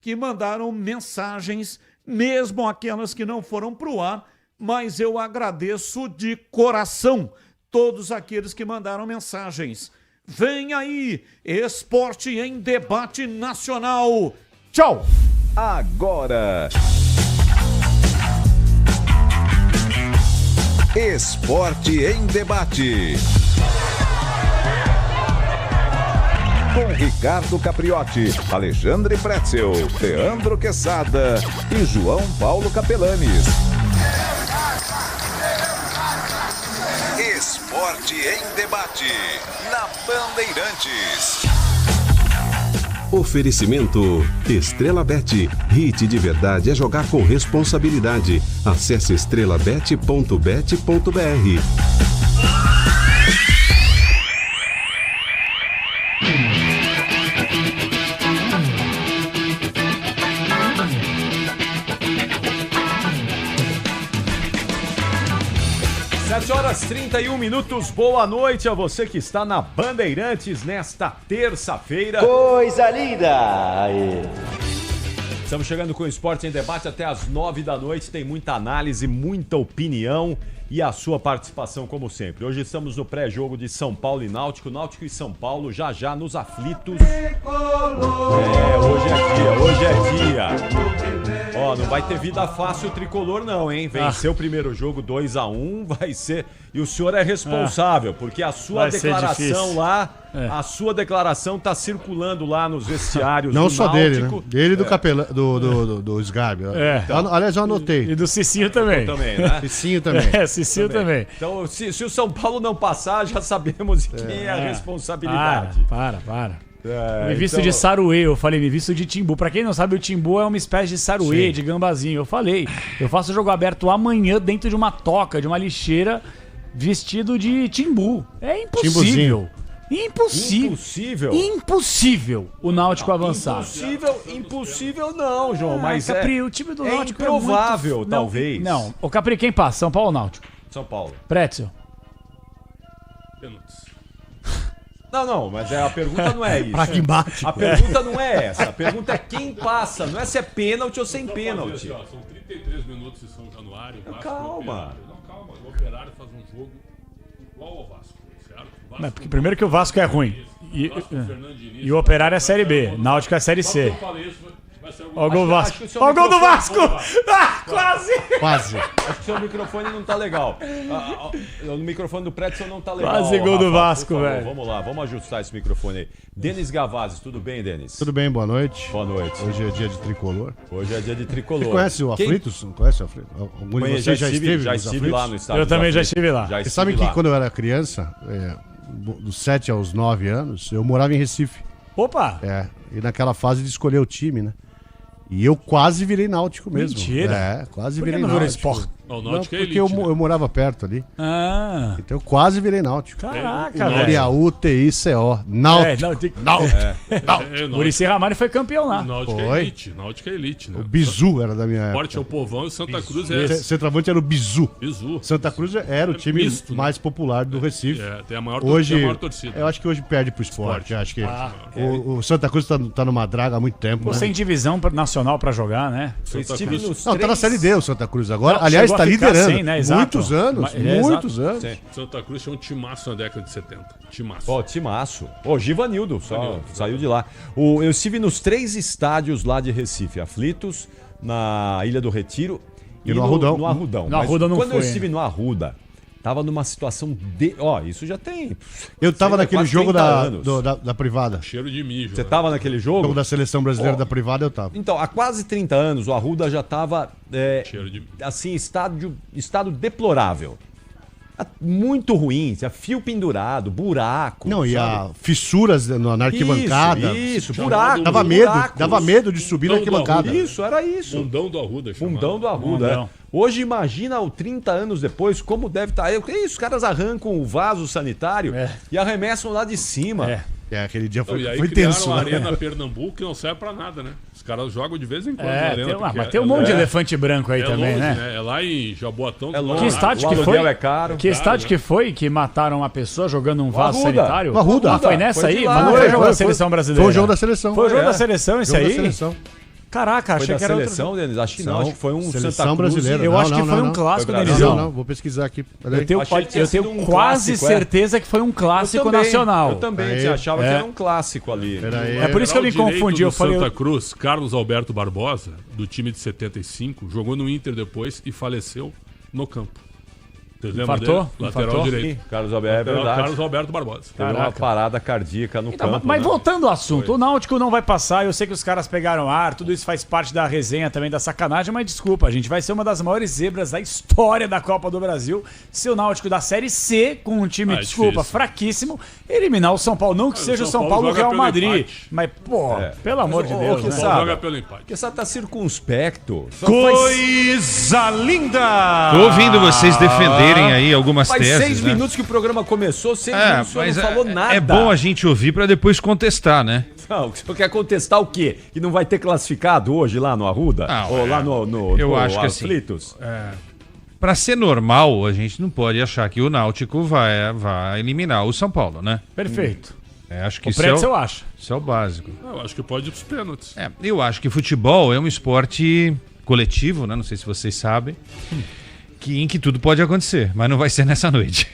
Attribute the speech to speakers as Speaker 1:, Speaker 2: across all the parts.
Speaker 1: que mandaram mensagens, mesmo aquelas que não foram para o ar, mas eu agradeço de coração todos aqueles que mandaram mensagens. Vem aí, Esporte em Debate Nacional. Tchau!
Speaker 2: Agora, Esporte em Debate. Com Ricardo Capriotti, Alexandre Pretzel, Leandro Quesada e João Paulo Capelanes. Esporte em Debate, na Bandeirantes.
Speaker 3: Oferecimento Estrela Bet. Hit de verdade é jogar com responsabilidade. Acesse estrelabet.bet.br.
Speaker 4: 7h31, boa noite a você que está na Bandeirantes nesta terça-feira.
Speaker 5: Coisa linda!
Speaker 4: Estamos chegando com o Esporte em Debate até às 9 da noite, tem muita análise, muita opinião e a sua participação como sempre. Hoje estamos no pré-jogo de São Paulo e Náutico e São Paulo já nos aflitos. Hoje é dia. Ó, não vai ter vida fácil o tricolor não, hein? Venceu o primeiro jogo 2-1, vai ser... E o senhor é responsável, porque a sua declaração lá, a sua declaração tá circulando lá nos vestiários
Speaker 6: não
Speaker 4: do
Speaker 6: só
Speaker 4: Náutico.
Speaker 6: dele, né? Dele e do Capelão, do Sgarbi. Então, aliás, eu anotei.
Speaker 7: E do Cicinho também.
Speaker 4: Né?
Speaker 6: Cicinho também.
Speaker 7: Cicinho também.
Speaker 4: Então, se o São Paulo não passar, já sabemos de quem é a responsabilidade.
Speaker 7: Para. Me visto de saruê, eu falei, me visto de timbu. Pra quem não sabe, o timbu é uma espécie de saruê, de gambazinho. Eu falei, eu faço jogo aberto amanhã dentro de uma toca, de uma lixeira, vestido de timbu. É impossível. Impossível o Náutico avançar.
Speaker 4: Impossível não, João, mas
Speaker 7: Capri, o time do Náutico
Speaker 4: improvável,
Speaker 7: muito...
Speaker 4: talvez.
Speaker 7: Não, o Capri quem passa? São Paulo ou Náutico?
Speaker 4: São Paulo.
Speaker 7: Pretzel.
Speaker 4: Não, mas a pergunta não é isso.
Speaker 6: Pragmático.
Speaker 4: A pergunta não é essa. A pergunta é quem passa. Não é se é pênalti ou sem pênalti.
Speaker 8: São 33 minutos de São Januário.
Speaker 4: Calma.
Speaker 8: O Operário faz um jogo igual ao Vasco, certo?
Speaker 7: Não, porque primeiro que o Vasco é ruim. E o Operário é Série B. Náutico é Série C. Olha o gol do Vasco. Olha o gol do Vasco!
Speaker 6: Quase.
Speaker 4: Acho que o seu microfone não tá legal. O microfone do Pretzel não tá legal.
Speaker 7: Quase gol do Vasco, velho.
Speaker 4: Vamos lá, vamos ajustar esse microfone aí. Denis Gavazzi, tudo bem, Denis?
Speaker 6: Tudo bem, boa noite.
Speaker 4: Boa noite.
Speaker 6: Hoje é dia de tricolor.
Speaker 4: Hoje é dia de tricolor.
Speaker 6: Você conhece o Aflitos? Não conhece o Aflitos? Algum de vocês já esteve
Speaker 4: lá no estádio.
Speaker 7: Eu também já estive lá.
Speaker 6: Você sabe que quando eu era criança, dos 7 aos 9 anos, eu morava em Recife.
Speaker 7: Opa!
Speaker 6: E naquela fase de escolher o time, né? E eu quase virei náutico mesmo.
Speaker 7: Mentira.
Speaker 6: Quase
Speaker 7: Por que
Speaker 6: virei
Speaker 7: não
Speaker 6: náutico.
Speaker 7: Esporte?
Speaker 8: O Náutico é
Speaker 6: porque
Speaker 8: elite,
Speaker 6: eu morava perto ali.
Speaker 7: Ah.
Speaker 6: Então eu quase virei náutico.
Speaker 7: Caraca, velho.
Speaker 6: N-A-U-T-I-C-O. Náutico.
Speaker 8: Náutico.
Speaker 7: Muricy Ramalho foi campeão lá.
Speaker 8: Náutico é elite. Náutico é elite, né?
Speaker 6: O Bizu era da minha época.
Speaker 8: Forte é o Povão e o Santa Cruz
Speaker 6: Centroavante era o Bizu.
Speaker 8: Bizu.
Speaker 6: Santa Cruz era o time
Speaker 8: misto,
Speaker 6: mais popular do Recife.
Speaker 8: Tem a maior torcida.
Speaker 6: Eu acho que hoje perde pro esporte. Acho que o Santa Cruz tá numa draga há muito tempo.
Speaker 7: Você em divisão nacional pra jogar, né?
Speaker 6: Tá na Série D o Santa Cruz agora. Aliás, tá liderando.
Speaker 7: Sim, né?
Speaker 6: Muitos anos. Muitos anos.
Speaker 8: Santa Cruz tinha um timaço na década de 70.
Speaker 4: Timaço. Givanildo, saiu de lá. Eu estive nos 3 estádios lá de Recife, Aflitos, na Ilha do Retiro e
Speaker 6: no Arrudão.
Speaker 4: No Arrudão.
Speaker 7: No Arruda não
Speaker 4: quando
Speaker 7: foi,
Speaker 4: eu estive no Arruda, tava numa situação de... isso já tem...
Speaker 6: Eu tava naquele jogo da privada.
Speaker 8: Cheiro de mijo.
Speaker 4: Você tava naquele jogo?
Speaker 6: Jogo da seleção brasileira da privada, eu tava.
Speaker 4: Então, há quase 30 anos, o Arruda já tava, assim, estado deplorável. Muito ruim, fio pendurado, buraco.
Speaker 6: Não, e fissuras na arquibancada.
Speaker 4: Isso, buraco.
Speaker 6: Dava medo de subir na arquibancada.
Speaker 4: Isso, era isso.
Speaker 8: Fundão do Arruda.
Speaker 4: Fundão do Arruda. Hoje, imagina, 30 anos depois, como deve estar. Os caras arrancam o vaso sanitário e arremessam lá de cima.
Speaker 6: Aquele dia foi
Speaker 8: criaram
Speaker 6: tenso.
Speaker 8: a Arena Pernambuco que não serve pra nada, né? Os caras jogam de vez em quando na Arena.
Speaker 7: Mas tem um monte de elefante branco aí também,
Speaker 8: longe,
Speaker 7: né?
Speaker 8: É lá em Jaboatão.
Speaker 7: Que estádio que foi?
Speaker 4: É caro.
Speaker 7: Que estádio que foi que mataram uma pessoa jogando um vaso
Speaker 4: Arruda.
Speaker 7: sanitário?
Speaker 6: O Arruda.
Speaker 7: Foi nessa aí?
Speaker 4: Lá.
Speaker 7: Mas não foi o jogo da seleção brasileira.
Speaker 6: Foi o jogo da seleção.
Speaker 7: Foi o jogo da seleção esse aí? Caraca,
Speaker 4: Foi
Speaker 7: achei
Speaker 4: da
Speaker 7: que era
Speaker 4: seleção, Denis? Acho que não. Acho que foi um
Speaker 6: Seleção
Speaker 4: Santa Cruz.
Speaker 6: brasileira.
Speaker 7: Eu acho que foi um clássico,
Speaker 4: Foi
Speaker 7: Denis.
Speaker 4: Brasil.
Speaker 6: Não, vou pesquisar aqui. Peraí.
Speaker 7: Eu tenho,
Speaker 4: Achei que tinha sido um
Speaker 7: quase
Speaker 4: clássico,
Speaker 7: certeza que foi um clássico
Speaker 4: Eu também,
Speaker 7: nacional.
Speaker 4: Eu também
Speaker 6: Aí.
Speaker 4: achava que era um clássico ali.
Speaker 6: Peraí.
Speaker 7: É por isso que eu me
Speaker 8: Lateral direito
Speaker 7: confundi. Eu
Speaker 8: do
Speaker 7: falei.
Speaker 8: Santa Cruz, Carlos Alberto Barbosa, do time de 75, jogou no Inter depois e faleceu no campo. Vocês lembram
Speaker 7: Infartou?
Speaker 8: dele? Lateral
Speaker 7: Infartou?
Speaker 8: direito.
Speaker 4: Carlos Alberto, é
Speaker 8: Lateral,
Speaker 4: verdade.
Speaker 8: Carlos Alberto Barbosa.
Speaker 4: Teve uma
Speaker 7: Caraca.
Speaker 4: parada cardíaca no
Speaker 7: Então,
Speaker 4: campo.
Speaker 7: mas
Speaker 4: né?
Speaker 7: voltando ao assunto, o Náutico não vai passar. Eu sei que os caras pegaram ar, tudo isso faz parte da resenha também, da sacanagem, mas desculpa, a gente vai ser uma das maiores zebras da história da Copa do Brasil. Se o Náutico da Série C, com um time, desculpa,
Speaker 8: difícil.
Speaker 7: fraquíssimo, eliminar o São Paulo. Não que seja o São Paulo o
Speaker 8: joga
Speaker 7: Real
Speaker 8: pelo
Speaker 7: Madrid,
Speaker 8: empate.
Speaker 7: mas, pô, pelo amor de
Speaker 4: ô,
Speaker 7: Deus,
Speaker 4: que
Speaker 7: né?
Speaker 4: sabe?
Speaker 8: Só joga pelo empate.
Speaker 4: Porque você tá circunspecto.
Speaker 1: Coisa linda!
Speaker 9: Tô ouvindo vocês defenderem aí algumas
Speaker 4: Faz
Speaker 9: teses,
Speaker 4: 6
Speaker 9: né?
Speaker 4: minutos que o programa começou, 6 minutos o senhor
Speaker 9: mas
Speaker 4: não falou nada.
Speaker 9: é bom a gente ouvir pra depois contestar, né?
Speaker 4: Não, o senhor quer contestar o quê? Que não vai ter classificado hoje lá no Arruda?
Speaker 9: Não,
Speaker 4: Ou lá no
Speaker 9: eu acho que assim,
Speaker 4: Aflitos?
Speaker 9: Pra ser normal, a gente não pode achar que o Náutico vai eliminar o São Paulo, né?
Speaker 7: Perfeito.
Speaker 9: Acho que
Speaker 7: O
Speaker 9: isso
Speaker 7: Pretzel eu acho.
Speaker 9: isso é o básico.
Speaker 8: Eu acho que pode ir pros pênaltis.
Speaker 9: Eu acho que futebol é um esporte coletivo, né? Não sei se vocês sabem. Em que tudo pode acontecer, mas não vai ser nessa noite.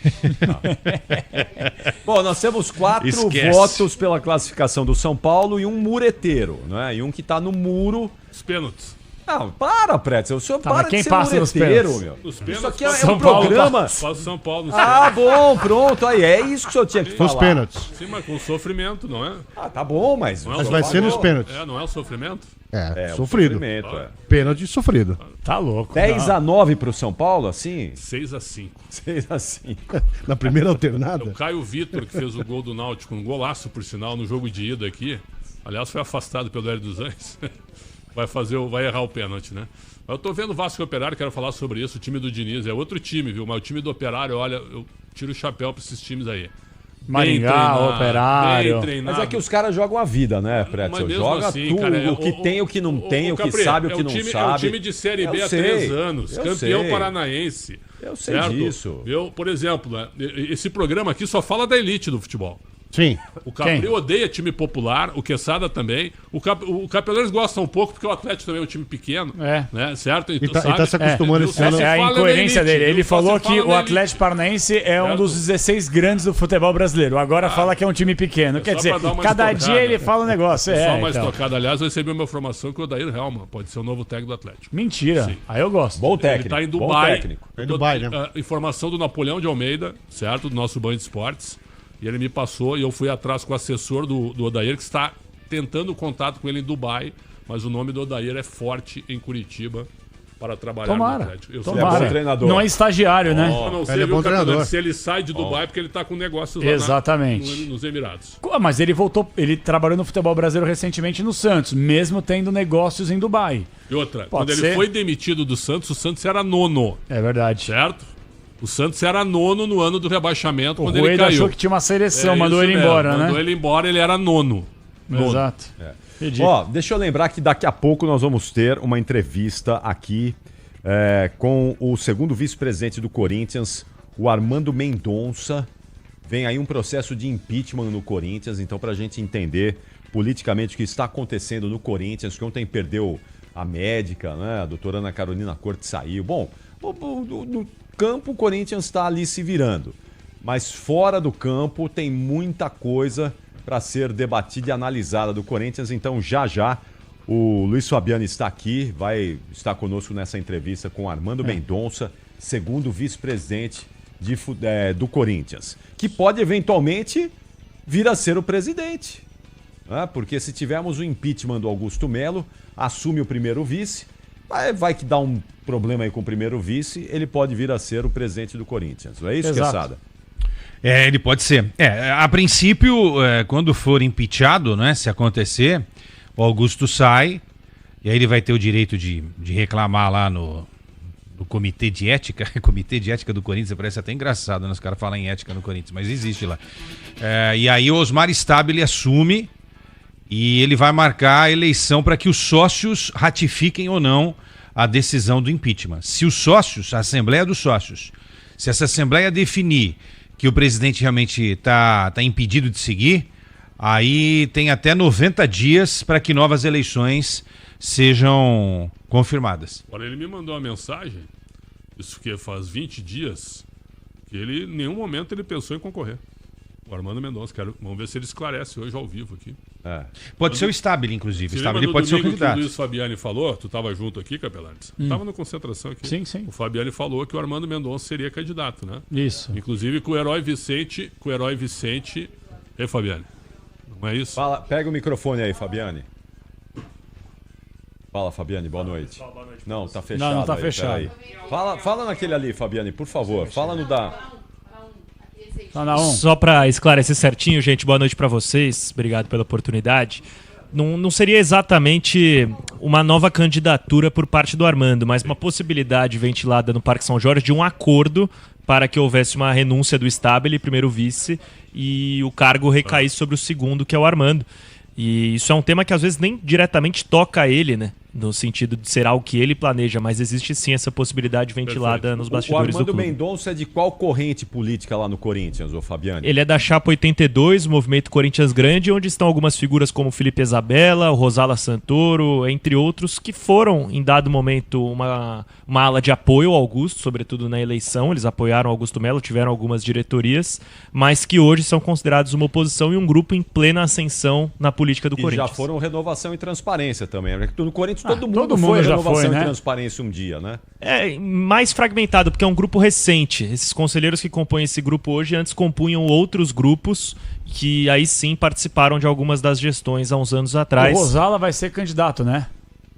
Speaker 4: Bom, nós temos 4
Speaker 9: Esquece.
Speaker 4: votos pela classificação do São Paulo e um mureteiro, né? E um que tá no muro.
Speaker 8: Os pênaltis.
Speaker 4: Não, para, Pretzel. O senhor
Speaker 7: Tá,
Speaker 4: para
Speaker 7: mas quem
Speaker 4: de ser
Speaker 7: passa nos
Speaker 4: mureteiro,
Speaker 7: pênaltis?
Speaker 4: meu.
Speaker 8: Os
Speaker 4: Isso
Speaker 8: pênaltis.
Speaker 4: aqui é
Speaker 7: São
Speaker 4: um
Speaker 7: Paulo
Speaker 4: programa.
Speaker 8: Passa o São Paulo nos
Speaker 4: Ah, bom, pronto. Aí, é isso que o senhor tinha que falar.
Speaker 6: Nos pênaltis.
Speaker 8: Sim, mas com sofrimento, não é?
Speaker 4: Ah, tá bom, mas...
Speaker 8: Não é o
Speaker 6: Mas vai ser nos
Speaker 8: sofrimento.
Speaker 6: pênaltis.
Speaker 8: É, não é o sofrimento?
Speaker 6: É,
Speaker 4: o
Speaker 6: sofrido.
Speaker 4: sofrimento, é.
Speaker 6: Pênalti sofrido.
Speaker 7: Tá louco.
Speaker 4: 10-9 pro São Paulo, assim?
Speaker 8: 6-5.
Speaker 4: 6-5.
Speaker 6: Na primeira
Speaker 8: O
Speaker 6: alternada.
Speaker 8: Caio Vitor, que fez o gol do Náutico, um golaço, por sinal, no jogo de ida aqui. Aliás, foi afastado pelo Hélio dos Anjos. Vai errar o pênalti, né? Eu tô vendo o Vasco e Operário, quero falar sobre isso. O time do Diniz é outro time, viu? Mas o time do Operário, olha, eu tiro o chapéu pra esses times aí.
Speaker 7: Maringá,
Speaker 8: Bem treinado,
Speaker 7: Operário.
Speaker 8: bem treinado.
Speaker 4: Mas é que os caras jogam a vida, né,
Speaker 8: Mas
Speaker 4: Pretzel?
Speaker 8: mesmo
Speaker 4: Joga
Speaker 8: assim,
Speaker 4: tudo,
Speaker 8: cara,
Speaker 4: o que tem, o que não tem, o que
Speaker 8: Capri,
Speaker 4: sabe, o que não
Speaker 8: time,
Speaker 4: sabe.
Speaker 8: É um time de Série B
Speaker 4: Eu
Speaker 8: há
Speaker 4: sei,
Speaker 8: 3 anos,
Speaker 4: eu
Speaker 8: campeão
Speaker 4: sei.
Speaker 8: paranaense.
Speaker 4: Eu sei
Speaker 8: certo?
Speaker 4: disso.
Speaker 8: Eu, por exemplo, né, esse programa aqui só fala da elite do futebol.
Speaker 6: Sim.
Speaker 8: O Capri
Speaker 7: Quem?
Speaker 8: odeia time popular, o Quesada também. O Capelães gosta um pouco, porque o Atlético também é um time pequeno.
Speaker 7: É.
Speaker 8: Né? Certo?
Speaker 6: E tá se acostumando esse ano.
Speaker 7: É a
Speaker 8: fala
Speaker 7: incoerência
Speaker 8: da elite,
Speaker 7: dele.
Speaker 8: viu?
Speaker 7: Ele
Speaker 8: Só
Speaker 7: falou
Speaker 8: se fala
Speaker 7: que
Speaker 8: da
Speaker 7: o
Speaker 8: elite.
Speaker 7: Atlético Paranaense é um
Speaker 8: Certo.
Speaker 7: dos 16 grandes do futebol brasileiro. Agora fala que é um time pequeno. Quer
Speaker 8: só
Speaker 7: dizer,
Speaker 8: pra dar uma
Speaker 7: cada
Speaker 8: estocada.
Speaker 7: dia ele fala um negócio.
Speaker 8: Só mais
Speaker 7: Então.
Speaker 8: tocada. Aliás, eu recebi uma informação que o Odair Helman pode ser o novo técnico do Atlético.
Speaker 7: Mentira.
Speaker 8: Sim.
Speaker 7: Aí eu gosto.
Speaker 4: Bom
Speaker 8: Ele
Speaker 4: técnico.
Speaker 8: tá em
Speaker 4: Bom
Speaker 8: Dubai.
Speaker 4: técnico.
Speaker 6: Tá em Dubai, né?
Speaker 8: Informação do Napoleão de Almeida, certo? Do nosso Banho de Esportes. E ele me passou e eu fui atrás com o assessor do Odair, que está tentando contato com ele em Dubai. Mas o nome do Odair é forte em Curitiba para trabalhar
Speaker 7: Tomara.
Speaker 8: no Atlético. Eu sei
Speaker 4: Ele é bom
Speaker 7: Tomara.
Speaker 4: treinador.
Speaker 7: Não é estagiário, né?
Speaker 8: Eu não sei,
Speaker 6: Ele é
Speaker 8: viu,
Speaker 6: bom
Speaker 8: Capelão,
Speaker 6: treinador.
Speaker 8: se ele sai de Dubai porque ele está com negócios lá
Speaker 7: Exatamente.
Speaker 8: nos Emirados.
Speaker 7: Mas ele voltou, ele trabalhou no futebol brasileiro recentemente no Santos, mesmo tendo negócios em Dubai.
Speaker 8: E outra,
Speaker 7: Pode
Speaker 8: quando
Speaker 7: ser.
Speaker 8: ele foi demitido do Santos, o Santos era nono,
Speaker 7: É verdade.
Speaker 8: certo? O Santos era nono no ano do rebaixamento,
Speaker 7: O
Speaker 8: quando ele
Speaker 7: Rueda
Speaker 8: caiu.
Speaker 7: achou que tinha uma seleção,
Speaker 8: É
Speaker 7: mandou
Speaker 8: isso
Speaker 7: ele
Speaker 8: mesmo,
Speaker 7: embora,
Speaker 8: Mandou
Speaker 7: né?
Speaker 8: ele embora, ele era nono.
Speaker 7: Exato. Entendi.
Speaker 4: Ó, deixa eu lembrar que daqui a pouco nós vamos ter uma entrevista aqui com o segundo vice-presidente do Corinthians, o Armando Mendonça. Vem aí um processo de impeachment no Corinthians, então pra gente entender politicamente o que está acontecendo no Corinthians, que ontem perdeu a médica, né? A doutora Ana Carolina Corte saiu. Bom, no campo o Corinthians está ali se virando, mas fora do campo tem muita coisa para ser debatida e analisada do Corinthians, então já o Luiz Fabiano está aqui, vai estar conosco nessa entrevista com Armando Mendonça, segundo vice-presidente do Corinthians, que pode eventualmente vir a ser o presidente, né? Porque se tivermos o impeachment do Augusto Melo, assume o primeiro vice, vai que dá um problema aí com o primeiro vice, ele pode vir a ser o presidente do Corinthians, não é isso,
Speaker 7: Exato.
Speaker 4: Quesada?
Speaker 9: Ele pode ser. A princípio, quando for impeachado, né, se acontecer, o Augusto sai, e aí ele vai ter o direito de reclamar lá no Comitê de Ética. Comitê de Ética do Corinthians, parece até engraçado, né, os caras falam em ética no Corinthians, mas existe lá. E aí o Osmar Stabile assume e ele vai marcar a eleição para que os sócios ratifiquem ou não a decisão do impeachment. Se os sócios, a Assembleia dos Sócios, se essa Assembleia definir que o presidente realmente está impedido de seguir, aí tem até 90 dias para que novas eleições sejam confirmadas.
Speaker 8: Olha, ele me mandou uma mensagem, isso que faz 20 dias, que ele, em nenhum momento, ele pensou em concorrer. O Armando Mendonça, vamos ver se ele esclarece hoje ao vivo aqui.
Speaker 9: Pode ser o Stabile, inclusive. O
Speaker 8: Se
Speaker 9: Stabile pode ser o
Speaker 8: que o
Speaker 9: candidato.
Speaker 8: Luiz Fabiani falou, tu estava junto aqui, Capelantes? Estava na concentração aqui.
Speaker 7: Sim.
Speaker 8: O Fabiani falou que o Armando Mendonça seria candidato, né?
Speaker 7: Isso.
Speaker 8: Inclusive com o Herói Vicente. Ei, Fabiani, não é isso?
Speaker 4: Pega o microfone aí, Fabiani. Fala, Fabiane, boa noite. Não, tá fechado.
Speaker 7: Não tá
Speaker 4: aí,
Speaker 7: fechado.
Speaker 4: Aí. Fala naquele ali, Fabiane, por favor. Fala no da...
Speaker 10: Só para esclarecer certinho, gente, boa noite para vocês. Obrigado pela oportunidade. Não seria exatamente uma nova candidatura por parte do Armando, mas uma possibilidade ventilada no Parque São Jorge de um acordo para que houvesse uma renúncia do Stabile, primeiro vice, e o cargo recaísse sobre o segundo, que é o Armando. E isso é um tema que às vezes nem diretamente toca a ele, né? No sentido de ser algo que ele planeja, mas existe sim essa possibilidade ventilada nos bastidores do clube.
Speaker 4: O Armando Mendonça é de qual corrente política lá no Corinthians, ô Fabiane?
Speaker 10: Ele é da Chapa 82, Movimento Corinthians Grande, onde estão algumas figuras como Felipe Isabella, o Rosala Santoro, entre outros, que foram, em dado momento, uma ala de apoio ao Augusto, sobretudo na eleição. Eles apoiaram Augusto Melo, tiveram algumas diretorias, mas que hoje são considerados uma oposição e um grupo em plena ascensão na política do Corinthians.
Speaker 4: E já foram renovação e transparência também, né? No Corinthians todo
Speaker 7: todo
Speaker 4: mundo
Speaker 7: mundo
Speaker 4: foi
Speaker 7: já
Speaker 4: renovação
Speaker 7: foi, né?
Speaker 4: e transparência um dia, né?
Speaker 10: É mais fragmentado, porque é um grupo recente. Esses conselheiros que compõem esse grupo hoje antes compunham outros grupos que aí sim participaram de algumas das gestões há uns anos atrás.
Speaker 7: O Rosala vai ser candidato, né?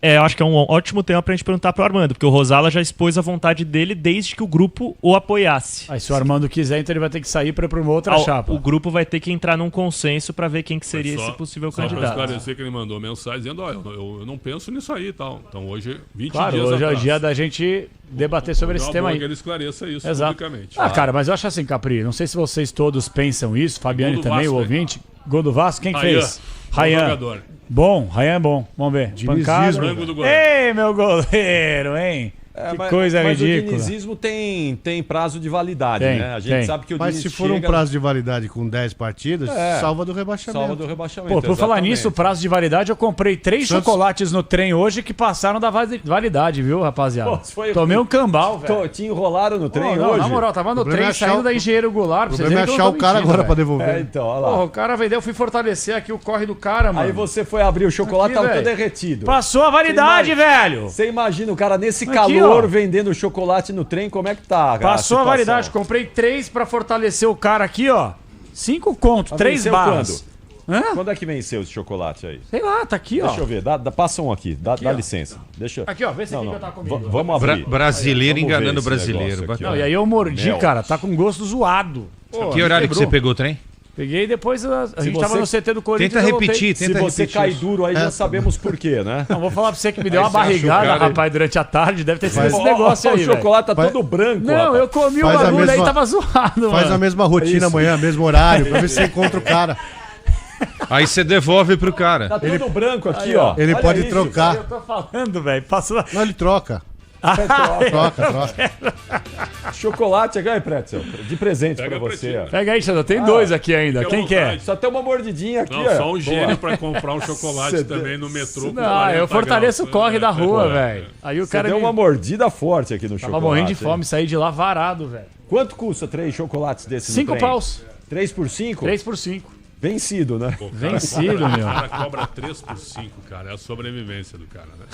Speaker 10: Eu acho que é um ótimo tema pra gente perguntar pro Armando, porque o Rosala já expôs a vontade dele desde que o grupo o apoiasse.
Speaker 7: Aí se o Armando quiser, então ele vai ter que sair pra ir pra uma outra chapa.
Speaker 10: O grupo vai ter que entrar num consenso pra ver quem que seria esse possível candidato.
Speaker 8: Só pra esclarecer que ele mandou mensagem dizendo, eu não penso nisso aí e tal. Então hoje, 20
Speaker 7: claro,
Speaker 8: dias
Speaker 7: hoje
Speaker 8: atrás.
Speaker 7: é o dia da gente debater sobre esse tema aí.
Speaker 8: Que ele esclareça isso publicamente.
Speaker 7: Cara, mas eu acho assim, Capri, não sei se vocês todos pensam isso, Fabiane também, o ouvinte. Gol do Vasco, quem fez? Rayan. Bom, Rayan é bom. Vamos ver. Pancada. Ei, meu goleiro, hein? Que coisa ridícula.
Speaker 4: Mas o dinizismo tem prazo de validade, né? A gente sabe que o
Speaker 6: Mas se for um prazo de validade com 10 partidas, salva do rebaixamento.
Speaker 4: Salva do rebaixamento.
Speaker 7: Pô, por falar nisso, o prazo de validade, eu comprei 3 chocolates no trem hoje que passaram da validade, viu, rapaziada? Pô, Tomei um cambal, velho.
Speaker 4: Te enrolaram no trem
Speaker 7: não,
Speaker 4: hoje?
Speaker 7: Na moral, tava no trem saindo da Engenheiro Goulart.
Speaker 6: O problema é achar o cara agora pra devolver.
Speaker 4: Então, olha lá.
Speaker 7: Porra, o cara vendeu, eu fui fortalecer aqui o corre do cara, mano.
Speaker 4: Aí você foi abrir o chocolate, tava todo derretido.
Speaker 7: Passou a validade, velho.
Speaker 4: Você imagina o cara nesse calor vendendo chocolate no trem, como é que tá?
Speaker 7: Passou a validade, comprei 3 pra fortalecer o cara aqui, ó. 5 conto, 3 barras.
Speaker 4: Quando é que venceu esse chocolate aí?
Speaker 7: Sei lá, tá aqui, ó.
Speaker 4: Deixa eu ver, passa um aqui, dá licença. Deixa...
Speaker 7: Aqui, ó, vê se aqui que eu tá comigo.
Speaker 4: Vamos abrir.
Speaker 9: Brasileiro enganando brasileiro.
Speaker 7: Não, e aí eu mordi, cara, tá com gosto zoado.
Speaker 9: Pô, que horário que você pegou o trem?
Speaker 7: Peguei e depois a gente tava no CT do Corinthians.
Speaker 9: Tenta repetir,
Speaker 4: Se você cai duro aí, já sabemos por quê, né?
Speaker 7: Não, vou falar pra você que me deu uma barrigada, rapaz, durante a tarde. Deve ter sido esse negócio aí,
Speaker 4: o chocolate tá todo branco.
Speaker 7: Não, eu comi o bagulho aí, tava zoado, mano.
Speaker 6: Faz a mesma rotina amanhã, mesmo horário, pra ver se você encontra o cara.
Speaker 9: Aí você devolve pro cara.
Speaker 4: Tá todo branco aqui, ó.
Speaker 6: Ele pode trocar.
Speaker 7: Eu tô falando, velho.
Speaker 6: Não, ele troca. Troca.
Speaker 4: Chocolate, ganha, Pretzel. De presente pra você. Ó.
Speaker 7: Pega aí, Xandão. Tem 2 aqui ainda. Quem quer?
Speaker 4: Só tem uma mordidinha aqui,
Speaker 8: ó. Só um gênio pra comprar um chocolate também no metrô.
Speaker 7: Não, eu fortaleço o corre da rua, velho. Aí o cara
Speaker 4: deu uma mordida forte aqui no chocolate.
Speaker 7: Tava morrendo de fome, saí de lá varado, velho.
Speaker 4: Quanto custa 3 chocolates desses?
Speaker 7: 5 paus.
Speaker 4: 3 por 5?
Speaker 7: 3 por 5.
Speaker 4: Vencido, né?
Speaker 7: Vencido, meu.
Speaker 8: O cara cobra 3 por 5, cara. É a sobrevivência do cara, né?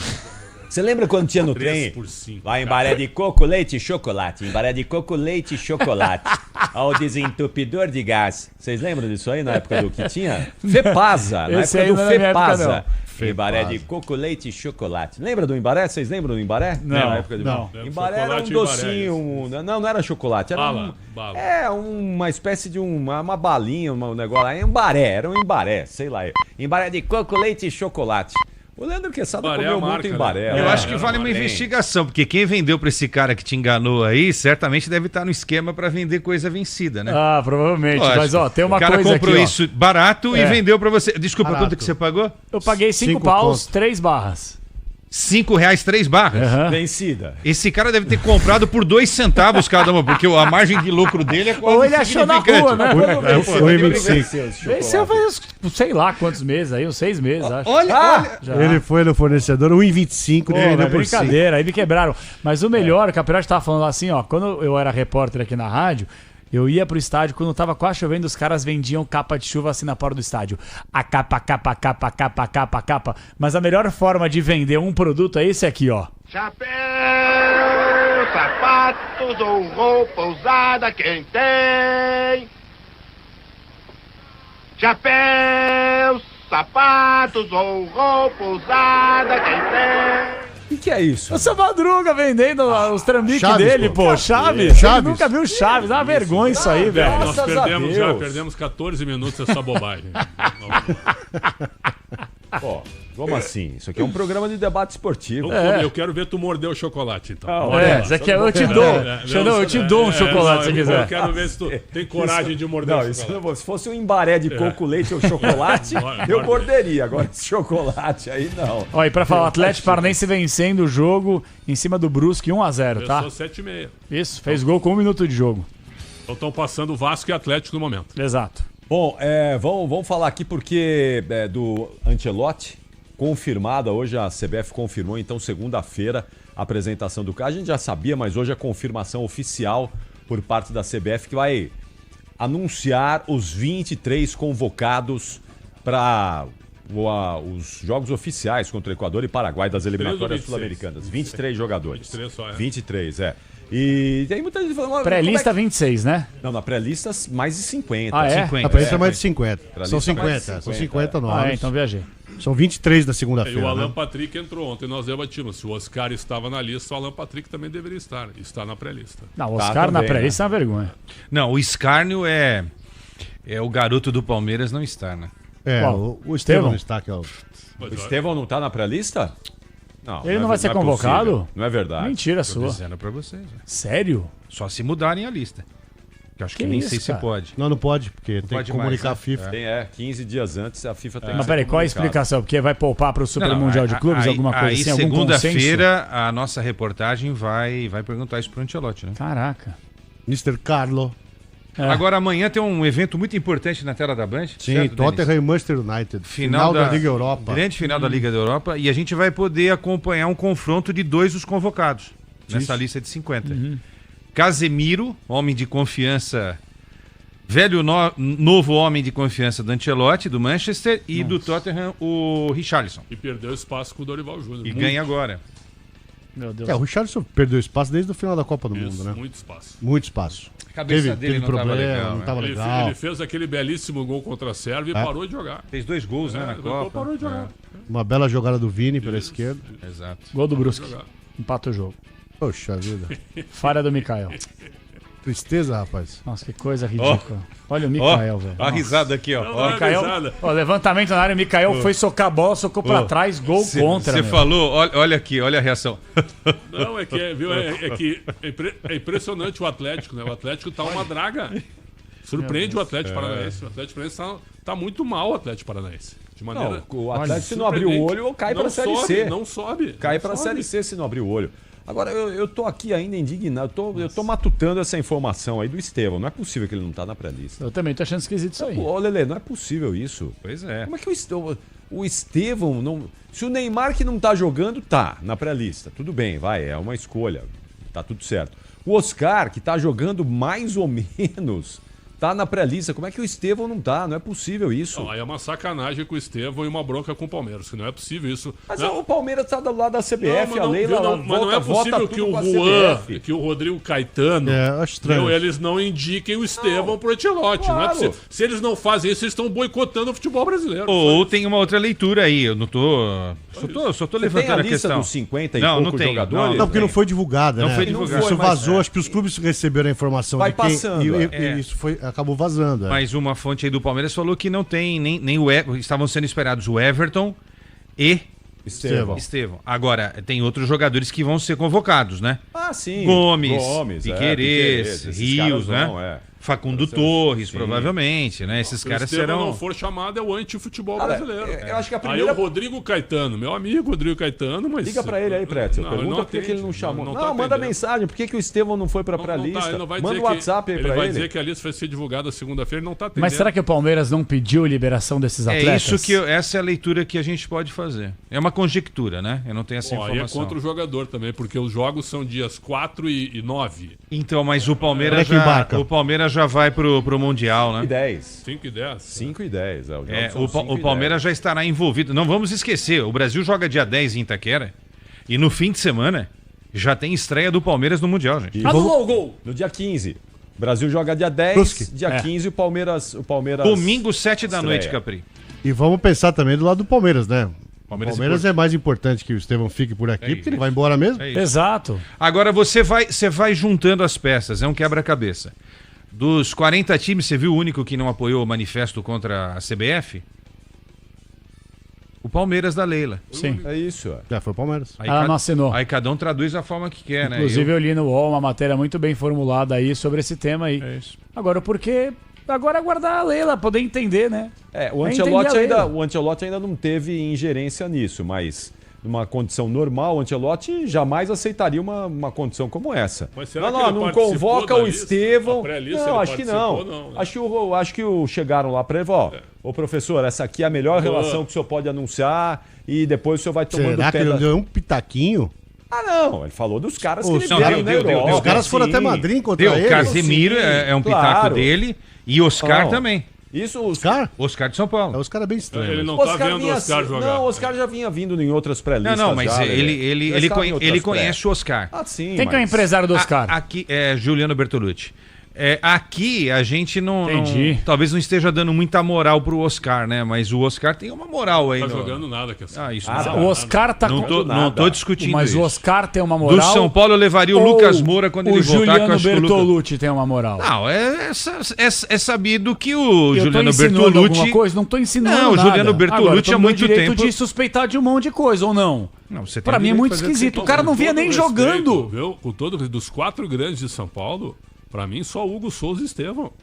Speaker 4: Você lembra quando tinha no
Speaker 8: 3
Speaker 4: trem?
Speaker 8: por 5,
Speaker 4: lá em Baré de Coco, leite e chocolate. Em Baré de Coco, leite e chocolate. Ao desentupidor de gás. Vocês lembram disso aí na época do que tinha? Fepasa. Na época do Fepasa. Embaré de coco, leite e chocolate. Lembra do Embaré? Vocês lembram do Embaré?
Speaker 7: Não.
Speaker 4: Na época
Speaker 7: não.
Speaker 4: Embaré era um docinho. Não era chocolate. Era
Speaker 8: bala.
Speaker 4: Uma espécie de uma balinha, um negócio lá. Era um Embaré, sei lá. Embaré de coco, leite e chocolate. O Leandro Quesada comeu muito Embaré.
Speaker 9: Né? Eu acho que vale uma investigação, porque quem vendeu pra esse cara que te enganou aí, certamente deve estar no esquema pra vender coisa vencida, né?
Speaker 7: Ah, provavelmente. Lógico. Mas, ó, tem uma coisa aqui,
Speaker 9: O cara comprou isso barato e vendeu pra você. Desculpa,
Speaker 6: barato.
Speaker 9: quanto que você pagou?
Speaker 7: Eu paguei 5 paus, 3 barras.
Speaker 9: R$5, 3 barras.
Speaker 4: Vencida.
Speaker 9: Esse cara deve ter comprado por 2 centavos cada uma, porque a margem de lucro dele é quase
Speaker 7: Ou ele achou na rua, né?
Speaker 6: Foi 25.
Speaker 7: Venceu faz, sei lá quantos meses aí, uns 6 meses, acho.
Speaker 9: Olha,
Speaker 6: Ele foi no fornecedor, 1,25, ele vendeu por 5.
Speaker 7: Brincadeira, aí me quebraram. Mas o melhor, o Capirotti tava falando assim, ó, quando eu era repórter aqui na rádio, eu ia pro estádio, quando tava quase chovendo, os caras vendiam capa de chuva assim na porta do estádio. A capa. Mas a melhor forma de vender um produto é esse aqui, ó.
Speaker 11: Chapéu, sapatos ou roupa usada, quem tem? Chapéu, sapatos ou roupa usada, quem tem?
Speaker 4: O que é isso?
Speaker 7: O seu Madruga vendendo os trambiques
Speaker 6: Chaves,
Speaker 7: dele, pô. Chaves.
Speaker 6: Chaves.
Speaker 7: Ele nunca viu Chaves. Dá uma vergonha isso aí, velho.
Speaker 8: Nós perdemos 14 minutos essa bobagem.
Speaker 4: Pô, como assim? Isso aqui é um programa de debate esportivo.
Speaker 8: Eu quero ver tu morder o chocolate, então.
Speaker 7: Isso aqui eu te dou. Eu te dou um chocolate se quiser.
Speaker 8: Eu quero ver se tu tem coragem de morder o chocolate.
Speaker 4: Se fosse um embaré de coco, leite ou chocolate, eu morderia. Agora esse chocolate aí não.
Speaker 7: Ó, e pra falar, o Atlético Paranaense vencendo o jogo em cima do Brusque 1-0, tá?
Speaker 8: Eu sou 7,5.
Speaker 7: Isso, fez gol com 1 minuto de jogo.
Speaker 8: Então estão passando o Vasco e Atlético no momento.
Speaker 7: Exato.
Speaker 4: Bom, vamos falar aqui porque do Ancelotti, confirmada hoje, a CBF confirmou, então segunda-feira, a apresentação do cara. A gente já sabia, mas hoje a confirmação oficial por parte da CBF que vai anunciar os 23 convocados para os jogos oficiais contra o Equador e Paraguai das eliminatórias sul-americanas. 23 jogadores.
Speaker 8: 23 só,
Speaker 4: 23, E tem muita gente falando...
Speaker 7: Pré-lista 26, né?
Speaker 4: Não, na pré-lista mais de 50.
Speaker 7: Ah, é?
Speaker 9: 50.
Speaker 6: Na pré-lista é mais de 50. São 50.
Speaker 4: 50.
Speaker 6: São 50 novos.
Speaker 7: Ah, então viajei.
Speaker 6: São 23 da
Speaker 8: E
Speaker 6: segunda-feira.
Speaker 8: o Alan
Speaker 6: né?
Speaker 8: Patrick entrou ontem, nós debatimos. Se o Oscar estava na lista, o Alan Patrick também deveria estar. Está na pré-lista.
Speaker 7: Não, o Oscar na
Speaker 4: também,
Speaker 7: pré-lista é uma vergonha.
Speaker 9: Não, o Escárnio é o garoto do Palmeiras, não está, né?
Speaker 6: O Estevão está aqui, ó.
Speaker 4: O Estevão não tá na pré-lista?
Speaker 7: Ele não vai ser convocado?
Speaker 4: Possível. Não é verdade.
Speaker 7: Mentira
Speaker 9: Tô
Speaker 7: sua.
Speaker 9: dizendo pra vocês. Né?
Speaker 7: Sério?
Speaker 9: Só se mudarem a lista. Que eu acho que
Speaker 7: Que
Speaker 9: nem
Speaker 7: isso,
Speaker 9: sei se
Speaker 7: cara?
Speaker 9: pode.
Speaker 6: Não pode, porque tem
Speaker 9: pode
Speaker 6: que comunicar
Speaker 9: mais,
Speaker 6: a FIFA.
Speaker 4: Tem 15 dias antes a FIFA tem que
Speaker 7: Mas
Speaker 4: ser
Speaker 7: peraí, qual a
Speaker 4: comunicado.
Speaker 7: explicação? Porque vai poupar pro Super
Speaker 9: Não,
Speaker 7: Mundial de Clubes, alguma coisa
Speaker 9: aí,
Speaker 7: assim? Algum consenso?
Speaker 9: segunda-feira, a nossa reportagem vai perguntar isso pro Ancelotti, né?
Speaker 7: Caraca.
Speaker 6: Mr. Carlo.
Speaker 9: Agora amanhã tem um evento muito importante na tela da Band.
Speaker 6: Sim,
Speaker 9: certo,
Speaker 6: Tottenham
Speaker 9: Denis?
Speaker 6: e Manchester United.
Speaker 9: Final
Speaker 6: da Liga Europa.
Speaker 9: Grande final da Liga da Europa. E a gente vai poder acompanhar um confronto de 2 dos convocados nessa lista de 50. Casemiro, homem de confiança, novo homem de confiança do Ancelotti, do Manchester, e do Tottenham, o Richarlison.
Speaker 8: E perdeu espaço com o Dorival Júnior.
Speaker 9: E ganha agora.
Speaker 7: Meu Deus.
Speaker 6: O Richarlison perdeu espaço desde o final da Copa do Mundo, né?
Speaker 8: Muito espaço.
Speaker 6: Muito espaço.
Speaker 9: A cabeça dele não
Speaker 6: problema,
Speaker 9: tava legal.
Speaker 6: não
Speaker 9: né?
Speaker 6: tava
Speaker 8: Ele
Speaker 6: legal.
Speaker 8: fez aquele belíssimo gol contra a Sérvia e parou de jogar.
Speaker 9: Fez 2 gols né, na Copa.
Speaker 8: Parou de jogar.
Speaker 6: Uma bela jogada do Vini pela esquerda.
Speaker 9: Exato.
Speaker 7: Gol do Brusque. Empata o jogo.
Speaker 6: Poxa vida.
Speaker 7: Falha do Mikael.
Speaker 6: Tristeza, rapaz.
Speaker 7: Nossa, que coisa ridícula. Olha o Mikael, velho.
Speaker 9: Ó a risada aqui, ó.
Speaker 7: Mikael, levantamento na área, o Mikael foi socar a bola, socou pra trás, gol contra.
Speaker 9: Você
Speaker 7: meu.
Speaker 9: falou, olha aqui, olha a reação.
Speaker 8: Não, viu, é impressionante o Atlético, né? O Atlético tá uma draga. Surpreende o Atlético Paranaense. O Atlético Paranaense tá muito mal, o Atlético Paranaense. De maneira...
Speaker 4: Não, o Atlético, se não abrir o olho, cai pra Série C.
Speaker 8: Não sobe.
Speaker 4: Cai pra Série C se não abrir o olho. Agora, eu tô aqui ainda indignado, eu tô matutando essa informação aí do Estevão. Não é possível que ele não tá na pré-lista.
Speaker 7: Eu também tô achando esquisito isso aí.
Speaker 4: Ô, Lelê, não é possível isso.
Speaker 9: Pois é.
Speaker 4: Como é que o Estevão não... Se o Neymar que não tá jogando, tá na pré-lista. Tudo bem, vai, é uma escolha. Tá tudo certo. O Oscar, que tá jogando mais ou menos, tá na pré-lista. Como é que o Estevão não tá? Não é possível isso.
Speaker 8: Não, aí é uma sacanagem com o Estevão e uma bronca com o Palmeiras, que não é possível isso.
Speaker 4: Mas
Speaker 8: não,
Speaker 4: o Palmeiras tá do lado da CBF, a Leila
Speaker 8: viu,
Speaker 4: lá,
Speaker 8: mas não é possível que o Juan, que o Rodrigo Caetano,
Speaker 6: acho estranho.
Speaker 8: eles não indiquem o Estevão pro Ancelotti.
Speaker 4: Claro.
Speaker 8: Não é possível. Se eles não fazem isso, eles estão boicotando o futebol brasileiro.
Speaker 9: Ou tem uma outra leitura aí, eu não tô... Só tô
Speaker 4: Você tem
Speaker 9: levantando
Speaker 4: a
Speaker 9: a
Speaker 4: lista
Speaker 9: questão.
Speaker 4: dos 50 e
Speaker 9: Não,
Speaker 4: poucos
Speaker 9: não tem.
Speaker 4: jogadores?
Speaker 6: Não, porque não foi divulgada,
Speaker 9: Não
Speaker 6: né?
Speaker 9: foi divulgado.
Speaker 6: Isso
Speaker 4: Mas
Speaker 6: vazou,
Speaker 4: é.
Speaker 6: acho que os clubes receberam a informação
Speaker 4: Vai
Speaker 6: de quem...
Speaker 4: passando,
Speaker 6: E isso acabou vazando.
Speaker 9: Mas uma fonte aí do Palmeiras falou que não tem nem o estavam sendo esperados o Everton e Estevão. Agora, tem outros jogadores que vão ser convocados, né?
Speaker 4: Ah, sim.
Speaker 9: Gomes, Piquerez,
Speaker 4: esses
Speaker 9: Rios,
Speaker 4: caras
Speaker 9: né?
Speaker 4: vão,
Speaker 9: Facundo Torres, provavelmente, né? Esses
Speaker 8: Se
Speaker 9: caras
Speaker 8: o Estevão
Speaker 9: serão...
Speaker 8: não for chamado, é o anti-futebol brasileiro.
Speaker 12: Eu acho que a primeira...
Speaker 8: Aí o Rodrigo Caetano, meu amigo Rodrigo Caetano, mas...
Speaker 12: Liga pra ele aí, Pretzel. Pergunta por que ele não chamou. Não, manda mensagem. Por que o Estevão não foi pra pré-lista? Manda um WhatsApp aí pra ele.
Speaker 8: Ele vai dizer que a lista vai ser divulgada segunda-feira, ele não tá atendendo.
Speaker 7: Mas será que o Palmeiras não pediu liberação desses atletas?
Speaker 9: Essa é a leitura que a gente pode fazer. É uma conjectura, né? Eu não tenho essa informação.
Speaker 8: Aí é contra o jogador também, porque os jogos são dias 4 e 9.
Speaker 9: Então, mas o Palmeiras já vai pro Mundial, né?
Speaker 8: 5 e 10.
Speaker 12: 5 e 10.
Speaker 9: O Palmeiras já estará envolvido. Não vamos esquecer, o Brasil joga dia 10 em Itaquera e no fim de semana já tem estreia do Palmeiras no Mundial, gente.
Speaker 12: Anulou o gol! No dia 15. O Brasil joga dia 10, dia 15 o Palmeiras...
Speaker 9: Domingo, 7 da noite, Capri.
Speaker 6: E vamos pensar também do lado do Palmeiras, né? O Palmeiras é mais importante que o Estevão fique por aqui, porque ele vai embora mesmo.
Speaker 7: Exato.
Speaker 9: Agora você vai juntando as peças, é um quebra-cabeça. Dos 40 times, você viu o único que não apoiou o manifesto contra a CBF? O Palmeiras da Leila.
Speaker 7: Sim.
Speaker 12: É isso.
Speaker 6: Já foi o Palmeiras.
Speaker 7: Ela não assinou.
Speaker 9: Aí cada um traduz da forma que quer, né?
Speaker 7: Inclusive eu li no UOL uma matéria muito bem formulada aí sobre esse tema aí.
Speaker 9: É isso.
Speaker 7: Agora, porque... Agora é guardar a Leila, poder entender, né?
Speaker 12: O Ancelotti ainda não teve ingerência nisso, mas numa condição normal, o Ancelotti jamais aceitaria uma condição como essa.
Speaker 8: Mas será que
Speaker 12: não convoca o Estevão.
Speaker 8: Não,
Speaker 12: acho que não.
Speaker 8: Não, né?
Speaker 12: Acho que chegaram lá para ele, ô professor, essa aqui é a melhor relação que o senhor pode anunciar e depois o senhor vai tomando
Speaker 6: Será que ele deu um pitaquinho?
Speaker 12: Não, ele falou dos caras que ele vieram na Europa.
Speaker 6: Os caras foram até Madrid encontrar ele.
Speaker 9: O Casemiro é um pitaco dele e Oscar também.
Speaker 12: Isso,
Speaker 6: Oscar
Speaker 9: de São Paulo.
Speaker 6: Oscar é bem estranho.
Speaker 8: Ele não tá vendo o Oscar jogar.
Speaker 12: Não, o Oscar já vinha vindo em outras pré-listas.
Speaker 9: Não, mas ele conhece o Oscar.
Speaker 12: Sim,
Speaker 7: Quem que é o empresário do Oscar?
Speaker 9: Aqui é Juliano Bertolucci. Aqui a gente não talvez não esteja dando muita moral pro Oscar, né? Mas o Oscar tem uma moral aí.
Speaker 8: Não tá jogando nada, que
Speaker 9: isso
Speaker 7: o Oscar tá
Speaker 9: não tô discutindo
Speaker 7: mas
Speaker 9: isso.
Speaker 7: O Oscar tem uma moral.
Speaker 9: Do São Paulo eu levaria o Lucas Moura quando ele voltar.
Speaker 7: O Juliano Bertolucci tem uma moral.
Speaker 9: Não, é sabido que o Juliano
Speaker 7: Bertolucci...
Speaker 9: alguma
Speaker 7: coisa? Não tô ensinando nada.
Speaker 9: Não, o Juliano Bertolucci há muito tempo...
Speaker 7: de suspeitar de um monte de coisa, ou não? Pra mim é muito esquisito. O cara não via nem jogando.
Speaker 8: Viu? Com todos dos 4 grandes de São Paulo... Pra mim, só Hugo Souza e Estevão.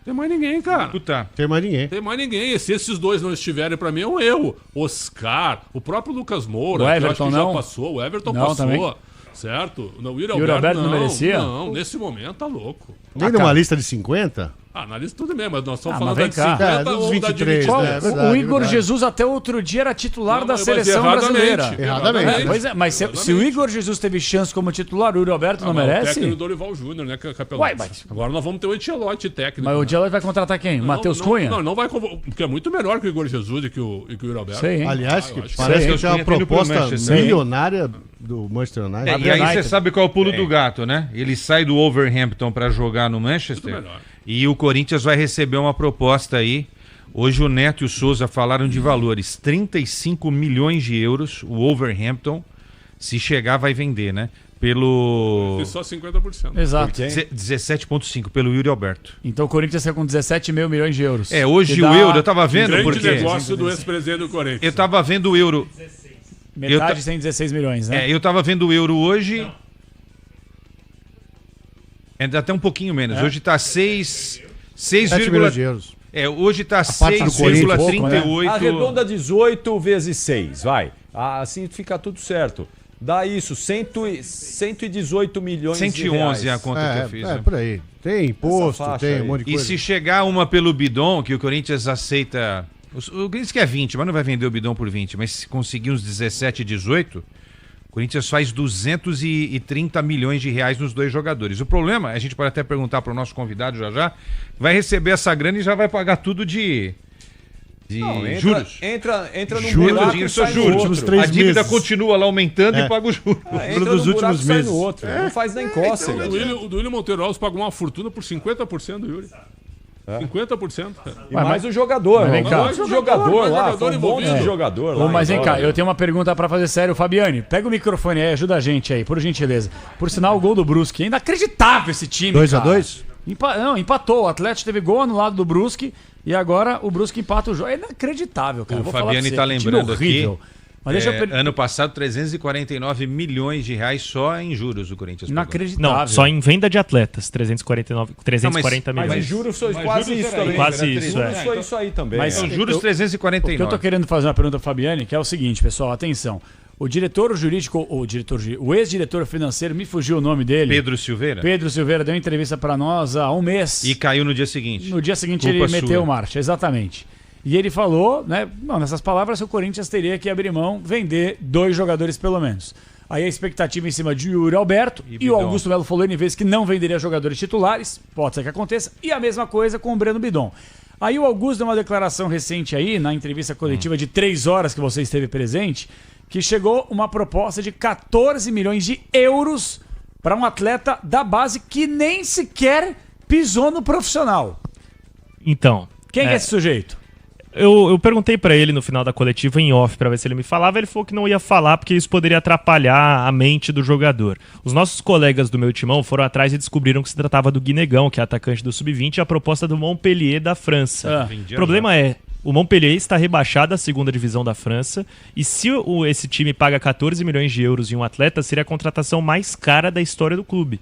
Speaker 8: Tem mais ninguém, cara.
Speaker 6: Tem mais ninguém.
Speaker 8: Tem mais ninguém. Se esses dois não estiverem, pra mim, é um erro. Oscar, o próprio Lucas Moura,
Speaker 7: o Everton
Speaker 8: que
Speaker 7: não.
Speaker 8: Já passou. O Everton
Speaker 7: não,
Speaker 8: passou.
Speaker 7: Também.
Speaker 8: Certo? O Yuri
Speaker 7: Alberto não merecia?
Speaker 8: Não, nesse momento tá louco.
Speaker 6: Nem numa lista de 50?
Speaker 8: Na lista tudo bem, mas nós estamos falando da de
Speaker 6: 50
Speaker 8: ou
Speaker 6: 23,
Speaker 8: da de
Speaker 6: 23. Verdade,
Speaker 7: o Igor Jesus até outro dia era titular da seleção brasileira.
Speaker 6: Erradamente.
Speaker 7: Pois é, mas se o Igor Jesus teve chance como titular, o Yuri Alberto não merece?
Speaker 8: O técnico do Dorival Júnior, né, Capelão? Agora nós vamos ter o Ancelotti técnico.
Speaker 7: Mas o Ancelotti vai contratar quem? Matheus Cunha?
Speaker 8: Não vai convocar, porque é muito melhor que o Igor Jesus e que o Yuri Alberto.
Speaker 7: Sei,
Speaker 6: aliás, parece que tem uma proposta milionária do Manchester United.
Speaker 9: E aí você sabe qual é o pulo do gato, né? Ele sai do Wolverhampton para jogar no Manchester e o Corinthians vai receber uma proposta aí. Hoje o Neto e o Souza falaram de valores, 35 milhões de euros, o Wolverhampton, se chegar vai vender, né? Pelo...
Speaker 8: E só 50%.
Speaker 7: Exato.
Speaker 9: 17,5 pelo Yuri Alberto.
Speaker 7: Então o Corinthians sai com 17,5 milhões de euros.
Speaker 9: Hoje o euro, eu tava vendo
Speaker 8: grande
Speaker 9: porque...
Speaker 8: negócio do ex-presidente do Corinthians.
Speaker 9: Eu tava vendo o euro...
Speaker 7: Metade sem 16 milhões, né?
Speaker 9: Eu tava vendo o euro hoje... Ainda até um pouquinho menos. Hoje tá 6
Speaker 6: milhões de euros.
Speaker 9: Hoje tá 6,38.
Speaker 12: Arredonda 18 vezes 6, vai. Assim fica tudo certo. Dá isso, 118 milhões
Speaker 9: 111
Speaker 12: de reais.
Speaker 9: É a conta que eu fiz.
Speaker 6: Por aí. Tem imposto, tem um monte de coisa.
Speaker 9: E se chegar uma pelo bidon, que o Corinthians aceita... O Corinthians quer 20, mas não vai vender o bidon por 20. Mas se conseguir uns 17, 18... O Corinthians faz 230 milhões de reais nos dois jogadores. O problema, a gente pode até perguntar para o nosso convidado já, vai receber essa grana e já vai pagar tudo de juros.
Speaker 12: Entra no
Speaker 9: buraco
Speaker 12: e sai no
Speaker 9: outro. A dívida continua lá aumentando e paga os juros.
Speaker 12: Entra dos últimos meses. No outro. Não faz nem cócega.
Speaker 8: O do William Monteiro Alves pagou uma fortuna por 50% do Yuri. 50%.
Speaker 12: E mais o jogador.
Speaker 7: Vem cá.
Speaker 12: Mais o jogador lá. Um monte de jogador lá.
Speaker 7: Mas vem cá, eu tenho uma pergunta pra fazer sério. Fabiane, pega o microfone aí, ajuda a gente aí, por gentileza. Por sinal, o gol do Brusque. É inacreditável esse time,
Speaker 6: 2-2?
Speaker 7: Não, empatou. O Atlético teve gol anulado do Brusque e agora o Brusque empata o jogo. É inacreditável, cara.
Speaker 9: O Fabiane tá lembrando aqui
Speaker 7: Mas deixa eu
Speaker 9: Ano passado, 349 milhões de reais só em juros o Corinthians.
Speaker 7: Inacreditável.
Speaker 10: Não, só em venda de atletas, 340 milhões.
Speaker 12: Mas juros foi quase isso também.
Speaker 10: Quase isso,
Speaker 12: Foi isso aí também.
Speaker 7: Mas
Speaker 9: São juros 349.
Speaker 7: O que eu tô querendo fazer uma pergunta, Fabiane, que é o seguinte, pessoal, atenção. O diretor jurídico, o ex-diretor financeiro, me fugiu o nome dele.
Speaker 9: Pedro Silveira.
Speaker 7: Pedro Silveira deu uma entrevista para nós há um mês.
Speaker 9: E caiu no dia seguinte.
Speaker 7: No dia seguinte
Speaker 9: Culpa
Speaker 7: ele meteu
Speaker 9: sua.
Speaker 7: marcha, exatamente. E ele falou, né, nessas palavras, que o Corinthians teria que abrir mão, vender 2 jogadores pelo menos. Aí a expectativa em cima de Yuri Alberto e o Augusto Melo falou N vezes que não venderia jogadores titulares, pode ser que aconteça, e a mesma coisa com o Breno Bidon. Aí o Augusto deu uma declaração recente aí, na entrevista coletiva de 3 horas que você esteve presente, que chegou uma proposta de 14 milhões de euros para um atleta da base que nem sequer pisou no profissional.
Speaker 10: Então.
Speaker 7: Quem é esse sujeito?
Speaker 10: Eu perguntei pra ele no final da coletiva em off pra ver se ele me falava. Ele falou que não ia falar porque isso poderia atrapalhar a mente do jogador. Os nossos colegas do meu timão foram atrás e descobriram que se tratava do Guinegão, que é atacante do Sub-20, e a proposta do Montpellier da França. O problema é, o Montpellier está rebaixado à 2ª divisão da França, e se esse time paga 14 milhões de euros em um atleta, seria a contratação mais cara da história do clube.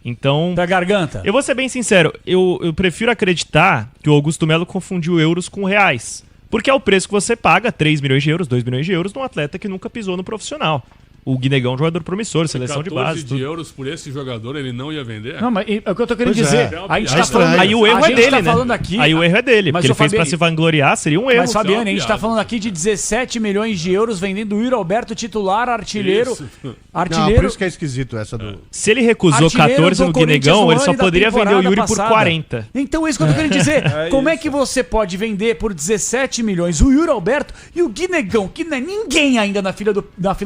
Speaker 10: Então,
Speaker 7: da garganta.
Speaker 10: Eu vou ser bem sincero, eu prefiro acreditar que o Augusto Melo confundiu euros com reais. Porque é o preço que você paga, 3 milhões de euros, 2 milhões de euros, num atleta que nunca pisou no profissional. O Guinegão é um jogador promissor, seleção de base.
Speaker 8: 14 de euros por esse jogador, ele não ia vender?
Speaker 7: Não, mas é o que eu tô querendo dizer.
Speaker 10: A gente tá falando, aí o erro é dele, né?
Speaker 7: Aqui,
Speaker 10: aí o erro é dele, porque ele fez pra se vangloriar, seria um erro.
Speaker 7: Mas, Fabiane, a gente tá falando aqui de 17 milhões de euros vendendo o Yuri Alberto titular, artilheiro.
Speaker 6: Não, por isso que é esquisito essa do...
Speaker 10: Se ele recusou 14 no Guinegão, ele só poderia vender o Yuri por 40.
Speaker 7: Então é isso que eu tô querendo dizer. Como é que você pode vender por 17 milhões o Yuri Alberto e o Guinegão, que não é ninguém ainda na fila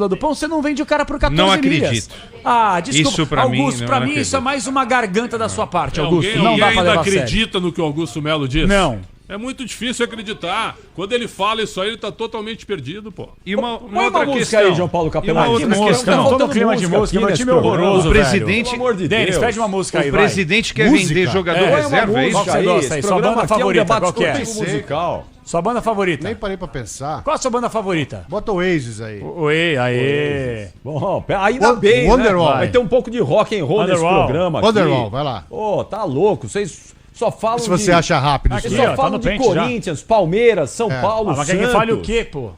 Speaker 7: do pão, você não vende o cara por 14
Speaker 9: Não acredito.
Speaker 7: Ah, desculpa.
Speaker 9: Isso pra
Speaker 7: Augusto,
Speaker 9: mim,
Speaker 7: pra
Speaker 9: não
Speaker 7: mim isso é mais uma garganta da sua parte, Augusto.
Speaker 8: Alguém
Speaker 7: Não dá pra
Speaker 8: ainda
Speaker 7: levar
Speaker 8: acredita no que o Augusto Melo disse?
Speaker 7: Não.
Speaker 8: É muito difícil acreditar. Quando ele fala isso aí, ele tá totalmente perdido, pô.
Speaker 9: E uma
Speaker 12: Põe
Speaker 9: outra
Speaker 12: uma música
Speaker 9: questão.
Speaker 12: aí, João Paulo
Speaker 9: E
Speaker 12: Capelani.
Speaker 9: uma outra questão.
Speaker 7: Não, tô no clima de música, meu time é horroroso,
Speaker 9: O presidente...
Speaker 12: Pelo amor de
Speaker 7: Denis,
Speaker 12: Deus.
Speaker 7: pede uma música aí,
Speaker 9: O presidente quer vender jogador reserva, é isso?
Speaker 7: Qual que você gosta aí? Sua banda favorita, qual que é?
Speaker 12: Musical.
Speaker 7: Sua banda favorita?
Speaker 6: Nem parei pra pensar.
Speaker 7: Qual a sua banda favorita?
Speaker 6: Bota o Oasis aí.
Speaker 7: Oi, aê.
Speaker 12: Bom, ainda bem,
Speaker 6: Wonderwall.
Speaker 12: né? Vai ter um pouco de rock and roll nesse
Speaker 7: Wonderwall.
Speaker 12: programa aqui.
Speaker 6: Wonderwall, vai lá.
Speaker 12: Ô, tá louco. Vocês só falam
Speaker 6: Se você acha rápido isso
Speaker 7: Aqui,
Speaker 6: daí.
Speaker 7: ó,
Speaker 12: Só
Speaker 7: tá
Speaker 12: falam
Speaker 7: no
Speaker 12: de
Speaker 7: pente
Speaker 12: Corinthians, Palmeiras, São Paulo,
Speaker 7: Mas quer que
Speaker 12: Santos.
Speaker 7: fale o quê, pô?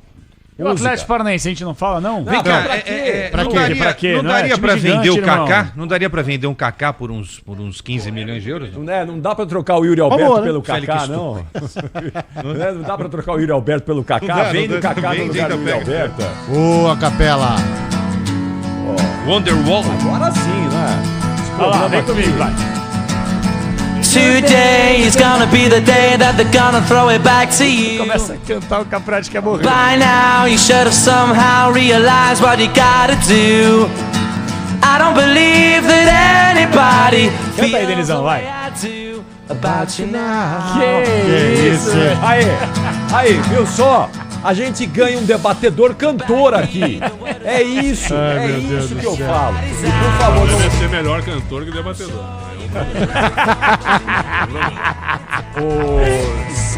Speaker 7: E o
Speaker 12: Música.
Speaker 7: Atlético Paranaense a gente não fala, não?
Speaker 9: Vem cá,
Speaker 12: pra quê?
Speaker 7: Pra
Speaker 9: não
Speaker 7: quê?
Speaker 9: daria,
Speaker 7: Pra quê?
Speaker 9: não
Speaker 7: Não é
Speaker 9: daria
Speaker 7: time
Speaker 9: pra vender
Speaker 7: gigante,
Speaker 9: o Kaká?
Speaker 7: irmão.
Speaker 9: Não daria pra vender um Kaká por uns 15 milhões de euros?
Speaker 12: Não dá pra trocar o Yuri Alberto
Speaker 6: Favor, né?
Speaker 12: pelo Kaká, não. Não dá pra trocar o Yuri Alberto pelo Kaká. Vende o Kaká no lugar do Yuri Alberto.
Speaker 6: Ô, a capela.
Speaker 9: Wonderwall.
Speaker 12: Agora sim, né?
Speaker 7: Olha lá, vem comigo, vai.
Speaker 13: Today is gonna be the day that they're gonna throw it back to you.
Speaker 7: Começa a cantar o que a prática é morrer.
Speaker 13: By now you should have somehow realized what you gotta do. I don't believe that anybody
Speaker 7: Canta aí, Denizão, vai.
Speaker 13: about you now.
Speaker 7: Que isso, velho.
Speaker 12: Aí, viu só? A gente ganha um debatedor cantor aqui. É isso, que eu falo. E por favor,
Speaker 8: Deve ser melhor cantor que debatedor.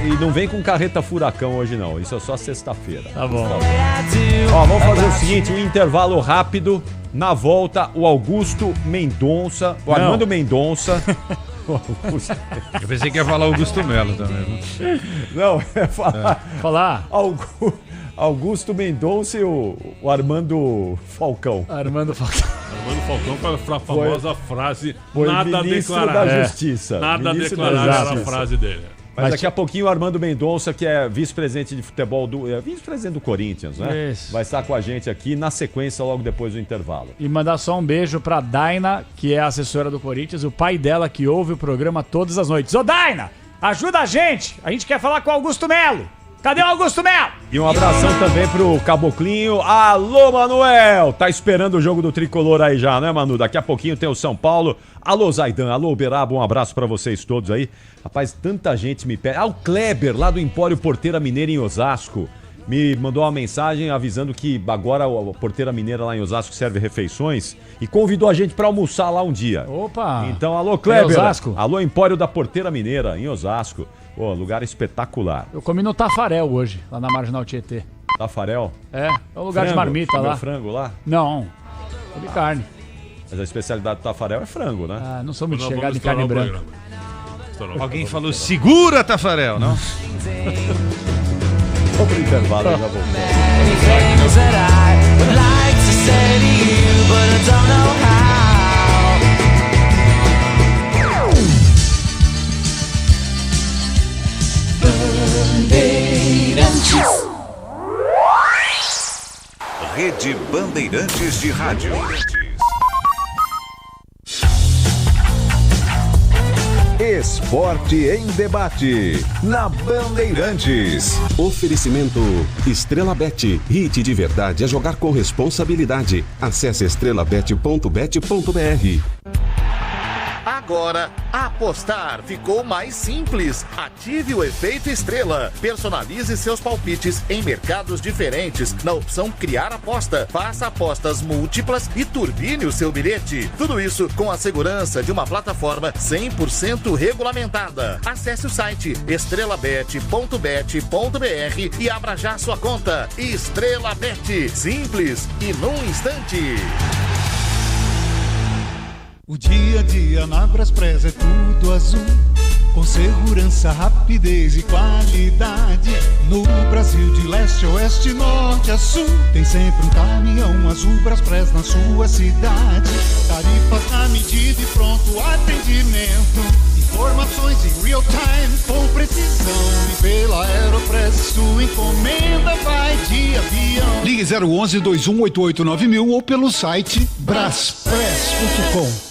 Speaker 12: E não vem com carreta furacão hoje não. Isso é só sexta-feira.
Speaker 7: Tá bom.
Speaker 12: Ó, vamos fazer o seguinte, um intervalo rápido. Na volta, o Augusto Mendonça, o Armando Mendonça.
Speaker 9: Eu pensei que ia falar Augusto Melo também.
Speaker 12: Não, é
Speaker 7: Falar.
Speaker 12: Augusto Mendonça e o Armando Falcão.
Speaker 7: Armando Falcão.
Speaker 8: Armando Falcão com a famosa frase
Speaker 12: Foi
Speaker 8: nada
Speaker 12: ministro
Speaker 8: declarar.
Speaker 12: da Justiça.
Speaker 8: Nada
Speaker 12: Ministro da
Speaker 8: declarar era a
Speaker 12: Justiça.
Speaker 8: frase dele.
Speaker 12: Mas daqui a pouquinho o Armando Mendonça, que é vice-presidente de futebol vice-presidente do Corinthians, né?
Speaker 7: Isso.
Speaker 12: Vai estar com a gente aqui na sequência, logo depois do intervalo.
Speaker 7: E mandar só um beijo pra Daina, que é a assessora do Corinthians, o pai dela que ouve o programa todas as noites. Ô, Daina, ajuda a gente! A gente quer falar com o Augusto Melo. Cadê o Augusto Melo?
Speaker 12: E um abração também pro Caboclinho. Alô, Manuel! Tá esperando o jogo do Tricolor aí já, né, Manu? Daqui a pouquinho tem o São Paulo. Alô, Zaidan. Alô, Beraba. Um abraço pra vocês todos aí. Rapaz, tanta gente me pede. O Kleber, lá do Empório Porteira Mineira em Osasco, me mandou uma mensagem avisando que agora a Porteira Mineira lá em Osasco serve refeições e convidou a gente pra almoçar lá um dia.
Speaker 7: Opa!
Speaker 12: Então, alô, Kleber.
Speaker 7: Osasco?
Speaker 12: Alô, Empório da Porteira Mineira em Osasco. Pô, lugar espetacular.
Speaker 7: Eu comi no Tafarel hoje, lá na Marginal Tietê.
Speaker 12: Tafarel?
Speaker 7: É o lugar de marmita
Speaker 12: Comeu
Speaker 7: lá.
Speaker 12: frango lá?
Speaker 7: Não, comi carne.
Speaker 12: Mas a especialidade do Tafarel é frango, né?
Speaker 7: Ah, não sou muito chegado em carne branca.
Speaker 9: Alguém falou, segura, Tafarel, não?
Speaker 12: Vamos pro intervalo, já voltamos.
Speaker 13: Things that I would like to say to you, but I don't know how.
Speaker 2: Rede Bandeirantes de Rádio. Esporte em debate, na Bandeirantes.
Speaker 3: Oferecimento Estrela Bet. Hit de verdade é jogar com responsabilidade. Acesse estrelabet.bet.br.
Speaker 14: Agora, apostar ficou mais simples. Ative o efeito estrela. Personalize seus palpites em mercados diferentes. Na opção Criar Aposta, faça apostas múltiplas e turbine o seu bilhete. Tudo isso com a segurança de uma plataforma 100% regulamentada. Acesse o site estrelabet.bet.br e abra já sua conta. Estrela Bet. Simples e num instante.
Speaker 15: O dia a dia na Braspress é tudo azul, com segurança, rapidez e qualidade. No Brasil de leste a oeste, norte a sul, tem sempre um caminhão azul Braspress na sua cidade. Tarifas na medida e pronto atendimento, informações em real time com precisão. E pela Aeropress sua encomenda vai de avião. Ligue 011-2188-9000 ou pelo site braspress.com.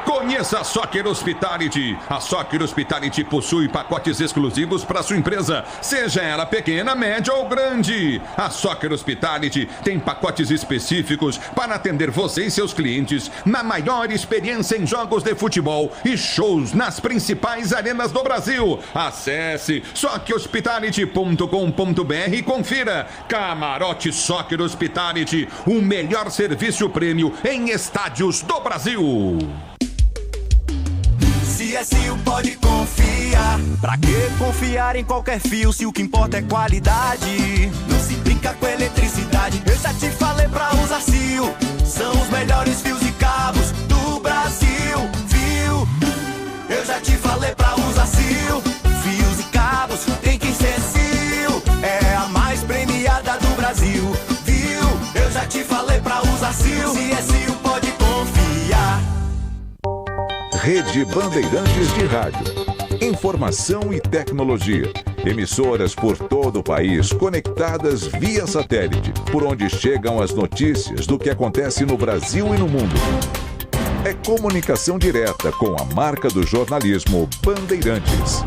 Speaker 16: Conheça a Soccer Hospitality. A Soccer Hospitality possui pacotes exclusivos para sua empresa, seja ela pequena, média ou grande. A Soccer Hospitality tem pacotes específicos para atender você e seus clientes na maior experiência em jogos de futebol e shows nas principais arenas do Brasil. Acesse soccerhospitality.com.br e confira. Camarote Soccer Hospitality, o melhor serviço prêmio em estádios do Brasil.
Speaker 17: CSU pode confiar. Pra que confiar em qualquer fio se o que importa é qualidade? Não se brinca com eletricidade. Eu já te falei pra usar CIO. São os melhores fios e cabos do Brasil. Viu? Eu já te falei pra usar CIO. Fios e cabos tem que ser CIO. É a mais premiada do Brasil. Viu? Eu já te falei pra usar CIO. CSU pode confiar.
Speaker 2: Rede Bandeirantes de Rádio. Informação e tecnologia. Emissoras por todo o país conectadas via satélite, por onde chegam as notícias do que acontece no Brasil e no mundo. É comunicação direta com a marca do jornalismo Bandeirantes.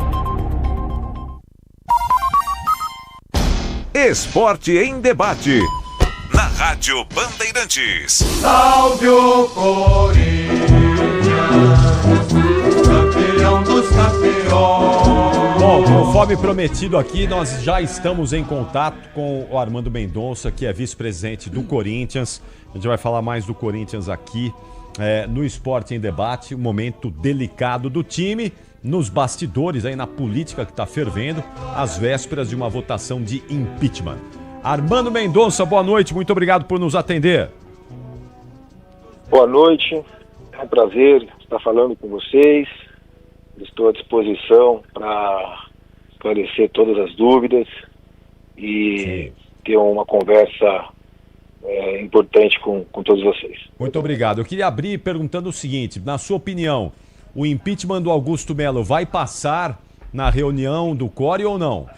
Speaker 2: Esporte em debate. Na Rádio Bandeirantes.
Speaker 11: Salve o Corinthians, campeão dos campeões.
Speaker 12: Bom, conforme prometido aqui, nós já estamos em contato com o Armando Mendonça, que é vice-presidente do Corinthians. A gente vai falar mais do Corinthians aqui no Esporte em Debate, um momento delicado do time, nos bastidores, aí na política que está fervendo, às vésperas de uma votação de impeachment. Armando Mendonça, boa noite, muito obrigado por nos atender.
Speaker 18: Boa noite, é um prazer estar falando com vocês. Estou à disposição para esclarecer todas as dúvidas e ter uma conversa importante com todos vocês.
Speaker 12: Muito obrigado. Eu queria abrir perguntando o seguinte, na sua opinião, o impeachment do Augusto Melo vai passar na reunião do CORE ou não?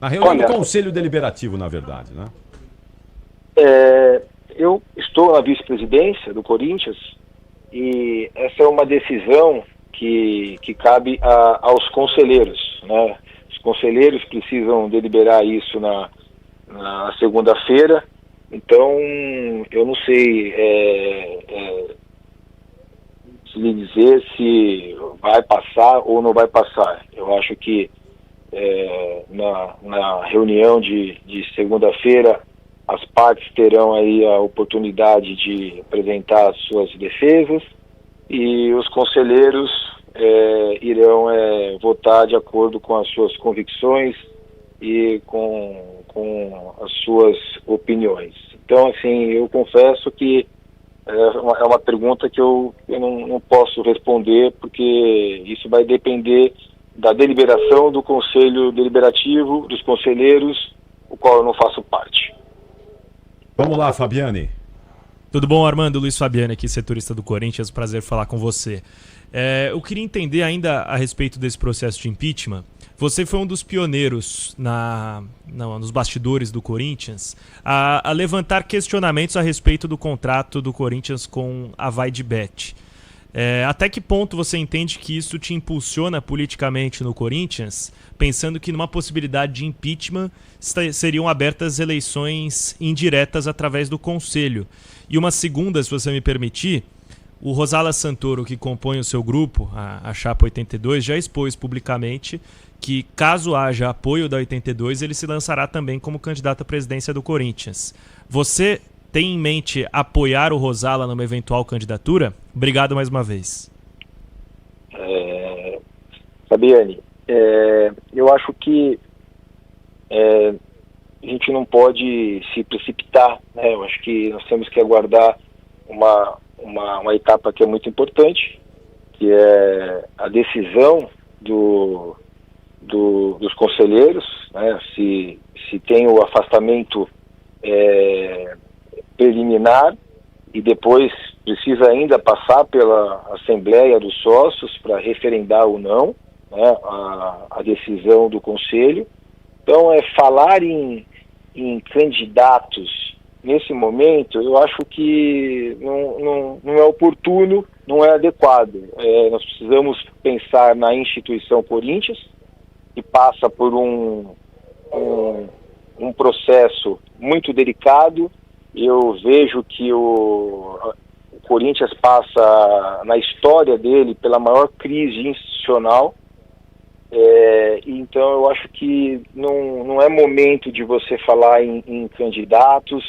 Speaker 12: Na reunião do Conselho Deliberativo, na verdade, né?
Speaker 18: Eu estou na vice-presidência do Corinthians e essa é uma decisão que cabe aos conselheiros, né? Os conselheiros precisam deliberar isso na segunda-feira, então eu não sei lhe dizer se vai passar ou não vai passar. Eu acho que na reunião de segunda-feira as partes terão aí a oportunidade de apresentar as suas defesas e os conselheiros irão votar de acordo com as suas convicções e com com as suas opiniões. Então, assim, eu confesso que é uma pergunta que eu não posso responder, porque isso vai depender da deliberação do Conselho Deliberativo, dos conselheiros, o qual eu não faço parte.
Speaker 12: Vamos lá, Fabiane.
Speaker 10: Tudo bom, Armando? Luiz Fabiane aqui, setorista do Corinthians. Prazer falar com você. Eu queria entender ainda a respeito desse processo de impeachment. Você foi um dos pioneiros nos bastidores do Corinthians a levantar questionamentos a respeito do contrato do Corinthians com a VaideBet. Até que ponto você entende que isso te impulsiona politicamente no Corinthians, pensando que numa possibilidade de impeachment seriam abertas eleições indiretas através do Conselho? E uma segunda, se você me permitir, o Rosala Santoro, que compõe o seu grupo, a Chapa 82, já expôs publicamente que, caso haja apoio da 82, ele se lançará também como candidato à presidência do Corinthians. Você tem em mente apoiar o Rosala numa eventual candidatura? Obrigado mais uma vez.
Speaker 18: Fabiane, eu acho que a gente não pode se precipitar, né? Eu acho que nós temos que aguardar uma etapa que é muito importante, que é a decisão dos conselheiros, né? Se tem o afastamento preliminar e depois precisa ainda passar pela Assembleia dos Sócios para referendar ou não, né, a decisão do Conselho. Então, falar em candidatos nesse momento, eu acho que não é oportuno, não é adequado. Nós precisamos pensar na instituição Corinthians, que passa por um processo muito delicado. Eu vejo que o Corinthians passa, na história dele, pela maior crise institucional. Então eu acho que não é momento de você falar em candidatos,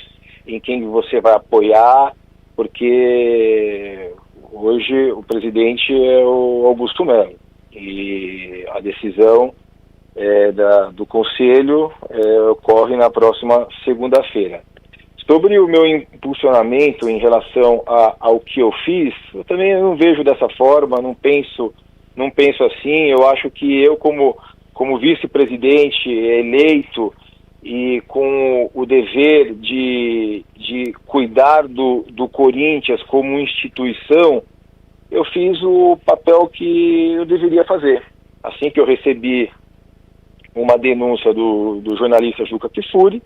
Speaker 18: em quem você vai apoiar, porque hoje o presidente é o Augusto Melo e a decisão do Conselho ocorre na próxima segunda-feira. Sobre o meu impulsionamento em relação ao que eu fiz, eu também não vejo dessa forma, não penso assim. Eu acho que eu, como vice-presidente eleito e com o dever de cuidar do Corinthians como instituição, eu fiz o papel que eu deveria fazer. Assim que eu recebi uma denúncia do jornalista Juca Kfouri,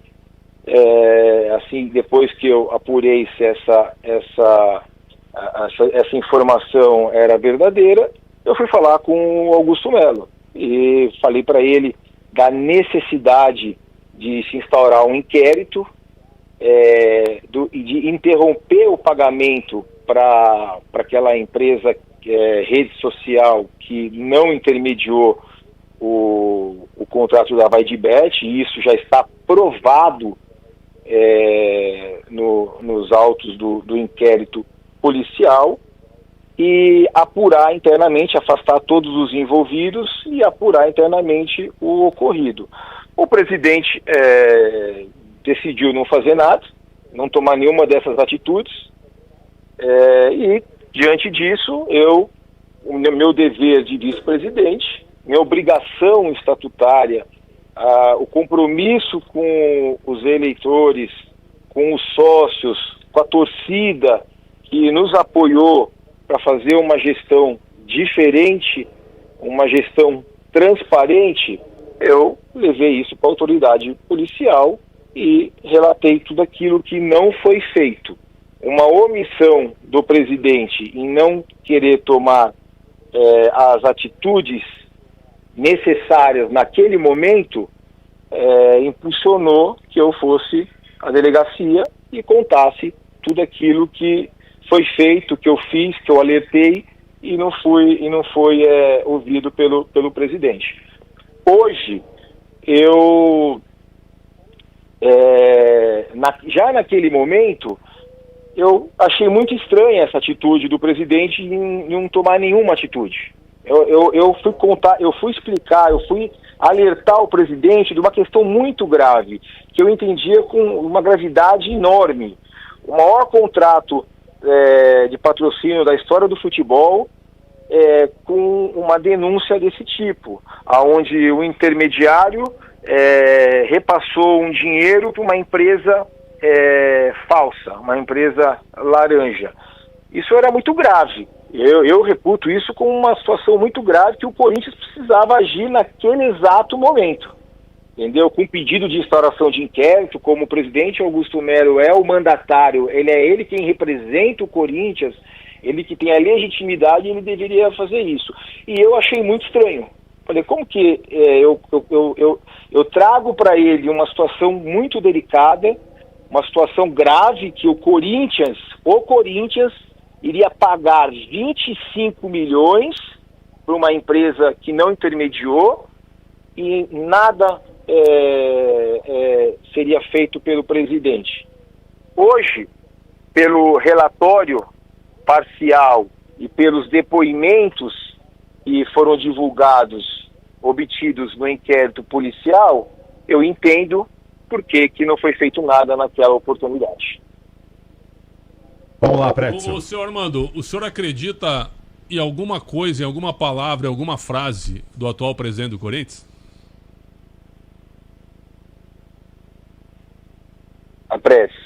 Speaker 18: assim, depois que eu apurei se essa informação era verdadeira, eu fui falar com o Augusto Melo e falei para ele da necessidade de se instaurar um inquérito e de interromper o pagamento para aquela empresa, rede social, que não intermediou o contrato da VaideBet, e isso já está provado nos autos do inquérito policial, e apurar internamente, afastar todos os envolvidos e apurar internamente o ocorrido. O presidente decidiu não fazer nada, não tomar nenhuma dessas atitudes, e diante disso, o meu dever de vice-presidente, minha obrigação estatutária, o compromisso com os eleitores, com os sócios, com a torcida que nos apoiou para fazer uma gestão diferente, uma gestão transparente, eu levei isso para a autoridade policial e relatei tudo aquilo que não foi feito. Uma omissão do presidente em não querer tomar as atitudes necessárias naquele momento, impulsionou que eu fosse à delegacia e contasse tudo aquilo que foi feito, que eu fiz, que eu alertei, e não foi ouvido pelo presidente. Hoje, já naquele momento, eu achei muito estranha essa atitude do presidente em não tomar nenhuma atitude. Eu fui explicar, eu fui alertar o presidente de uma questão muito grave, que eu entendia com uma gravidade enorme. O maior contrato de patrocínio da história do futebol, com uma denúncia desse tipo, onde o intermediário repassou um dinheiro para uma empresa falsa, uma empresa laranja. Isso era muito grave. Eu reputo isso como uma situação muito grave que o Corinthians precisava agir naquele exato momento. Entendeu? Com pedido de instauração de inquérito, como o presidente Augusto Melo é o mandatário, ele é ele quem representa o Corinthians, ele que tem a legitimidade, ele deveria fazer isso. E eu achei muito estranho. Falei, como que eu trago para ele uma situação muito delicada, uma situação grave, que o Corinthians iria pagar 25 milhões para uma empresa que não intermediou e nada seria feito pelo presidente. Hoje, pelo relatório parcial e pelos depoimentos que foram divulgados, obtidos no inquérito policial, eu entendo por que não foi feito nada naquela oportunidade.
Speaker 12: Vamos lá, Pretzel.
Speaker 8: O senhor Armando, o senhor acredita em alguma coisa, em alguma palavra, em alguma frase do atual presidente do Corinthians?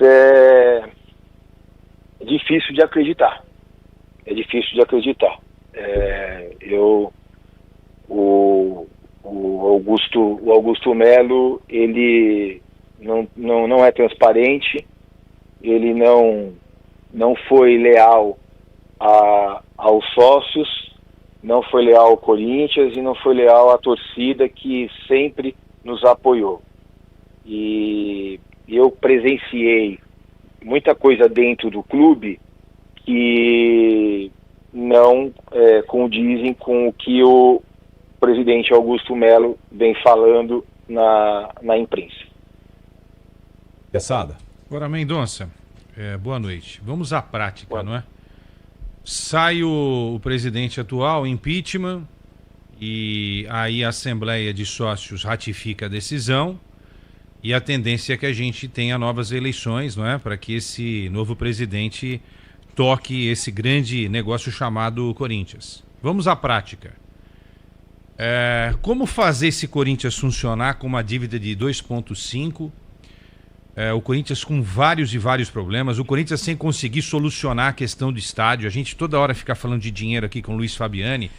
Speaker 18: É difícil de acreditar. O Augusto Melo, ele não é transparente, ele não foi leal aos sócios, não foi leal ao Corinthians e não foi leal à torcida que sempre nos apoiou. E eu presenciei muita coisa dentro do clube que não condizem com o que o presidente Augusto Melo vem falando na imprensa.
Speaker 12: Pesada.
Speaker 9: Agora, Mendonça, boa noite. Vamos à prática, não é? Sai o presidente atual, impeachment, e aí a Assembleia de Sócios ratifica a decisão, e a tendência é que a gente tenha novas eleições, não é? Para que esse novo presidente toque esse grande negócio chamado Corinthians. Vamos à prática. Como fazer esse Corinthians funcionar com uma dívida de 2,5? O Corinthians com vários problemas, o Corinthians sem conseguir solucionar a questão do estádio. A gente toda hora fica falando de dinheiro aqui com o Luiz Fabiani.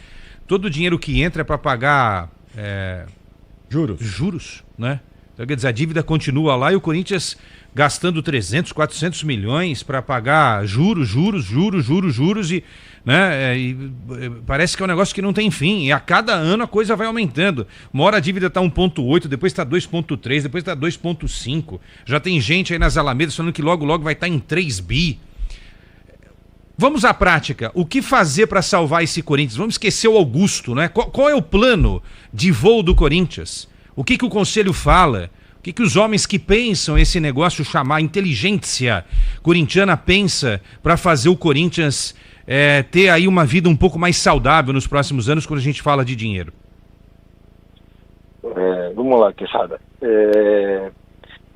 Speaker 9: Todo o dinheiro que entra é para pagar juros, né? Então, quer dizer, a dívida continua lá e o Corinthians gastando 300, 400 milhões para pagar juros e, né, parece que é um negócio que não tem fim, e a cada ano a coisa vai aumentando. Uma hora a dívida está 1,8, depois está 2,3, depois está 2,5. Já tem gente aí nas Alamedas falando que logo vai estar em 3 bi. Vamos à prática. O que fazer para salvar esse Corinthians? Vamos esquecer o Augusto, né? Qual é o plano de voo do Corinthians? O que o Conselho fala? O que os homens que pensam esse negócio chamar inteligência corintiana pensa para fazer o Corinthians ter aí uma vida um pouco mais saudável nos próximos anos quando a gente fala de dinheiro?
Speaker 18: Vamos lá, Quesada. É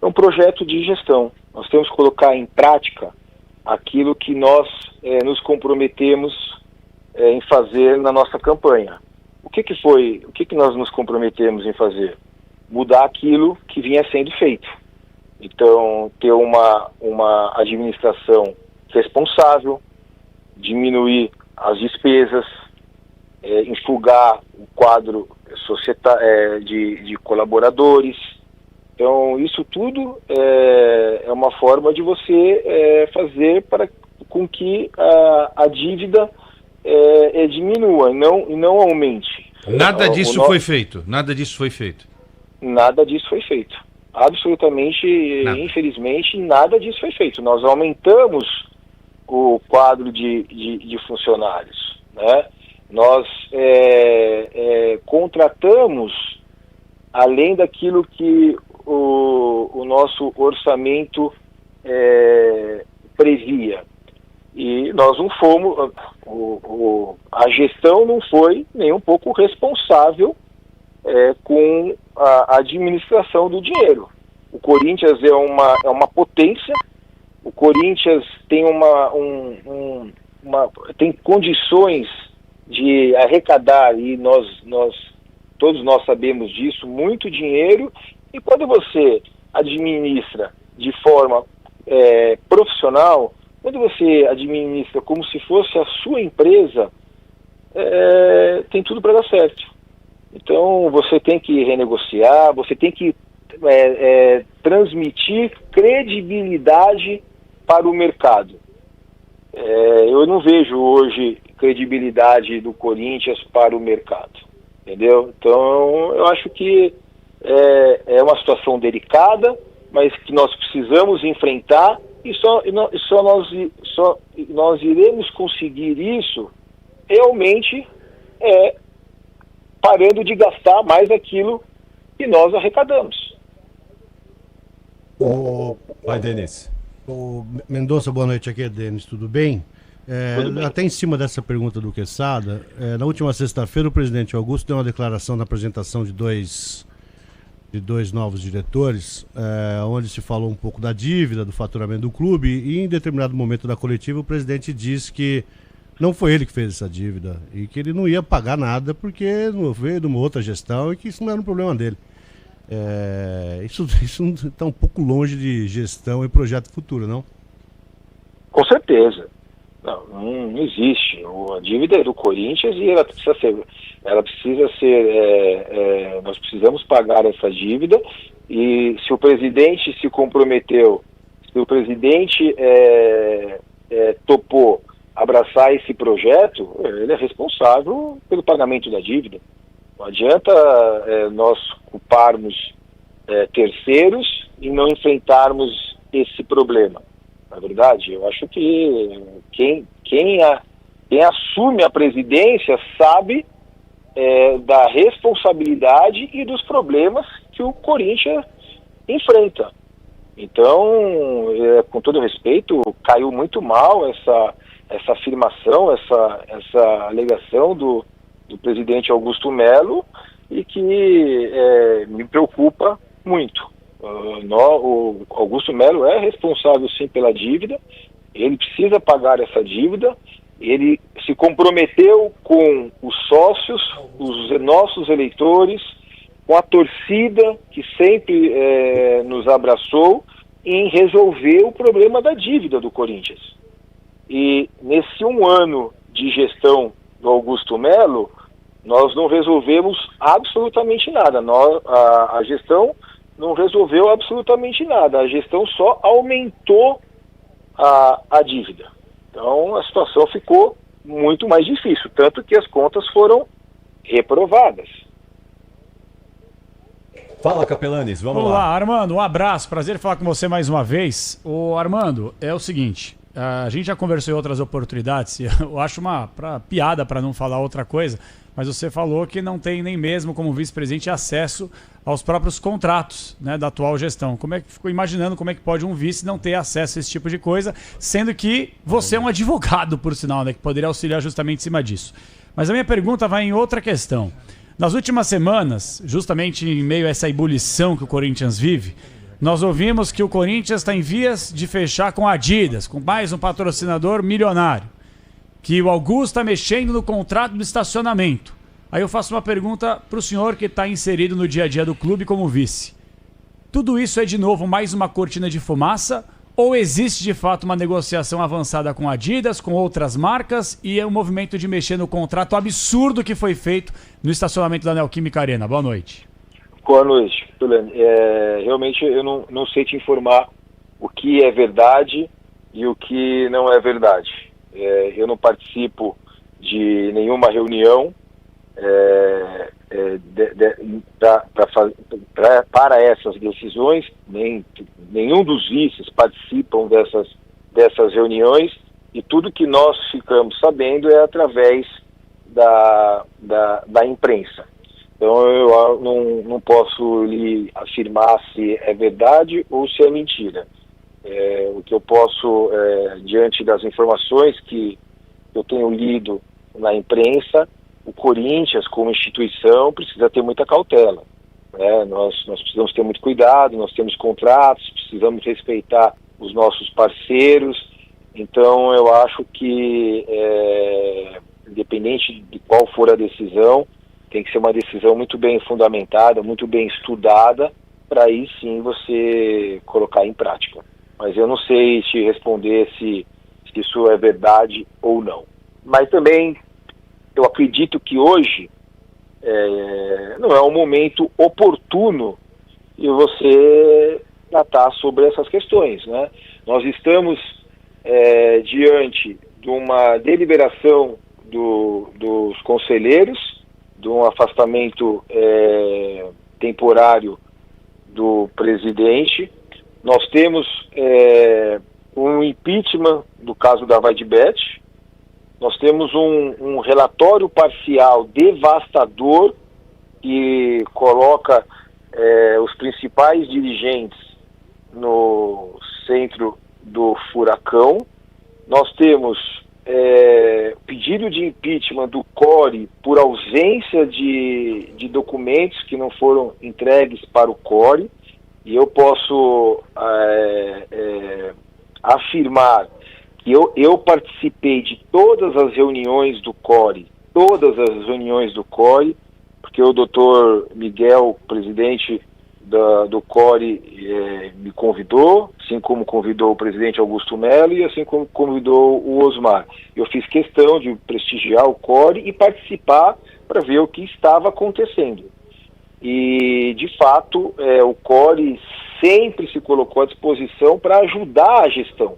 Speaker 18: um projeto de gestão. Nós temos que colocar em prática aquilo que nós nos comprometemos em fazer na nossa campanha. O que nós nos comprometemos em fazer? Mudar aquilo que vinha sendo feito. Então, ter uma administração responsável, diminuir as despesas, enxugar o quadro de colaboradores. Então, isso tudo é uma forma de você fazer com que a dívida diminua e não aumente.
Speaker 9: Nada disso foi feito? Nada disso foi feito?
Speaker 18: Nada disso foi feito. Absolutamente, infelizmente, nada disso foi feito. Nós aumentamos o quadro de funcionários, né? Nós contratamos, além daquilo que o nosso orçamento previa. E nós não fomos, a gestão não foi nem um pouco responsável com a administração do dinheiro. O Corinthians é uma potência, o Corinthians tem tem condições de arrecadar, e todos nós sabemos disso, muito dinheiro, e quando você administra de forma profissional, quando você administra como se fosse a sua empresa, tem tudo para dar certo. Então você tem que renegociar, você tem que transmitir credibilidade para o mercado. Eu não vejo hoje credibilidade do Corinthians para o mercado, entendeu? Então eu acho que é uma situação delicada, mas que nós precisamos enfrentar, e nós iremos conseguir isso realmente parando de gastar mais aquilo que nós arrecadamos.
Speaker 12: Vai, Denis.
Speaker 6: Mendonça, boa noite, aqui é Denis, tudo bem? Até em cima dessa pergunta do Quesada, na última sexta-feira o presidente Augusto deu uma declaração na apresentação de dois novos diretores, onde se falou um pouco da dívida, do faturamento do clube, e em determinado momento da coletiva o presidente disse que não foi ele que fez essa dívida e que ele não ia pagar nada porque veio de uma outra gestão e que isso não era um problema dele. Isso está um pouco longe de gestão e projeto futuro, não?
Speaker 18: Com certeza. Não existe. A dívida é do Corinthians e ela precisa ser, nós precisamos pagar essa dívida, e se o presidente se comprometeu, se o presidente topou abraçar esse projeto, ele é responsável pelo pagamento da dívida. Não adianta nós culparmos terceiros e não enfrentarmos esse problema. Na verdade, eu acho que quem assume a presidência sabe da responsabilidade e dos problemas que o Corinthians enfrenta. Então, com todo respeito, caiu muito mal essa afirmação, essa alegação do presidente Augusto Melo, e que me preocupa muito. O Augusto Melo é responsável sim pela dívida, ele precisa pagar essa dívida, ele se comprometeu com os sócios, os nossos eleitores, com a torcida que sempre nos abraçou, em resolver o problema da dívida do Corinthians. E nesse 1 ano de gestão do Augusto Melo, nós não resolvemos absolutamente nada. A gestão não resolveu absolutamente nada. A gestão só aumentou a dívida. Então a situação ficou muito mais difícil, tanto que as contas foram reprovadas.
Speaker 12: Fala, Capelanes, vamos lá.
Speaker 7: Olá, Armando, um abraço, prazer falar com você mais uma vez. Armando, é o seguinte, a gente já conversou em outras oportunidades, eu acho uma piada para não falar outra coisa, mas você falou que não tem nem mesmo como vice-presidente acesso aos próprios contratos, né, da atual gestão. Como é que ficou imaginando como é que pode um vice não ter acesso a esse tipo de coisa, sendo que você é um advogado, por sinal, né, que poderia auxiliar justamente em cima disso. Mas a minha pergunta vai em outra questão. Nas últimas semanas, justamente em meio a essa ebulição que o Corinthians vive, nós ouvimos que o Corinthians está em vias de fechar com a Adidas, com mais um patrocinador milionário, que o Augusto está mexendo no contrato do estacionamento. Aí eu faço uma pergunta para o senhor que está inserido no dia a dia do clube como vice. Tudo isso é de novo mais uma cortina de fumaça? Ou existe de fato uma negociação avançada com a Adidas, com outras marcas, e é um movimento de mexer no contrato absurdo que foi feito no estacionamento da Neoquímica Arena? Boa noite.
Speaker 18: Boa noite, Tulane. Realmente eu não sei te informar o que é verdade e o que não é verdade. Eu não participo de nenhuma reunião para essas decisões, nenhum dos vices participam dessas reuniões, e tudo que nós ficamos sabendo é através da imprensa. Então eu não posso lhe afirmar se é verdade ou se é mentira. O que eu posso, diante das informações que eu tenho lido na imprensa, o Corinthians, como instituição, precisa ter muita cautela. Nós precisamos ter muito cuidado, nós temos contratos, precisamos respeitar os nossos parceiros. Então, eu acho que, independente de qual for a decisão, tem que ser uma decisão muito bem fundamentada, muito bem estudada, para aí sim você colocar em prática. Mas eu não sei te responder se isso é verdade ou não. Mas também eu acredito que hoje não é um momento oportuno de você tratar sobre essas questões, né? Nós estamos diante de uma deliberação dos conselheiros, de um afastamento temporário do presidente. Nós temos um impeachment do caso da Vaidbet. Nós temos um relatório parcial devastador que coloca os principais dirigentes no centro do furacão. Nós temos pedido de impeachment do CORE por ausência de documentos que não foram entregues para o CORE. E eu posso afirmar que eu participei de todas as reuniões do CORE, porque o doutor Miguel, presidente do CORE, me convidou, assim como convidou o presidente Augusto Melo e assim como convidou o Osmar. Eu fiz questão de prestigiar o CORE e participar para ver o que estava acontecendo. E, de fato, o CORE sempre se colocou à disposição para ajudar a gestão.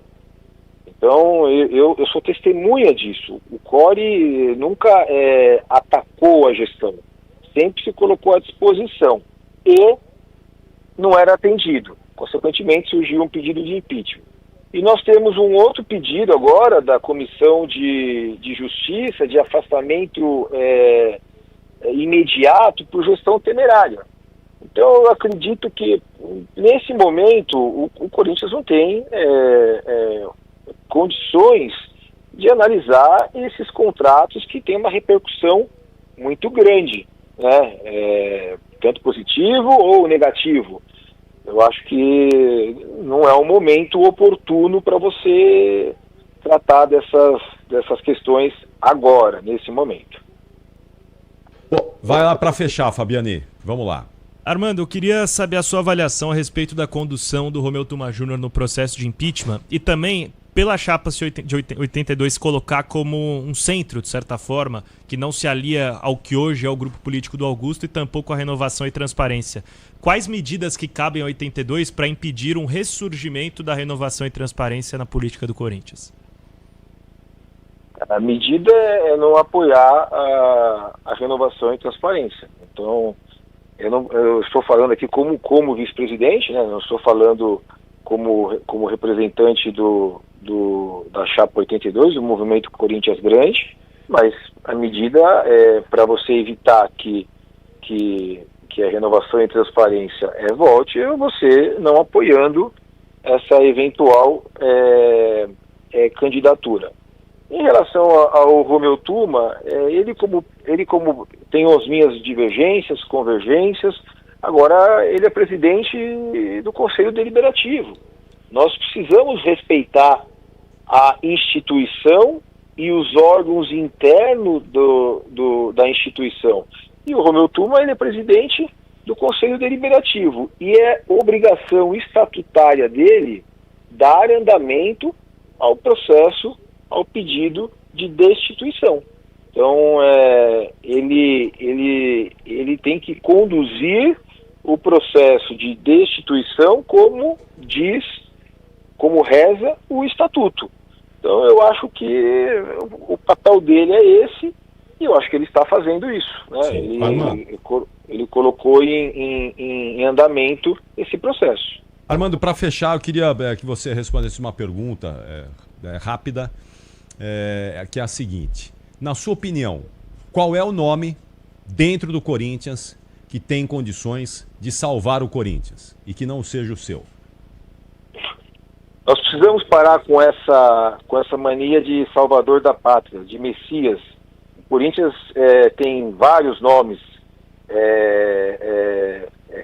Speaker 18: Então, eu sou testemunha disso. O CORE nunca atacou a gestão, sempre se colocou à disposição e não era atendido. Consequentemente, surgiu um pedido de impeachment. E nós temos um outro pedido agora da Comissão de Justiça, de afastamento imediato por gestão temerária. Então, eu acredito que, nesse momento, o Corinthians não tem condições de analisar esses contratos que têm uma repercussão muito grande, né? Tanto positivo ou negativo. Eu acho que não é um momento oportuno para você tratar dessas questões agora, nesse momento.
Speaker 12: Vai lá para fechar, Fabiani. Vamos lá.
Speaker 10: Armando, eu queria saber a sua avaliação a respeito da condução do Romeu Tuma Júnior no processo de impeachment e também pela chapa de 82 colocar como um centro, de certa forma, que não se alia ao que hoje é o grupo político do Augusto e tampouco a Renovação e Transparência. Quais medidas que cabem a 82 para impedir um ressurgimento da Renovação e Transparência na política do Corinthians?
Speaker 18: A medida é não apoiar a Renovação e Transparência. Então, eu estou falando aqui como vice-presidente, né? Não estou falando como representante da chapa 82, do movimento Corinthians Grande, mas a medida é para você evitar que a Renovação e Transparência volte, você não apoiando essa eventual candidatura. Em relação ao Romeu Tuma, ele como tem as minhas divergências, convergências, agora ele é presidente do Conselho Deliberativo. Nós precisamos respeitar a instituição e os órgãos internos da instituição. E o Romeu Tuma, ele é presidente do Conselho Deliberativo. E é obrigação estatutária dele dar andamento ao processo, ao pedido de destituição. Então, ele tem que conduzir o processo de destituição como reza o estatuto. Então, eu acho que o papel dele é esse, e eu acho que ele está fazendo isso, né? Ele colocou em andamento esse processo.
Speaker 12: Armando, para fechar, eu queria que você respondesse uma pergunta rápida, que é a seguinte. Na sua opinião, qual é o nome dentro do Corinthians que tem condições de salvar o Corinthians e que não seja o seu?
Speaker 18: Nós precisamos parar com essa mania de salvador da pátria, de Messias. Corinthians tem vários nomes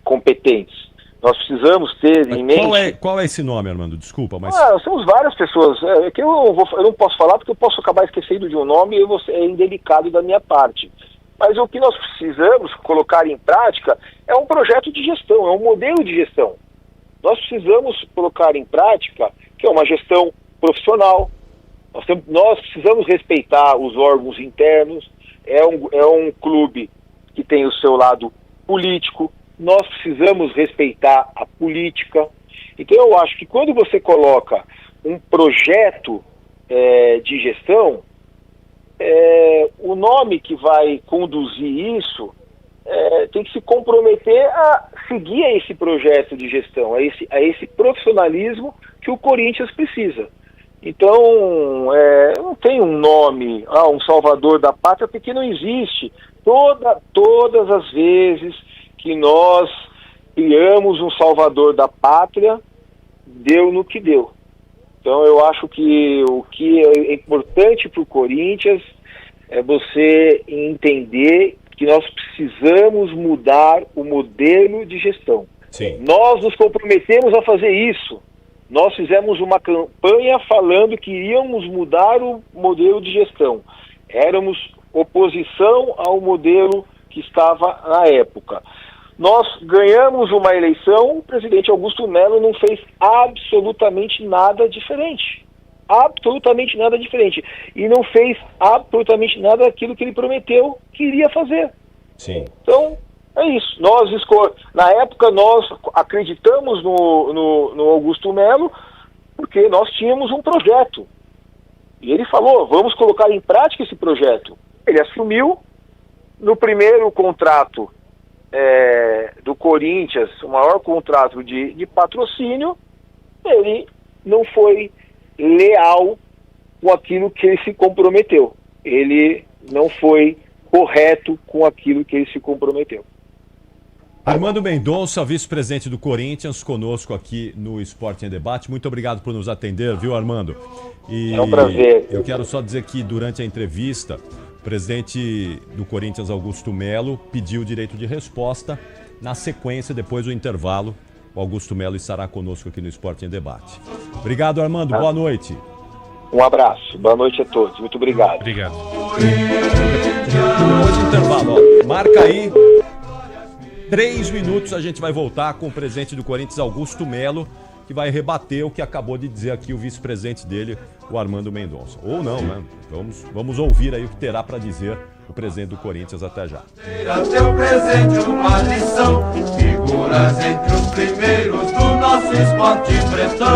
Speaker 18: competentes. Nós precisamos ter em mente...
Speaker 12: Qual é esse nome, Armando? Desculpa, mas...
Speaker 18: Somos várias pessoas. Que eu não posso falar porque eu posso acabar esquecendo de um nome e é indelicado da minha parte. Mas o que nós precisamos colocar em prática é um projeto de gestão, é um modelo de gestão. Nós precisamos colocar em prática que é uma gestão profissional. Nós precisamos respeitar os órgãos internos. É um clube que tem o seu lado político. Nós precisamos respeitar a política. Então eu acho que quando você coloca um projeto de gestão, o nome que vai conduzir isso tem que se comprometer a seguir a esse projeto de gestão, a esse profissionalismo que o Corinthians precisa. Então, não tem um nome, um salvador da pátria, porque não existe. Todas as vezes que nós criamos um salvador da pátria, deu no que deu. Então eu acho que o que é importante para o Corinthians é você entender que nós precisamos mudar o modelo de gestão.
Speaker 12: Sim.
Speaker 18: Nós nos comprometemos a fazer isso. Nós fizemos uma campanha falando que iríamos mudar o modelo de gestão. Éramos oposição ao modelo que estava na época. Nós ganhamos uma eleição, o presidente Augusto Melo não fez absolutamente nada diferente. Absolutamente nada diferente. E não fez absolutamente nada daquilo que ele prometeu que iria fazer.
Speaker 12: Sim.
Speaker 18: Então, é isso. Na época, nós acreditamos no Augusto Melo porque nós tínhamos um projeto. E ele falou, vamos colocar em prática esse projeto. Ele assumiu no primeiro contrato do Corinthians, o maior contrato de patrocínio, ele não foi leal com aquilo que ele se comprometeu. Ele não foi correto com aquilo que ele se comprometeu.
Speaker 12: Armando Mendonça, vice-presidente do Corinthians, conosco aqui no Esporte em Debate. Muito obrigado por nos atender, viu, Armando?
Speaker 18: É um prazer.
Speaker 12: Eu quero só dizer que durante a entrevista, o presidente do Corinthians, Augusto Melo, pediu o direito de resposta. Na sequência, depois do intervalo, o Augusto Melo estará conosco aqui no Esporte em Debate. Obrigado, Armando. Boa noite.
Speaker 18: Um abraço. Boa noite a todos. Muito obrigado.
Speaker 9: Obrigado.
Speaker 12: Depois do intervalo, marca aí. 3 minutos a gente vai voltar com o presidente do Corinthians, Augusto Melo, que vai rebater o que acabou de dizer aqui o vice-presidente dele, o Armando Mendonça. Ou não, né? Vamos ouvir aí o que terá para dizer o presidente do Corinthians. Até já.
Speaker 17: Teu presente uma lição, figuras entre os primeiros do nosso esporte pretão.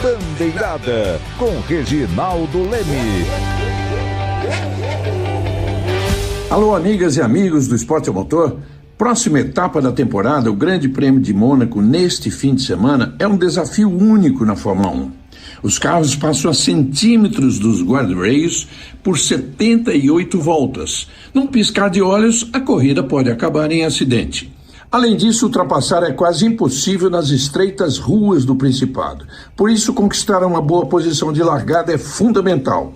Speaker 2: Bandeirada com Reginaldo Leme.
Speaker 19: Alô, amigas e amigos do Esporte ao Motor. Próxima etapa da temporada, o Grande Prêmio de Mônaco, neste fim de semana, é um desafio único na Fórmula 1. Os carros passam a centímetros dos guardrails por 78 voltas. Num piscar de olhos, a corrida pode acabar em acidente. Além disso, ultrapassar é quase impossível nas estreitas ruas do Principado. Por isso, conquistar uma boa posição de largada é fundamental.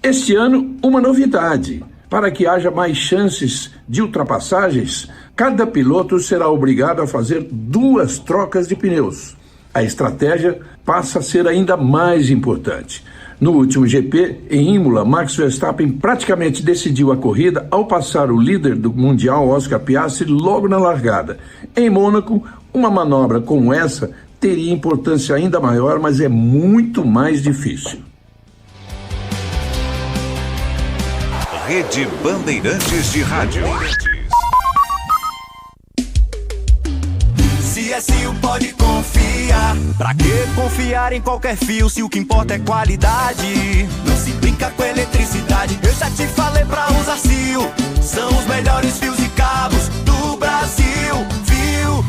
Speaker 19: Este ano, uma novidade. Para que haja mais chances de ultrapassagens, cada piloto será obrigado a fazer 2 trocas de pneus. A estratégia passa a ser ainda mais importante. No último GP, em Imola, Max Verstappen praticamente decidiu a corrida ao passar o líder do Mundial, Oscar Piastri, logo na largada. Em Mônaco, uma manobra como essa teria importância ainda maior, mas é muito mais difícil.
Speaker 2: Rede Bandeirantes de Rádio.
Speaker 17: CSU pode confiar. Pra que confiar em qualquer fio se o que importa é qualidade? Não se brinca com eletricidade. Eu já te falei pra usar CIO. São os melhores fios e cabos do Brasil, viu?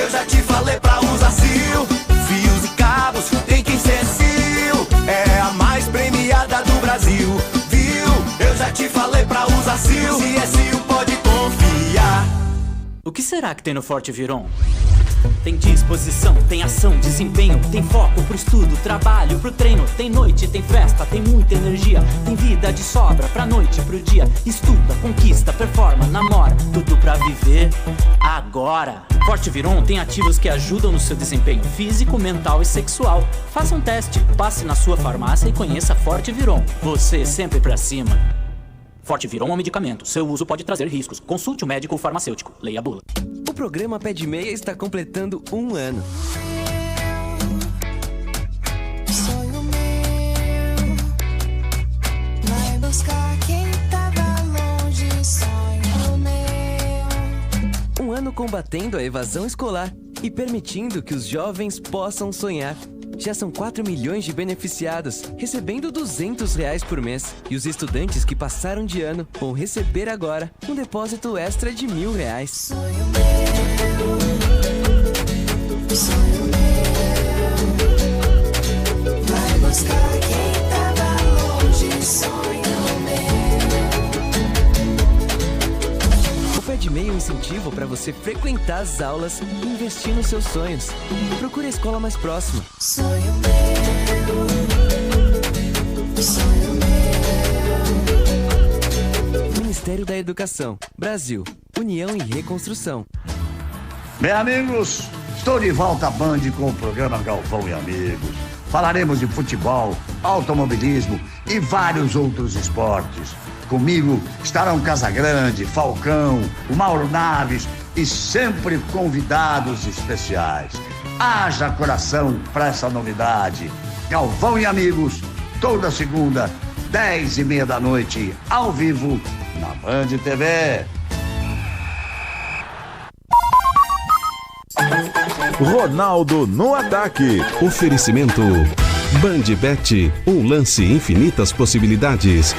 Speaker 17: Eu já te falei pra usar CIO. Fios e cabos tem que ser CIO. É a mais premiada do Brasil, viu? Eu já te falei pra usar CIO. CSU pode confiar.
Speaker 20: O que será que tem no Forte Viron?
Speaker 13: tem disposição, tem ação, desempenho, tem foco pro estudo, trabalho, pro treino, tem noite, tem festa, tem muita energia, tem vida de sobra pra noite, pro dia. Estuda, conquista, performa, namora, tudo pra viver agora. Forte Viron tem ativos que ajudam no seu desempenho físico, mental e sexual. Faça um teste, passe na sua farmácia e conheça Forte Viron. Você sempre pra cima. Forte Viron é um medicamento. Seu uso pode trazer riscos. Consulte o médico ou farmacêutico. Leia a bula.
Speaker 20: O programa Pé de Meia está completando 1 ano.
Speaker 21: Sonho meu, vai buscar quem tava longe, sonho meu.
Speaker 20: 1 ano combatendo a evasão escolar e permitindo que os jovens possam sonhar. Já são 4 milhões de beneficiados, recebendo R$200 por mês. E os estudantes que passaram de ano vão receber agora um depósito extra de R$1.000.
Speaker 21: Sonho meu, vai buscar quem tava longe, sonho meu.
Speaker 20: O Pé de Meia é um incentivo para você frequentar as aulas e investir nos seus sonhos. Procure a escola mais próxima.
Speaker 21: Sonho meu, sonho meu.
Speaker 20: Ministério da Educação, Brasil, União e Reconstrução.
Speaker 22: Bem, amigos, estou de volta à Band com o programa Galvão e Amigos. Falaremos de futebol, automobilismo e vários outros esportes. Comigo estarão Casagrande, Falcão, o Mauro Naves e sempre convidados especiais. Haja coração para essa novidade. Galvão e Amigos, toda segunda, 10h30 da noite, ao vivo, na Band TV.
Speaker 2: Ronaldo no ataque.
Speaker 3: Oferecimento Bandbet, um lance infinitas possibilidades.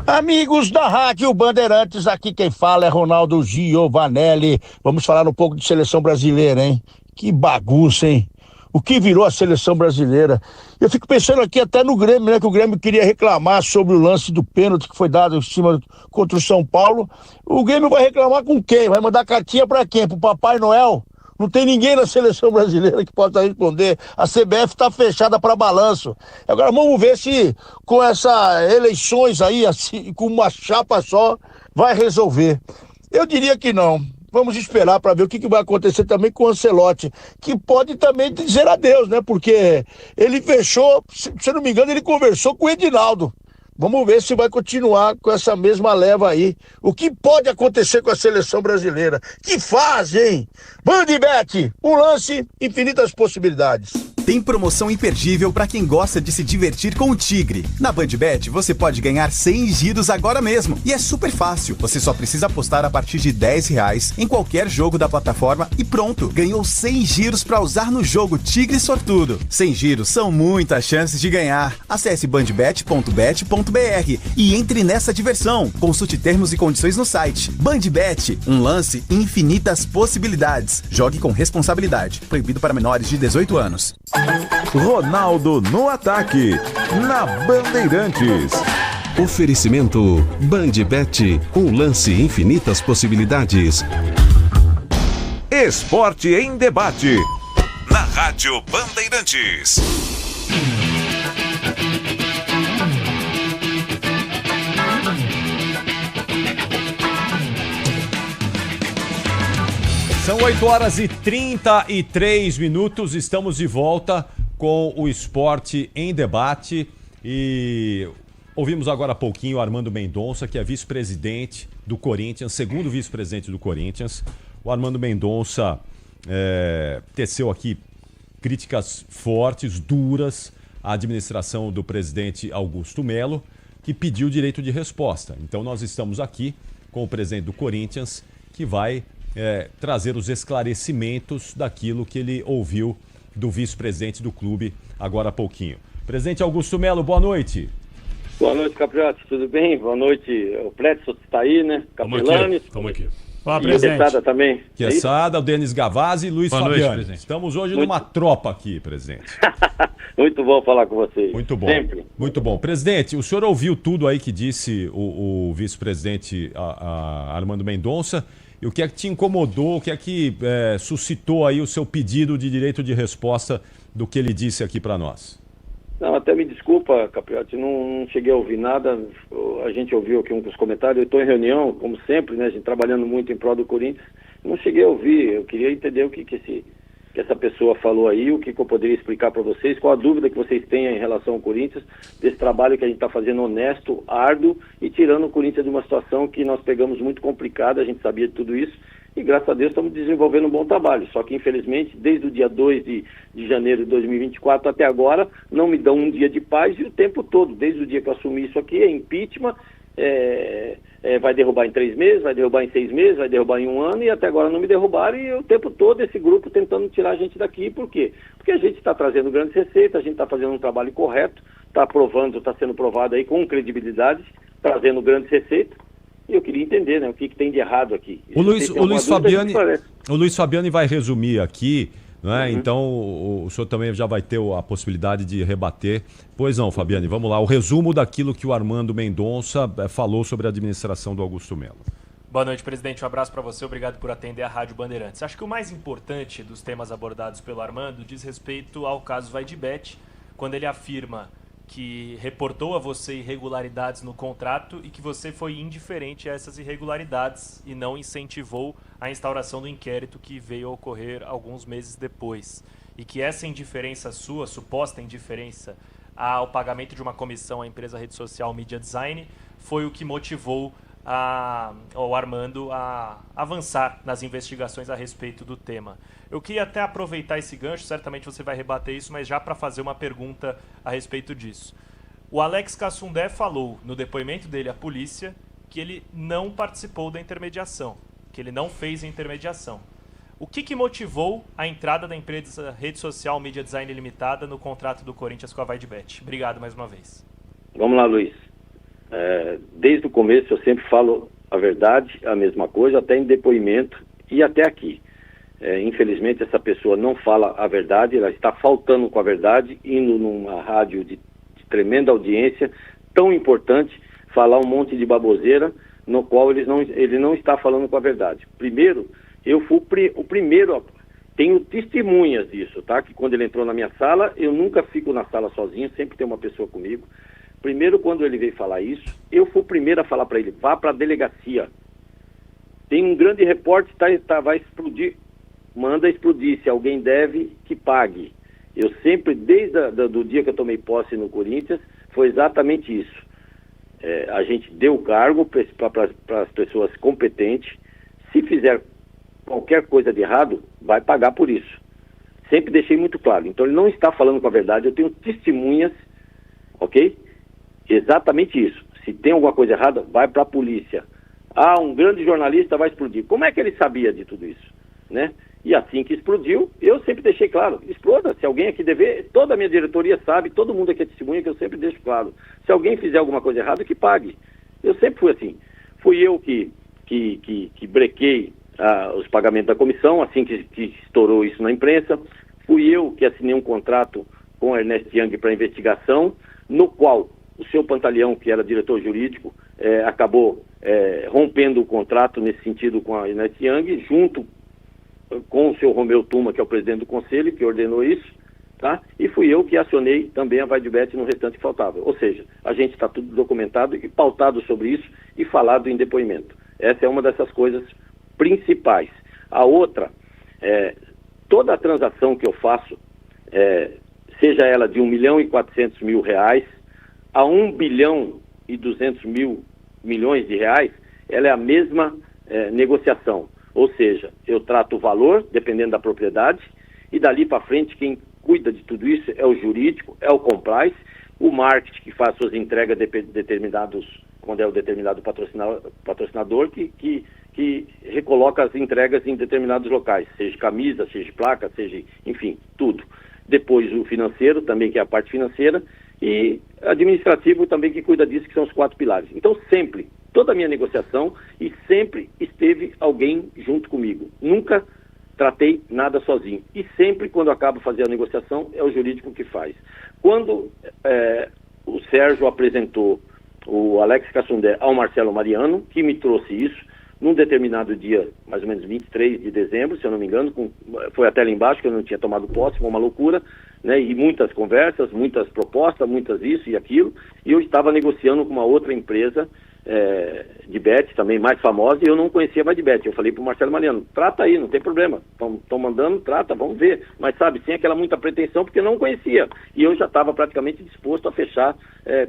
Speaker 23: Amigos da Rádio Bandeirantes, aqui quem fala é Ronaldo Giovanelli. Vamos falar um pouco de seleção brasileira, hein? Que bagunça, hein? O que virou a seleção brasileira? Eu fico pensando aqui até no Grêmio, né? Que o Grêmio queria reclamar sobre o lance do pênalti que foi dado em cima contra o São Paulo. O Grêmio vai reclamar com quem? Vai mandar cartinha pra quem? Pro Papai Noel? Não tem ninguém na seleção brasileira que possa responder. A CBF tá fechada para balanço. Agora vamos ver se com essas eleições aí, assim, com uma chapa só, vai resolver. Eu diria que não. Vamos esperar para ver o que vai acontecer também com o Ancelotti, que pode também dizer adeus, né? Porque ele fechou, se eu não me engano, ele conversou com o Edinaldo. Vamos ver se vai continuar com essa mesma leva aí. O que pode acontecer com a seleção brasileira? Que fase, hein? Bandbet, um lance, infinitas possibilidades.
Speaker 24: Tem promoção imperdível para quem gosta de se divertir com o Tigre. Na Bandbet você pode ganhar 100 giros agora mesmo. E é super fácil. Você só precisa apostar a partir de R$10 em qualquer jogo da plataforma e pronto. Ganhou 100 giros para usar no jogo Tigre Sortudo. 100 giros são muitas chances de ganhar. Acesse bandbet.bet.br e entre nessa diversão. Consulte termos e condições no site. Bandbet, um lance, infinitas possibilidades. Jogue com responsabilidade. Proibido para menores de 18 anos.
Speaker 2: Ronaldo no ataque, na Bandeirantes.
Speaker 3: Oferecimento Bandbet, um lance infinitas possibilidades.
Speaker 2: Esporte em debate, na Rádio Bandeirantes.
Speaker 12: São 8h33, estamos de volta com o Esporte em Debate e ouvimos agora há pouquinho o Armando Mendonça, que é vice-presidente do Corinthians, segundo vice-presidente do Corinthians. O Armando Mendonça teceu aqui críticas fortes, duras, à administração do presidente Augusto Melo, que pediu direito de resposta. Então nós estamos aqui com o presidente do Corinthians, que vai trazer os esclarecimentos daquilo que ele ouviu do vice-presidente do clube agora há pouquinho. Presidente Augusto Melo, boa noite.
Speaker 25: Boa noite, Capriotti, tudo bem? Boa noite, o Pletson está aí, né? Capelani.
Speaker 8: Estamos aqui.
Speaker 25: Fala, presidente. Quesada também.
Speaker 12: Quesada, o Denis Gavazzi e Luiz Fabiani. Estamos hoje numa tropa aqui, presidente.
Speaker 25: Muito bom falar com vocês.
Speaker 12: Muito bom.
Speaker 25: Sempre.
Speaker 12: Muito bom. Presidente, o senhor ouviu tudo aí que disse o vice-presidente Armando Mendonça E o que é que te incomodou, o que é que suscitou aí o seu pedido de direito de resposta do que ele disse aqui para nós?
Speaker 25: Não, até me desculpa, Capriotti, não cheguei a ouvir nada. A gente ouviu aqui uns comentários. Eu estou em reunião, como sempre, né? A gente trabalhando muito em prol do Corinthians. Não cheguei a ouvir. Eu queria entender o que essa pessoa falou aí, o que eu poderia explicar para vocês, qual a dúvida que vocês têm em relação ao Corinthians, desse trabalho que a gente está fazendo honesto, árduo e tirando o Corinthians de uma situação que nós pegamos muito complicada, a gente sabia de tudo isso. E graças a Deus estamos desenvolvendo um bom trabalho. Só que infelizmente, desde o dia 2 de janeiro de 2024 até agora, não me dão um dia de paz e o tempo todo, desde o dia que eu assumi isso aqui, é impeachment, vai derrubar em 3 meses, vai derrubar em 6 meses, vai derrubar em 1 ano e até agora não me derrubaram e o tempo todo esse grupo tentando tirar a gente daqui. Por quê? Porque a gente está trazendo grandes receitas, a gente está fazendo um trabalho correto, está sendo provado aí com credibilidade, trazendo grandes receitas. E eu queria entender, né, o que tem de errado aqui.
Speaker 12: O Luiz Fabiani vai resumir aqui, né? Então o senhor também já vai ter a possibilidade de rebater. Pois não, Fabiani, vamos lá. O resumo daquilo que o Armando Mendonça falou sobre a administração do Augusto Melo.
Speaker 10: Boa noite, presidente. Um abraço para você. Obrigado por atender a Rádio Bandeirantes. Acho que o mais importante dos temas abordados pelo Armando diz respeito ao caso Vaidbet, quando ele afirma que reportou a você irregularidades no contrato e que você foi indiferente a essas irregularidades e não incentivou a instauração do inquérito que veio a ocorrer alguns meses depois. E que essa indiferença sua, suposta indiferença ao pagamento de uma comissão à empresa rede social Media Design, foi o que motivou o Armando a avançar nas investigações a respeito do tema. Eu queria até aproveitar esse gancho, certamente você vai rebater isso, mas já para fazer uma pergunta a respeito disso. O Alex Cassundé falou no depoimento dele à polícia que ele não participou da intermediação, que ele não fez a intermediação. O que motivou a entrada da empresa rede social Media Design Limitada no contrato do Corinthians com a Vaidbet? Obrigado mais uma vez.
Speaker 25: Vamos lá, Luiz. Desde o começo eu sempre falo a verdade, a mesma coisa, até em depoimento e até aqui. Infelizmente essa pessoa não fala a verdade, ela está faltando com a verdade, indo numa rádio de tremenda audiência, tão importante, falar um monte de baboseira, no qual ele não está falando com a verdade. Primeiro, eu fui o primeiro, tenho testemunhas disso, tá? Que quando ele entrou na minha sala, eu nunca fico na sala sozinho, sempre tem uma pessoa comigo. Primeiro, quando ele veio falar isso, eu fui o primeiro a falar para ele, vá para a delegacia. Tem um grande repórter, vai explodir, manda explodir, se alguém deve, que pague. Eu sempre, desde o dia que eu tomei posse no Corinthians, foi exatamente isso. A gente deu cargo para as pessoas competentes, se fizer qualquer coisa de errado, vai pagar por isso. Sempre deixei muito claro. Então ele não está falando com a verdade, eu tenho testemunhas, ok? Exatamente isso. Se tem alguma coisa errada, vai para a polícia. Um grande jornalista vai explodir. Como é que ele sabia de tudo isso? Né? E assim que explodiu, eu sempre deixei claro, exploda. Se alguém aqui dever, toda a minha diretoria sabe, todo mundo aqui é testemunha, que eu sempre deixo claro. Se alguém fizer alguma coisa errada, que pague. Eu sempre fui assim. Fui eu que brequei os pagamentos da comissão, assim que estourou isso na imprensa. Fui eu que assinei um contrato com a Ernest Young para investigação, no qual o seu Pantaleão, que era diretor jurídico, acabou rompendo o contrato nesse sentido com a Ernest Young, junto com o seu Romeu Tuma, que é o presidente do conselho, que ordenou isso, tá? E fui eu que acionei também a Vaidbet no restante que faltava. Ou seja, a gente está tudo documentado e pautado sobre isso e falado em depoimento. Essa é uma dessas coisas principais. A outra, toda a transação que eu faço, seja ela de 1.400.000 reais a 1.200 bilhões de reais, ela é a mesma negociação. Ou seja, eu trato o valor, dependendo da propriedade, e dali para frente quem cuida de tudo isso é o jurídico, é o compliance, o marketing que faz suas entregas determinados, quando é o determinado patrocinador que recoloca as entregas em determinados locais, seja camisa, seja placa, seja, enfim, tudo. Depois o financeiro, também que é a parte financeira, e administrativo também que cuida disso, que são os 4 pilares. Então sempre, toda a minha negociação, e sempre esteve alguém junto comigo. Nunca tratei nada sozinho. E sempre, quando eu acabo de fazer a negociação, é o jurídico que faz. Quando o Sérgio apresentou o Alex Cassundé ao Marcelo Mariano, que me trouxe isso, num determinado dia, mais ou menos 23 de dezembro, se eu não me engano, foi até lá embaixo, que eu não tinha tomado posse, foi uma loucura, né? E muitas conversas, muitas propostas, muitas isso e aquilo, e eu estava negociando com uma outra empresa de bet, também mais famosa, e eu não conhecia mais de bet. Eu falei pro Marcelo Mariano, trata aí, não tem problema, estão mandando, trata, vamos ver, mas sabe, sem aquela muita pretensão, porque eu não conhecia, e eu já estava praticamente disposto a fechar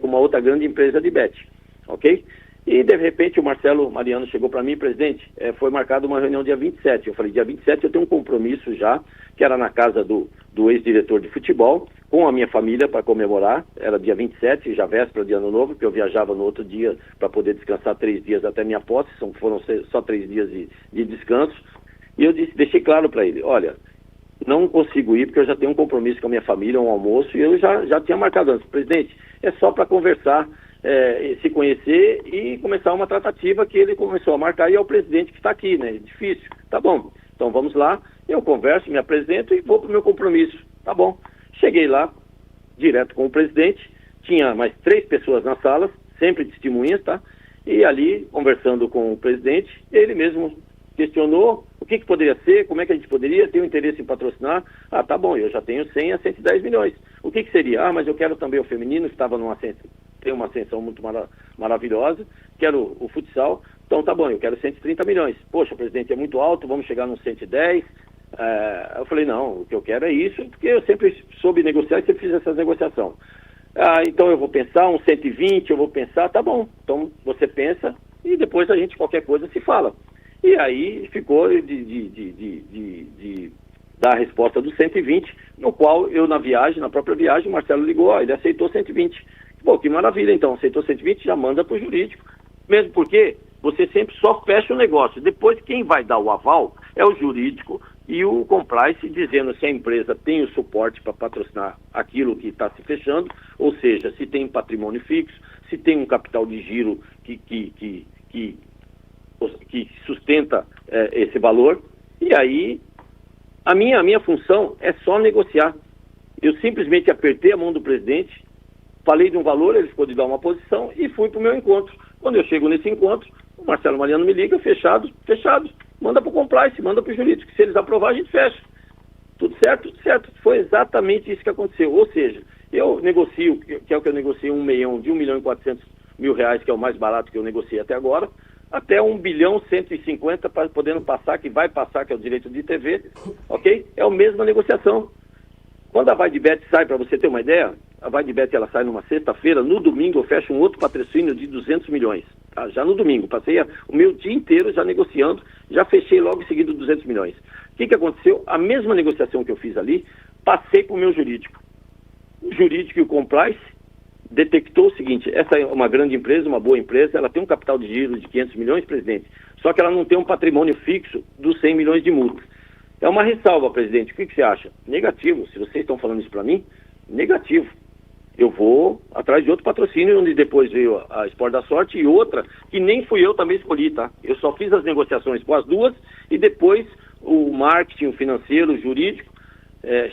Speaker 25: com uma outra grande empresa de bet, ok? E de repente o Marcelo Mariano chegou para mim, presidente, foi marcada uma reunião dia 27, eu falei, dia 27 eu tenho um compromisso já, que era na casa do ex-diretor de futebol, com a minha família para comemorar, era dia 27, já véspera de ano novo, porque eu viajava no outro dia para poder descansar 3 dias até minha posse, foram só 3 dias de descanso, e eu deixei claro para ele, olha, não consigo ir porque eu já tenho um compromisso com a minha família, um almoço, e eu já tinha marcado antes, presidente, é só para conversar, se conhecer e começar uma tratativa que ele começou a marcar, e é o presidente que está aqui, né, difícil, tá bom, então vamos lá, eu converso, me apresento e vou para o meu compromisso, tá bom. Cheguei lá, direto com o presidente, tinha mais 3 pessoas na sala, sempre testemunhas, tá? E ali, conversando com o presidente, ele mesmo questionou o que poderia ser, como é que a gente poderia ter um interesse em patrocinar. Ah, tá bom, eu já tenho 100 a 110 milhões. O que seria? Ah, mas eu quero também o feminino, que estava tem uma ascensão muito maravilhosa, quero o futsal, então tá bom, eu quero 130 milhões. Poxa, presidente, é muito alto, vamos chegar nos 110. Eu falei, não, o que eu quero é isso, porque eu sempre soube negociar e sempre fiz essa negociação. Então eu vou pensar, uns 120, eu vou pensar, tá bom, então você pensa e depois a gente, qualquer coisa, se fala. E aí ficou de dar a resposta dos 120, no qual eu na própria viagem, o Marcelo ligou, ele aceitou 120. Pô, que maravilha, então, aceitou 120, já manda pro jurídico. Mesmo porque você sempre só fecha o negócio. Depois quem vai dar o aval é o jurídico e o compliance, dizendo se a empresa tem o suporte para patrocinar aquilo que está se fechando, ou seja, se tem patrimônio fixo, se tem um capital de giro que sustenta esse valor. E aí, a minha função é só negociar. Eu simplesmente apertei a mão do presidente, falei de um valor, ele ficou de dar uma posição e fui para o meu encontro. Quando eu chego nesse encontro, o Marcelo Mariano me liga, fechado, manda para o compliance, manda para o jurídico, se eles aprovarem, a gente fecha. Tudo certo? Tudo certo. Foi exatamente isso que aconteceu. Ou seja, eu negocio, que é o que eu negociei, de 1 milhão e 400 mil reais, que é o mais barato que eu negociei até agora, até 1 bilhão 150, podendo passar, que vai passar, que é o direito de TV, ok? É a mesma negociação. Quando a VaiDebet sai, para você ter uma ideia, a VaiDebet ela sai numa sexta-feira, no domingo eu fecho um outro patrocínio de 200 milhões. Tá? Já no domingo, passei o meu dia inteiro já negociando, já fechei logo em seguida 200 milhões. O que aconteceu? A mesma negociação que eu fiz ali, passei para o meu jurídico. O jurídico e o compliance detectou o seguinte, essa é uma grande empresa, uma boa empresa, ela tem um capital de giro de 500 milhões, presidente, só que ela não tem um patrimônio fixo dos 100 milhões de multas. É uma ressalva, presidente, o que você acha? Negativo, se vocês estão falando isso para mim, negativo. Eu vou atrás de outro patrocínio, onde depois veio a Sport da Sorte e outra, que nem fui eu também escolhi, tá? Eu só fiz as negociações com as duas e depois o marketing, o financeiro, o jurídico,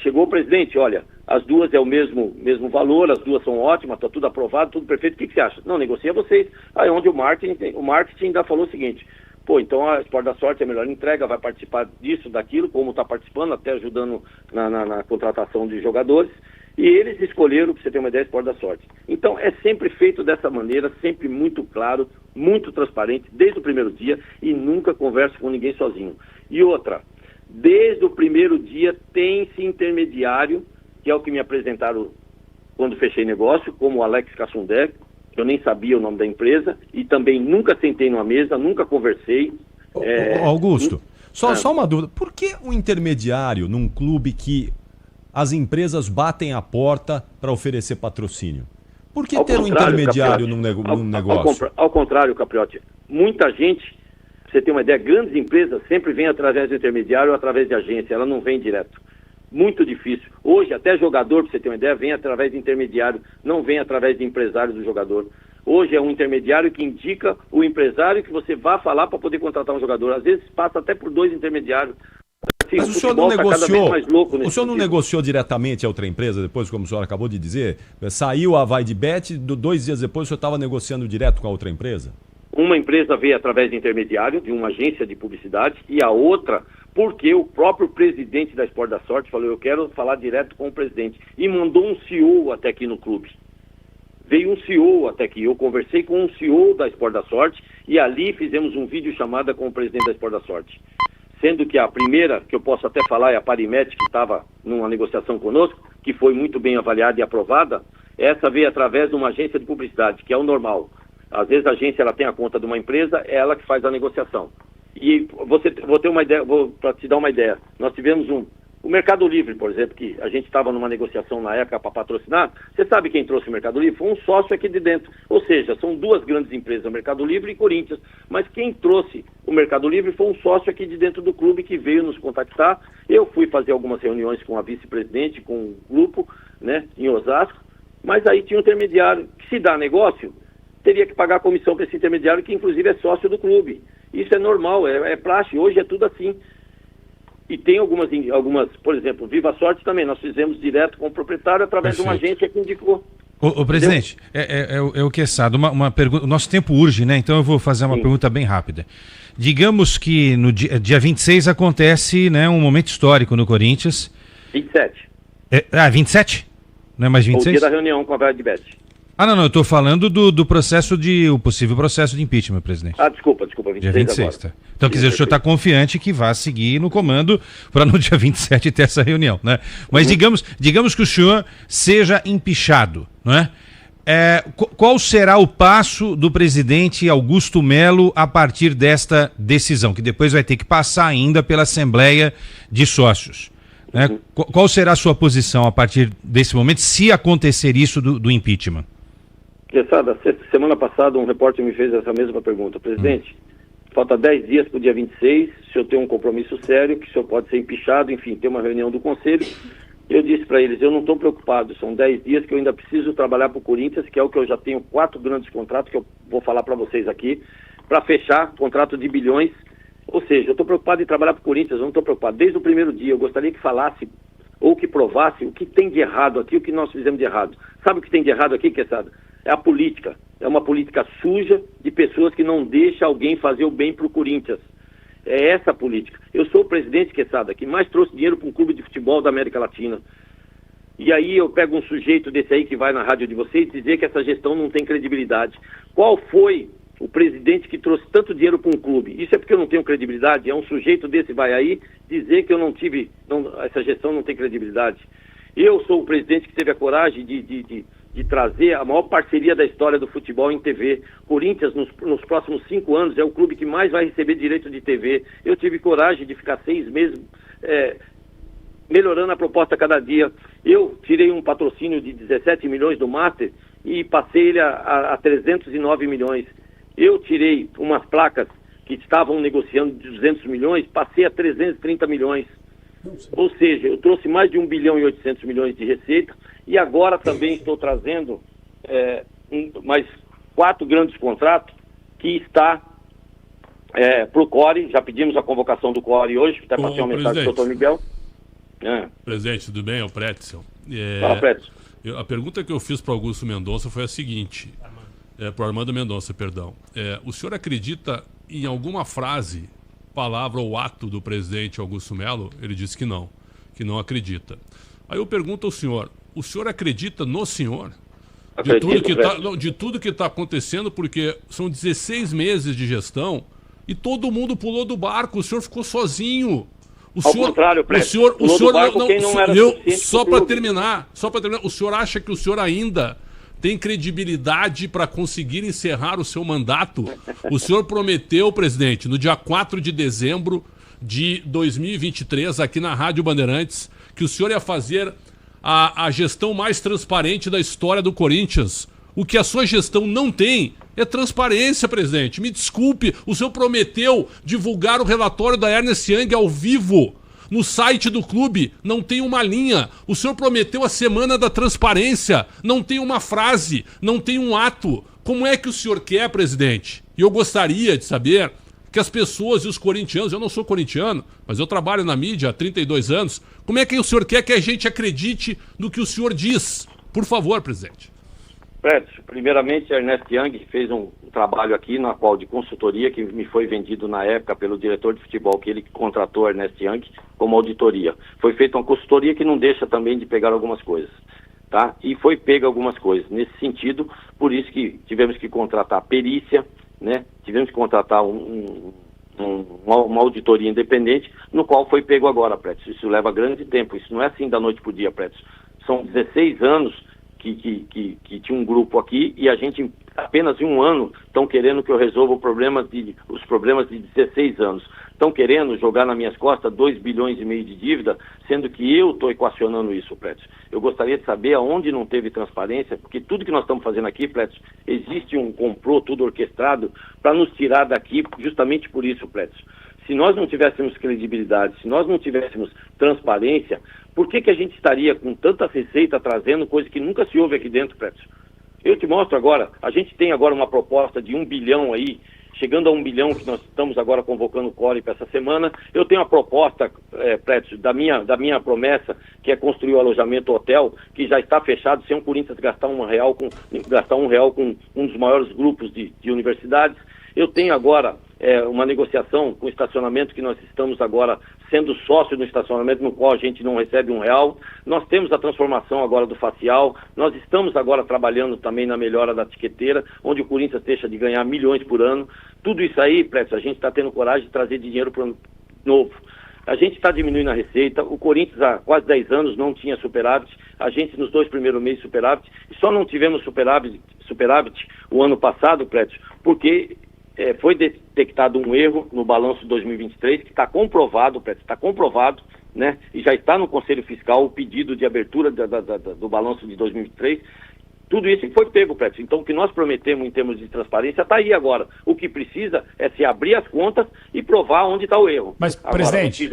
Speaker 25: chegou o presidente, olha, as duas é o mesmo valor, as duas são ótimas, está tudo aprovado, tudo perfeito, o que você acha? Não, negocia vocês. Aí onde o marketing ainda falou o seguinte, pô, então a Sport da Sorte é a melhor entrega, vai participar disso, daquilo, como está participando, até ajudando na contratação de jogadores, e eles escolheram, para você ter uma ideia, a Sport da Sorte. Então é sempre feito dessa maneira, sempre muito claro, muito transparente, desde o primeiro dia, e nunca converso com ninguém sozinho. E outra, desde o primeiro dia tem-se intermediário, que é o que me apresentaram quando fechei negócio, como o Alex Cassundé, eu nem sabia o nome da empresa, e também nunca sentei numa mesa, nunca conversei.
Speaker 12: Augusto, só uma dúvida, por que o intermediário num clube que as empresas batem a porta para oferecer patrocínio? Por que ter um intermediário num negócio?
Speaker 25: Ao contrário, Capriotti, muita gente, pra você ter uma ideia, grandes empresas sempre vêm através do intermediário ou através de agência, ela não vem direto. Muito difícil. Hoje, até jogador, para você ter uma ideia, vem através de intermediário, não vem através de empresário do jogador. Hoje é um intermediário que indica o empresário que você vai falar para poder contratar um jogador. Às vezes passa até por 2 intermediários. Assim,
Speaker 12: mas o senhor não negociou diretamente a outra empresa, depois, como o senhor acabou de dizer? Saiu a VaiDebet, 2 dias depois o senhor estava negociando direto com a outra empresa?
Speaker 25: Uma empresa veio através de intermediário, de uma agência de publicidade, e a outra porque o próprio presidente da Sport da Sorte falou, eu quero falar direto com o presidente, e mandou um CEO até aqui no clube. Veio um CEO até aqui, eu conversei com um CEO da Sport da Sorte, e ali fizemos um vídeo chamada com o presidente da Sport da Sorte. Sendo que a primeira, que eu posso até falar, é a Parimet, que estava numa negociação conosco, que foi muito bem avaliada e aprovada. Essa veio através de uma agência de publicidade, que é o normal. Às vezes a agência ela tem a conta de uma empresa, é ela que faz a negociação. E vou ter uma ideia, para te dar uma ideia, nós tivemos o Mercado Livre, por exemplo, que a gente estava numa negociação na época para patrocinar. Você sabe quem trouxe o Mercado Livre? Foi um sócio aqui de dentro. Ou seja, são duas grandes empresas, o Mercado Livre e Corinthians. Mas quem trouxe o Mercado Livre foi um sócio aqui de dentro do clube que veio nos contactar. Eu fui fazer algumas reuniões com a vice-presidente, com o grupo, né, em Osasco. Mas aí tinha um intermediário que, se dá negócio, teria que pagar a comissão para esse intermediário, que inclusive é sócio do clube. Isso é normal, é praxe, hoje é tudo assim. E tem algumas, por exemplo, Viva Sorte também, nós fizemos direto com o proprietário através de uma agência que indicou.
Speaker 9: Ô presidente, é o Quezada, uma pergunta, o nosso tempo urge, né? Então eu vou fazer uma pergunta bem rápida. Digamos que no dia 26 acontece, né, um momento histórico no Corinthians.
Speaker 25: 27.
Speaker 9: 27? Não é mais 26?
Speaker 25: O dia da reunião com a Verdibet.
Speaker 9: Não, eu estou falando do processo o possível processo de impeachment, presidente.
Speaker 25: Desculpa, 26
Speaker 9: dia 26,
Speaker 25: agora.
Speaker 9: tá. Então, quer dizer, o senhor está confiante que vai seguir no comando para no dia 27 ter essa reunião, né? Mas digamos que o senhor seja empichado, não é? Qual será o passo do presidente Augusto Melo a partir desta decisão, que depois vai ter que passar ainda pela Assembleia de Sócios? Né? Qual será a sua posição a partir desse momento, se acontecer isso do impeachment?
Speaker 25: Quezada, semana passada um repórter me fez essa mesma pergunta. Presidente, falta 10 dias para o dia 26, o senhor tem um compromisso sério, que o senhor pode ser empichado, enfim, tem uma reunião do conselho. Eu disse para eles, eu não estou preocupado, são 10 dias que eu ainda preciso trabalhar para o Corinthians, que é o que eu já tenho 4 grandes contratos, que eu vou falar para vocês aqui, para fechar contrato de bilhões. Ou seja, eu estou preocupado em trabalhar para o Corinthians, eu não estou preocupado. Desde o primeiro dia, eu gostaria que falasse ou que provasse o que tem de errado aqui, o que nós fizemos de errado. Sabe o que tem de errado aqui, Quezada? É a política. É uma política suja de pessoas que não deixam alguém fazer o bem para o Corinthians. É essa a política. Eu sou o presidente, Quezada, que mais trouxe dinheiro para um clube de futebol da América Latina. E aí eu pego um sujeito desse aí que vai na rádio de vocês dizer que essa gestão não tem credibilidade. Qual foi o presidente que trouxe tanto dinheiro para um clube? Isso é porque eu não tenho credibilidade? É um sujeito desse vai aí dizer que eu não tive, essa gestão não tem credibilidade. Eu sou o presidente que teve a coragem de trazer a maior parceria da história do futebol em TV. Corinthians, nos próximos 5 anos, é o clube que mais vai receber direito de TV. Eu tive coragem de ficar 6 meses melhorando a proposta a cada dia. Eu tirei um patrocínio de 17 milhões do Master e passei ele a 309 milhões. Eu tirei umas placas que estavam negociando de 200 milhões, passei a 330 milhões. Ou seja, eu trouxe mais de 1 bilhão e 800 milhões de receita e agora também estou trazendo mais 4 grandes contratos que está para o CORE. Já pedimos a convocação do CORE hoje, até passei uma mensagem do Dr. Miguel.
Speaker 8: Presidente, tudo bem? É o Pretzel.
Speaker 25: Fala, Pretzel.
Speaker 8: A pergunta que eu fiz para Augusto Mendonça foi a seguinte, para o Armando Mendonça, perdão. O senhor acredita em alguma frase, palavra ou ato do presidente Augusto Melo? Ele disse que não acredita. Aí eu pergunto ao senhor, o senhor acredita no senhor? De tudo que está acontecendo, porque são 16 meses de gestão e todo mundo pulou do barco, o senhor ficou sozinho.
Speaker 25: Ao contrário,
Speaker 8: só para terminar, o senhor acha que o senhor ainda tem credibilidade para conseguir encerrar o seu mandato? O senhor prometeu, presidente, no dia 4 de dezembro de 2023, aqui na Rádio Bandeirantes, que o senhor ia fazer a gestão mais transparente da história do Corinthians. O que a sua gestão não tem é transparência, presidente. Me desculpe, o senhor prometeu divulgar o relatório da Ernst Young ao vivo. No site do clube não tem uma linha. O senhor prometeu a semana da transparência. Não tem uma frase, não tem um ato. Como é que o senhor quer, presidente? E eu gostaria de saber que as pessoas e os corintianos, eu não sou corintiano, mas eu trabalho na mídia há 32 anos, como é que o senhor quer que a gente acredite no que o senhor diz? Por favor, presidente.
Speaker 25: Prédio, primeiramente, a Ernest Young fez um trabalho aqui, na qual de consultoria, que me foi vendido na época pelo diretor de futebol, que ele contratou a Ernest Young como auditoria. Foi feita uma consultoria que não deixa também de pegar algumas coisas, tá? E foi pega algumas coisas. Nesse sentido, por isso que tivemos que contratar perícia, né? Tivemos que contratar uma auditoria independente, no qual foi pego agora, Prédio. Isso leva grande tempo, isso não é assim da noite para o dia, Prédio. São 16 anos que tinha um grupo aqui e a gente, apenas em um ano, estão querendo que eu resolva os problemas de 16 anos. Estão querendo jogar nas minhas costas 2,5 bilhões de dívida, sendo que eu estou equacionando isso, Prédio. Eu gostaria de saber aonde não teve transparência, porque tudo que nós estamos fazendo aqui, Prédio, existe um complô, tudo orquestrado, para nos tirar daqui justamente por isso, Prédio. Se nós não tivéssemos credibilidade, se nós não tivéssemos transparência, por que a gente estaria com tanta receita trazendo coisa que nunca se ouve aqui dentro, Prédio? Eu te mostro agora, a gente tem agora uma proposta de 1 bilhão aí, chegando a 1 bilhão que nós estamos agora convocando o Core para essa semana. Eu tenho a proposta, Prédio, da minha promessa, que é construir o alojamento hotel, que já está fechado, sem o Corinthians gastar um real com um dos maiores grupos de universidades. Eu tenho agora uma negociação com o estacionamento, que nós estamos agora sendo sócio no estacionamento, no qual a gente não recebe R$1. Nós temos a transformação agora do facial, nós estamos agora trabalhando também na melhora da tiqueteira, onde o Corinthians deixa de ganhar milhões por ano. Tudo isso aí, Prédio, a gente está tendo coragem de trazer dinheiro para o ano novo. A gente está diminuindo a receita, o Corinthians há quase 10 anos não tinha superávit, a gente nos 2 primeiros meses superávit, e só não tivemos superávit o ano passado, Prédio, porque foi detectado um erro no balanço de 2023, que está comprovado, Prédio, está comprovado, né? E já está no Conselho Fiscal o pedido de abertura do balanço de 2023. Tudo isso foi pego, Prédio. Então, o que nós prometemos em termos de transparência está aí agora. O que precisa é se abrir as contas e provar onde está o erro.
Speaker 7: Mas, agora, presidente...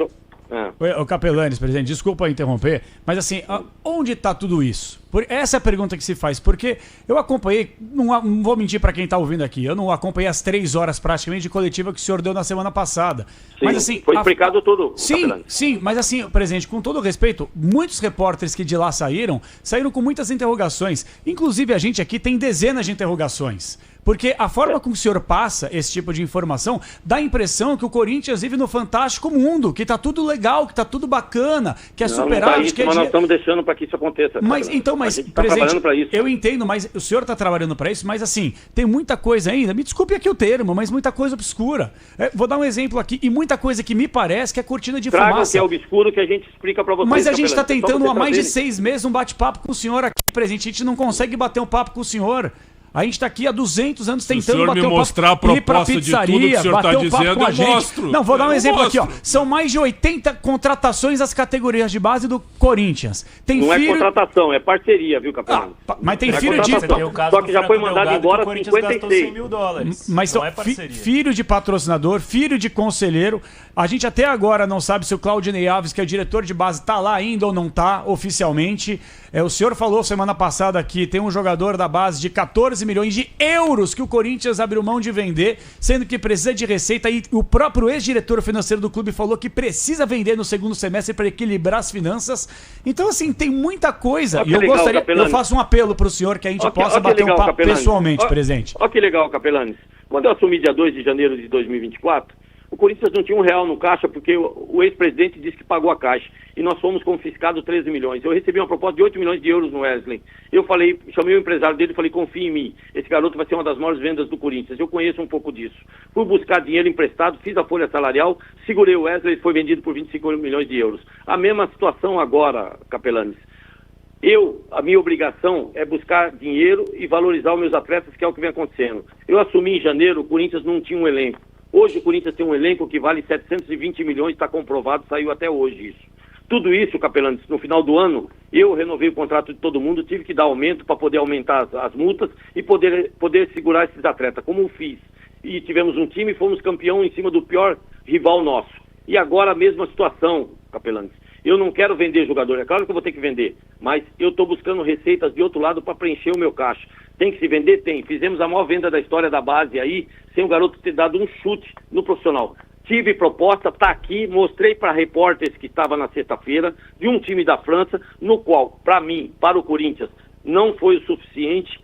Speaker 7: O Capelanes, presidente, desculpa interromper, mas assim, onde está tudo isso? Essa é a pergunta que se faz, porque eu acompanhei, não vou mentir para quem está ouvindo aqui, eu não acompanhei as 3 horas praticamente de coletiva que o senhor deu na semana passada.
Speaker 25: Sim,
Speaker 7: mas assim,
Speaker 25: foi explicado tudo.
Speaker 7: Sim, mas assim, presidente, com todo respeito, muitos repórteres que de lá saíram com muitas interrogações. Inclusive a gente aqui tem dezenas de interrogações. Porque a forma como o senhor passa esse tipo de informação dá a impressão que o Corinthians vive no fantástico mundo, que tá tudo legal, que tá tudo bacana, que é superávit, que é
Speaker 25: mas nós estamos deixando para que isso aconteça.
Speaker 7: Mas presidente, eu entendo, mas o senhor está trabalhando para isso, mas assim, tem muita coisa ainda, me desculpe aqui o termo, mas muita coisa obscura. Vou dar um exemplo aqui, e muita coisa que me parece que é cortina de fumaça.
Speaker 25: Que é obscuro que a gente explica para vocês.
Speaker 7: Mas a gente está tentando há mais de 6 meses um bate-papo com o senhor aqui, presidente, a gente não consegue bater um papo com o senhor. A gente está aqui há 200 anos tentando bater um papo,
Speaker 8: mostrar a proposta ir pra pizzaria, de tudo que o senhor está dizendo, eu mostro.
Speaker 7: Não, vou dar um exemplo aqui, ó. São mais de 80 contratações das categorias de base do Corinthians.
Speaker 25: Não é contratação, é parceria, viu, Capelano?
Speaker 7: Mas tem filho de...
Speaker 25: Só que já foi mandado embora 56
Speaker 10: mil dólares.
Speaker 7: Mas não é filho de patrocinador, filho de conselheiro. A gente até agora não sabe se o Claudinei Alves, que é diretor de base, está lá ainda ou não está oficialmente. O senhor falou semana passada aqui, tem um jogador da base de 14 milhões de euros que o Corinthians abriu mão de vender, sendo que precisa de receita, e o próprio ex-diretor financeiro do clube falou que precisa vender no segundo semestre para equilibrar as finanças. Então, assim, tem muita coisa. E eu faço um apelo para o senhor que a gente possa bater um papo pessoalmente, presidente.
Speaker 25: Olha que legal, Capelanes. Quando eu assumi dia 2 de janeiro de 2024, o Corinthians não tinha R$1 no caixa porque o ex-presidente disse que pagou a caixa. E nós fomos confiscados 13 milhões. Eu recebi uma proposta de 8 milhões de euros no Wesley. Eu falei, chamei o empresário dele e falei, confia em mim. Esse garoto vai ser uma das maiores vendas do Corinthians. Eu conheço um pouco disso. Fui buscar dinheiro emprestado, fiz a folha salarial, segurei o Wesley e foi vendido por 25 milhões de euros. A mesma situação agora, Capelanes. A minha obrigação é buscar dinheiro e valorizar os meus atletas, que é o que vem acontecendo. Eu assumi em janeiro, o Corinthians não tinha um elenco. Hoje o Corinthians tem um elenco que vale 720 milhões, está comprovado, saiu até hoje isso. Tudo isso, Capelanes, no final do ano, eu renovei o contrato de todo mundo, tive que dar aumento para poder aumentar as multas e poder segurar esses atletas, como eu fiz. E tivemos um time e fomos campeão em cima do pior rival nosso. E agora a mesma situação, Capelanes. Eu não quero vender jogador, é claro que eu vou ter que vender, mas eu estou buscando receitas de outro lado para preencher o meu caixa. Tem que se vender? Tem. Fizemos a maior venda da história da base aí, sem o garoto ter dado um chute no profissional. Tive proposta, está aqui, mostrei para repórteres que estava na sexta-feira, de um time da França, no qual, para mim, para o Corinthians, não foi o suficiente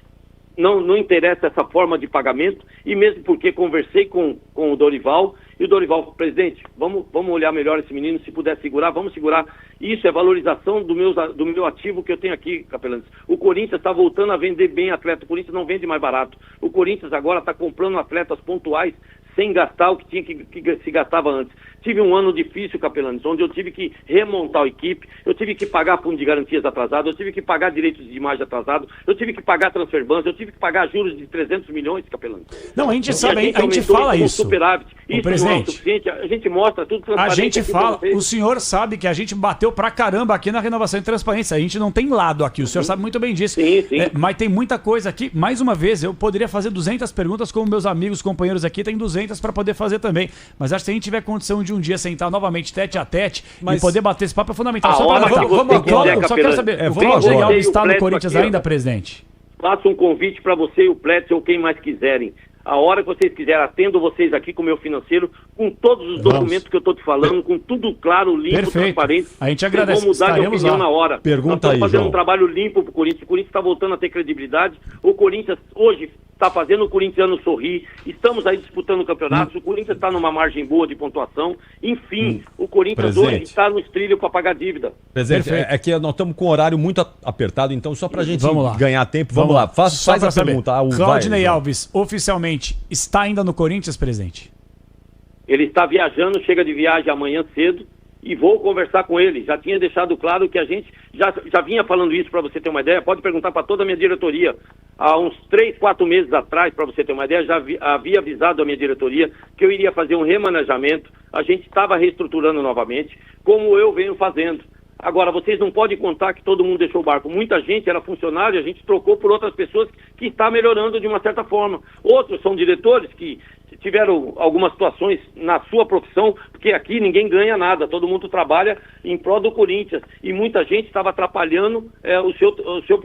Speaker 25: não interessa essa forma de pagamento, e mesmo porque conversei com o Dorival, e o Dorival falou, presidente, vamos olhar melhor esse menino, se puder segurar, vamos segurar. Isso é valorização do meu ativo que eu tenho aqui, Capelanes. O Corinthians está voltando a vender bem atleta, o Corinthians não vende mais barato. O Corinthians agora está comprando atletas pontuais, sem gastar o que tinha que se gastava antes. Tive um ano difícil, Capelanes, onde eu tive que remontar a equipe, eu tive que pagar fundo de garantias atrasado, eu tive que pagar direitos de imagem atrasado, eu tive que pagar transfer bans, eu tive que pagar juros de 300 milhões, Capelanes.
Speaker 7: Não, a gente sabe, a gente fala isso.
Speaker 25: Superávit. Isso não é o suficiente, a gente mostra tudo transparente.
Speaker 7: A gente fala, o senhor sabe que a gente bateu pra caramba aqui na renovação e transparência, a gente não tem lado aqui, o senhor sabe muito bem disso.
Speaker 25: Sim, sim.
Speaker 7: Mas tem muita coisa aqui, mais uma vez, eu poderia fazer 200 perguntas, como meus amigos, companheiros aqui têm 200 para poder fazer também, mas acho que se a gente tiver condição de um dia sentar novamente tete a tete e poder bater esse papo é fundamental. Só quero saber, o Claudio Alves está no Corinthians ainda, presidente?
Speaker 25: Faço um convite para você e o Plécio ou quem mais quiserem. A hora que vocês quiserem, atendo vocês aqui com o meu financeiro, com todos os documentos que eu estou te falando, com tudo claro, limpo, transparente.
Speaker 7: A gente agradece.
Speaker 25: Vamos mudar de opinião na hora.
Speaker 12: Pergunta
Speaker 25: Nós
Speaker 12: aí,
Speaker 25: estamos fazendo
Speaker 12: João.
Speaker 25: um trabalho limpo para o Corinthians. O Corinthians está voltando a ter credibilidade. O Corinthians hoje está fazendo o corintiano sorrir. Estamos aí disputando campeonatos. O Corinthians está numa margem boa de pontuação. Enfim, o Corinthians hoje está no trilho para pagar dívida.
Speaker 12: Presidente, é que nós estamos com um horário muito apertado, então só para a gente
Speaker 7: Vamos lá.
Speaker 12: ganhar tempo, vamos lá. Faz a pergunta.
Speaker 7: Claudinei Alves, oficialmente, está ainda no Corinthians, presidente?
Speaker 25: Ele está viajando, chega de viagem amanhã cedo e vou conversar com ele. Já tinha deixado claro que a gente já vinha falando isso, para você ter uma ideia. Pode perguntar para toda a minha diretoria. Há uns 3, 4 meses atrás, para você ter uma ideia, já havia avisado a minha diretoria que eu iria fazer um remanejamento. A gente estava reestruturando novamente, como eu venho fazendo. Agora, vocês não podem contar que todo mundo deixou o barco. Muita gente era funcionário, a gente trocou por outras pessoas que está melhorando de uma certa forma. Outros são diretores que tiveram algumas situações na sua profissão, porque aqui ninguém ganha nada, todo mundo trabalha em prol do Corinthians. E muita gente estava atrapalhando o seu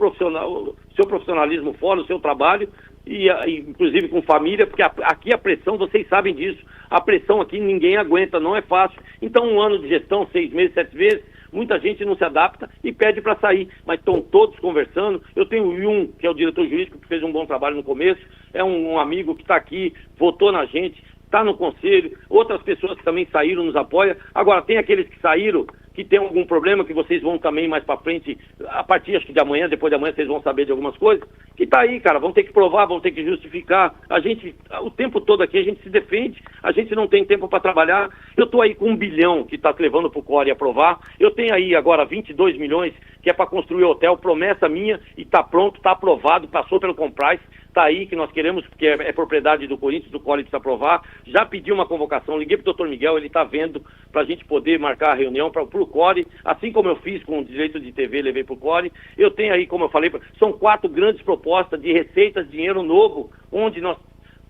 Speaker 25: profissionalismo fora, o seu trabalho, e inclusive com família, porque aqui a pressão, vocês sabem disso, a pressão aqui ninguém aguenta, não é fácil. Então um ano de gestão, 6 meses, 7 meses, muita gente não se adapta e pede para sair, mas estão todos conversando. Eu tenho o Yun, que é o diretor jurídico, que fez um bom trabalho no começo, é um amigo que está aqui, votou na gente, está no conselho, outras pessoas que também saíram nos apoiam. Agora, tem aqueles que saíram, que tem algum problema, que vocês vão também mais para frente, a partir acho que de amanhã, depois de amanhã vocês vão saber de algumas coisas, que tá aí, cara, vão ter que provar, vão ter que justificar. A gente, o tempo todo aqui, a gente se defende, a gente não tem tempo para trabalhar. Eu tô aí com 1 bilhão que tá levando pro Core aprovar, eu tenho aí agora 22 milhões que é para construir hotel, promessa minha, e tá pronto, tá aprovado, passou pelo Comprise, tá aí que nós queremos, porque é propriedade do Corinthians, do Core precisa aprovar. Já pedi uma convocação, liguei pro Dr. Miguel, ele tá vendo pra gente poder marcar a reunião pro Core, assim como eu fiz com o direito de TV, levei pro Core. Eu tenho aí, como eu falei, são 4 grandes propostas de receitas, dinheiro novo, onde nós...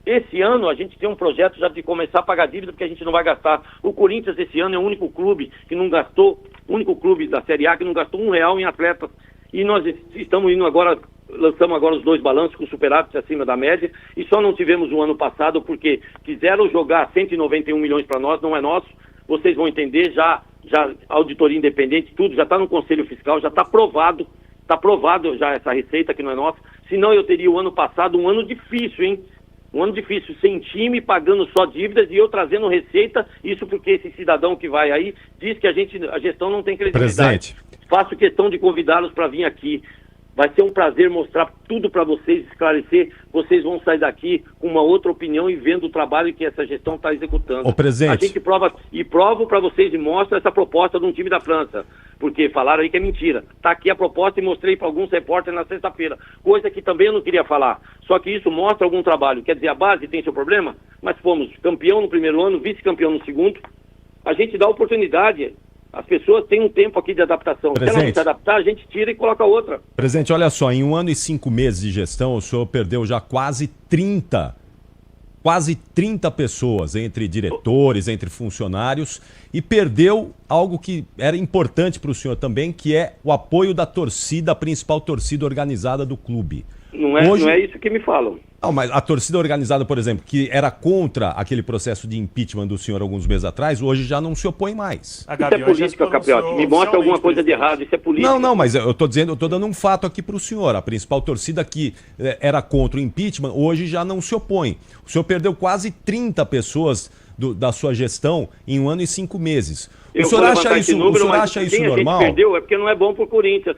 Speaker 25: Esse ano a gente tem um projeto já de começar a pagar dívida, porque a gente não vai gastar. O Corinthians esse ano é o único clube que não gastou, o único clube da Série A que não gastou R$1 em atletas. E nós estamos indo agora, lançamos agora os 2 balanços com superávit acima da média, e só não tivemos o ano passado porque quiseram jogar 191 milhões para nós, não é nosso. Vocês vão entender, já auditoria independente, tudo, já está no Conselho Fiscal, já está aprovado já essa receita que não é nossa. Senão eu teria o ano passado um ano difícil, hein? Um ano difícil, sem time, pagando só dívidas e eu trazendo receita, isso porque esse cidadão que vai aí diz que a gestão não tem credibilidade.
Speaker 12: Presente.
Speaker 25: Faço questão de convidá-los para vir aqui. Vai ser um prazer mostrar tudo para vocês, esclarecer. Vocês vão sair daqui com uma outra opinião e vendo o trabalho que essa gestão está executando.
Speaker 12: Ô, presidente.
Speaker 25: A gente provo para vocês e mostro essa proposta de um time da França. Porque falaram aí que é mentira. Está aqui a proposta e mostrei para alguns repórteres na sexta-feira. Coisa que também eu não queria falar. Só que isso mostra algum trabalho. Quer dizer, a base tem seu problema, mas fomos campeão no primeiro ano, vice-campeão no segundo. A gente dá oportunidade. As pessoas têm um tempo aqui de adaptação. Se ela não se adaptar, a gente tira e coloca outra.
Speaker 12: Presidente, olha só, em 1 ano e 5 meses de gestão, o senhor perdeu já quase 30 pessoas, entre diretores, entre funcionários, e perdeu algo que era importante para o senhor também, que é o apoio da torcida, a principal torcida organizada do clube.
Speaker 25: Não é isso que me falam.
Speaker 12: Não, mas a torcida organizada, por exemplo, que era contra aquele processo de impeachment do senhor alguns meses atrás, hoje já não se opõe mais.
Speaker 25: Isso é política, Capriotti. Me mostra alguma coisa de errado, isso é política.
Speaker 12: Não, mas eu tô dando um fato aqui pro senhor. A principal torcida que era contra o impeachment, hoje já não se opõe. O senhor perdeu quase 30 pessoas da sua gestão em 1 ano e 5 meses. O senhor acha isso normal?
Speaker 25: A gente perdeu é porque não é bom pro Corinthians.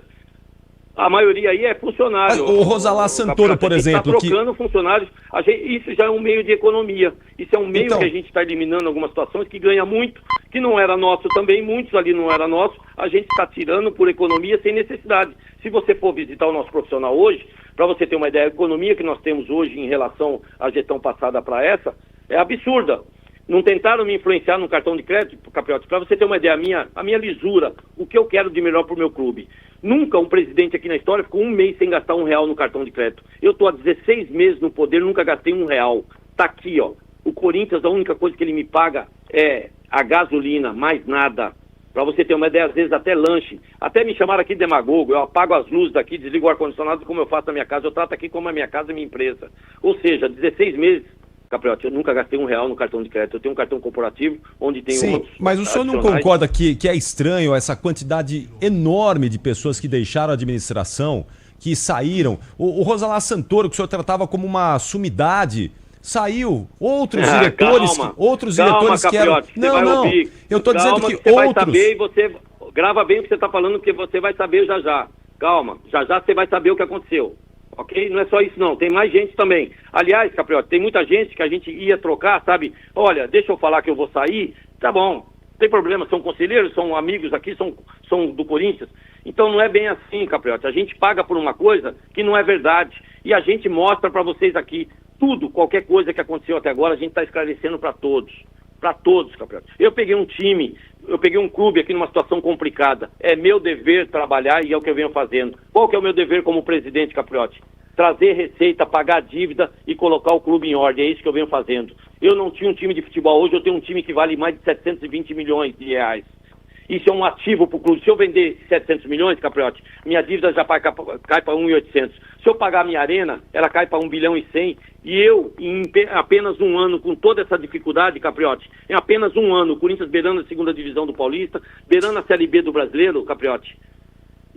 Speaker 25: A maioria aí é funcionário.
Speaker 12: O Rosalá Santoro, por exemplo.
Speaker 25: Está trocando funcionários. Isso já é um meio de economia. Isso é um meio que a gente está eliminando algumas situações que ganha muito, que não era nosso também, muitos ali não era nosso. A gente está tirando por economia sem necessidade. Se você for visitar o nosso profissional hoje, para você ter uma ideia, a economia que nós temos hoje em relação à gestão passada para essa é absurda. Não tentaram me influenciar no cartão de crédito, Capriotti, para você ter uma ideia, a minha lisura, o que eu quero de melhor para o meu clube. Nunca um presidente aqui na história ficou 1 mês sem gastar R$1 no cartão de crédito. Eu estou há 16 meses no poder, nunca gastei R$1. Tá aqui, ó. O Corinthians, a única coisa que ele me paga é a gasolina, mais nada. Para você ter uma ideia, às vezes até lanche. Até me chamaram aqui de demagogo, eu apago as luzes daqui, desligo o ar-condicionado como eu faço na minha casa. Eu trato aqui como a minha casa e minha empresa. Ou seja, 16 meses, Capriotti, eu nunca gastei R$1 no cartão de crédito. Eu tenho um cartão corporativo onde tem outros.
Speaker 12: Mas o senhor não concorda que é estranho essa quantidade enorme de pessoas que deixaram a administração, que saíram? O Rosalá Santoro, que o senhor tratava como uma sumidade, saiu. Outros diretores que eram... Não. Eu estou dizendo que
Speaker 25: você
Speaker 12: outros...
Speaker 25: vai saber e você grava bem o que você está falando, porque você vai saber já. Calma, já você vai saber o que aconteceu. Ok? Não é só isso não, tem mais gente também. Aliás, Capriotti, tem muita gente que a gente ia trocar, sabe? Olha, deixa eu falar que eu vou sair, tá bom, não tem problema, são conselheiros, são amigos aqui, são do Corinthians. Então não é bem assim, Capriotti, a gente paga por uma coisa que não é verdade. E a gente mostra para vocês aqui tudo, qualquer coisa que aconteceu até agora, a gente está esclarecendo para todos. Para todos, Capriotti. Eu peguei um time, eu peguei um clube aqui numa situação complicada. É meu dever trabalhar e é o que eu venho fazendo. Qual que é o meu dever como presidente, Capriotti? Trazer receita, pagar dívida e colocar o clube em ordem. É isso que eu venho fazendo. Eu não tinha um time de futebol. Hoje eu tenho um time que vale mais de 720 milhões de reais. Isso é um ativo para o clube. Se eu vender 700 milhões, Capriotti, minha dívida já cai para 1.800. Se eu pagar a minha arena, ela cai para 1 bilhão e 100. E eu, em apenas um ano, com toda essa dificuldade, Capriotti, em apenas um ano, o Corinthians beirando a 2ª divisão do Paulista, beirando a Série B do Brasileiro, Capriotti,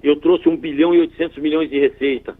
Speaker 25: eu trouxe 1 bilhão e 800 milhões de receita.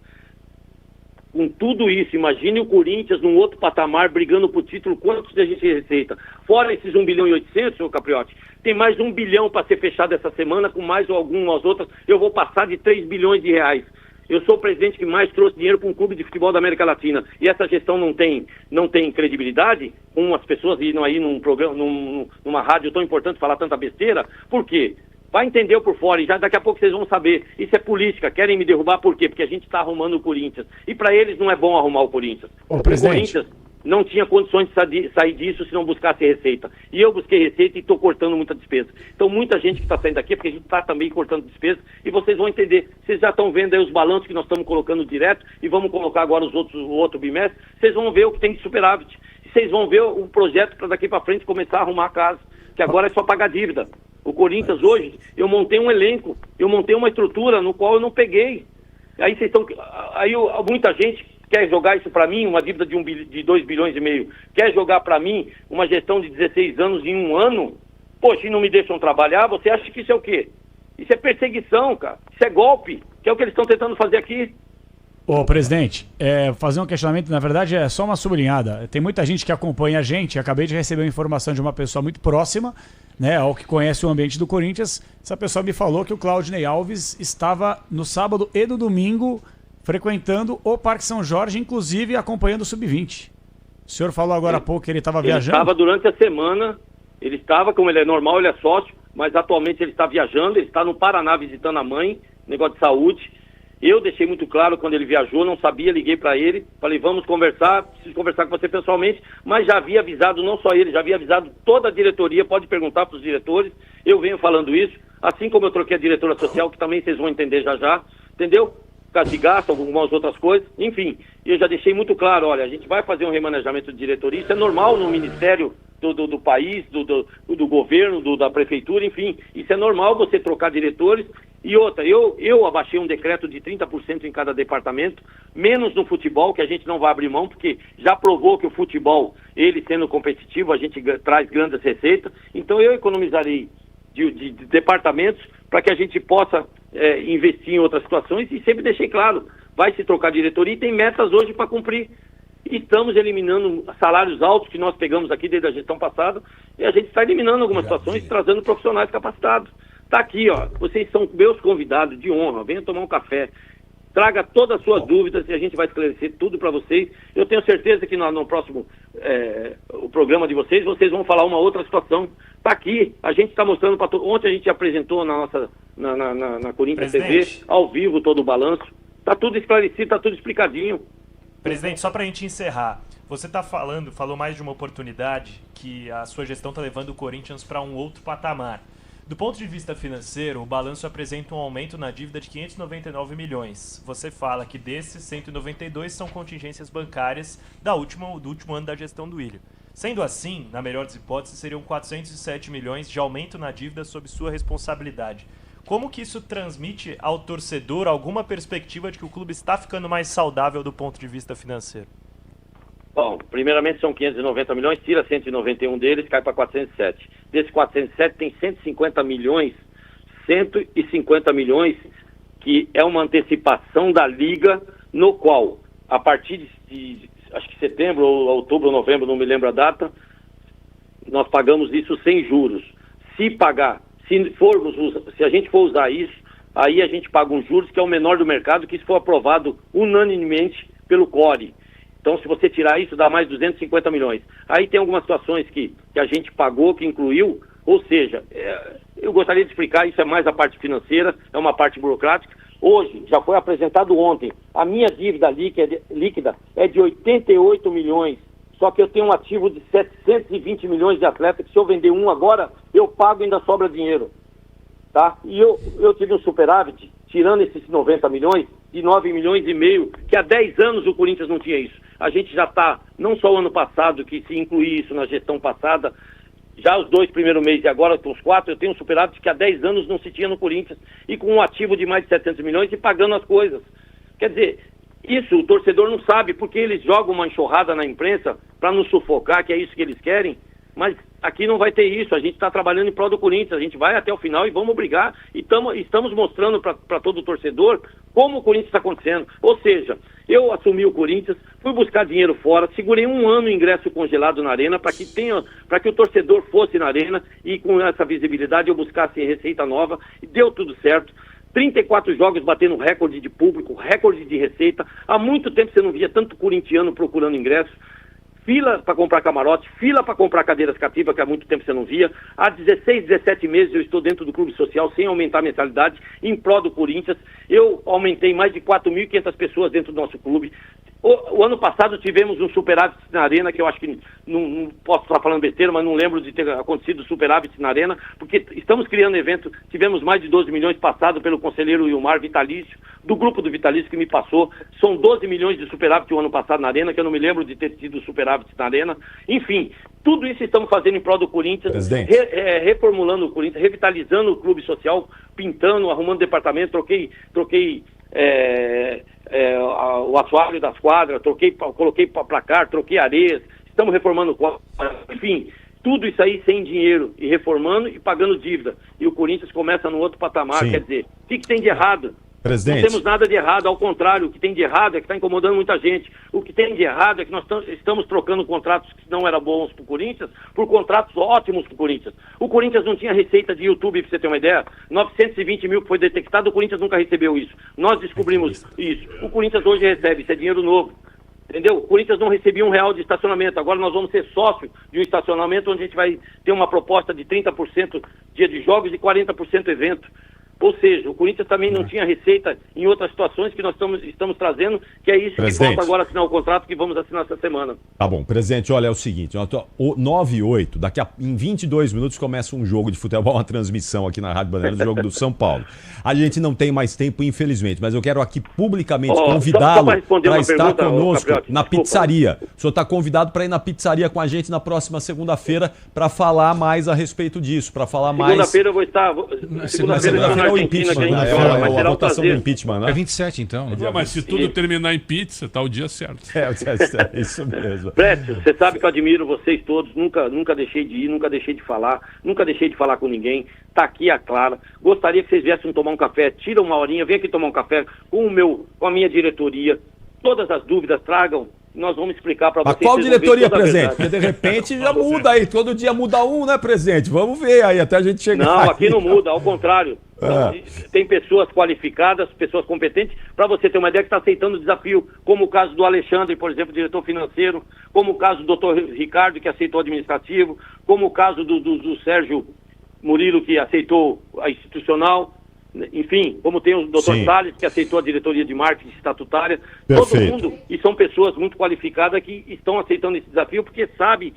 Speaker 25: Com tudo isso, imagine o Corinthians num outro patamar, brigando por título, quantos a gente receita? Fora esses 1 bilhão e 800, senhor Capriotti, tem mais 1 bilhão para ser fechado essa semana, com mais algumas outras, eu vou passar de 3 bilhões de reais. Eu sou o presidente que mais trouxe dinheiro para um clube de futebol da América Latina. E essa gestão não tem credibilidade, com as pessoas indo aí num programa, numa rádio tão importante falar tanta besteira. Por quê? Vai entender por fora e já daqui a pouco vocês vão saber. Isso é política. Querem me derrubar por quê? Porque a gente está arrumando o Corinthians. E para eles não é bom arrumar o Corinthians.
Speaker 7: Ô, presidente.
Speaker 25: O Corinthians não tinha condições de sair disso se não buscasse receita. E eu busquei receita e estou cortando muita despesa. Então muita gente que está saindo daqui é porque a gente está também cortando despesa e vocês vão entender. Vocês já estão vendo aí os balanços que nós estamos colocando direto e vamos colocar agora o outro bimestre. Vocês vão ver o que tem de superávit. Vocês vão ver o projeto para daqui para frente começar a arrumar a casa. Que agora é só pagar dívida. O Corinthians hoje, eu montei um elenco, eu montei uma estrutura no qual eu não peguei. Aí vocês estão... Aí muita gente quer jogar isso para mim, uma dívida de 2 bilhões e meio. Quer jogar para mim uma gestão de 16 anos em um ano? Poxa, e não me deixam trabalhar? Você acha que isso é o quê? Isso é perseguição, cara. Isso é golpe, que é o que eles estão tentando fazer aqui.
Speaker 7: Ô, presidente, fazer um questionamento, na verdade, é só uma sublinhada. Tem muita gente que acompanha a gente. Acabei de receber uma informação de uma pessoa muito próxima, né, ao que conhece o ambiente do Corinthians. Essa pessoa me falou que o Claudinei Alves estava no sábado e no domingo frequentando o Parque São Jorge, inclusive acompanhando o Sub-20. O senhor falou agora há pouco que ele estava viajando?
Speaker 25: Ele estava durante a semana, ele estava, como ele é normal, ele é sócio, mas atualmente ele está viajando, ele está no Paraná visitando a mãe, negócio de saúde. Eu deixei muito claro quando ele viajou, não sabia, liguei para ele, falei, vamos conversar, preciso conversar com você pessoalmente, mas já havia avisado, não só ele, já havia avisado toda a diretoria, pode perguntar para os diretores, eu venho falando isso, assim como eu troquei a diretora social, que também vocês vão entender já, entendeu? Por causa de gasto, algumas outras coisas, enfim, eu já deixei muito claro, olha, a gente vai fazer um remanejamento de diretoria, isso é normal no Ministério do país, do governo, da prefeitura, enfim. Isso é normal, você trocar diretores. E outra, eu abaixei um decreto de 30% em cada departamento, menos no futebol, que a gente não vai abrir mão, porque já provou que o futebol, ele sendo competitivo, a gente traz grandes receitas. Então eu economizarei de departamentos para que a gente possa investir em outras situações, e sempre deixei claro, vai se trocar diretoria e tem metas hoje para cumprir. Estamos eliminando salários altos que nós pegamos aqui desde a gestão passada, e a gente está eliminando algumas situações, trazendo profissionais capacitados. Está aqui, ó, vocês são meus convidados de honra, venham tomar um café, traga todas as suas dúvidas e a gente vai esclarecer tudo para vocês. Eu tenho certeza que no próximo o programa de vocês vão falar uma outra situação. Está aqui, a gente está mostrando para todos. Ontem a gente apresentou na Corinthians TV, ao vivo, todo o balanço. Está tudo esclarecido, está tudo explicadinho.
Speaker 10: Presidente, só para a gente encerrar, você falou mais de uma oportunidade que a sua gestão está levando o Corinthians para um outro patamar. Do ponto de vista financeiro, o balanço apresenta um aumento na dívida de 599 milhões. Você fala que desses 192 são contingências bancárias do último ano da gestão do Willian. Sendo assim, na melhor das hipóteses, seriam 407 milhões de aumento na dívida sob sua responsabilidade. Como que isso transmite ao torcedor alguma perspectiva de que o clube está ficando mais saudável do ponto de vista financeiro?
Speaker 25: Bom, primeiramente são 590 milhões, tira 191 deles, cai para 407. Desses 407 tem 150 milhões que é uma antecipação da Liga, no qual, a partir de acho que setembro, ou outubro, ou novembro, não me lembro a data, nós pagamos isso sem juros. Se a gente for usar isso, aí a gente paga um juros que é o menor do mercado, que isso foi aprovado unanimemente pelo CORE. Então, se você tirar isso, dá mais 250 milhões. Aí tem algumas situações que a gente pagou, que incluiu, ou seja, eu gostaria de explicar, isso é mais a parte financeira, é uma parte burocrática. Hoje, já foi apresentado ontem, a minha dívida líquida é de 88 milhões, só que eu tenho um ativo de 720 milhões de atletas, que se eu vender um agora, eu pago e ainda sobra dinheiro. Tá? E eu tive um superávit, tirando esses 90 milhões, de 9 milhões e meio, que há 10 anos o Corinthians não tinha isso. A gente já está, não só o ano passado, que se incluir isso na gestão passada, já os 2 primeiros meses e agora os 4, eu tenho um superávit que há 10 anos não se tinha no Corinthians, e com um ativo de mais de 700 milhões e pagando as coisas. Quer dizer, isso o torcedor não sabe, porque eles jogam uma enxurrada na imprensa para nos sufocar, que é isso que eles querem, mas aqui não vai ter isso. A gente está trabalhando em prol do Corinthians, a gente vai até o final e vamos brigar, e estamos mostrando para todo o torcedor como o Corinthians está acontecendo. Ou seja, eu assumi o Corinthians, fui buscar dinheiro fora, segurei um ano o ingresso congelado na arena para que o torcedor fosse na arena, e com essa visibilidade eu buscasse receita nova, e deu tudo certo. 34 jogos batendo recorde de público, recorde de receita. Há muito tempo você não via tanto corintiano procurando ingresso. Fila para comprar camarote, fila para comprar cadeiras cativas, que há muito tempo você não via. Há 16, 17 meses eu estou dentro do clube social sem aumentar a mensalidade, em prol do Corinthians. Eu aumentei mais de 4.500 pessoas dentro do nosso clube. O ano passado tivemos um superávit na arena, que eu acho que não posso estar falando besteira, mas não lembro de ter acontecido superávit na arena, porque estamos criando evento. Tivemos mais de 12 milhões passados pelo conselheiro Ilmar Vitalício, do grupo do Vitalício que me passou. São 12 milhões de superávit o ano passado na arena, que eu não me lembro de ter tido superávit na arena. Enfim, tudo isso estamos fazendo em prol do Corinthians, reformulando o Corinthians, revitalizando o clube social, pintando, arrumando departamento, troquei o assoalho das quadras, coloquei placar, troquei areias, estamos reformando o quadro, enfim, tudo isso aí sem dinheiro, e reformando e pagando dívida. E o Corinthians começa no outro patamar. Sim. Quer dizer, o que tem de errado?
Speaker 12: Presidente.
Speaker 25: Não temos nada de errado, ao contrário, o que tem de errado é que está incomodando muita gente. O que tem de errado é que nós estamos trocando contratos que não eram bons para o Corinthians por contratos ótimos para o Corinthians. O Corinthians não tinha receita de YouTube, para você ter uma ideia. 920 mil que foi detectado, o Corinthians nunca recebeu isso. Nós descobrimos isso. O Corinthians hoje recebe, isso é dinheiro novo. Entendeu? O Corinthians não recebia R$1 de estacionamento. Agora nós vamos ser sócio de um estacionamento onde a gente vai ter uma proposta de 30% dia de jogos e 40% evento. Ou seja, o Corinthians também não tinha receita em outras situações que nós estamos trazendo, que é isso
Speaker 12: Presidente.
Speaker 25: que falta agora assinar o contrato que vamos assinar essa semana.
Speaker 12: Tá bom, presidente, olha, é o seguinte, 9h08, em 22 minutos começa um jogo de futebol, uma transmissão aqui na Rádio Bandeirantes, do jogo do São Paulo. A gente não tem mais tempo, infelizmente, mas eu quero aqui publicamente convidá-lo para estar conosco na pizzaria. O senhor está convidado para ir na pizzaria com a gente na próxima segunda-feira para falar mais a respeito disso, para falar mais...
Speaker 25: Segunda-feira eu vou estar...
Speaker 12: Segunda-feira é o impeachment, a votação do impeachment, né?
Speaker 9: É 27, então. Né?
Speaker 8: Mas se tudo terminar em pizza, tá o dia certo.
Speaker 12: É isso mesmo.
Speaker 25: Précio, você sabe que eu admiro vocês todos, nunca deixei de ir, nunca deixei de falar com ninguém. Tá aqui a Clara. Gostaria que vocês viessem tomar um café, tira uma horinha, vem aqui tomar um café com a minha diretoria. Todas as dúvidas tragam. Nós vamos explicar para vocês.
Speaker 12: Mas qual diretoria, presidente? Porque de repente já muda aí. Todo dia muda um, né, presidente? Vamos ver aí até a gente chegar.
Speaker 25: Não, aqui não muda, ao contrário. Tem pessoas qualificadas, pessoas competentes, para você ter uma ideia que está aceitando o desafio, como o caso do Alexandre, por exemplo, diretor financeiro, como o caso do doutor Ricardo, que aceitou o administrativo, como o caso do Sérgio Murilo, que aceitou a institucional. Enfim, como tem o Dr. Salles, que aceitou a diretoria de marketing estatutária.
Speaker 12: Perfeito.
Speaker 25: Todo mundo, e são pessoas muito qualificadas que estão aceitando esse desafio, porque sabe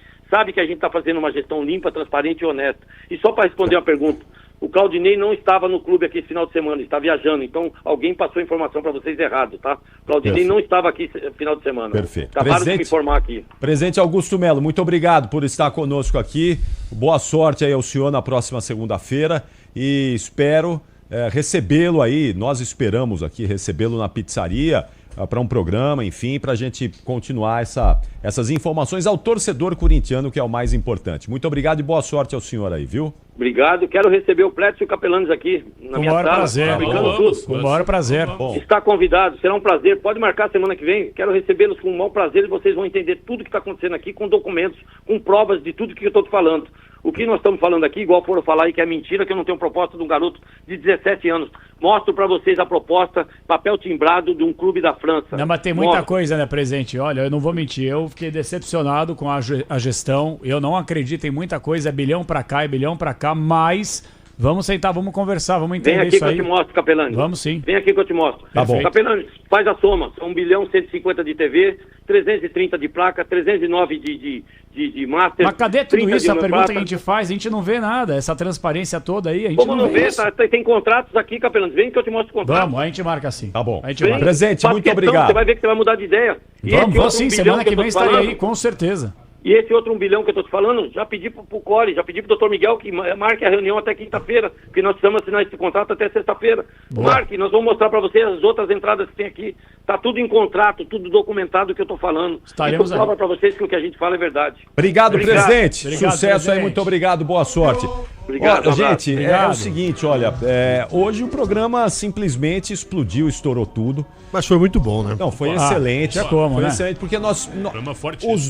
Speaker 25: que a gente está fazendo uma gestão limpa, transparente e honesta. E só para responder uma pergunta, o Claudinei não estava no clube aqui esse final de semana, está viajando, então alguém passou a informação para vocês errado, tá? O Claudinei não estava aqui esse final de semana.
Speaker 12: Perfeito.
Speaker 25: Acabaram de me informar aqui.
Speaker 12: Presidente Augusto Melo, muito obrigado por estar conosco aqui. Boa sorte aí ao senhor na próxima segunda-feira e espero... recebê-lo aí, nós esperamos aqui recebê-lo na pizzaria para um programa, enfim, para a gente continuar essas informações ao torcedor corintiano, que é o mais importante. Muito obrigado e boa sorte ao senhor aí, viu?
Speaker 25: Obrigado, quero receber o Plécio Capelanes aqui na minha sala.
Speaker 7: Prazer. Com o maior prazer.
Speaker 25: Está convidado, será um prazer, pode marcar semana que vem, quero recebê-los com o maior prazer e vocês vão entender tudo que está acontecendo aqui com documentos, com provas de tudo que eu estou te falando. O que nós estamos falando aqui, igual foram falar aí que é mentira, que eu não tenho proposta de um garoto de 17 anos. Mostro para vocês a proposta, papel timbrado de um clube da França.
Speaker 7: Não, mas tem muita coisa, né, presidente? Olha, eu não vou mentir, eu fiquei decepcionado com a gestão, eu não acredito em muita coisa, é bilhão para cá, é bilhão para cá, mas... Vamos sentar, vamos conversar, vamos entender isso aí.
Speaker 25: Vem aqui que eu te mostro, Capelani.
Speaker 7: Vamos sim.
Speaker 25: Vem aqui que eu te mostro.
Speaker 12: Tá bom.
Speaker 25: Capelani, faz a soma. São 1 bilhão 150 de TV, 330 de placa, 309 de master.
Speaker 7: Mas cadê tudo isso? A pergunta que a gente faz, a gente não vê nada. Essa transparência toda aí, a gente não vê.
Speaker 25: Tem contratos aqui, Capelani. Vem que eu te mostro o contrato.
Speaker 7: Vamos, a gente marca assim.
Speaker 12: Tá bom.
Speaker 7: A gente marca.
Speaker 12: Presente, muito obrigado.
Speaker 25: Você vai ver que você vai mudar de ideia.
Speaker 7: Vamos sim, semana que vem estarei aí, com certeza.
Speaker 25: E esse outro 1 bilhão que eu estou te falando, já pedi pro Core, já pedi pro Dr. Miguel que marque a reunião até quinta-feira, porque nós precisamos assinar esse contrato até sexta-feira. Marque, nós vamos mostrar para vocês as outras entradas que tem aqui. Tá tudo em contrato, tudo documentado que eu estou falando.
Speaker 7: Estaremos
Speaker 25: aí. Prova para vocês que o que a gente fala é verdade.
Speaker 12: Obrigado, presidente.
Speaker 7: Obrigado,
Speaker 12: sucesso
Speaker 7: presidente.
Speaker 12: Aí, muito obrigado, boa sorte.
Speaker 25: Obrigado,
Speaker 12: gente,
Speaker 7: obrigado.
Speaker 12: É o seguinte, olha, hoje o programa simplesmente explodiu, estourou tudo.
Speaker 6: Mas foi muito bom, né?
Speaker 12: Não, foi excelente.
Speaker 7: Como,
Speaker 12: foi
Speaker 7: né?
Speaker 12: excelente, porque os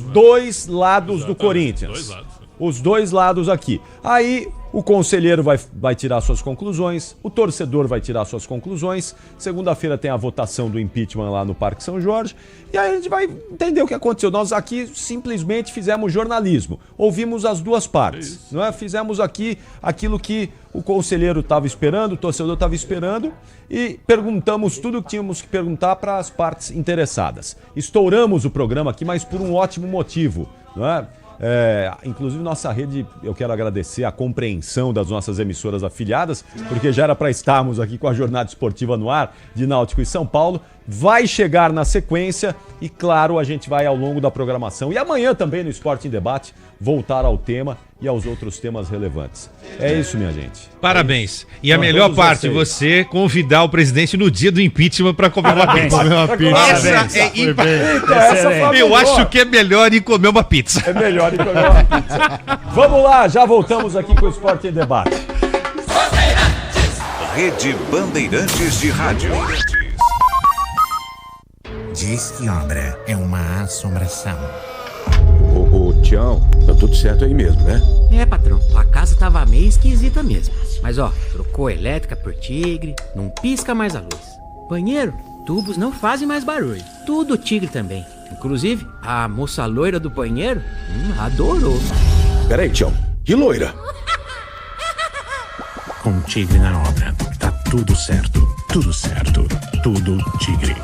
Speaker 8: né?
Speaker 12: dois lados do
Speaker 8: Exatamente,
Speaker 12: Corinthians.
Speaker 8: dois lados.
Speaker 12: Os dois lados aqui. Aí o conselheiro vai tirar suas conclusões, o torcedor vai tirar suas conclusões. Segunda-feira tem a votação do impeachment lá no Parque São Jorge. E aí a gente vai entender o que aconteceu. Nós aqui simplesmente fizemos jornalismo. Ouvimos as duas partes. Não é? Fizemos aqui aquilo que o conselheiro estava esperando, o torcedor estava esperando. E perguntamos tudo o que tínhamos que perguntar para as partes interessadas. Estouramos o programa aqui, mas por um ótimo motivo. Não é? Inclusive nossa rede, eu quero agradecer a compreensão das nossas emissoras afiliadas, porque já era para estarmos aqui com a jornada esportiva no ar de Náutico e São Paulo. Vai chegar na sequência e, claro, a gente vai ao longo da programação e amanhã também no Esporte em Debate voltar ao tema e aos outros temas relevantes. É isso, minha gente.
Speaker 9: Parabéns. E a melhor parte, você convidar o presidente no dia do impeachment para comer uma pizza. Essa é impactante. Eu acho que é melhor ir comer uma pizza.
Speaker 12: É melhor ir comer uma pizza. Vamos lá, já voltamos aqui com o Esporte em Debate.
Speaker 2: Rede Bandeirantes de Rádio.
Speaker 1: Diz que obra é uma assombração.
Speaker 22: Ô, Tião, tá tudo certo aí mesmo, né?
Speaker 4: É, patrão, a casa tava meio esquisita mesmo. Mas ó, trocou a elétrica por Tigre, não pisca mais a luz. Banheiro, tubos não fazem mais barulho. Tudo Tigre também. Inclusive, a moça loira do banheiro adorou.
Speaker 22: Peraí, Tião, que loira?
Speaker 1: Com Tigre na obra, tá tudo tudo certo. Tudo certo. Tudo Tigre.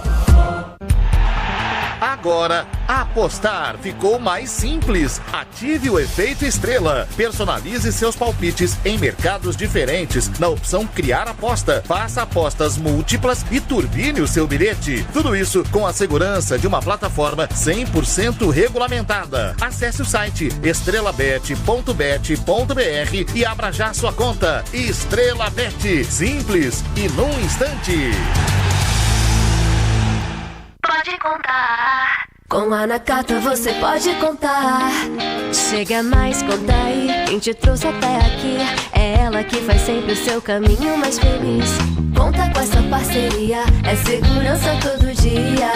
Speaker 5: Agora, apostar ficou mais simples. Ative o efeito estrela. Personalize seus palpites em mercados diferentes na opção Criar Aposta. Faça apostas múltiplas e turbine o seu bilhete. Tudo isso com a segurança de uma plataforma 100% regulamentada. Acesse o site estrelabet.bet.br e abra já sua conta. Estrela Bet. Simples e num instante.
Speaker 21: Pode contar. Com a Nakata você pode contar. Chega mais, conta aí. Quem te trouxe até aqui é ela que faz sempre o seu caminho mais feliz. Conta com essa parceria, é segurança todo dia.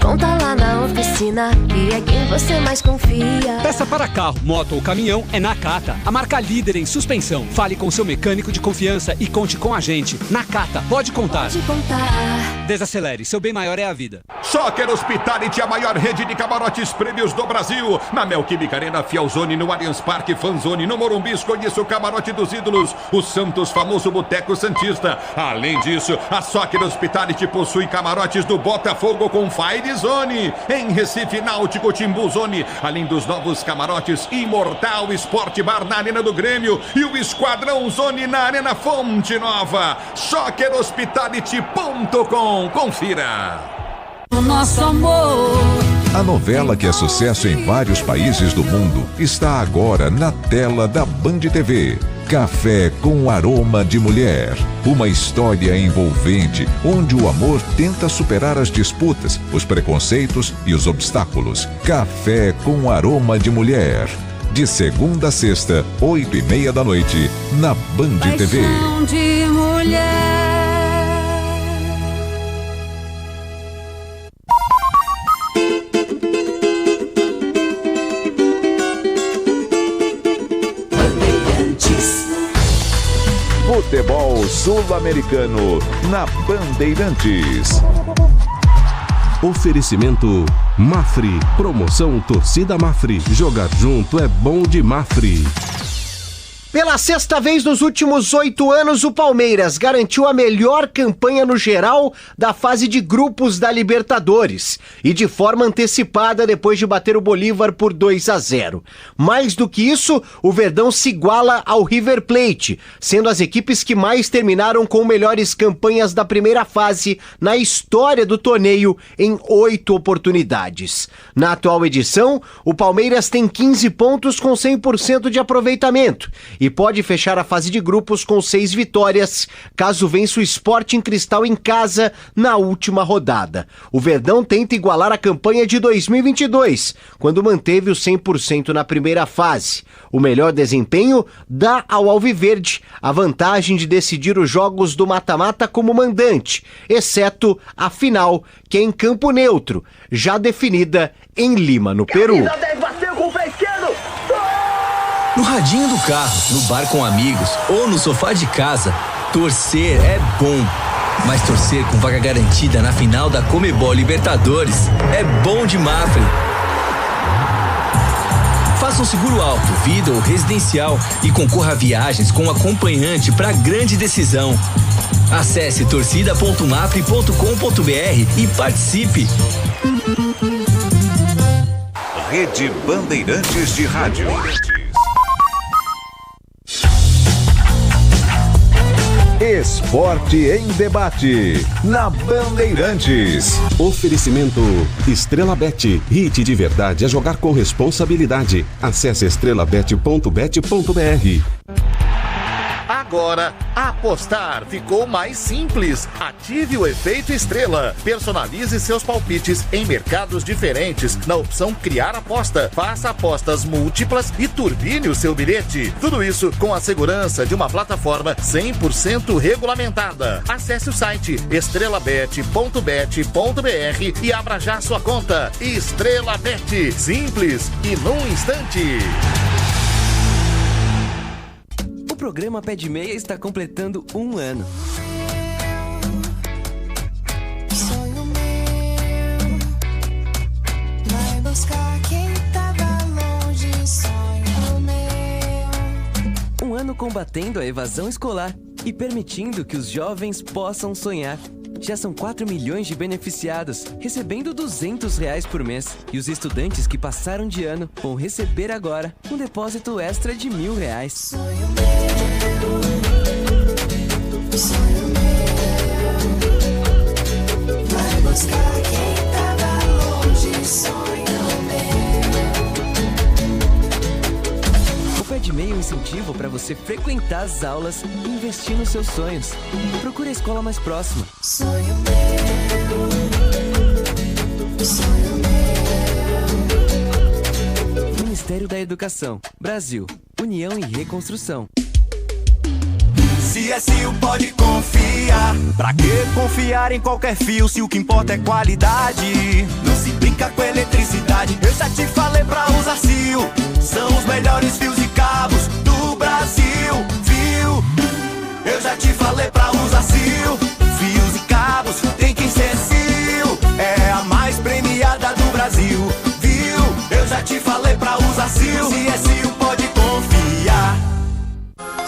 Speaker 21: Conta lá na oficina, que é quem você mais confia.
Speaker 11: Peça para carro, moto ou caminhão é Nakata, a marca líder em suspensão. Fale com seu mecânico de confiança e conte com a gente. Nakata, pode contar.
Speaker 21: Pode contar.
Speaker 11: Desacelere, seu bem maior é a vida.
Speaker 14: Soccer Hospitality, a maior rede de camarotes prêmios do Brasil. Na Neoquímica Arena, Fielzone, no Allianz Parque, Fanzone, no Morumbi, escolha o camarote dos ídolos, o Santos famoso Boteco Santista. Além disso, a Soccer Hospitality possui camarotes do Botafogo com Fire Zone, em Recife, Náutico, Timbu Zone, além dos novos camarotes Imortal Sport Bar na Arena do Grêmio e o Esquadrão Zone na Arena Fonte Nova. SoccerHospitality.com. Confira.
Speaker 21: O nosso amor.
Speaker 2: A novela que é sucesso em vários países do mundo está agora na tela da Band TV. Café com Aroma de Mulher. Uma história envolvente, onde o amor tenta superar as disputas, os preconceitos e os obstáculos. Café com Aroma de Mulher. De segunda a sexta, 8:30 da noite, na Band TV.
Speaker 21: Paixão de mulher.
Speaker 2: Futebol Sul-Americano na Bandeirantes.
Speaker 3: Oferecimento Mafre. Promoção Torcida Mafre. Jogar junto é bom de Mafre.
Speaker 15: Pela sexta vez nos últimos 8 anos, o Palmeiras garantiu a melhor campanha no geral da fase de grupos da Libertadores e de forma antecipada depois de bater o Bolívar por 2-0. Mais do que isso, o Verdão se iguala ao River Plate, sendo as equipes que mais terminaram com melhores campanhas da primeira fase na história do torneio em 8 oportunidades. Na atual edição, o Palmeiras tem 15 pontos com 100% de aproveitamento e pode fechar a fase de grupos com 6 vitórias, caso vença o Sporting Cristal em casa na última rodada. O Verdão tenta igualar a campanha de 2022, quando manteve o 100% na primeira fase. O melhor desempenho dá ao Alviverde a vantagem de decidir os jogos do mata-mata como mandante, exceto a final, que é em campo neutro, já definida em Lima, no Peru.
Speaker 16: No radinho do carro, no bar com amigos ou no sofá de casa, torcer é bom. Mas torcer com vaga garantida na final da Comebol Libertadores é bom de Mafre. Faça um seguro alto, vida ou residencial e concorra a viagens com acompanhante para grande decisão. Acesse torcida.mafre.com.br e participe.
Speaker 2: Rede Bandeirantes de Rádio. Esporte em debate, na Bandeirantes.
Speaker 3: Oferecimento Estrela Bet. Hit de verdade é jogar com responsabilidade. Acesse estrelabet.bet.br.
Speaker 5: Agora, apostar ficou mais simples. Ative o efeito estrela. Personalize seus palpites em mercados diferentes na opção Criar Aposta. Faça apostas múltiplas e turbine o seu bilhete. Tudo isso com a segurança de uma plataforma 100% regulamentada. Acesse o site estrelabet.bet.br e abra já sua conta. Estrela Bet. Simples e num instante.
Speaker 20: O programa Pé de Meia está completando 1 ano.
Speaker 21: Sonho meu, vai buscar quem tava longe. Sonho meu.
Speaker 20: 1 ano combatendo a evasão escolar e permitindo que os jovens possam sonhar. Já são 4 milhões de beneficiados, recebendo R$200 por mês. E os estudantes que passaram de ano vão receber agora um depósito extra de R$1.000.
Speaker 21: Sonho meu, vai buscar quem tava longe, sonho meu.
Speaker 20: O PedMeio é um incentivo para você frequentar as aulas e investir nos seus sonhos. Procure a escola mais próxima.
Speaker 21: Sonho meu, sonho meu.
Speaker 20: Ministério da Educação, Brasil, União e Reconstrução.
Speaker 13: CSU pode confiar. Pra que confiar em qualquer fio se o que importa é qualidade? Não se brinca com eletricidade. Eu já te falei pra usar CIO. São os melhores fios e cabos do Brasil, viu? Eu já te falei pra usar CIO. Fios e cabos tem que ser CIO. É a mais premiada do Brasil, viu? Eu já te falei pra usar CIO. CSU pode confiar.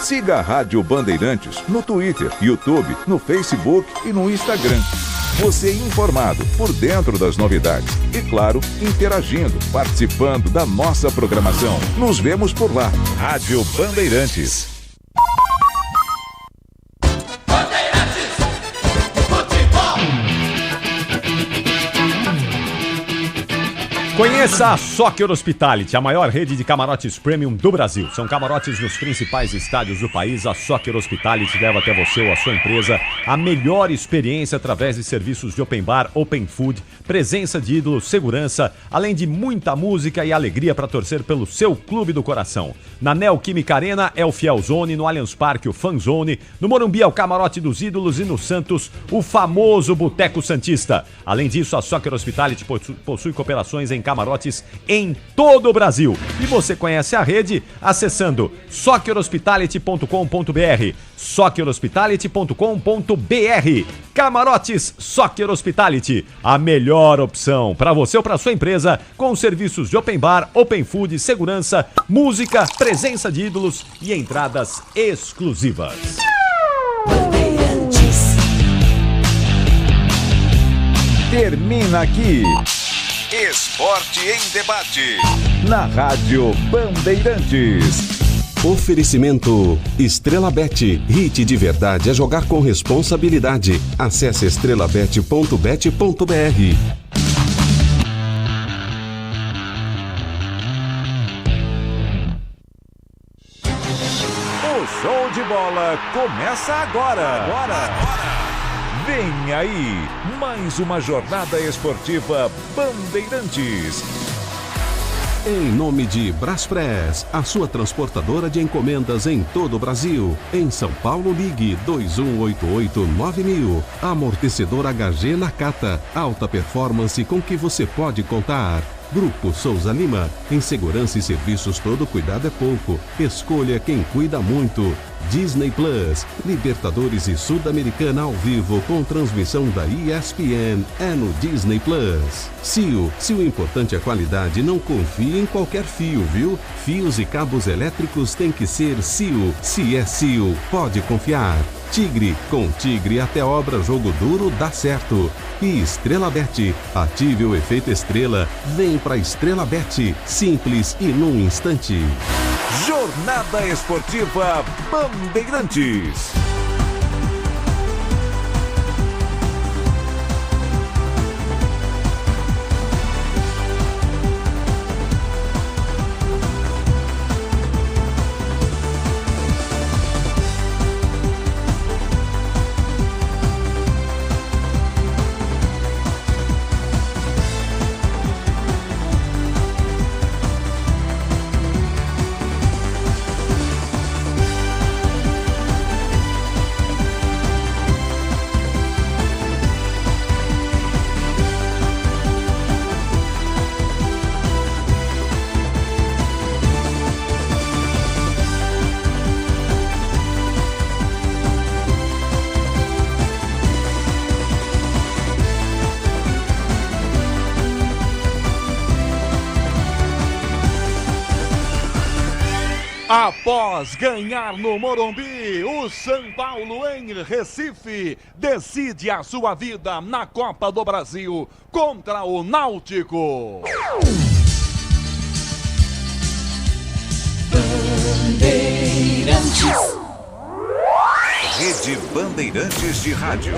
Speaker 2: Siga a Rádio Bandeirantes no Twitter, YouTube, no Facebook e no Instagram. Você informado, por dentro das novidades. E claro, interagindo, participando da nossa programação. Nos vemos por lá. Rádio Bandeirantes.
Speaker 12: Conheça a Soccer Hospitality, a maior rede de camarotes premium do Brasil. São camarotes nos principais estádios do país. A Soccer Hospitality leva até você ou a sua empresa a melhor experiência através de serviços de open bar, open food, presença de ídolos, segurança, além de muita música e alegria para torcer pelo seu clube do coração. Na Neoquímica Arena é o Fielzone, no Allianz Parque o Fanzone, no Morumbi é o Camarote dos Ídolos e no Santos o famoso Boteco Santista. Além disso, a Soccer Hospitality possui cooperações em camarotes em todo o Brasil. E você conhece a rede acessando soccerhospitality.com.br, soccerhospitality.com.br. Camarotes Soccer Hospitality, a melhor opção para você ou para sua empresa, com serviços de open bar, open food, segurança, música, presença de ídolos e entradas exclusivas.
Speaker 2: Termina aqui Esporte em Debate, na Rádio Bandeirantes.
Speaker 3: Oferecimento Estrela Bet, hit de verdade é jogar com responsabilidade. Acesse estrelabet.bet.br.
Speaker 2: O show de bola começa agora. Vem aí, mais uma jornada esportiva Bandeirantes.
Speaker 3: Em nome de Braspress, a sua transportadora de encomendas em todo o Brasil. Em São Paulo, ligue 2188-9000. Amortecedor HG Nakata, alta performance com que você pode contar. Grupo Souza Lima, em segurança e serviços todo cuidado é pouco. Escolha quem cuida muito. Disney Plus, Libertadores e Sul-Americana ao vivo com transmissão da ESPN é no Disney Plus. CIO, se o importante é qualidade, não confie em qualquer fio, viu? Fios e cabos elétricos tem que ser CIO. Se é CIO, pode confiar. Tigre, com Tigre até obra jogo duro dá certo. E Estrela Bet, ative o efeito estrela, vem pra Estrela Bet, simples e num instante.
Speaker 2: Jornada Esportiva Bandeirantes.
Speaker 17: Após ganhar no Morumbi, o São Paulo em Recife decide a sua vida na Copa do Brasil contra o Náutico.
Speaker 2: Bandeirantes. Rede Bandeirantes de Rádio.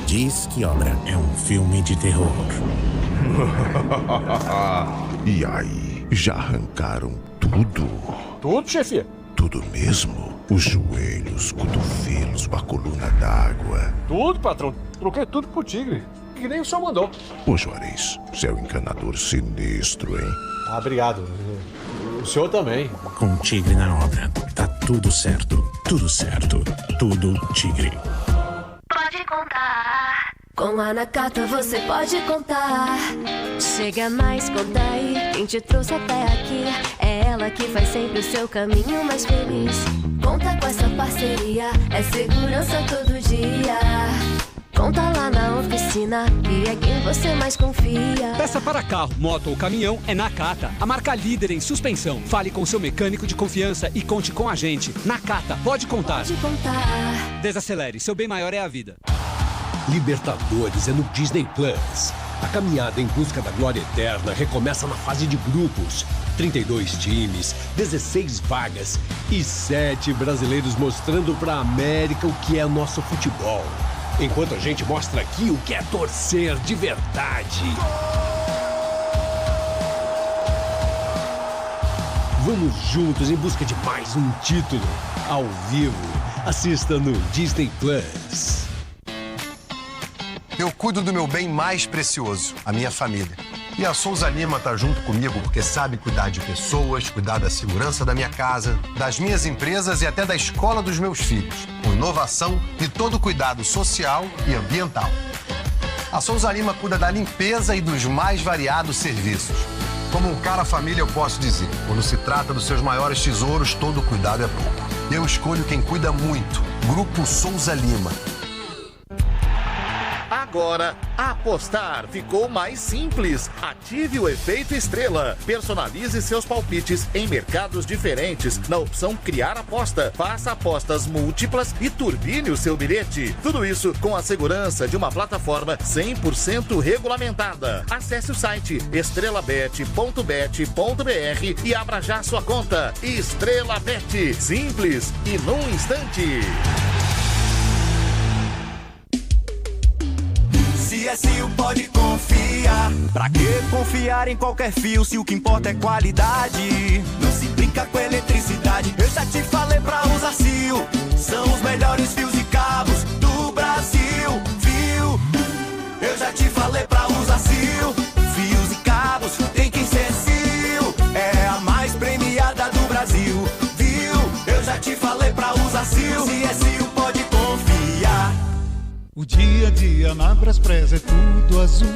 Speaker 1: Diz que Obra é um filme de terror.
Speaker 18: E aí, já arrancaram tudo?
Speaker 19: Tudo, chefe?
Speaker 18: Tudo mesmo? Os joelhos, cotovelos, a coluna d'água.
Speaker 19: Tudo, patrão. Troquei tudo pro Tigre. Que nem o senhor mandou.
Speaker 18: Ô, Juarez, você é um encanador sinistro, hein?
Speaker 19: Ah, obrigado. O senhor também.
Speaker 1: Com o Tigre na obra, tá tudo certo. Tudo certo. Tudo Tigre.
Speaker 21: Pode contar. Com a Nakata você pode contar. Chega mais, conta aí. Quem te trouxe até aqui é ela que faz sempre o seu caminho mais feliz. Conta com essa parceria, é segurança todo dia. Conta lá na oficina, que é quem você mais confia.
Speaker 11: Peça para carro, moto ou caminhão é Nakata, a marca líder em suspensão. Fale com seu mecânico de confiança e conte com a gente. Nakata, pode contar.
Speaker 21: Pode contar.
Speaker 11: Desacelere, seu bem maior é a vida.
Speaker 23: Libertadores é no Disney Plus. A caminhada em busca da glória eterna recomeça na fase de grupos. 32 times, 16 vagas e 7 brasileiros mostrando para a América o que é nosso futebol. Enquanto a gente mostra aqui o que é torcer de verdade. Vamos juntos em busca de mais um título. Ao vivo, assista no Disney Plus.
Speaker 24: Eu cuido do meu bem mais precioso, a minha família. E a Souza Lima tá junto comigo porque sabe cuidar de pessoas, cuidar da segurança da minha casa, das minhas empresas e até da escola dos meus filhos, com inovação e todo cuidado social e ambiental. A Souza Lima cuida da limpeza e dos mais variados serviços. Como um cara família eu posso dizer, quando se trata dos seus maiores tesouros, todo cuidado é pouco. Eu escolho quem cuida muito, Grupo Souza Lima.
Speaker 5: Agora, apostar ficou mais simples. Ative o efeito estrela. Personalize seus palpites em mercados diferentes na opção Criar Aposta. Faça apostas múltiplas e turbine o seu bilhete. Tudo isso com a segurança de uma plataforma 100% regulamentada. Acesse o site estrelabet.bet.br e abra já sua conta. Estrela Bet. Simples e num instante.
Speaker 13: CSU pode confiar. Pra que confiar em qualquer fio se o que importa é qualidade? Não se brinca com eletricidade. Eu já te falei pra usar CSU. São os melhores fios e cabos do Brasil. Viu? Eu já te falei pra usar CSU. Fios e cabos tem que ser CSU. É a mais premiada do Brasil. Viu? Eu já te falei pra usar CSU. CSU pode confiar.
Speaker 26: O dia a dia na Braspress é tudo azul,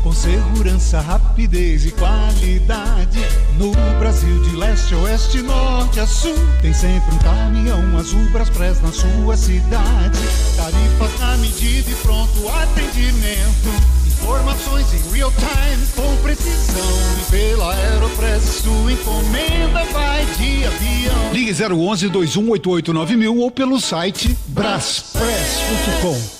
Speaker 26: com segurança, rapidez e qualidade. No Brasil de leste a oeste, norte a sul, tem sempre um caminhão azul Braspress na sua cidade. Tarifas na medida e pronto atendimento. Informações em real time com precisão. E pela Aeropress sua encomenda vai de avião. Ligue 011-2188-9000 ou pelo site braspress.com.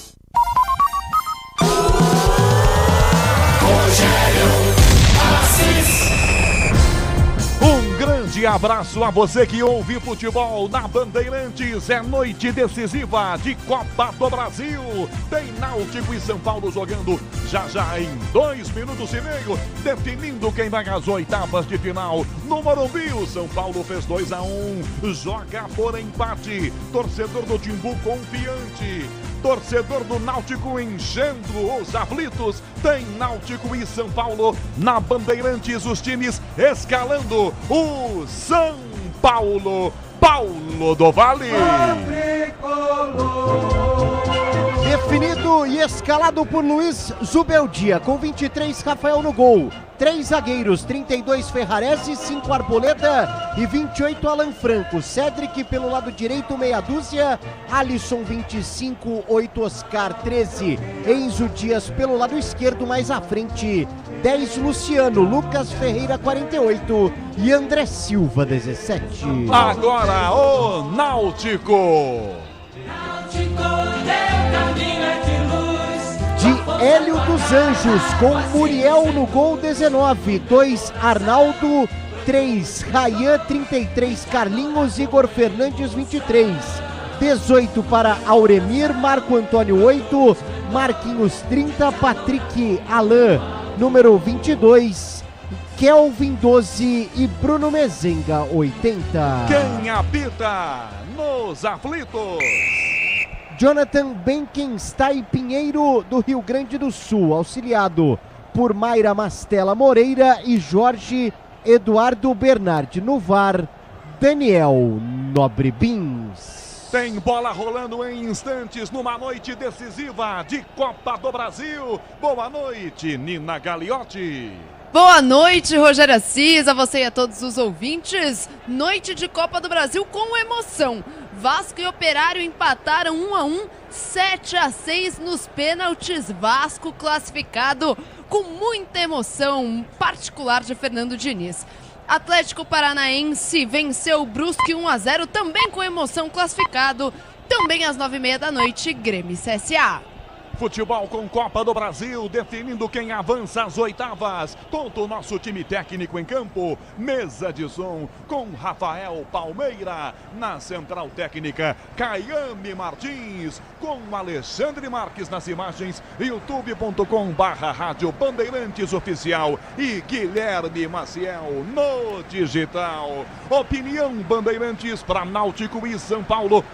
Speaker 17: Um grande abraço a você que ouve futebol na Bandeirantes. É noite decisiva de Copa do Brasil. Tem Náutico e São Paulo jogando já em 2 minutos e meio, definindo quem vai às oitavas de final. No Morumbi, o São Paulo fez 2-1, joga por empate. Torcedor do Timbu confiante. Torcedor do Náutico enchendo os aflitos. Tem Náutico e São Paulo na Bandeirantes, os times escalando. O São Paulo, Paulo do Vale.
Speaker 15: Definido e escalado por Luiz Zubeldia, com 23, Rafael no gol. 3 zagueiros, 32 Ferrarese, 5 Arboleda e 28 Alan Franco. Cedric pelo lado direito, meia dúzia. Alisson 25, 8 Oscar, 13. Enzo Dias pelo lado esquerdo, mais à frente. 10 Luciano, Lucas Ferreira 48 e André Silva 17.
Speaker 17: Agora o Náutico.
Speaker 15: De Hélio dos Anjos, com Muriel no gol 19, 2 Arnaldo, 3 Rayan 33, Carlinhos, Igor Fernandes 23, 18 para Auremir, Marco Antônio 8, Marquinhos 30, Patrick Alain número 22, Kelvin 12 e Bruno Mezenga 80.
Speaker 17: Quem apita nos aflitos?
Speaker 15: Jonathan Benkenstein Pinheiro, do Rio Grande do Sul, auxiliado por Mayra Mastella Moreira e Jorge Eduardo Bernardi. No VAR, Daniel Nobre Bins.
Speaker 17: Tem bola rolando em instantes numa noite decisiva de Copa do Brasil. Boa noite, Nina Gagliotti.
Speaker 6: Boa noite, Rogério Assis, a você e a todos os ouvintes. Noite de Copa do Brasil com emoção. Vasco e Operário empataram 1-1, 7-6 nos pênaltis. Vasco classificado com muita emoção particular de Fernando Diniz. Atlético Paranaense venceu o Brusque 1-0, também com emoção classificado. Também às 9h30 da noite, Grêmio CSA.
Speaker 17: Futebol com Copa do Brasil, definindo quem avança às oitavas. Todo o nosso time técnico em campo. Mesa de som com Rafael Palmeira. Na central técnica, Caiame Martins. Com Alexandre Marques nas imagens. youtube.com/Rádio Bandeirantes Oficial. E Guilherme Maciel no digital. Opinião Bandeirantes para Náutico e São Paulo.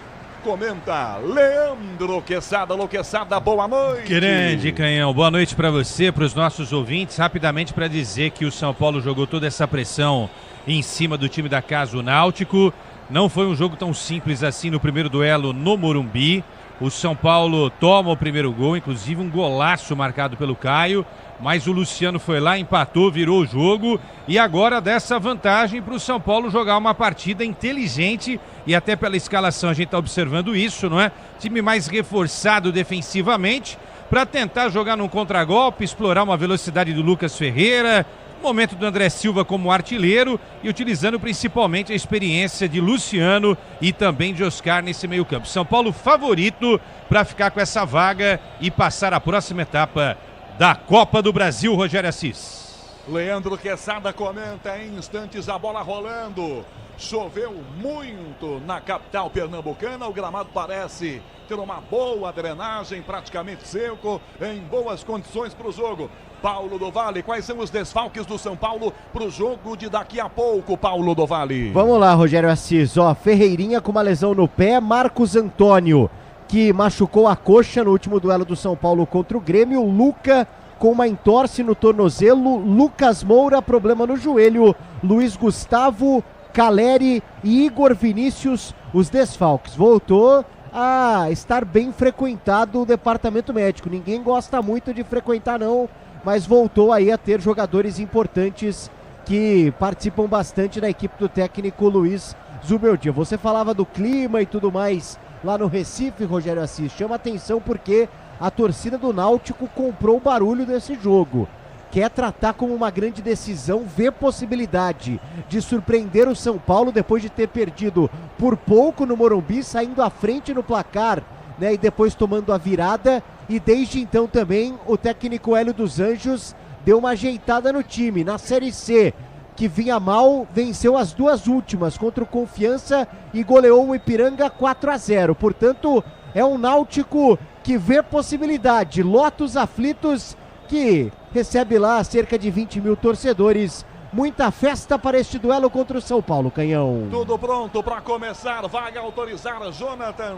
Speaker 17: Comenta Leandro Quesada. Quesada, boa noite.
Speaker 7: Grande Canhão, boa noite para você, para os nossos ouvintes. Rapidamente para dizer que o São Paulo jogou toda essa pressão em cima do time da casa, o Náutico. Não foi um jogo tão simples assim no primeiro duelo no Morumbi. O São Paulo toma o primeiro gol, inclusive um golaço marcado pelo Caio. Mas o Luciano foi lá, empatou, virou o jogo e agora dá essa vantagem para o São Paulo jogar uma partida inteligente e até pela escalação a gente está observando isso, não é? Time mais reforçado defensivamente para tentar jogar num contragolpe, explorar uma velocidade do Lucas Ferreira, momento do André Silva como artilheiro e utilizando principalmente a experiência de Luciano e também de Oscar nesse meio campo. São Paulo favorito para ficar com essa vaga e passar a próxima etapa da Copa do Brasil, Rogério Assis.
Speaker 17: Leandro Quesada comenta em instantes a bola rolando. Choveu muito na capital pernambucana, o gramado parece ter uma boa drenagem, praticamente seco, em boas condições para o jogo. Paulo do Vale, quais são os desfalques do São Paulo para o jogo de daqui a pouco, Paulo do Vale?
Speaker 15: Vamos lá, Rogério Assis, Ferreirinha com uma lesão no pé, Marcos Antônio, que machucou a coxa no último duelo do São Paulo contra o Grêmio, Luca com uma entorse no tornozelo, Lucas Moura, problema no joelho, Luiz Gustavo, Caleri e Igor Vinícius, os desfalques. Voltou a estar bem frequentado o departamento médico, ninguém gosta muito de frequentar não, mas voltou aí a ter jogadores importantes que participam bastante da equipe do técnico Luiz Zubeldia. Você falava do clima e tudo mais lá no Recife, Rogério Assis, chama atenção porque a torcida do Náutico comprou o barulho desse jogo. Quer tratar como uma grande decisão, vê possibilidade de surpreender o São Paulo depois de ter perdido por pouco no Morumbi, saindo à frente no placar, né, e depois tomando a virada. E desde então também o técnico Hélio dos Anjos deu uma ajeitada no time. Na Série C, que vinha mal, venceu as duas últimas contra o Confiança e goleou o Ipiranga 4-0. Portanto, é um Náutico que vê possibilidade. Lotos aflitos, que recebe lá cerca de 20 mil torcedores. Muita festa para este duelo contra o São Paulo, Canhão.
Speaker 17: Tudo pronto para começar, vai autorizar Jonathan.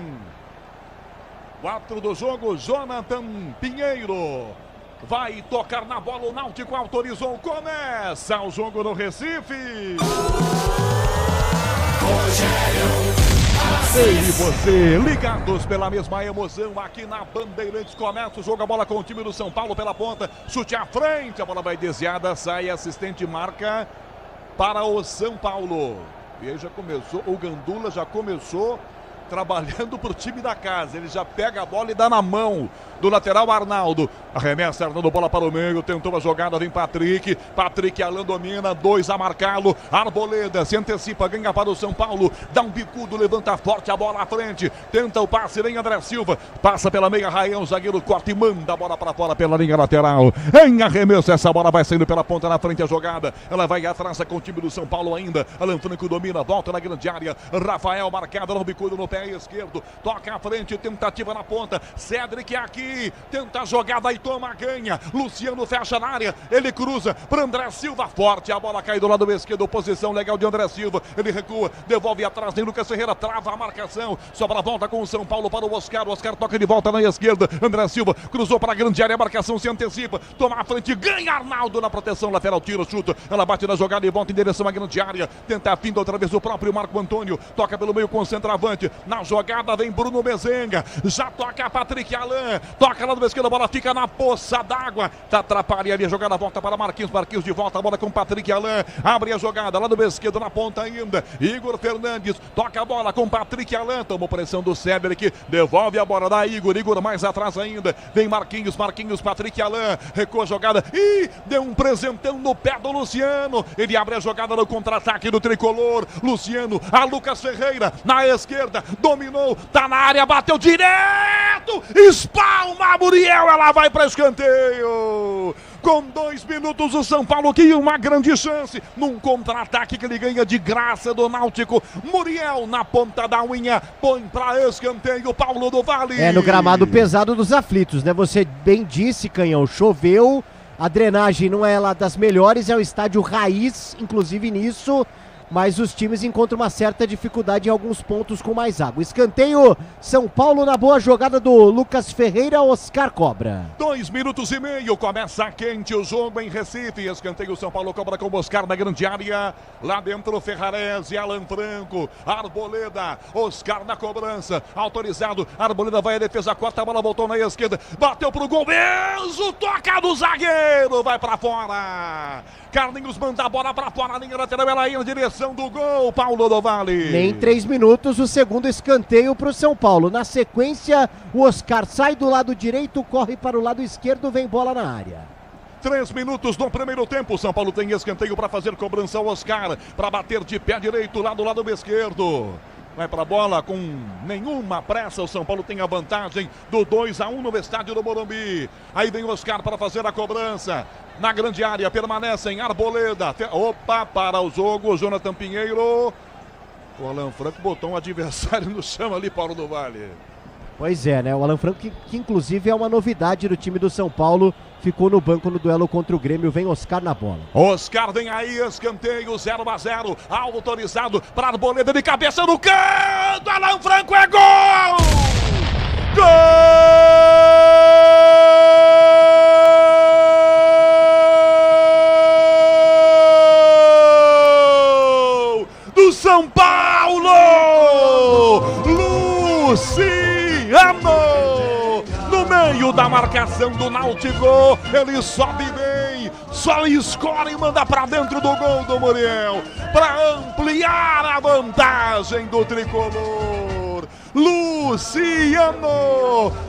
Speaker 17: 4 do jogo, Jonathan Pinheiro. Vai tocar na bola, o Náutico autorizou, começa o jogo no Recife. Eu e você, ligados pela mesma emoção aqui na Bandeirantes. Começa o jogo, a bola com o time do São Paulo pela ponta, chute à frente, a bola vai desviada, sai, assistente marca para o São Paulo. Veja, começou, o Gandula já começou trabalhando pro time da casa. Ele já pega a bola e dá na mão do lateral Arnaldo. Arremessa, Arnaldo, bola para o meio, tentou a jogada, vem Patrick. Patrick, Alan domina, 2 a marcá-lo. Arboleda se antecipa, ganha para o São Paulo. Dá um bicudo, levanta forte a bola à frente. Tenta o passe, vem André Silva. Passa pela meia, Raião, zagueiro corta e manda a bola para fora pela linha lateral. Em arremesso, essa bola vai saindo pela ponta na frente a jogada. Ela vai atrás com o time do São Paulo ainda. Alan Franco domina, volta na grande área. Rafael marcado no bicudo no pé esquerdo. Toca à frente, tentativa na ponta. Cedric aqui, tenta a jogada e toma, ganha. Luciano fecha na área, ele cruza para André Silva, forte, a bola cai do lado esquerdo, posição legal de André Silva, ele recua, devolve atrás, tem Lucas Ferreira, trava a marcação, sobra a volta com o São Paulo para o Oscar, toca de volta na esquerda, André Silva cruzou para a grande área, a marcação se antecipa, toma a frente, ganha Arnaldo na proteção lateral, tira, chuta, ela bate na jogada e volta em direção à grande área, tenta a finta outra vez o próprio Marco Antônio, toca pelo meio com o centroavante, na jogada vem Bruno Mezenga, já toca a Patrick Alan, toca lá do esquerdo, a bola fica na poça d'água, tá atrapalha ali a jogada, volta para Marquinhos de volta, a bola com Patrick Alan, abre a jogada lá do esquerdo na ponta ainda, Igor Fernandes, toca a bola com Patrick Alan, tomou pressão do Cedric, devolve a bola da Igor mais atrás ainda, vem Marquinhos, Patrick Alan, recua a jogada e deu um presentão no pé do Luciano, ele abre a jogada no contra-ataque do tricolor, Luciano, a Lucas Ferreira, na esquerda, dominou, tá na área, bateu direto, espalma Muriel, ela vai para escanteio. Com 2 minutos o São Paulo que uma grande chance num contra-ataque que ele ganha de graça do Náutico. Muriel na ponta da unha põe para escanteio Paulo do Vale.
Speaker 4: No gramado pesado dos aflitos, né? Você bem disse, Canhão, choveu, a drenagem não é lá das melhores, é um estádio raiz, inclusive nisso. Mas os times encontram uma certa dificuldade em alguns pontos com mais água. Escanteio, São Paulo na boa jogada do Lucas Ferreira, Oscar cobra.
Speaker 17: 2 minutos e meio, começa quente o jogo em Recife. Escanteio, São Paulo cobra com o Oscar na grande área. Lá dentro, Ferrarese, Alan Franco, Arboleda, Oscar na cobrança. Autorizado, Arboleda vai à defesa, corta a bola, voltou na esquerda. Bateu pro gol, Enzo, toca do zagueiro, vai pra fora. Carlinhos manda a bola pra fora, a linha lateral, ela ia na direção do gol, Paulo do Vale.
Speaker 4: Nem 3 minutos, o segundo escanteio pro São Paulo. Na sequência, o Oscar sai do lado direito, corre para o lado esquerdo, vem bola na área.
Speaker 17: 3 minutos no primeiro tempo, São Paulo tem escanteio para fazer cobrança ao Oscar, para bater de pé direito lá do lado esquerdo. Vai para a bola com nenhuma pressa, o São Paulo tem a vantagem do 2-1 no estádio do Morumbi. Aí vem o Oscar para fazer a cobrança. Na grande área, permanecem Arboleda. Opa, para o jogo, o Jonathan Pinheiro. O Alan Franco botou um adversário no chão ali, Paulo do Vale.
Speaker 4: Pois é, né? O Alan Franco, que inclusive é uma novidade do time do São Paulo, ficou no banco no duelo contra o Grêmio. Vem Oscar na bola.
Speaker 17: Oscar vem aí, escanteio 0-0, autorizado para Arboleda de cabeça no canto. Alan Franco é gol! Gol! Do São Paulo! Luciano! No meio da marcação do Náutico, ele sobe bem, só escora e manda pra dentro do gol do Muriel, para ampliar a vantagem do tricolor.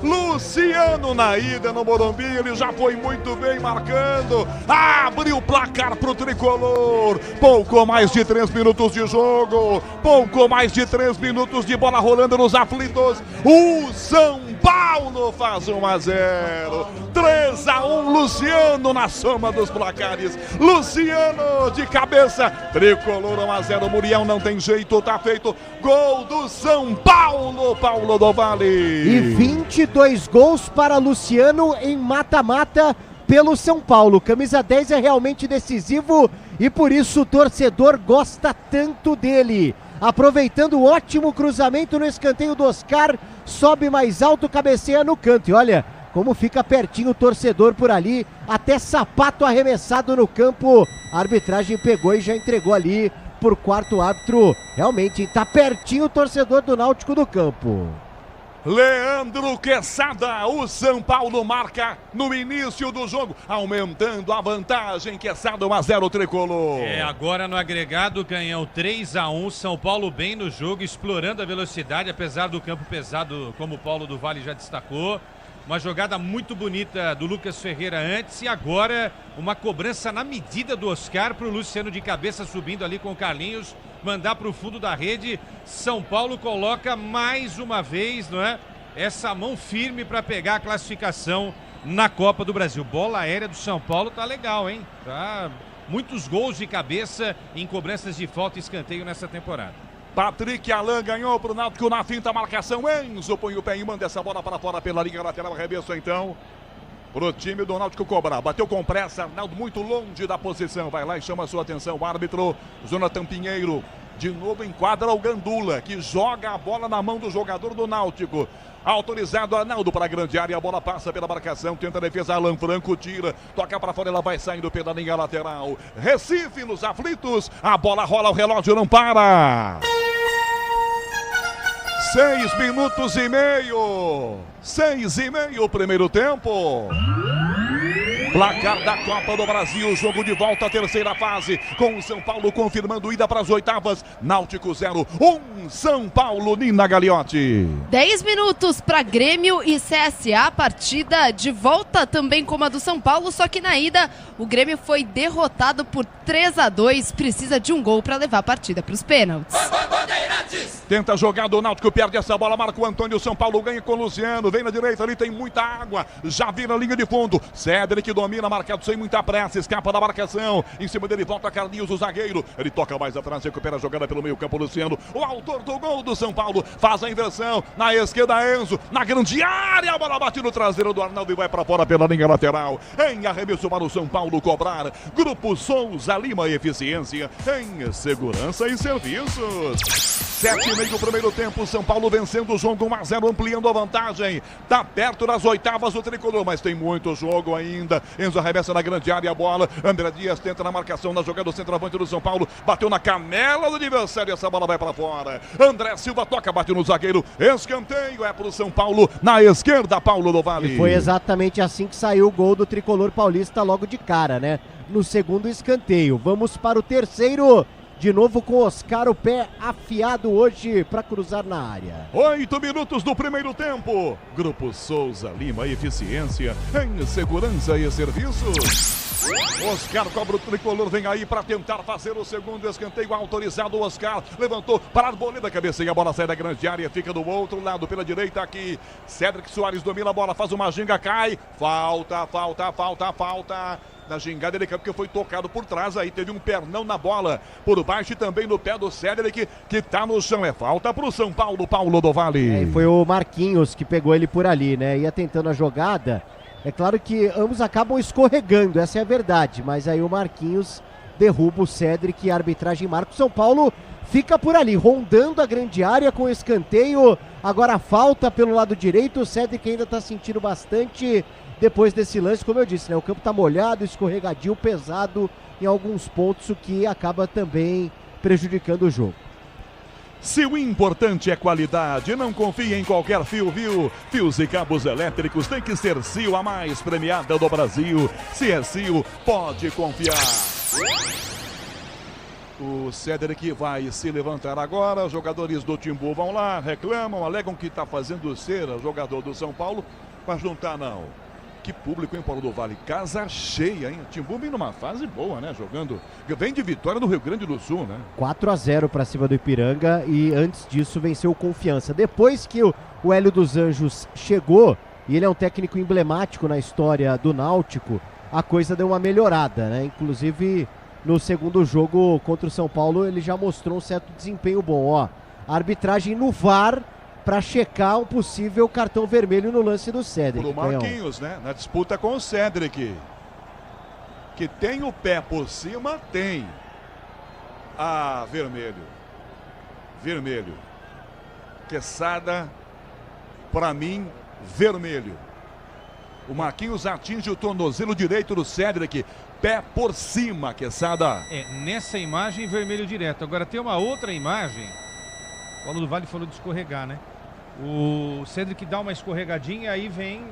Speaker 17: Luciano na ida no Morumbi, ele já foi muito bem marcando, abre o placar pro tricolor. Pouco mais de 3 minutos de jogo, pouco mais de 3 minutos de bola rolando nos aflitos. O São Paulo faz 1-0, 3-1, Luciano na soma dos placares. Luciano de cabeça, tricolor 1-0, Muriel não tem jeito, tá feito. Gol do São Paulo, Paulo do Vale.
Speaker 4: E 22 gols para Luciano em mata-mata pelo São Paulo. Camisa 10 é realmente decisivo e por isso o torcedor gosta tanto dele. Aproveitando o ótimo cruzamento no escanteio do Oscar, sobe mais alto, cabeceia no canto. E olha como fica pertinho o torcedor por ali, até sapato arremessado no campo. A arbitragem pegou e já entregou ali por quarto árbitro. Realmente está pertinho o torcedor do Náutico do campo.
Speaker 17: Leandro Quesada, o São Paulo marca no início do jogo, aumentando a vantagem. Quesada 1-0 tricolor.
Speaker 7: Agora no agregado, Canhão 3-1, São Paulo bem no jogo, explorando a velocidade, apesar do campo pesado, como o Paulo do Vale já destacou. Uma jogada muito bonita do Lucas Ferreira antes e agora uma cobrança na medida do Oscar para o Luciano de cabeça subindo ali com o Carlinhos, mandar para o fundo da rede. São Paulo coloca mais uma vez, não é? Essa mão firme para pegar a classificação na Copa do Brasil. Bola aérea do São Paulo tá legal, hein? Tá muitos gols de cabeça em cobranças de falta e escanteio nessa temporada.
Speaker 17: Patrick Alain ganhou pro Náutico na finta marcação. Enzo põe o pé e manda essa bola para fora pela linha lateral. Arremesso então pro time do Náutico cobrar. Bateu com pressa. Arnaldo muito longe da posição. Vai lá e chama a sua atenção. O árbitro Jonathan Pinheiro. De novo enquadra o Gandula, que joga a bola na mão do jogador do Náutico. Autorizado Arnaldo para a grande área. A bola passa pela marcação. Tenta a defesa. Alan Franco tira. Toca para fora. Ela vai saindo pela linha lateral. Recife nos aflitos. A bola rola. O relógio não para. 6 minutos e meio. 6,5 primeiro tempo. Placar da Copa do Brasil, jogo de volta à terceira fase, com o São Paulo confirmando ida para as oitavas. Náutico 0, 1 São Paulo, Nina Gagliotti.
Speaker 6: 10 minutos para Grêmio e CSA, partida de volta também como a do São Paulo, só que na ida o Grêmio foi derrotado por 3-2, precisa de um gol para levar a partida para os pênaltis.
Speaker 17: Tenta a jogada, o Náutico perde essa bola, Marco Antônio, o São Paulo ganha com o Luciano, vem na direita, ali tem muita água, já vira a linha de fundo, Cédric domina, marcado sem muita pressa, escapa da marcação, em cima dele volta Carlinhos, o zagueiro, ele toca mais atrás, recupera a jogada pelo meio campo, Luciano, o autor do gol do São Paulo, faz a inversão, na esquerda Enzo, na grande área, a bola bate no traseiro do Arnaldo e vai para fora pela linha lateral, em arremesso para o São Paulo cobrar, Grupo Souza Lima Eficiência, em segurança e serviços. 7,5 primeiro tempo, São Paulo vencendo o jogo 1-0, ampliando a vantagem. Tá perto das oitavas o tricolor, mas tem muito jogo ainda. Enzo arremessa na grande área a bola. André Dias tenta na marcação na jogada do centroavante do São Paulo. Bateu na canela do adversário, essa bola vai para fora. André Silva toca, bate no zagueiro. Escanteio é pro São Paulo. Na esquerda, Paulo do Vale.
Speaker 4: E foi exatamente assim que saiu o gol do tricolor paulista logo de cara, né? No segundo escanteio. Vamos para o terceiro. De novo com Oscar, o pé afiado hoje para cruzar na área.
Speaker 17: 8 minutos do primeiro tempo. Grupo Souza Lima Eficiência em segurança e serviços. Oscar cobra o tricolor, vem aí para tentar fazer o segundo escanteio. Autorizado o Oscar, levantou para a Arboleda, cabeceia, a bola sai da grande área, fica do outro lado pela direita aqui. Cédric Soares domina a bola, faz uma ginga, cai. Falta. Na gingada ele caiu porque foi tocado por trás, aí teve um pernão na bola, por baixo e também no pé do Cédric, que tá no chão, é falta pro São Paulo, Paulo do Vale.
Speaker 4: E foi o Marquinhos que pegou ele por ali, né, ia tentando a jogada, é claro que ambos acabam escorregando, essa é a verdade, mas aí o Marquinhos derruba o Cédric e a arbitragem marca. O São Paulo fica por ali, rondando a grande área com escanteio, agora falta pelo lado direito, o Cédric ainda tá sentindo bastante. Depois desse lance, como eu disse, né, o campo tá molhado, escorregadio, pesado em alguns pontos, o que acaba também prejudicando o jogo.
Speaker 17: Se o importante é qualidade, não confie em qualquer fio, viu? Fios e cabos elétricos tem que ser Sil, a mais premiada do Brasil. Se é Sil, pode confiar. O Cédric vai se levantar agora, os jogadores do Timbu vão lá, reclamam, alegam que está fazendo cera, jogador do São Paulo, mas não tá não. Que público, hein, Paulo do Vale? Casa cheia, hein? Timbu vem numa fase boa, né? Jogando. Vem de vitória no Rio Grande do Sul, né?
Speaker 4: 4-0 para cima do Ipiranga e antes disso venceu o Confiança. Depois que o Hélio dos Anjos chegou, e ele é um técnico emblemático na história do Náutico, a coisa deu uma melhorada, né? Inclusive no segundo jogo contra o São Paulo ele já mostrou um certo desempenho bom, ó. A arbitragem no VAR para checar um possível cartão vermelho no lance do Cédric.
Speaker 17: Pro Marquinhos, né? Na disputa com o Cédric. Que tem o pé por cima, tem. Ah, vermelho. Vermelho. Quesada, para mim, vermelho. O Marquinhos atinge o tornozelo direito do Cédric. Pé por cima, Quesada.
Speaker 7: Nessa imagem, vermelho direto. Agora tem uma outra imagem. O Paulo do Vale falou de escorregar, né? O Cedric dá uma escorregadinha, aí vem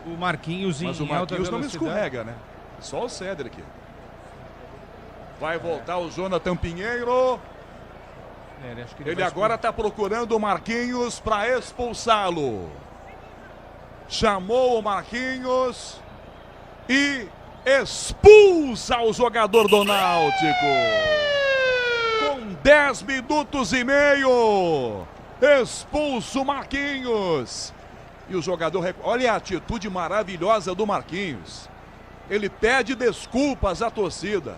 Speaker 7: o Marquinhos em alta velocidade.
Speaker 17: Mas o Marquinhos não escorrega, né? Só o Cedric. Vai voltar o Jonathan Pinheiro. Ele agora está procurando o Marquinhos para expulsá-lo. Chamou o Marquinhos e expulsa o jogador do Náutico. Com 10 minutos e meio. Expulso o Marquinhos. E o jogador... Olha a atitude maravilhosa do Marquinhos. Ele pede desculpas à torcida.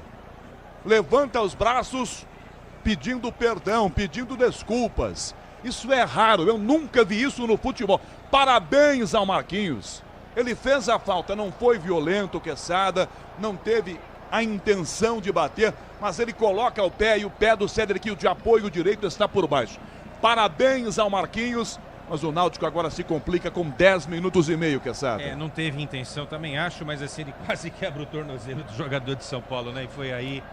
Speaker 17: Levanta os braços pedindo perdão, pedindo desculpas. Isso é raro, eu nunca vi isso no futebol. Parabéns ao Marquinhos. Ele fez a falta, não foi violento, Quesada, não teve a intenção de bater, mas ele coloca o pé e o pé do Cedric de apoio direito está por baixo. Parabéns ao Marquinhos, mas o Náutico agora se complica com 10 minutos e meio, Quesada.
Speaker 7: Não teve intenção, também acho, mas assim, ele quase quebra o tornozelo do jogador de São Paulo, né? E foi aí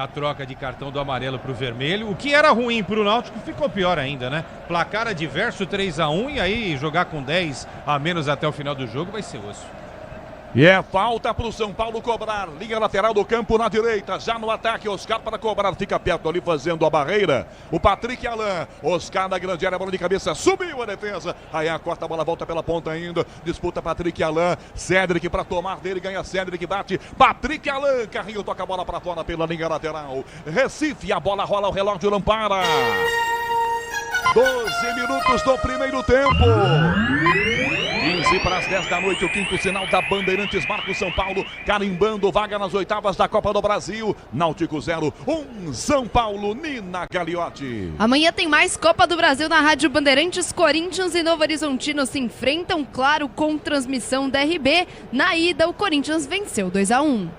Speaker 7: a troca de cartão do amarelo para o vermelho. O que era ruim para o Náutico ficou pior ainda, né? Placar adverso 3-1 e aí jogar com 10 a menos até o final do jogo vai ser osso.
Speaker 17: E é falta para o São Paulo cobrar. Linha lateral do campo na direita. Já no ataque, Oscar para cobrar. Fica perto ali fazendo a barreira. O Patrick Alain. Oscar na grande área, bola de cabeça. Subiu a defesa. Aí corta a bola, volta pela ponta ainda. Disputa Patrick Alain. Cedric para tomar dele. Ganha Cedric, bate. Patrick Alain. Carrinho toca a bola para fora pela linha lateral. Recife, a bola rola, o relógio não para. 12 minutos do primeiro tempo. 15 para as 10 da noite, o quinto sinal da Bandeirantes marca o São Paulo, carimbando vaga nas oitavas da Copa do Brasil. Náutico 0-1, São Paulo, Nina Gagliotti.
Speaker 6: Amanhã tem mais Copa do Brasil na Rádio Bandeirantes. Corinthians e Novo Horizontino se enfrentam, claro, com transmissão da RB. Na ida, o Corinthians venceu 2-1.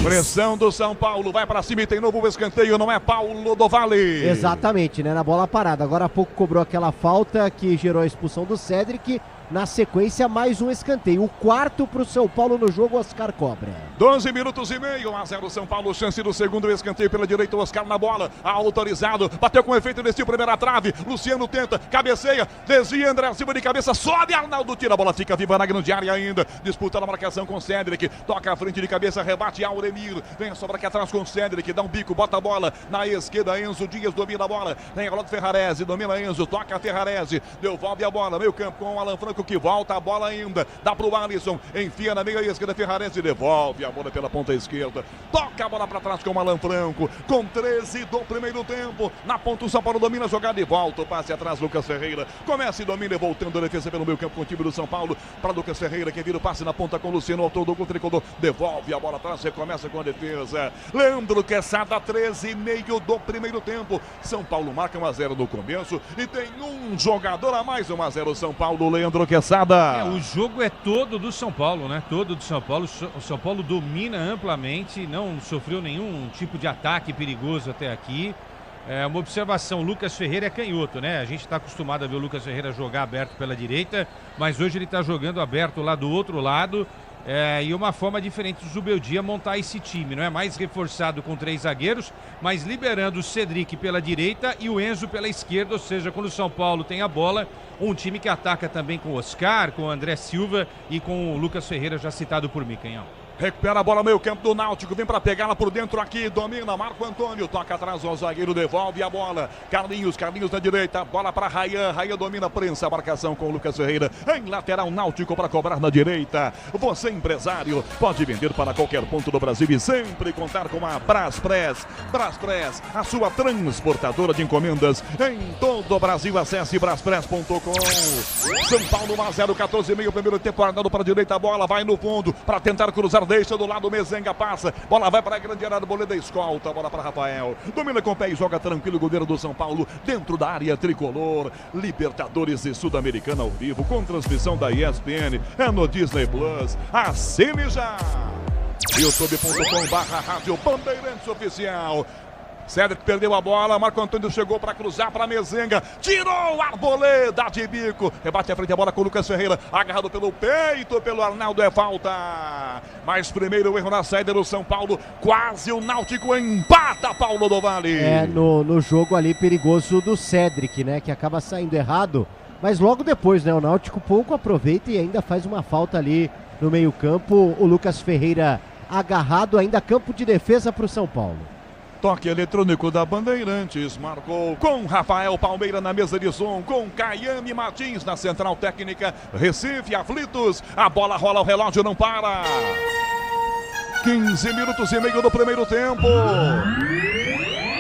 Speaker 17: Pressão do São Paulo, vai para cima e tem novo escanteio, não é Paulo do Vale.
Speaker 4: Exatamente, né? Na bola parada. Agora há pouco cobrou aquela falta que gerou a expulsão do Cedric. Na sequência, mais um escanteio. O quarto para o São Paulo no jogo, Oscar cobra.
Speaker 17: 12 minutos e meio, 1-0 São Paulo, chance do segundo escanteio pela direita, o Oscar na bola, autorizado, bateu com efeito nesse primeira trave, Luciano tenta, cabeceia, desvia, André acima de cabeça, sobe, Arnaldo tira, a bola fica viva na grande área ainda, disputa na marcação com Cedric, toca a frente de cabeça, rebate Auremir, vem a sobra aqui atrás com Cedric, dá um bico, bota a bola na esquerda, Enzo Dias domina a bola, vem a bola do Ferrarese, domina Enzo, toca a Ferrarese, devolve a bola, meio campo com o Alan Franco que volta a bola ainda, dá pro Alisson, enfia na meia esquerda, Ferrarese devolve a bola pela ponta esquerda, toca a bola para trás com o Alan Franco, com 13 do primeiro tempo, na ponta o São Paulo domina a jogada e volta, o passe atrás, Lucas Ferreira, começa e domina, voltando a defesa pelo meio campo com o time do São Paulo, para Lucas Ferreira, que vira o passe na ponta com o Luciano, autor do gol tricolor, devolve a bola atrás, recomeça com a defesa, Leandro Quesada, 13,5 do primeiro tempo, São Paulo marca 1-0 no começo, e tem um jogador a mais, 1-0 São Paulo, Leandro Quesada.
Speaker 7: O jogo é todo do São Paulo, né? Todo do São Paulo. O São Paulo domina amplamente, não sofreu nenhum tipo de ataque perigoso até aqui. Uma observação, o Lucas Ferreira é canhoto, né? A gente está acostumado a ver o Lucas Ferreira jogar aberto pela direita, mas hoje ele está jogando aberto lá do outro lado. E uma forma diferente do Zubeldia montar esse time, não é? Mais reforçado com 3 zagueiros, mas liberando o Cedric pela direita e o Enzo pela esquerda, ou seja, quando o São Paulo tem a bola, um time que ataca também com o Oscar, com o André Silva e com o Lucas Ferreira, já citado por mim, Canhão.
Speaker 17: Recupera a bola meio campo do Náutico, vem para pegá-la por dentro aqui, domina Marco Antônio, toca atrás o zagueiro, devolve a bola, Carlinhos na direita, bola para Rayan domina, prensa a marcação com o Lucas Ferreira, em lateral Náutico para cobrar na direita. Você empresário, pode vender para qualquer ponto do Brasil e sempre contar com a Braspress, a sua transportadora de encomendas em todo o Brasil, acesse braspress.com. São Paulo 1-0, 14,5 primeiro tempo, Arnaldo para a direita, a bola vai no fundo, para tentar cruzar, deixa do lado, Mezenga passa, bola vai para a grande área, Boleda escolta, bola para Rafael, domina com o pé e joga tranquilo, o goleiro do São Paulo, dentro da área tricolor, Libertadores e Sul-Americana ao vivo, com transmissão da ESPN, no Disney Plus, assine já, youtube.com/rádio Bandeirantes Oficial. Cedric perdeu a bola, Marco Antônio chegou para cruzar para Mezenga, tirou a Arboleda de bico, rebate à frente a bola com o Lucas Ferreira, agarrado pelo peito, pelo Arnaldo, é falta. Mas primeiro o erro na saída do São Paulo, quase o Náutico empata, Paulo do Vale.
Speaker 4: No jogo ali perigoso do Cedric, né, que acaba saindo errado. Mas logo depois, né, o Náutico pouco aproveita e ainda faz uma falta ali no meio-campo. O Lucas Ferreira agarrado, ainda campo de defesa para o São Paulo.
Speaker 17: Toque eletrônico da Bandeirantes, marcou com Rafael Palmeira na mesa de som, com Caiane Martins na central técnica, Recife, aflitos, a bola rola, o relógio não para. 15 minutos e meio do primeiro tempo.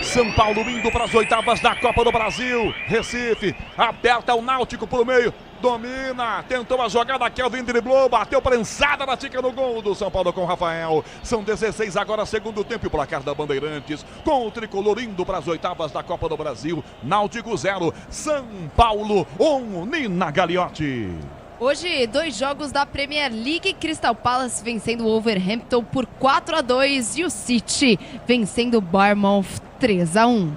Speaker 17: São Paulo indo para as oitavas da Copa do Brasil. Recife, aperta o Náutico por meio. Domina, tentou a jogada, Kelvin driblou, bateu prensada na tica no gol do São Paulo com o Rafael. São 16 agora, segundo tempo, o placar da Bandeirantes, com o tricolor indo para as oitavas da Copa do Brasil. Náutico 0, São Paulo 1, Nina Gagliotti.
Speaker 6: Hoje, 2 jogos da Premier League, Crystal Palace vencendo o Wolverhampton por 4-2 e o City vencendo o Bournemouth 3-1.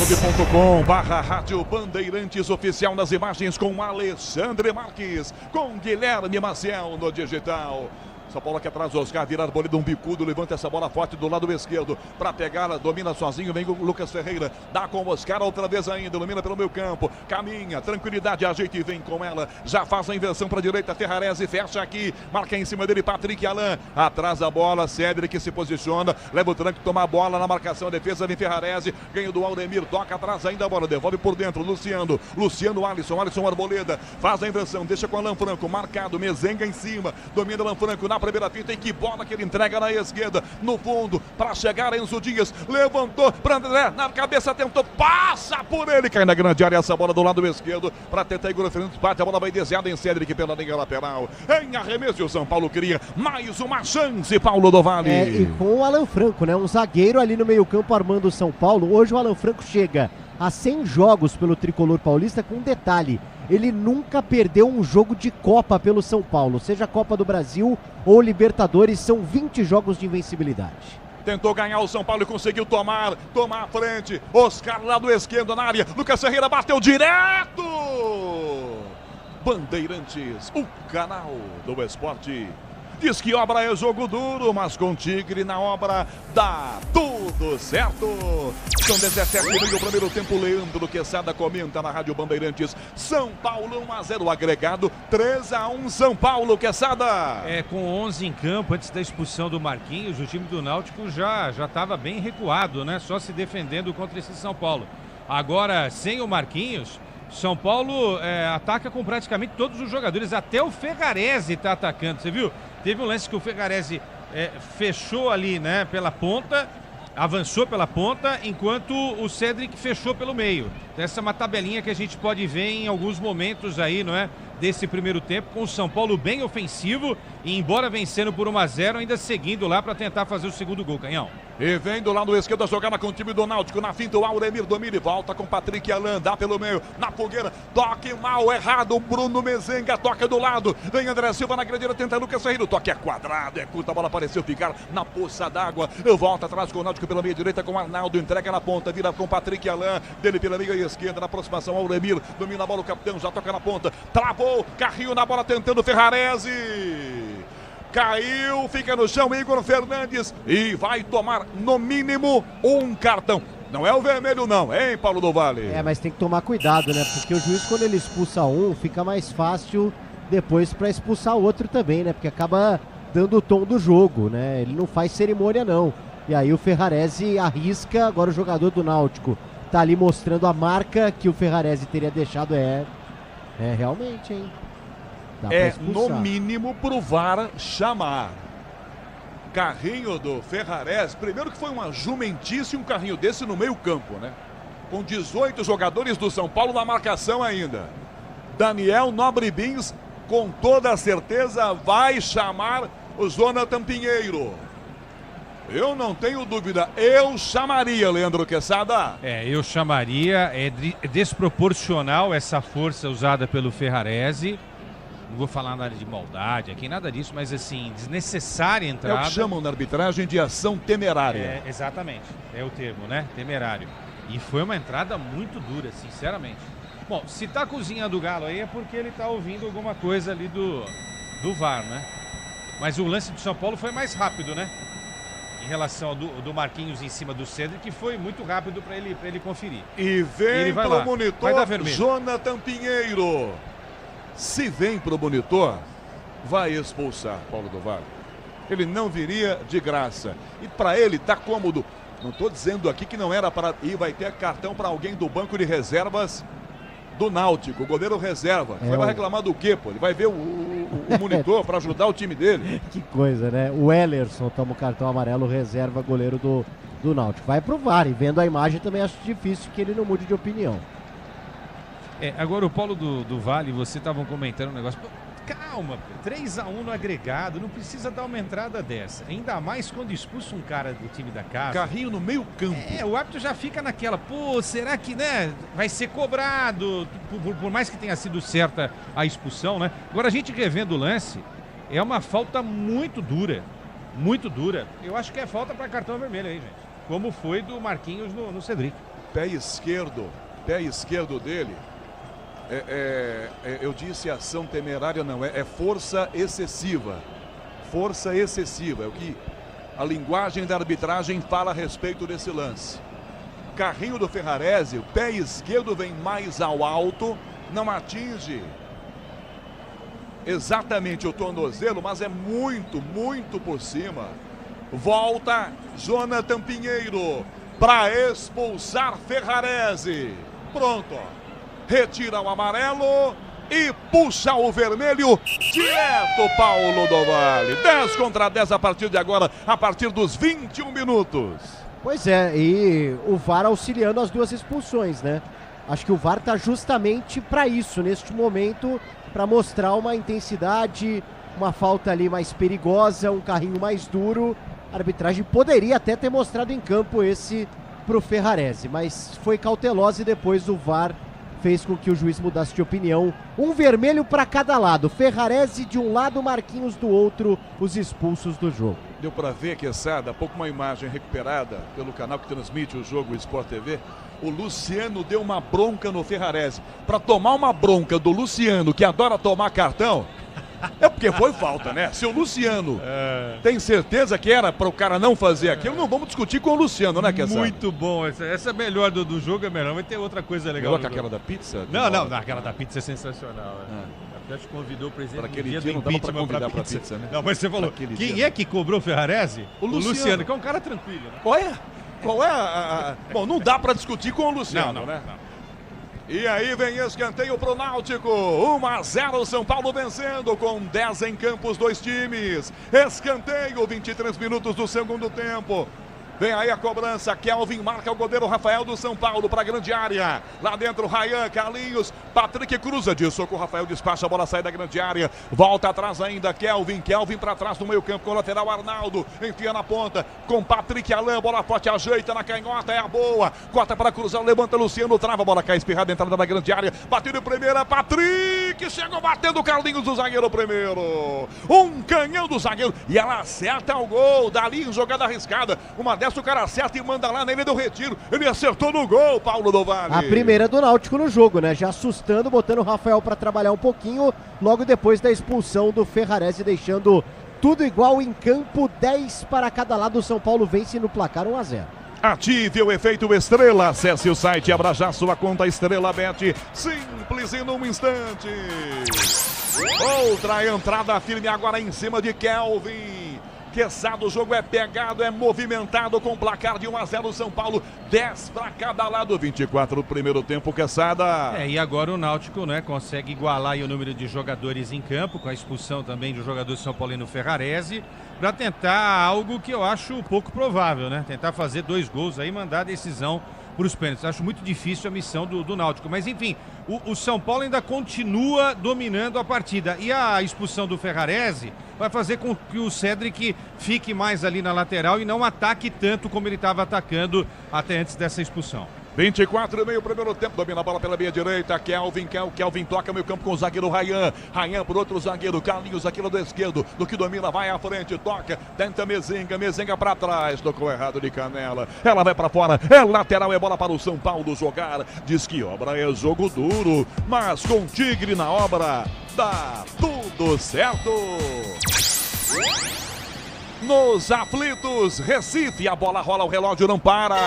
Speaker 17: youtube.com/Rádio Bandeirantes Oficial nas imagens com Alexandre Marques, com Guilherme Maciel no digital. São Paulo aqui atrás, Oscar vira Arboleda, um bicudo, levanta essa bola forte do lado esquerdo para pegar, domina sozinho, vem o Lucas Ferreira, dá com o Oscar outra vez ainda, domina pelo meio campo, caminha, tranquilidade, ajeita e vem com ela, já faz a inversão para a direita, Ferrarese fecha aqui, marca em cima dele Patrick Alain, atrás a bola, Cédric se posiciona, leva o tranque, toma a bola na marcação, a defesa vem Ferrarese, ganha do Aldemir, toca atrás ainda a bola, devolve por dentro, Luciano Alisson Arboleda, faz a inversão, deixa com Alan Franco, marcado, Mezenga em cima, domina Alan Franco na primeira fita, e que bola que ele entrega na esquerda, no fundo, para chegar Enzo Dias, levantou para André, na cabeça tentou, passa por ele, cai na grande área essa bola do lado esquerdo, para tentar Igor Fernandes, bate, a bola vai desviada em Cédric pela linha lateral, em arremesso o São Paulo cria mais uma chance, Paulo do Vale.
Speaker 4: E com o Alan Franco, né, um zagueiro ali no meio campo armando o São Paulo. Hoje o Alan Franco chega a 100 jogos pelo tricolor paulista, com um detalhe: ele nunca perdeu um jogo de Copa pelo São Paulo, seja Copa do Brasil ou Libertadores, são 20 jogos de invencibilidade.
Speaker 17: Tentou ganhar o São Paulo e conseguiu tomar a frente, Oscar lá do esquerdo na área, Lucas Ferreira bateu direto! Bandeirantes, o canal do esporte. Diz que obra é jogo duro, mas com Tigre na obra dá tudo certo. São 17h30 do primeiro tempo. Leandro Quesada comenta na Rádio Bandeirantes. São Paulo 1-0, agregado 3-1 São Paulo, Quesada.
Speaker 7: Com 11 em campo, antes da expulsão do Marquinhos, o time do Náutico já estava bem recuado, né? Só se defendendo contra esse São Paulo. Agora, sem o Marquinhos, São Paulo ataca com praticamente todos os jogadores, até o Ferrarese está atacando, você viu? Teve um lance que o Ferrarese fechou ali, né, pela ponta, avançou pela ponta, enquanto o Cédric fechou pelo meio. Então, essa é uma tabelinha que a gente pode ver em alguns momentos aí, não é? Desse primeiro tempo, com o São Paulo bem ofensivo e, embora vencendo por 1-0, ainda seguindo lá para tentar fazer o segundo gol, Canhão.
Speaker 17: E vem do lado esquerdo a jogada com o time do Náutico, na finta o Auremir domina e volta com Patrick Alain, dá pelo meio, na fogueira, toque mal, errado, Bruno Mezenga, toca do lado, vem André Silva na grande área, tenta Lucas Ferreira, o toque é quadrado, é curta, a bola pareceu ficar na poça d'água, volta atrás com o Náutico pela meia direita com o Arnaldo, entrega na ponta, vira com Patrick Alain, dele pela meia esquerda, na aproximação Auremir, domina a bola o capitão, já toca na ponta, travou, carrinho na bola tentando Ferrarese. Caiu, fica no chão Igor Fernandes e vai tomar no mínimo um cartão. Não é o vermelho não, hein, Paulo do Vale?
Speaker 4: Mas tem que tomar cuidado, né? Porque o juiz, quando ele expulsa um, fica mais fácil depois para expulsar o outro também, né? Porque acaba dando o tom do jogo, né? Ele não faz cerimônia não. E aí o Ferrarese arrisca, agora o jogador do Náutico tá ali mostrando a marca que o Ferrarese teria deixado. Realmente, hein?
Speaker 17: No mínimo pro VAR chamar. Carrinho do Ferrarese, primeiro que foi uma jumentice um carrinho desse no meio campo, né? Com 18 jogadores do São Paulo na marcação ainda. Daniel Nobre Bins, com toda certeza, vai chamar o Jonathan Pinheiro. Eu não tenho dúvida, eu chamaria, Leandro Quesada.
Speaker 7: Eu chamaria, é desproporcional essa força usada pelo Ferrarese. Não vou falar na área de maldade aqui, nada disso, mas assim, desnecessária entrada.
Speaker 17: É o que chamam na arbitragem de ação temerária.
Speaker 7: Exatamente, é o termo, né? Temerário. E foi uma entrada muito dura, sinceramente. Bom, se tá cozinhando o Galo aí é porque ele tá ouvindo alguma coisa ali do VAR, né? Mas o lance do São Paulo foi mais rápido, né? em relação ao do Marquinhos em cima do Cedric, que foi muito rápido para ele conferir.
Speaker 17: E vem
Speaker 7: vai
Speaker 17: pro
Speaker 7: lá.
Speaker 17: monitor
Speaker 7: Vai dar vermelho.
Speaker 17: Jonathan Pinheiro. Se vem pro monitor, vai expulsar Paulo do Vale. Ele não viria de graça. E para ele tá cômodo. Não estou dizendo aqui que não era para ir, vai ter cartão para alguém do banco de reservas do Náutico, o goleiro reserva. Vai lá reclamar do quê, pô? Ele vai ver o monitor para ajudar o time dele.
Speaker 4: Que coisa, né? O Ellerson toma o cartão amarelo, reserva goleiro do Náutico. Vai pro VAR e vendo a imagem também acho difícil que ele não mude de opinião.
Speaker 7: Agora o Paulo do Vale, você estavam comentando um negócio. Calma, 3-1 no agregado, não precisa dar uma entrada dessa. Ainda mais quando expulsa um cara do time da casa.
Speaker 17: Carrinho no meio campo.
Speaker 7: O árbitro já fica naquela, pô, será que, né, vai ser cobrado? Por mais que tenha sido certa a expulsão, né? Agora a gente revendo o lance, é uma falta muito dura. Muito dura. Eu acho que é falta para cartão vermelho aí, gente. Como foi do Marquinhos no Cedric.
Speaker 17: Pé esquerdo dele. Eu disse ação temerária, não, é força excessiva. Força excessiva, é o que a linguagem da arbitragem fala a respeito desse lance. Carrinho do Ferrarese, o pé esquerdo vem mais ao alto, não atinge exatamente o tornozelo, mas é muito, muito por cima. Volta Jonathan Pinheiro para expulsar Ferrarese. Pronto, retira o amarelo e puxa o vermelho direto, Paulo do Vale. 10 contra 10 a partir de agora, a partir dos 21 minutos.
Speaker 4: Pois é, e o VAR auxiliando as duas expulsões, né? Acho que o VAR tá justamente para isso, neste momento, para mostrar uma intensidade, uma falta ali mais perigosa, um carrinho mais duro. A arbitragem poderia até ter mostrado em campo esse pro Ferrarese, mas foi cautelosa e depois o VAR fez com que o juiz mudasse de opinião. Um vermelho para cada lado. Ferrarese de um lado, Marquinhos do outro, os expulsos do jogo.
Speaker 17: Deu para ver, Quesada, há pouco uma imagem recuperada pelo canal que transmite o jogo, o Sport TV. O Luciano deu uma bronca no Ferrarese. Para tomar uma bronca do Luciano, que adora tomar cartão, é porque foi falta, né? Se o Luciano tem certeza que era para o cara não fazer aquilo, não vamos discutir com o Luciano, né, Quesada?
Speaker 7: Muito bom. Essa é melhor do jogo, é melhor. Vai ter outra coisa legal.
Speaker 17: Com aquela da pizza?
Speaker 7: Não, aquela da pizza é sensacional. A gente convidou o presidente
Speaker 17: para aquele dia não dava para convidar para pizza, né?
Speaker 7: Não, mas você falou, quem é que cobrou o Ferrarese?
Speaker 17: O Luciano,
Speaker 7: que é um cara tranquilo, né?
Speaker 17: Qual é a... Bom, não dá para discutir com o Luciano, né?
Speaker 7: Não.
Speaker 17: E aí vem escanteio pro Náutico, 1-0, São Paulo vencendo com 10 em campo os dois times. Escanteio, 23 minutos do segundo tempo. Vem aí a cobrança, Kelvin marca o goleiro Rafael do São Paulo para a grande área. Lá dentro, Ryan, Carlinhos, Patrick cruza de soco, Rafael despacha, a bola sai da grande área. Volta atrás ainda, Kelvin para trás no meio campo com o lateral Arnaldo. Enfia na ponta com Patrick Alain, bola forte, ajeita na canhota, é a boa. Corta para cruzar, levanta Luciano, trava, a bola cai espirrada, entrada na grande área. Bateu de primeira, Patrick, chegou batendo Carlinhos do zagueiro primeiro. Um canhão do zagueiro e ela acerta o gol, dali em jogada arriscada. Uma dessa o cara acerta e manda lá na ilha do Retiro. Ele acertou no gol, Paulo do Vale.
Speaker 4: A primeira do Náutico no jogo, né? Já assustando, botando o Rafael para trabalhar um pouquinho, logo depois da expulsão do Ferrarese, deixando tudo igual em campo, 10 para cada lado. O São Paulo vence no placar 1-0.
Speaker 17: Ative o efeito Estrela. Acesse o site e abra já sua conta Estrela Bet. Simples em um instante. Outra entrada firme agora em cima de Kelvin. Quesada, o jogo é pegado, é movimentado com placar de 1-0 São Paulo, 10 para cada lado, 24 no primeiro tempo, Quesada.
Speaker 7: E agora o Náutico, né, consegue igualar aí o número de jogadores em campo, com a expulsão também do jogador São Paulino Ferrarese, para tentar algo que eu acho pouco provável, né? Tentar fazer 2 gols aí, mandar a decisão para os pênaltis. Acho muito difícil a missão do Náutico, mas enfim, o São Paulo ainda continua dominando a partida e a expulsão do Ferrarese vai fazer com que o Cedric fique mais ali na lateral e não ataque tanto como ele estava atacando até antes dessa expulsão.
Speaker 17: 24,5 primeiro tempo, domina a bola pela meia direita, Kelvin toca meio campo com o zagueiro Ryan por outro zagueiro, Carlinhos aqui do esquerdo, do que domina, vai à frente, toca, tenta Mezenga para trás, tocou errado de Canela, ela vai para fora, é lateral, é bola para o São Paulo jogar, diz que obra é jogo duro, mas com Tigre na obra, dá tudo certo. nos aflitos. Recife, a bola rola, o relógio não para.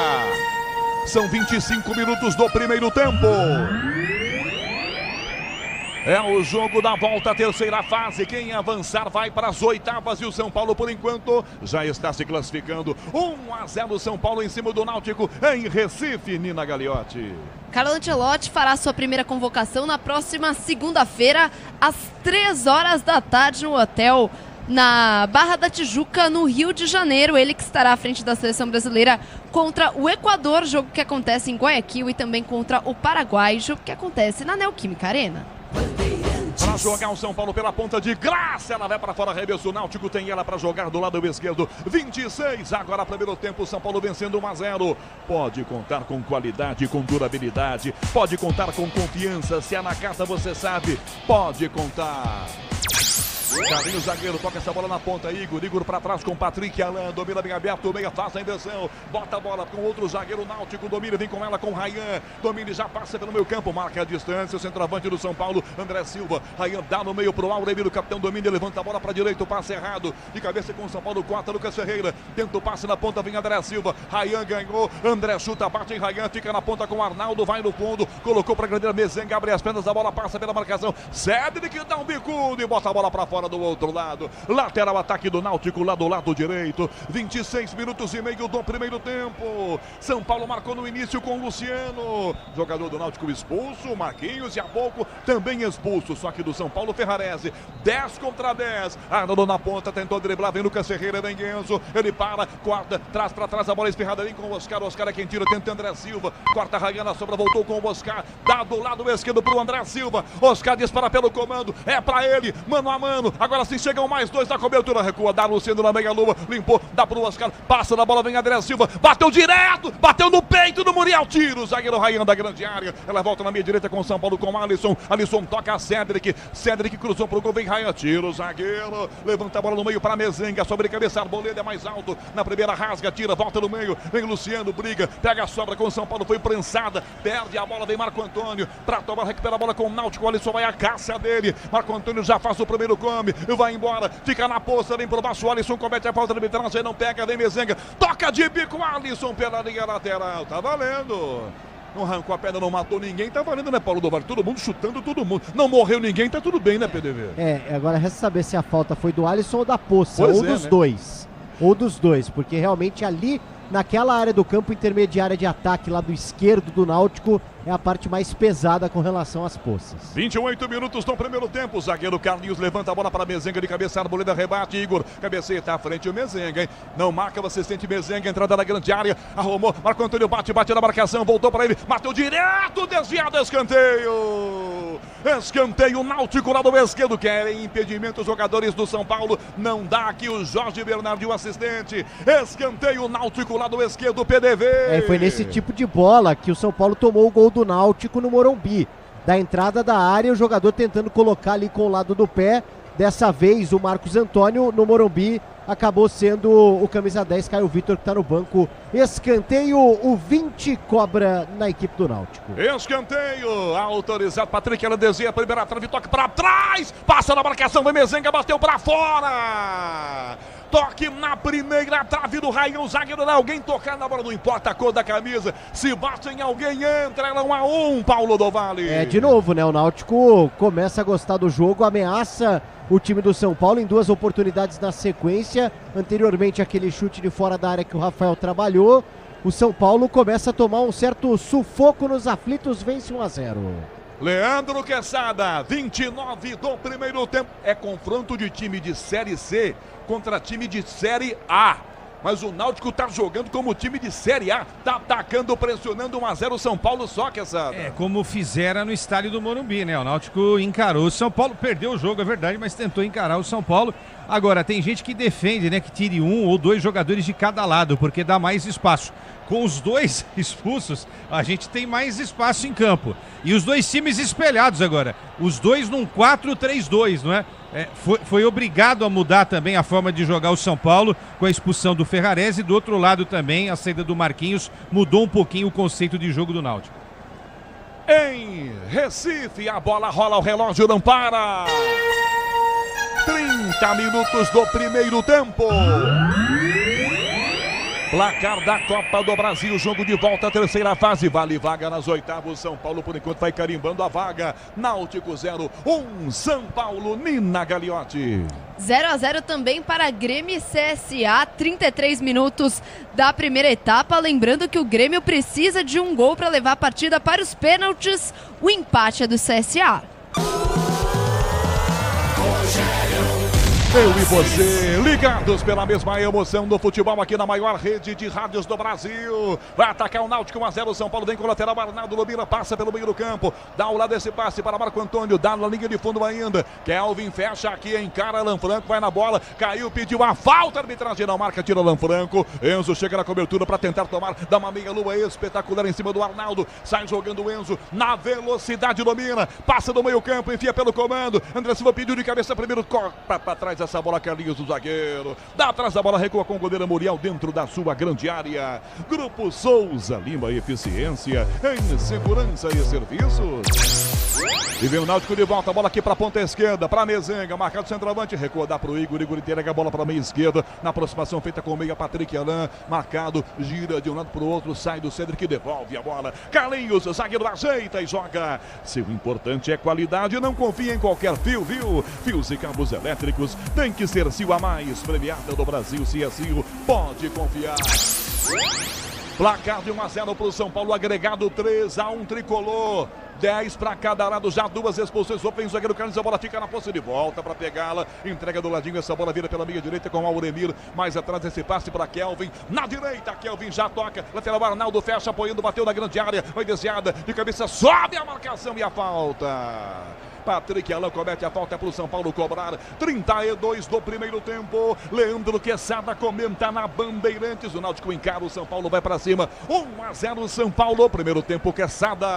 Speaker 17: São 25 minutos do primeiro tempo. É o jogo da volta à terceira fase. Quem avançar vai para as oitavas e o São Paulo, por enquanto, já está se classificando. 1-0 São Paulo em cima do Náutico em Recife, Nina Gagliotti.
Speaker 6: Carlo Ancelotti fará sua primeira convocação na próxima segunda-feira, às 3h no hotel na Barra da Tijuca, no Rio de Janeiro. Ele que estará à frente da seleção brasileira contra o Equador, jogo que acontece em Guayaquil, e também contra o Paraguai, jogo que acontece na Neoquímica Arena.
Speaker 17: Para jogar o São Paulo pela ponta de graça, ela vai para fora, arremesso. O Náutico tem ela para jogar do lado esquerdo. 26, agora primeiro tempo, São Paulo vencendo 1-0. Pode contar com qualidade, com durabilidade, pode contar com confiança. Se é na casa, você sabe, pode contar. Carlinhos, zagueiro, toca essa bola na ponta, Igor para trás com Patrick, Alain, domina bem aberto, meia faz a inversão, bota a bola com outro zagueiro, Náutico, domina, vem com ela com Rayan, domina e já passa pelo meio campo, marca a distância, o centroavante do São Paulo, André Silva, Rayan dá no meio pro Auremir, o capitão domina, levanta a bola para direita, o passe errado, de cabeça com o São Paulo, corta Lucas Ferreira, tenta o passe na ponta, vem André Silva, Rayan ganhou, André chuta, bate em Rayan, fica na ponta com o Arnaldo, vai no fundo, colocou para a grandeira Mezenga, abre as pernas, a bola passa pela marcação, Cédric dá um bicudo e bota a bola para fora do outro lado, lateral ataque do Náutico lá do lado direito, 26 minutos e meio do primeiro tempo, São Paulo marcou no início com o Luciano, jogador do Náutico expulso, Marquinhos e há pouco também expulso, só que do São Paulo Ferrarese, 10 contra 10, Arnaldo na ponta, tentou driblar, vem Lucas Ferreira, vem Guenzo, ele para, corta, traz para trás a bola espirrada ali com o Oscar é quem tira, tenta André Silva, corta Rayan na sobra, voltou com o Oscar, dá do lado esquerdo pro André Silva, Oscar dispara pelo comando, é pra ele, mano a mano, agora sim chegam mais dois na cobertura, recua, dá Luciano na meia-lua, limpou, dá pro Oscar, passa na bola, vem André Silva, bateu direto, bateu no peito do Muriel, tiro, o zagueiro Rayan da grande área, ela volta na meia direita com o São Paulo, com Alisson toca a Cédric cruzou pro gol, vem Rayan, tira o zagueiro, levanta a bola no meio para Mezenga, sobre cabeça, Arboleda é mais alto, na primeira rasga, tira, volta no meio, vem Luciano, briga, pega a sobra com o São Paulo, foi prensada, perde a bola, vem Marco Antônio, pra tomar, recupera a bola com o Náutico, o Alisson vai à caça dele, Marco Antônio já faz o primeiro come, vai embora, fica na poça, vem por baixo, o Alisson comete a falta de arbitragem, não pega, vem Mezenga, toca de bico, Alisson pela linha lateral, tá valendo. Não arrancou a perna, não matou ninguém, tá valendo, né, Paulo Doval? Todo mundo chutando todo mundo. Não morreu ninguém, tá tudo bem, né, PDV?
Speaker 4: Agora resta saber se a falta foi do Alisson ou da Poça,
Speaker 17: pois
Speaker 4: ou dos dois. Ou dos dois, porque realmente ali, naquela área do campo intermediária de ataque lá do esquerdo do Náutico, é a parte mais pesada com relação às poças.
Speaker 17: 28 minutos no primeiro tempo, o zagueiro Carlinhos levanta a bola para Mezenga de cabeça, Arboleda rebate, Igor, cabeceita à frente o Mezenga, hein? Não marca o assistente Mezenga, entrada na grande área, arrumou, Marco Antônio bate na marcação, voltou para ele, bateu direto, desviado, escanteio Náutico lá do esquerdo, querem impedimento os jogadores do São Paulo, não dá aqui o Jorge Bernardi, o assistente, escanteio Náutico lá do esquerdo, PDV.
Speaker 4: Foi nesse tipo de bola que o São Paulo tomou o gol do Náutico no Morumbi, da entrada da área, o jogador tentando colocar ali com o lado do pé, dessa vez o Marcos Antônio no Morumbi acabou sendo o camisa 10, Caio Vitor, que está no banco. Escanteio, o 20 cobra na equipe do Náutico.
Speaker 17: Escanteio, autorizado, Patrick Alandesia, primeira trave, toque para trás, passa na marcação, vem Mezenga, bateu para fora. Toque na primeira trave do Rayan, o zagueiro, alguém tocar na bola, não importa a cor da camisa, se bate em alguém, entra, ela 1-1, Paulo Dovale.
Speaker 4: De novo, né, o Náutico começa a gostar do jogo, ameaça o time do São Paulo em duas oportunidades na sequência, anteriormente aquele chute de fora da área que o Rafael trabalhou, o São Paulo começa a tomar um certo sufoco nos aflitos, vence 1-0.
Speaker 17: Leandro Quesada, 29 do primeiro tempo. É confronto de time de Série C contra time de Série A. Mas o Náutico tá jogando como time de Série A. Tá atacando, pressionando 1-0 São Paulo só, Quesada.
Speaker 7: Como fizera no estádio do Morumbi, né? O Náutico encarou o São Paulo, perdeu o jogo, é verdade, mas tentou encarar o São Paulo. Agora, tem gente que defende, né, que tire um ou dois jogadores de cada lado, porque dá mais espaço. Com os dois expulsos, a gente tem mais espaço em campo. E os dois times espelhados agora. Os dois num 4-3-2, não é? Foi obrigado a mudar também a forma de jogar o São Paulo com a expulsão do Ferrarese. E do outro lado também, a saída do Marquinhos mudou um pouquinho o conceito de jogo do Náutico.
Speaker 17: Em Recife, a bola rola, o relógio não para. 30 minutos do primeiro tempo. Placar da Copa do Brasil, jogo de volta à terceira fase, vale vaga nas oitavas. São Paulo por enquanto vai carimbando a vaga. Náutico 0, 1 São Paulo. Nina Gagliotti.
Speaker 6: 0-0 também para Grêmio e CSA, 33 minutos da primeira etapa. Lembrando que o Grêmio precisa de um gol para levar a partida para os pênaltis. O empate é do CSA.
Speaker 17: Eu e você, ligados pela mesma emoção do futebol aqui na maior rede de rádios do Brasil. Vai atacar o Náutico 1-0, São Paulo vem com o lateral, Arnaldo Lobira passa pelo meio do campo, dá ao lado desse passe para Marco Antônio, dá na linha de fundo ainda. Kelvin fecha aqui, encara Alan Franco, vai na bola, caiu, pediu a falta, a arbitragem não marca, tira Alan Franco. Enzo chega na cobertura para tentar tomar, dá uma meia-lua espetacular em cima do Arnaldo, sai jogando o Enzo, na velocidade domina, passa do meio campo, enfia pelo comando. André Silva pediu de cabeça primeiro, corta para trás essa bola, Carlinhos do zagueiro, dá atrás da bola, recua com o goleiro Muriel dentro da sua grande área. Grupo Souza Lima, eficiência em segurança e serviços. E vem o Náutico de volta, a bola aqui para a ponta esquerda, para Mezenga, marcado centroavante, recua, dá para o Igor entrega a bola para a meia esquerda, na aproximação feita com o meia Patrick Alain, marcado, gira de um lado para o outro, sai do Cedric, devolve a bola, Carlinhos, zagueiro ajeita e joga. Seu importante é qualidade, não confia em qualquer fio, viu? Fios e cabos elétricos, tem que ser Sil a mais premiada do Brasil, se é Sil, pode confiar. Placar de 1-0 para o São Paulo, agregado 3-1 tricolor. 10 para cada lado, já duas expulsões. Vem o zagueiro Carlos, a bola fica na posse de volta para pegá-la. Entrega do ladinho, essa bola vira pela meia direita com o Auremir. Mais atrás esse passe para Kelvin. Na direita, Kelvin já toca. Lateral Arnaldo fecha, apoiando, bateu na grande área. Foi desviada de cabeça, sobe a marcação e a falta. Patrick Alain comete a falta para o São Paulo cobrar. 32 do primeiro tempo. Leandro Quesada comenta na Bandeirantes. O Náutico encara, o São Paulo vai para cima. 1-0 São Paulo. Primeiro tempo, Quesada.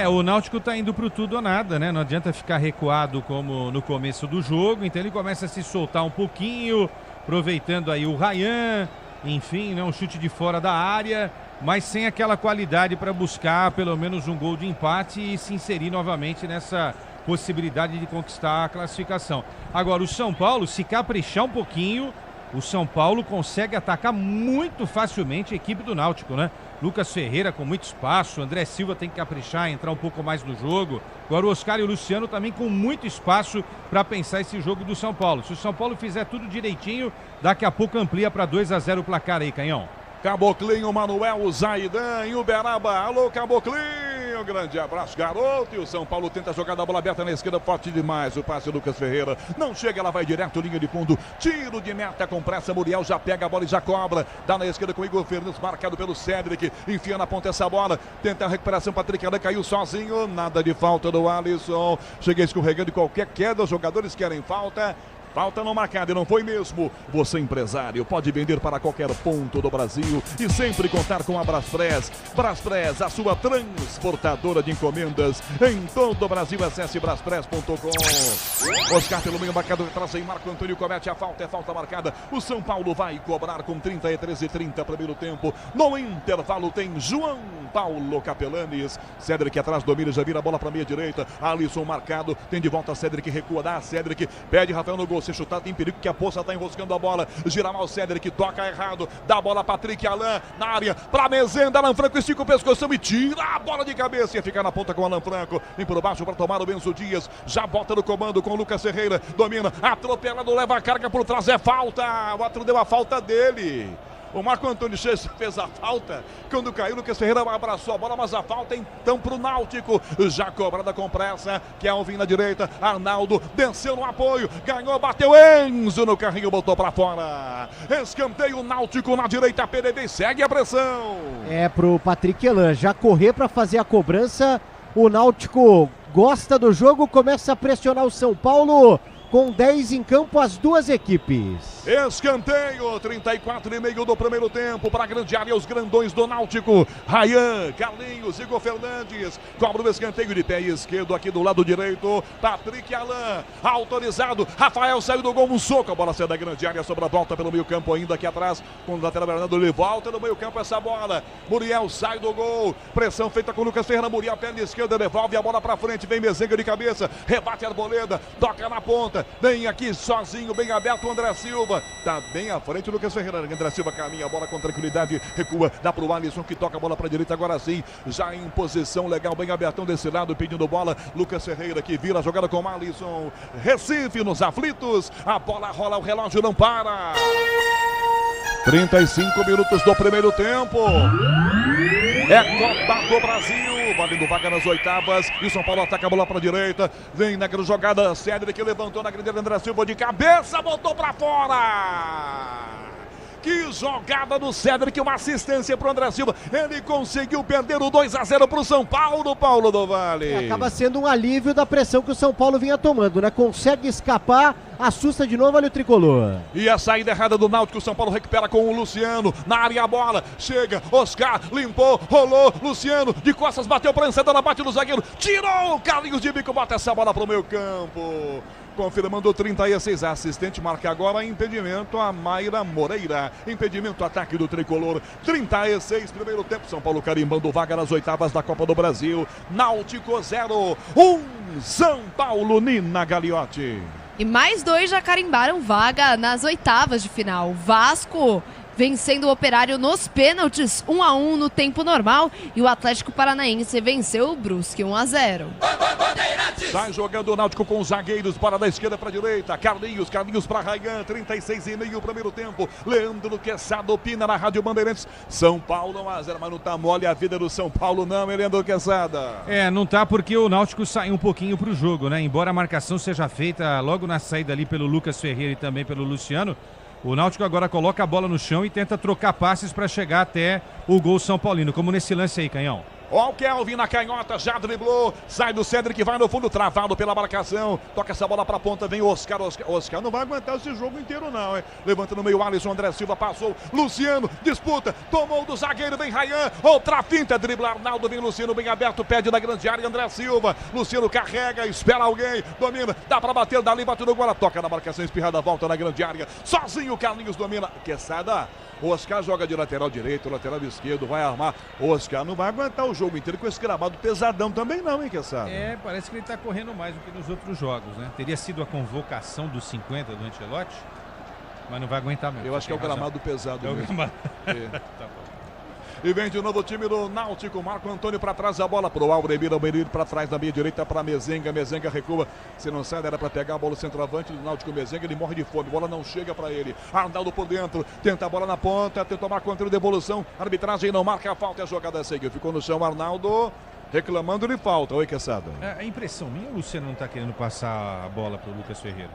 Speaker 7: O Náutico tá indo pro tudo ou nada, né? Não adianta ficar recuado como no começo do jogo. Então ele começa a se soltar um pouquinho, aproveitando aí o Ryan. Enfim, né? Um chute de fora da área, mas sem aquela qualidade para buscar pelo menos um gol de empate e se inserir novamente nessa possibilidade de conquistar a classificação. Agora o São Paulo, se caprichar um pouquinho, o São Paulo consegue atacar muito facilmente a equipe do Náutico, né? Lucas Ferreira com muito espaço, André Silva tem que caprichar, entrar um pouco mais no jogo. Agora o Oscar e o Luciano também com muito espaço para pensar esse jogo do São Paulo. Se o São Paulo fizer tudo direitinho, daqui a pouco amplia para 2-0 o placar aí, Canhão.
Speaker 17: Caboclinho, Manuel, Zaidan, Uberaba, alô Caboclinho, grande abraço, garoto. E o São Paulo tenta jogar da bola aberta na esquerda, forte demais o passe do Lucas Ferreira, não chega, ela vai direto, linha de fundo, tiro de meta com pressa, Muriel já pega a bola e já cobra, dá na esquerda com o Igor Fernandes, marcado pelo Cedric, enfia na ponta essa bola, tenta a recuperação, Patrick Alain caiu sozinho, nada de falta do Alisson, chega escorregando, qualquer queda, os jogadores querem falta. Falta não marcada e não foi mesmo. Você, empresário, pode vender para qualquer ponto do Brasil e sempre contar com a Braspress. Braspress, a sua transportadora de encomendas em todo o Brasil. Acesse braspress.com. Oscar pelo meio, marcado atrás aí, Marco Antônio comete a falta, é falta marcada. O São Paulo vai cobrar com 33:30 primeiro tempo. No intervalo tem João Paulo Capelanes. Cedric atrás, domina, já vira a bola para a meia direita. Alisson marcado, tem de volta Cedric, recua, dá Cedric, pede Rafael no gol. Se chutar tem perigo que a poça está enroscando a bola. Gira mal o Cedric, toca errado, dá a bola Patrick Alain na área, para Mezenda, Alan Franco estica o pescoção e tira a bola de cabeça e fica na ponta com o Alan Franco. Vem por baixo para tomar o Benzo Dias, já bota no comando com o Lucas Ferreira, domina, atropelado, leva a carga por trás, é falta. O outro deu a falta dele. O Marco Antônio fez a falta. Quando caiu, o Lucas Ferreira abraçou a bola, mas a falta então para o Náutico. Já cobrada com pressa. Kelvin na direita. Arnaldo desceu no apoio. Ganhou, bateu Enzo no carrinho, botou para fora. Escanteio Náutico na direita. PDD segue a pressão.
Speaker 4: É pro Patrick Alain já correr para fazer a cobrança. O Náutico gosta do jogo, começa a pressionar o São Paulo com 10 em campo, as duas equipes.
Speaker 17: Escanteio, 34,5 do primeiro tempo para a grande área, os grandões do Náutico. Rayan, Carlinhos, Igor Fernandes, cobra o escanteio de pé esquerdo aqui do lado direito. Patrick Alain, autorizado. Rafael saiu do gol, um soco. A bola sai da grande área, sobra a volta pelo meio campo ainda aqui atrás. Com o lateral Bernardo, ele volta no meio campo essa bola. Muriel sai do gol. Pressão feita com o Lucas Ferreira. Muriel, perna esquerda, devolve a bola para frente. Vem Mezenga de cabeça, rebate a Arboleda, toca na ponta. Vem aqui sozinho, bem aberto o André Silva. Tá bem à frente o Lucas Ferreira. André Silva caminha a bola com tranquilidade, recua, dá pro Alisson que toca a bola pra direita. Agora sim, já em posição legal, bem abertão desse lado, pedindo bola. Lucas Ferreira que vira a jogada com o Alisson. Recife nos aflitos, a bola rola, o relógio não para. 35 minutos do primeiro tempo. É Copa do Brasil, valendo vaga nas oitavas. E o São Paulo ataca a bola para a direita. Vem naquela jogada, Cédric que levantou na grande André Silva de cabeça, botou para fora. Que jogada do Cédric, uma assistência para o André Silva. Ele conseguiu perder o 2-0 para o São Paulo, Paulo do Vale.
Speaker 4: Acaba sendo um alívio da pressão que o São Paulo vinha tomando, né? Consegue escapar, assusta de novo ali o tricolor.
Speaker 17: E a saída errada do Náutico, o São Paulo recupera com o Luciano. Na área a bola, chega, Oscar, limpou, rolou, Luciano, de costas, bateu para a encetada, bate no zagueiro, tirou, Carlinhos de bico, bota essa bola para o meio campo. Confirmando 36, a assistente marca agora impedimento a Mayra Moreira. Impedimento, ataque do tricolor. 36, primeiro tempo. São Paulo carimbando vaga nas oitavas da Copa do Brasil. Náutico 0, 1 São Paulo, Nina Gagliotti.
Speaker 6: E mais 2 já carimbaram vaga nas oitavas de final. Vasco vencendo o Operário nos pênaltis, 1-1 no tempo normal. E o Atlético Paranaense venceu o Brusque, 1-0.
Speaker 17: Sai jogando o Náutico com os zagueiros, para da esquerda para a direita. Carlinhos para Rayan, 36,5 o primeiro tempo. Leandro Queçada opina na Rádio Bandeirantes. São Paulo 1-0, mas não tá mole a vida do São Paulo não, Leandro Queçada.
Speaker 7: Não tá, porque o Náutico saiu um pouquinho pro jogo, né? Embora a marcação seja feita logo na saída ali pelo Lucas Ferreira e também pelo Luciano, o Náutico agora coloca a bola no chão e tenta trocar passes para chegar até o gol São Paulino, como nesse lance aí, Canhão.
Speaker 17: Ó o Kelvin na canhota, já driblou, sai do Cédric, vai no fundo, travado pela marcação, toca essa bola pra ponta, vem Oscar não vai aguentar esse jogo inteiro não, hein? Levanta no meio, Alisson, André Silva passou, Luciano, disputa, tomou do zagueiro, vem Rayan, outra finta, dribla Arnaldo, vem Luciano, bem aberto, pede da grande área, André Silva, Luciano carrega, espera alguém, domina, dá pra bater, dali, bate no gol, toca na marcação, espirrada, volta na grande área, sozinho, Carlinhos domina, Queçada. Oscar joga de lateral direito, lateral esquerdo, vai armar. Oscar não vai aguentar o jogo inteiro com esse gramado pesadão também não, hein, Queçada?
Speaker 7: Parece que ele tá correndo mais do que nos outros jogos, né? Teria sido a convocação dos 50 do Ancelotti, mas não vai aguentar mesmo.
Speaker 17: Eu acho que é o gramado pesado mesmo.
Speaker 7: Gramado.
Speaker 17: Tá bom. E vem de novo o time do Náutico. Marco Antônio para trás, a bola pro Aldemir. Aldemir para trás da meia direita para Mezenga. Mezenga recua. Se não sai, era para pegar a bola centroavante do Náutico. Mezenga, ele morre de fome. A bola não chega para ele. Arnaldo por dentro. Tenta a bola na ponta. Tentou Marco Antônio, devolução. Arbitragem não marca a falta. A jogada seguiu. Ficou no chão Arnaldo. Reclamando de falta. Oi, Queçada.
Speaker 7: A impressão minha, o Luciano não está querendo passar a bola para o Lucas Ferreira.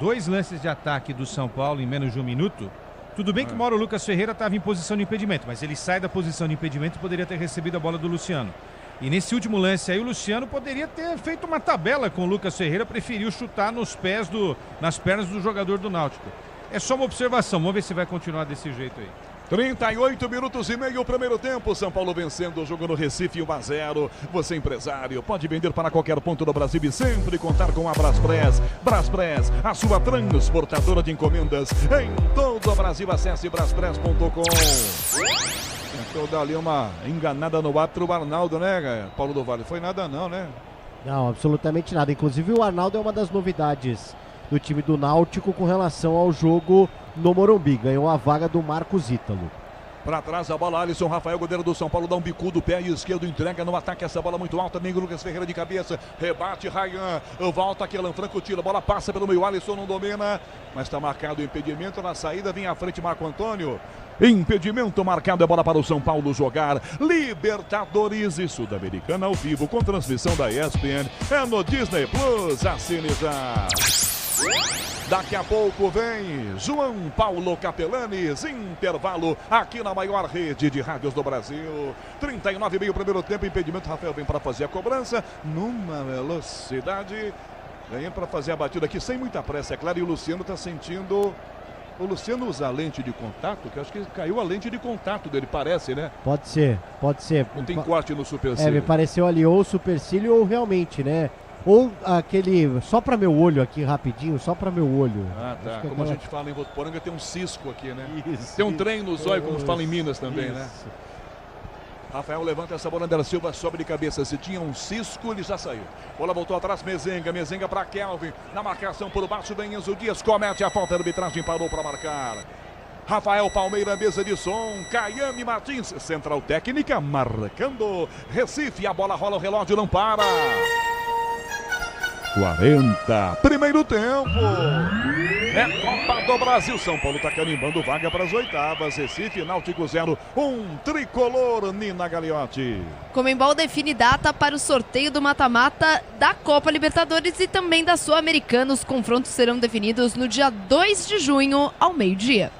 Speaker 7: 2 lances de ataque do São Paulo em menos de 1 minuto. Tudo bem que uma hora o Lucas Ferreira estava em posição de impedimento, mas ele sai da posição de impedimento e poderia ter recebido a bola do Luciano. E nesse último lance aí, o Luciano poderia ter feito uma tabela com o Lucas Ferreira, preferiu chutar nas pernas do jogador do Náutico. É só uma observação, vamos ver se vai continuar desse jeito aí.
Speaker 17: 38 minutos e meio o primeiro tempo. São Paulo vencendo o jogo no Recife 1-0. Você empresário pode vender para qualquer ponto do Brasil e sempre contar com a Braspress. Braspress, a sua transportadora de encomendas em todo o Brasil. Acesse braspress.com. Tentou dar ali uma enganada no ar pro Arnaldo, né, Paulo do Vale? Foi nada não, né?
Speaker 4: Não, absolutamente nada. Inclusive o Arnaldo é uma das novidades do time do Náutico com relação ao jogo no Morumbi. Ganhou a vaga do Marcos Ítalo.
Speaker 17: Para trás a bola, Alisson, Rafael, goleiro do São Paulo, dá um bicudo, pé esquerdo, entrega no ataque, essa bola muito alta, amigo Lucas Ferreira de cabeça, rebate, Rayan, volta aqui, Alan Franco tira, a bola passa pelo meio, Alisson não domina, mas está marcado o impedimento, na saída vem à frente Marco Antônio. Impedimento marcado, é bola para o São Paulo jogar. Libertadores e Sul-Americana ao vivo, com transmissão da ESPN, é no Disney Plus, assine já. Daqui a pouco vem João Paulo Capelanes, intervalo aqui na maior rede de rádios do Brasil. 39,5 primeiro tempo, impedimento, Rafael vem para fazer a cobrança numa velocidade. Vem para fazer a batida aqui sem muita pressa, é claro, e o Luciano está sentindo O Luciano usa a lente de contato, que eu acho que caiu a lente de contato dele, parece, né?
Speaker 4: Pode ser.
Speaker 17: Não tem corte no supercílio.
Speaker 4: Me pareceu ali ou o supercílio ou realmente, né? Ou aquele, só para meu olho aqui rapidinho, só para meu olho.
Speaker 17: Ah, tá. Como
Speaker 4: aquela...
Speaker 17: a gente fala em Votuporanga, tem um cisco aqui, né?
Speaker 4: Isso,
Speaker 17: tem um trem no zóio, como se fala em Minas também, né? Rafael levanta essa bola, André Silva sobe de cabeça. Se tinha um cisco, ele já saiu. Bola voltou atrás, Mezenga para Kelvin. Na marcação por baixo, vem Enzo Dias, comete a falta, a arbitragem parou para marcar. Rafael Palmeira, mesa de som, Caiane Martins, central técnica, marcando. Recife, a bola rola, o relógio não para. 40, primeiro tempo. É Copa do Brasil. São Paulo está carimbando vaga para as oitavas. Recife, Náutico 0, tricolor, Nina Gagliotti.
Speaker 6: Conmebol define data para o sorteio do mata-mata da Copa Libertadores e também da Sul-Americana. Os confrontos serão definidos no dia 2 de junho, ao meio-dia.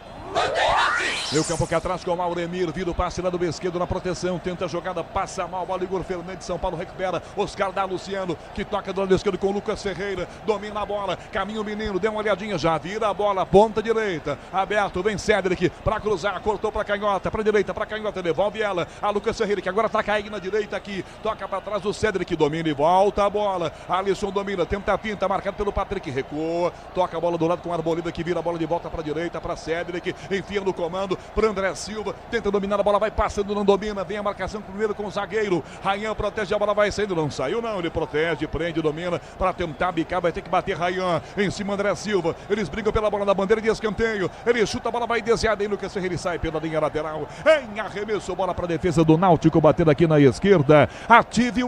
Speaker 17: Meio campo aqui atrás com o Auremir, vira o passe lá do esquerdo na proteção, tenta a jogada, passa mal, bola Igor Fernandes, São Paulo recupera, Oscar da Luciano, que toca do lado esquerdo com o Lucas Ferreira, domina a bola, caminha o menino, deu uma olhadinha, já vira a bola, ponta direita, aberto, vem Cédric, pra cruzar, cortou pra canhota, pra direita, pra canhota, devolve ela, a Lucas Ferreira, que agora tá caindo na direita aqui, toca pra trás o Cédric, domina e volta a bola, Alisson domina, tenta a pinta, marcado pelo Patrick, recua, toca a bola do lado com o Arboleda, que vira a bola de volta pra direita, pra Cédric, enfia no comando, para André Silva, tenta dominar a bola, vai passando, não domina, vem a marcação primeiro com o zagueiro, Rayan protege a bola, vai saindo, não saiu não, ele protege, prende, domina, para tentar bicar, vai ter que bater Rayan, em cima André Silva, eles brigam pela bola da bandeira de escanteio, ele chuta a bola, vai desviada, e Lucas Ferreira sai pela linha lateral, em arremesso, bola para a defesa do Náutico, batendo aqui na esquerda, ative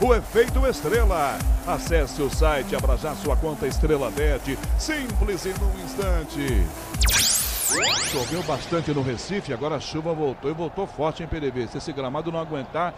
Speaker 17: o efeito Estrela, acesse o site, abra já sua conta Estrela Bet, simples e num instante. Choveu bastante no Recife, agora a chuva voltou e voltou forte em PDV. Se esse gramado não aguentar,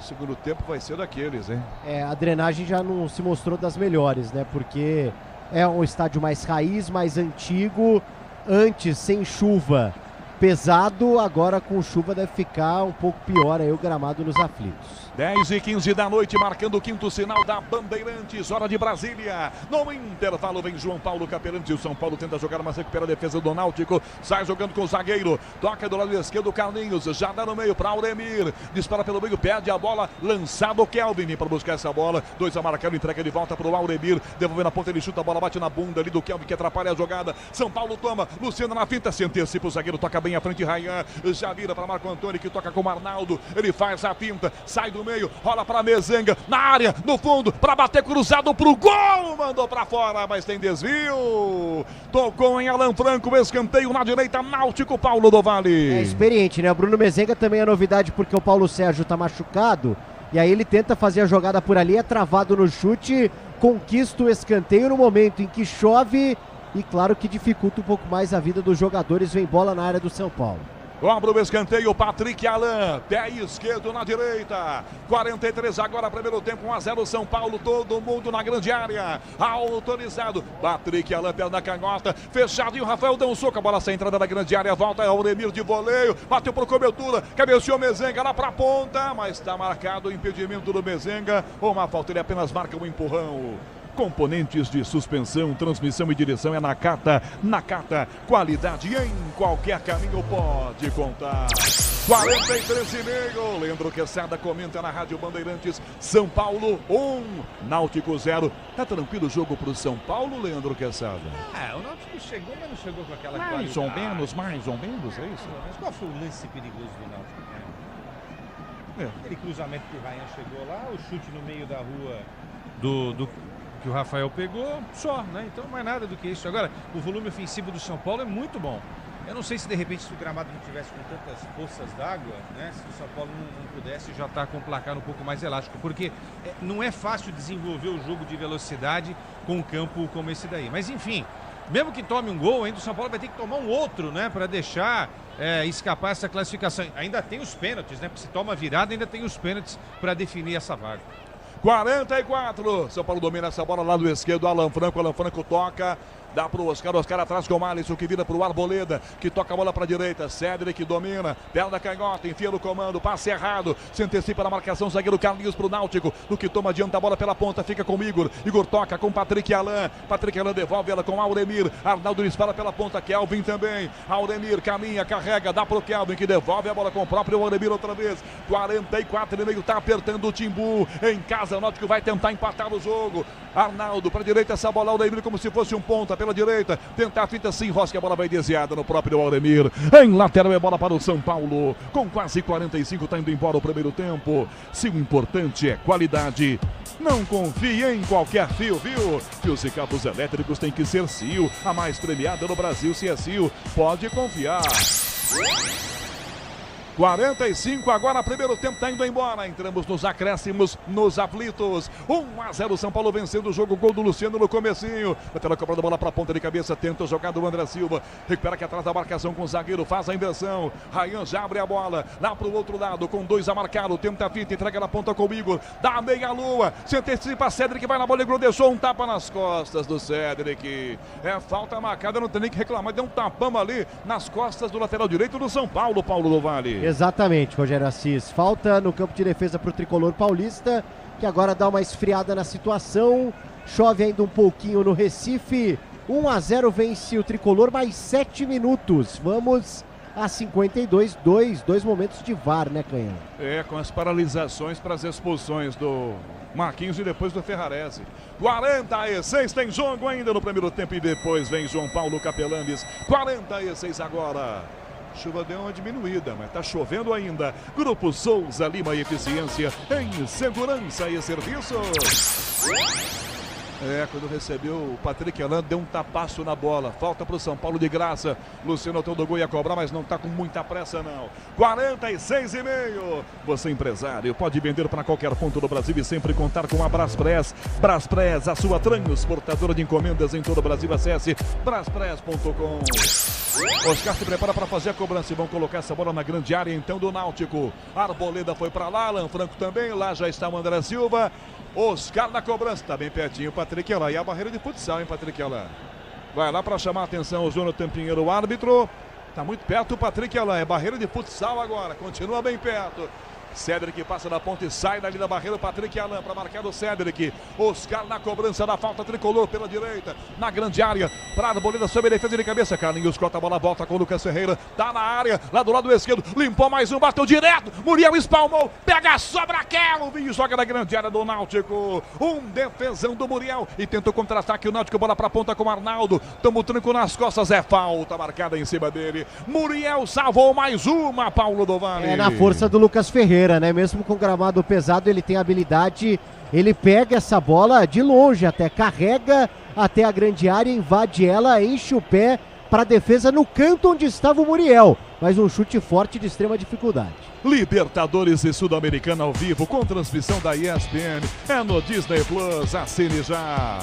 Speaker 17: o segundo tempo vai ser daqueles, hein?
Speaker 4: A drenagem já não se mostrou das melhores, né? Porque é um estádio mais raiz, mais antigo, antes sem chuva pesado, agora com chuva deve ficar um pouco pior aí o gramado nos aflitos.
Speaker 17: 10h15 da noite, marcando o quinto sinal da Bandeirantes, hora de Brasília. No intervalo vem João Paulo Capelante, o São Paulo tenta jogar, mas recupera a defesa do Náutico, sai jogando com o zagueiro, toca do lado esquerdo o Carlinhos, já dá no meio para Auremir, dispara pelo meio, perde a bola, lançado o Kelvin para buscar essa bola, 2 a marcando, entrega de volta para o Auremir, devolvendo a ponta, ele chuta a bola, bate na bunda ali do Kelvin, que atrapalha a jogada, São Paulo toma, Luciano na finta, se antecipa o zagueiro, toca bem à frente, Rayan, já vira para Marco Antônio, que toca com o Arnaldo, ele faz a finta, sai do meio, rola para Mezenga, na área, no fundo, para bater cruzado pro gol, mandou para fora, mas tem desvio, tocou em Alan Franco, escanteio na direita, Náutico, Paulo do Vale.
Speaker 4: É experiente, né? O Bruno Mezenga também é novidade porque o Paulo Sérgio tá machucado, e aí ele tenta fazer a jogada por ali, é travado no chute, conquista o escanteio no momento em que chove, e claro que dificulta um pouco mais a vida dos jogadores, vem bola na área do São Paulo.
Speaker 17: Cobra o escanteio, Patrick Alan, pé esquerdo na direita, 43 agora, primeiro tempo, 1-0 São Paulo, todo mundo na grande área, autorizado, Patrick Alan, perna canhota, fechado, e o Rafael deu um soco, a bola sem entrada na grande área, volta Auremir de voleio, bateu por cobertura, cabeceou Mezenga lá pra ponta, mas está marcado o impedimento do Mezenga, uma falta, ele apenas marca um empurrão. Componentes de suspensão, transmissão e direção é Nakata. Nakata, qualidade em qualquer caminho pode contar. 43,5. Leandro Quesada comenta na Rádio Bandeirantes. São Paulo 1, Náutico 0. Tá tranquilo o jogo pro São Paulo, Leandro Quesada?
Speaker 7: O Náutico chegou, mas não chegou com aquela
Speaker 17: qualidade. Mais ou menos, é isso?
Speaker 7: Mas qual foi o lance perigoso do Náutico? Aquele cruzamento que o Rayan chegou lá, o chute no meio da rua que o Rafael pegou, só, né? Então não é nada do que isso. Agora, o volume ofensivo do São Paulo é muito bom. Eu não sei se de repente se o gramado não tivesse com tantas poças d'água, né? Se o São Paulo não pudesse já estar com o placar um pouco mais elástico, porque não é fácil desenvolver o jogo de velocidade com um campo como esse daí. Mas enfim, mesmo que tome um gol, ainda o São Paulo vai ter que tomar um outro, né? Para deixar escapar essa classificação. Ainda tem os pênaltis, né? Porque se toma virada, ainda tem os pênaltis para definir essa vaga.
Speaker 17: 44, São Paulo domina essa bola lá do esquerdo, Alan Franco toca, Dá pro Oscar atrás com o Alisson, que vira pro Arboleda, que toca a bola pra direita. Cédric domina, perna canhota, enfia no comando, passe errado, se antecipa na marcação, zagueiro Carlinhos pro Náutico, no que toma adianta a bola pela ponta, fica com o Igor. Igor toca com Patrick Alain devolve ela com Auremir. Arnaldo dispara pela ponta, Kelvin também. Auremir caminha, carrega, dá pro Kelvin, que devolve a bola com o próprio Auremir outra vez. 44,5, tá apertando o Timbu. Em casa, o Náutico vai tentar empatar o jogo. Arnaldo pra direita, essa bola, Auremir como se fosse um ponta pela direita. Tentar a fita, se enrosca, a bola vai desviada no próprio Auremir. Em lateral é bola para o São Paulo. Com quase 45, tá indo embora o primeiro tempo. Se o importante é qualidade, não confie em qualquer fio, viu? Fios e cabos elétricos tem que ser Sil, a mais premiada no Brasil. Se é Sil, pode confiar. 45, agora primeiro tempo tá indo embora. Entramos nos acréscimos, nos aflitos. 1-0, São Paulo vencendo o jogo. Gol do Luciano no comecinho. Lateral cobrando a bola pra ponta de cabeça. Tenta a jogada do André Silva. Recupera aqui atrás da marcação com o zagueiro. Faz a inversão. Rayan já abre a bola. Lá pro outro lado, com 2 a marcar. Tenta a fita, entrega na ponta com o Igor. Dá a meia lua. Se antecipa, Cédric vai na bola. Igor deixou um tapa nas costas do Cédric. É falta marcada, não tem nem que reclamar. Deu um tapão ali nas costas do lateral direito do São Paulo, Paulo do Vale.
Speaker 4: Exatamente, Rogério Assis. Falta no campo de defesa para o tricolor paulista, que agora dá uma esfriada na situação. Chove ainda um pouquinho no Recife. 1-0 vence o tricolor, mais 7 minutos. Vamos a 52, dois momentos de VAR, né, Canhão?
Speaker 17: Com as paralisações para as expulsões do Marquinhos e depois do Ferrarese. 46, tem jogo ainda no primeiro tempo e depois vem João Paulo Capelanes. 46 agora. Chuva deu uma diminuída, mas tá chovendo ainda. Grupo Souza Lima e Eficiência em segurança e serviços. Quando recebeu o Patrick Alain, deu um tapaço na bola. Falta pro São Paulo de graça. Luciano Teodoro ia cobrar, mas não tá com muita pressa, não. 46,5. Você, empresário, pode vender para qualquer ponto do Brasil e sempre contar com a Braspress. Braspress, a sua transportadora de encomendas em todo o Brasil. Acesse braspress.com. Oscar se prepara para fazer a cobrança e vão colocar essa bola na grande área então do Náutico. Arboleda foi para lá, Alan Franco também, lá já está o André Silva. Oscar na cobrança, tá bem pertinho o Patrick Alain. E a barreira de futsal, hein, Patrick Alain? Vai lá para chamar a atenção o Jonathan Pinheiro, o árbitro. Tá muito perto o Patrick Alain, é barreira de futsal agora, continua bem perto. Cédric passa da ponta e sai dali da barreira. O Patrick Alain para marcar o Cédric. Oscar na cobrança da falta, tricolor pela direita, na grande área. Para a Arboleda sobre a defesa de cabeça. Carlinhos corta a bola, volta com o Lucas Ferreira. Tá na área, lá do lado esquerdo. Limpou mais um, bateu direto. Muriel espalmou, pega a sobra, Kelvin, joga na grande área do Náutico. Um defesão do Muriel e tentou contra-ataque. O Náutico, bola para a ponta com o Arnaldo. Tamo o tranco nas costas, é falta marcada em cima dele. Muriel salvou mais uma, Paulo do Vale.
Speaker 4: É na força do Lucas Ferreira, né? Mesmo com gramado pesado, ele tem habilidade, ele pega essa bola de longe até, carrega até a grande área, invade ela, enche o pé para a defesa no canto onde estava o Muriel, mas um chute forte de extrema dificuldade.
Speaker 17: Libertadores e Sul-Americana ao vivo com transmissão da ESPN, é no Disney Plus, assine já.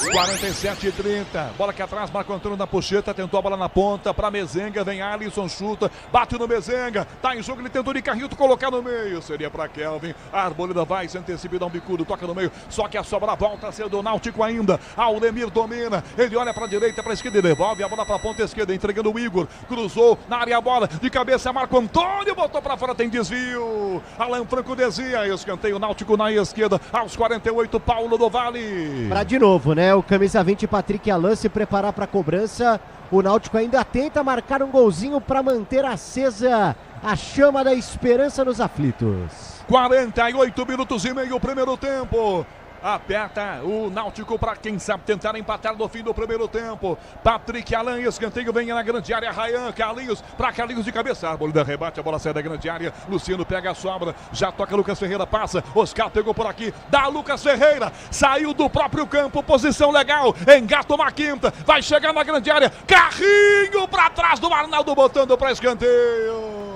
Speaker 17: 47,30, bola aqui atrás, Marco Antônio na pocheta, tentou a bola na ponta, pra Mezenga, vem Alisson, chuta, bate no Mezenga, tá em jogo, ele tentou de carrinho colocar no meio, seria pra Kelvin, a Arboleda vai, se antecipa e dá um bicudo, toca no meio, só que a sobra volta a ser do Náutico ainda, Auremir domina, ele olha pra direita, pra esquerda e devolve a bola pra ponta esquerda, entregando o Igor, cruzou na área a bola, de cabeça Marco Antônio, botou pra fora, tem desvio, Alan Franco desvia, escanteio Náutico na esquerda, aos 48, Paulo do Vale.
Speaker 4: Pra de novo, né? O camisa 20 Patrick Alain se preparar para a cobrança. O Náutico ainda tenta marcar um golzinho para manter acesa a chama da esperança nos aflitos.
Speaker 17: 48 minutos e meio, primeiro tempo. Aperta o Náutico para quem sabe tentar empatar no fim do primeiro tempo. Patrick Alain, escanteio, vem na grande área. Rayan, Carlinhos, para Carlinhos de cabeça. Arboleda rebate, a bola sai da grande área. Luciano pega a sobra, já toca Lucas Ferreira, passa. Oscar pegou por aqui, dá Lucas Ferreira. Saiu do próprio campo, posição legal. Engata uma quinta, vai chegar na grande área. Carrinho para trás do Arnaldo, botando para escanteio.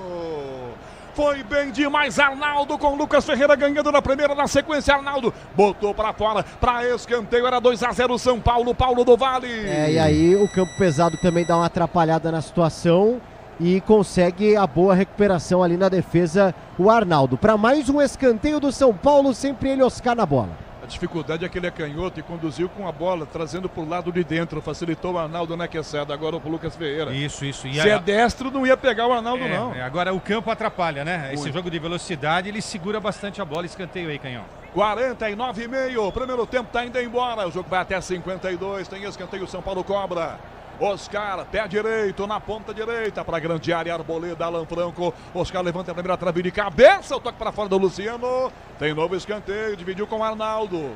Speaker 17: Foi bem demais Arnaldo com Lucas Ferreira ganhando na primeira, na sequência Arnaldo botou para fora, para escanteio, era 2-0 São Paulo, Paulo do Vale.
Speaker 4: E aí o campo pesado também dá uma atrapalhada na situação e consegue a boa recuperação ali na defesa o Arnaldo. Para mais um escanteio do São Paulo, sempre ele, Oscar na bola.
Speaker 17: A dificuldade é que ele é canhoto e conduziu com a bola, trazendo pro lado de dentro. Facilitou o Arnaldo, né, Quezada? Agora pro Lucas Ferreira.
Speaker 7: Isso.
Speaker 17: Se é destro, não ia pegar o Arnaldo, não.
Speaker 7: Agora o campo atrapalha, né? Esse jogo de velocidade, ele segura bastante a bola. Escanteio aí, Canhão.
Speaker 17: 49,5. Primeiro tempo tá indo embora. O jogo vai até 52. Tem escanteio, São Paulo cobra. Oscar, pé direito, na ponta direita, para a grande área, Arboleda, Alan Franco. Oscar levanta a primeira trave de cabeça, o toque para fora do Luciano. Tem novo escanteio, dividiu com o Arnaldo.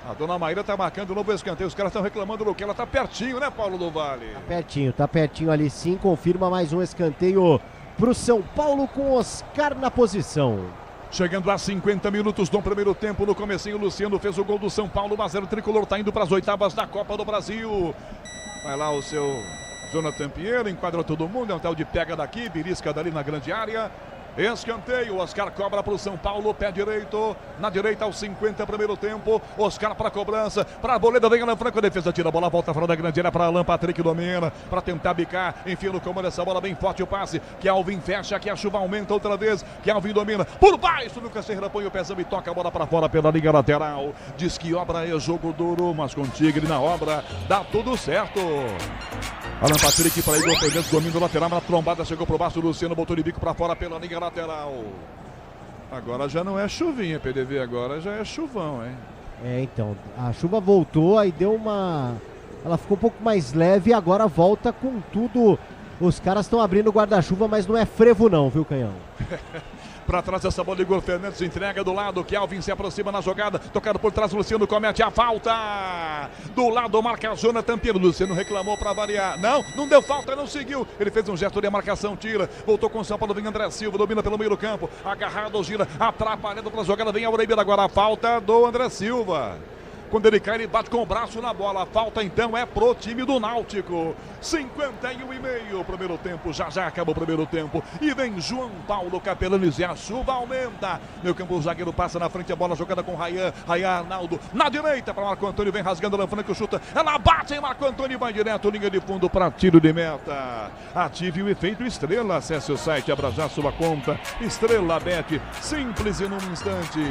Speaker 17: A dona Maíra tá marcando o novo escanteio. Os caras estão reclamando do que ela tá pertinho, né, Paulo do Vale?
Speaker 4: Tá pertinho ali sim. Confirma mais um escanteio pro São Paulo com Oscar na posição.
Speaker 17: Chegando a 50 minutos do primeiro tempo, no comecinho, o Luciano fez o gol do São Paulo. 1-0, o tricolor tá indo para as oitavas da Copa do Brasil. Vai lá o seu Jonathan Pinheiro, enquadra todo mundo, é um tal de pega daqui, belisca dali na grande área. Escanteio, Oscar cobra para o São Paulo, pé direito, na direita aos 50, primeiro tempo. Oscar para a cobrança, para a Arboleda, vem Alan Franco, a defesa tira a bola, volta fora da grande área para Alan Patrick, domina, para tentar bicar, enfia no comando essa bola, bem forte o passe, que Alvin fecha, que a chuva aumenta outra vez, que Alvin domina, por baixo, Lucas Ferreira põe o pezão e toca a bola para fora pela linha lateral. Diz que obra é jogo duro, mas com Tigre na obra, dá tudo certo. Alan Patrick para Igor Fernandes, domínio lateral, na trombada, chegou por baixo, o Luciano botou de bico para fora pela linha lateral. Agora já não é chuvinha, PDV, agora já é chuvão, hein?
Speaker 4: Então, a chuva voltou, aí deu uma... Ela ficou um pouco mais leve e agora volta com tudo. Os caras estão abrindo o guarda-chuva, mas não é frevo não, viu, Canhão?
Speaker 17: Para trás essa bola, Igor Fernandes entrega do lado, que Alvin se aproxima na jogada, tocado por trás, Luciano comete a falta. Do lado marca a Jonathan Pinheiro, Luciano reclamou para variar. Não deu falta, não seguiu. Ele fez um gesto de marcação, tira, voltou com o São Paulo, vem André Silva, domina pelo meio do campo, agarrado, gira, atrapalhando para a jogada, vem Aureira, agora a falta do André Silva. Quando ele cai, ele bate com o braço na bola. A falta, então, é pro time do Náutico. 51,5 primeiro tempo. Já acabou o primeiro tempo. E vem João Paulo Capelanes e a chuva aumenta. Meu campo, o zagueiro passa na frente. A bola jogada com Rayan. Rayan Arnaldo na direita para Marco Antônio. Vem rasgando a Franco, chuta. Ela bate em Marco Antônio e vai direto. Linha de fundo para tiro de meta. Ative o efeito Estrela. Acesse o site, abra já sua conta. Estrela Bet. Simples e num instante.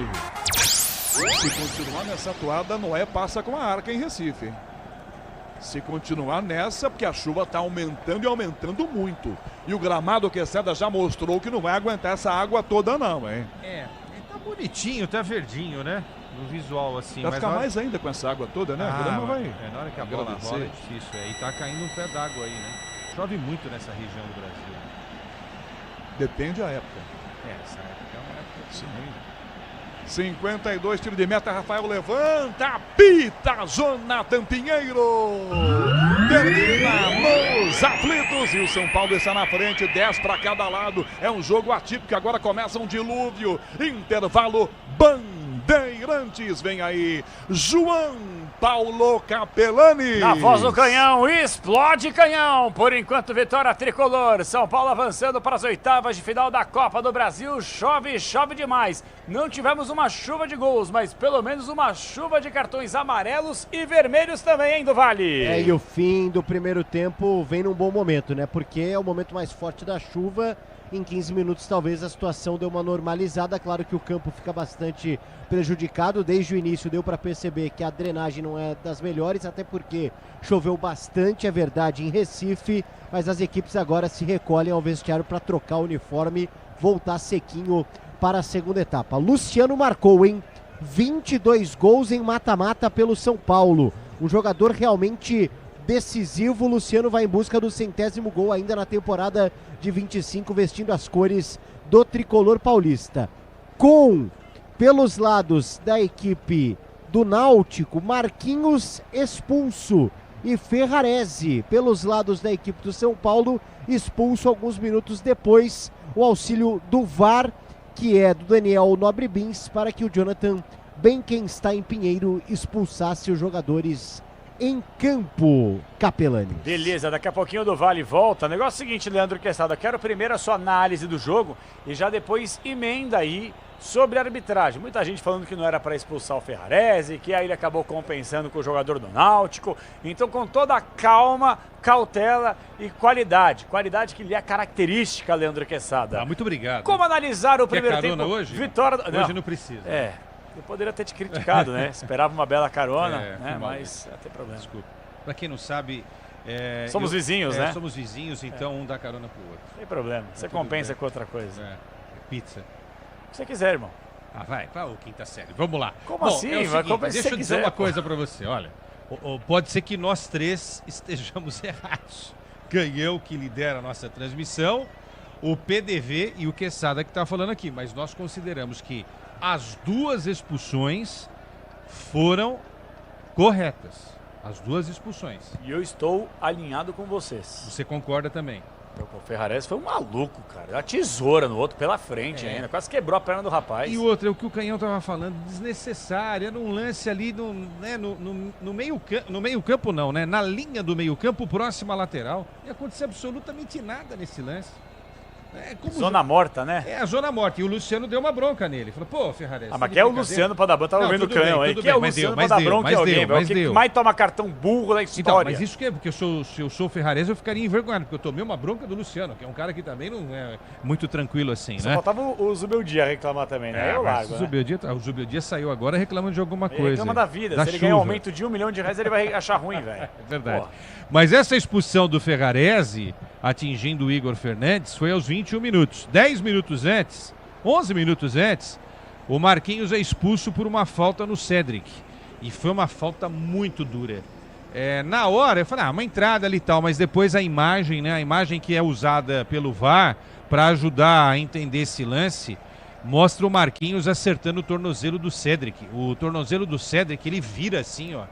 Speaker 17: Se continuar nessa atuada, Noé passa com a arca em Recife. Se continuar nessa, porque a chuva está aumentando e aumentando muito. E o gramado Quezada já mostrou que não vai aguentar essa água toda não, hein?
Speaker 7: Tá bonitinho, tá verdinho, né? No visual assim.
Speaker 17: Vai ficar mais ainda com essa água toda, né? A grama vai...
Speaker 7: na hora que a bola rola é difícil. E tá caindo um pé d'água aí, né? Chove muito nessa região do Brasil.
Speaker 17: Depende da época.
Speaker 7: Essa época é uma época
Speaker 17: sim. 52, tiro de meta, Rafael levanta, pita, Jonathan Pinheiro. Termina nos aflitos e o São Paulo está na frente, 10 para cada lado. É um jogo atípico, agora começa um dilúvio. Intervalo, Bandeirantes, vem aí, João Paulo Capelani.
Speaker 8: Na voz do Canhão, explode Canhão. Por enquanto, vitória tricolor. São Paulo avançando para as oitavas de final da Copa do Brasil. Chove demais. Não tivemos uma chuva de gols, mas pelo menos uma chuva de cartões amarelos e vermelhos também, hein, do Vale?
Speaker 4: E o fim do primeiro tempo vem num bom momento, né? Porque é o momento mais forte da chuva. Em 15 minutos talvez a situação deu uma normalizada. Claro que o campo fica bastante prejudicado. Desde o início deu para perceber que a drenagem não é das melhores, até porque choveu bastante, é verdade, em Recife. Mas as equipes agora se recolhem ao vestiário para trocar o uniforme, voltar sequinho para a segunda etapa. Luciano marcou, hein? 22 gols em mata-mata pelo São Paulo. Um jogador realmente decisivo. Luciano vai em busca do 100º gol ainda na temporada de 25, vestindo as cores do tricolor paulista. Pelos lados da equipe do Náutico, Marquinhos expulso e Ferrarese, pelos lados da equipe do São Paulo, expulso alguns minutos depois. O auxílio do VAR, que é do Daniel Nobre Bins, para que o Jonathan Benkenstein Pinheiro expulsasse os jogadores em campo, Capelani.
Speaker 8: Beleza, daqui a pouquinho o do Vale volta. O negócio é o seguinte, Leandro Quezada, quero primeiro a sua análise do jogo e já depois emenda aí sobre a arbitragem. Muita gente falando que não era para expulsar o Ferrarese, que aí ele acabou compensando com o jogador do Náutico. Então, com toda a calma, cautela e qualidade que lhe é característica, Leandro Quezada.
Speaker 7: Muito obrigado.
Speaker 8: Como analisar o primeiro tempo?
Speaker 7: Hoje?
Speaker 8: Vitória...
Speaker 7: Hoje não precisa.
Speaker 8: Eu poderia ter te criticado, né? Esperava uma bela carona, né?
Speaker 7: Mal,
Speaker 8: Mas não tem problema.
Speaker 7: Desculpa. Pra quem não sabe...
Speaker 8: somos vizinhos, né?
Speaker 7: Somos vizinhos, então um dá carona pro outro.
Speaker 8: Não tem problema. Você compensa com outra coisa.
Speaker 7: Pizza.
Speaker 8: O que você quiser, irmão.
Speaker 7: Vai, o quinta série. Vamos lá.
Speaker 8: Como assim?
Speaker 7: Deixa eu dizer uma coisa pra você. Olha, pode ser que nós três estejamos errados. Canhão, que lidera a nossa transmissão, o PDV e o Quesada que está falando aqui. Mas nós consideramos que as duas expulsões foram corretas. As duas expulsões.
Speaker 8: E eu estou alinhado com vocês.
Speaker 7: Você concorda também?
Speaker 8: O Ferrarese foi um maluco, cara. A tesoura no outro pela frente ainda. Quase quebrou a perna do rapaz.
Speaker 7: E outra, o que o Canhão tava falando, desnecessário. Era um lance ali no meio campo não, né? Na linha do meio campo, próximo à lateral. E aconteceu absolutamente nada nesse lance.
Speaker 8: Zona morta, né?
Speaker 7: A zona morta. E o Luciano deu uma bronca nele. Falou, pô, Ferrarese.
Speaker 8: Mas que é o Luciano pra dar bronca. Tava vendo o Canhão aí. Que é o Luciano pra dar bronca em alguém. O que mais toma cartão burro da história.
Speaker 7: Então, mas isso que é, porque se eu sou o Ferrarese, eu ficaria envergonhado, porque eu tomei uma bronca do Luciano, que é um cara que também não é muito tranquilo assim,
Speaker 8: Só
Speaker 7: né?
Speaker 8: faltava o Zubeldia reclamar também, né? Aí eu largo,
Speaker 7: o Zubeldia saiu agora reclamando de alguma coisa.
Speaker 8: Reclama da vida. Se ele ganhar um aumento de R$1 milhão, ele vai achar ruim, velho.
Speaker 7: É verdade. Porra. Mas essa expulsão do Ferrarese, atingindo o Igor Fernandes, foi aos 21 minutos. 10 minutos antes, 11 minutos antes, o Marquinhos é expulso por uma falta no Cédric. E foi uma falta muito dura. Na hora, eu falei, uma entrada ali e tal, mas depois a imagem, né? A imagem que é usada pelo VAR para ajudar a entender esse lance, mostra o Marquinhos acertando o tornozelo do Cédric. O tornozelo do Cédric, ele vira assim, ó.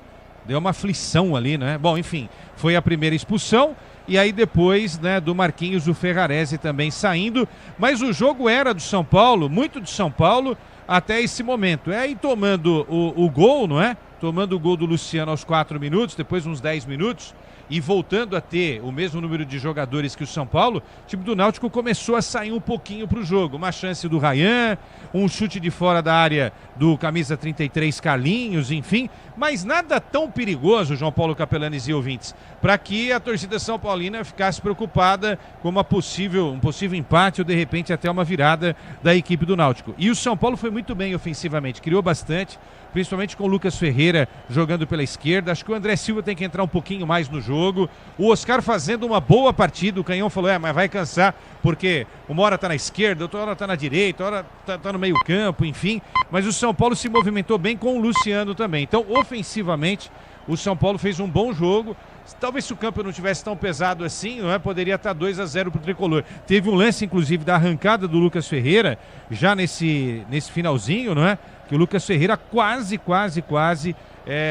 Speaker 7: Deu uma aflição ali, né? Bom, enfim, foi a primeira expulsão. E aí depois, né, do Marquinhos, o Ferrarese também saindo. Mas o jogo era do São Paulo, muito do São Paulo, até esse momento. Aí tomando o gol, não é? Tomando o gol do Luciano aos 4 minutos, depois uns 10 minutos. E voltando a ter o mesmo número de jogadores que o São Paulo, o time do Náutico começou a sair um pouquinho para o jogo. Uma chance do Ryan, um chute de fora da área do camisa 33 Carlinhos, enfim. Mas nada tão perigoso, João Paulo Capelanes e ouvintes, para que a torcida são paulina ficasse preocupada com um possível empate ou de repente até uma virada da equipe do Náutico. E o São Paulo foi muito bem ofensivamente, criou bastante, principalmente com o Lucas Ferreira jogando pela esquerda. Acho que o André Silva tem que entrar um pouquinho mais no jogo. O Oscar fazendo uma boa partida. O Canhão falou, mas vai cansar, porque uma hora tá na esquerda, outra hora tá na direita, outra hora tá no meio campo, enfim. Mas o São Paulo se movimentou bem com o Luciano também. Então, ofensivamente, o São Paulo fez um bom jogo. Talvez se o campo não tivesse tão pesado assim, não é? Poderia estar 2-0 pro Tricolor. Teve um lance, inclusive, da arrancada do Lucas Ferreira, já nesse finalzinho, não é? Que o Lucas Ferreira quase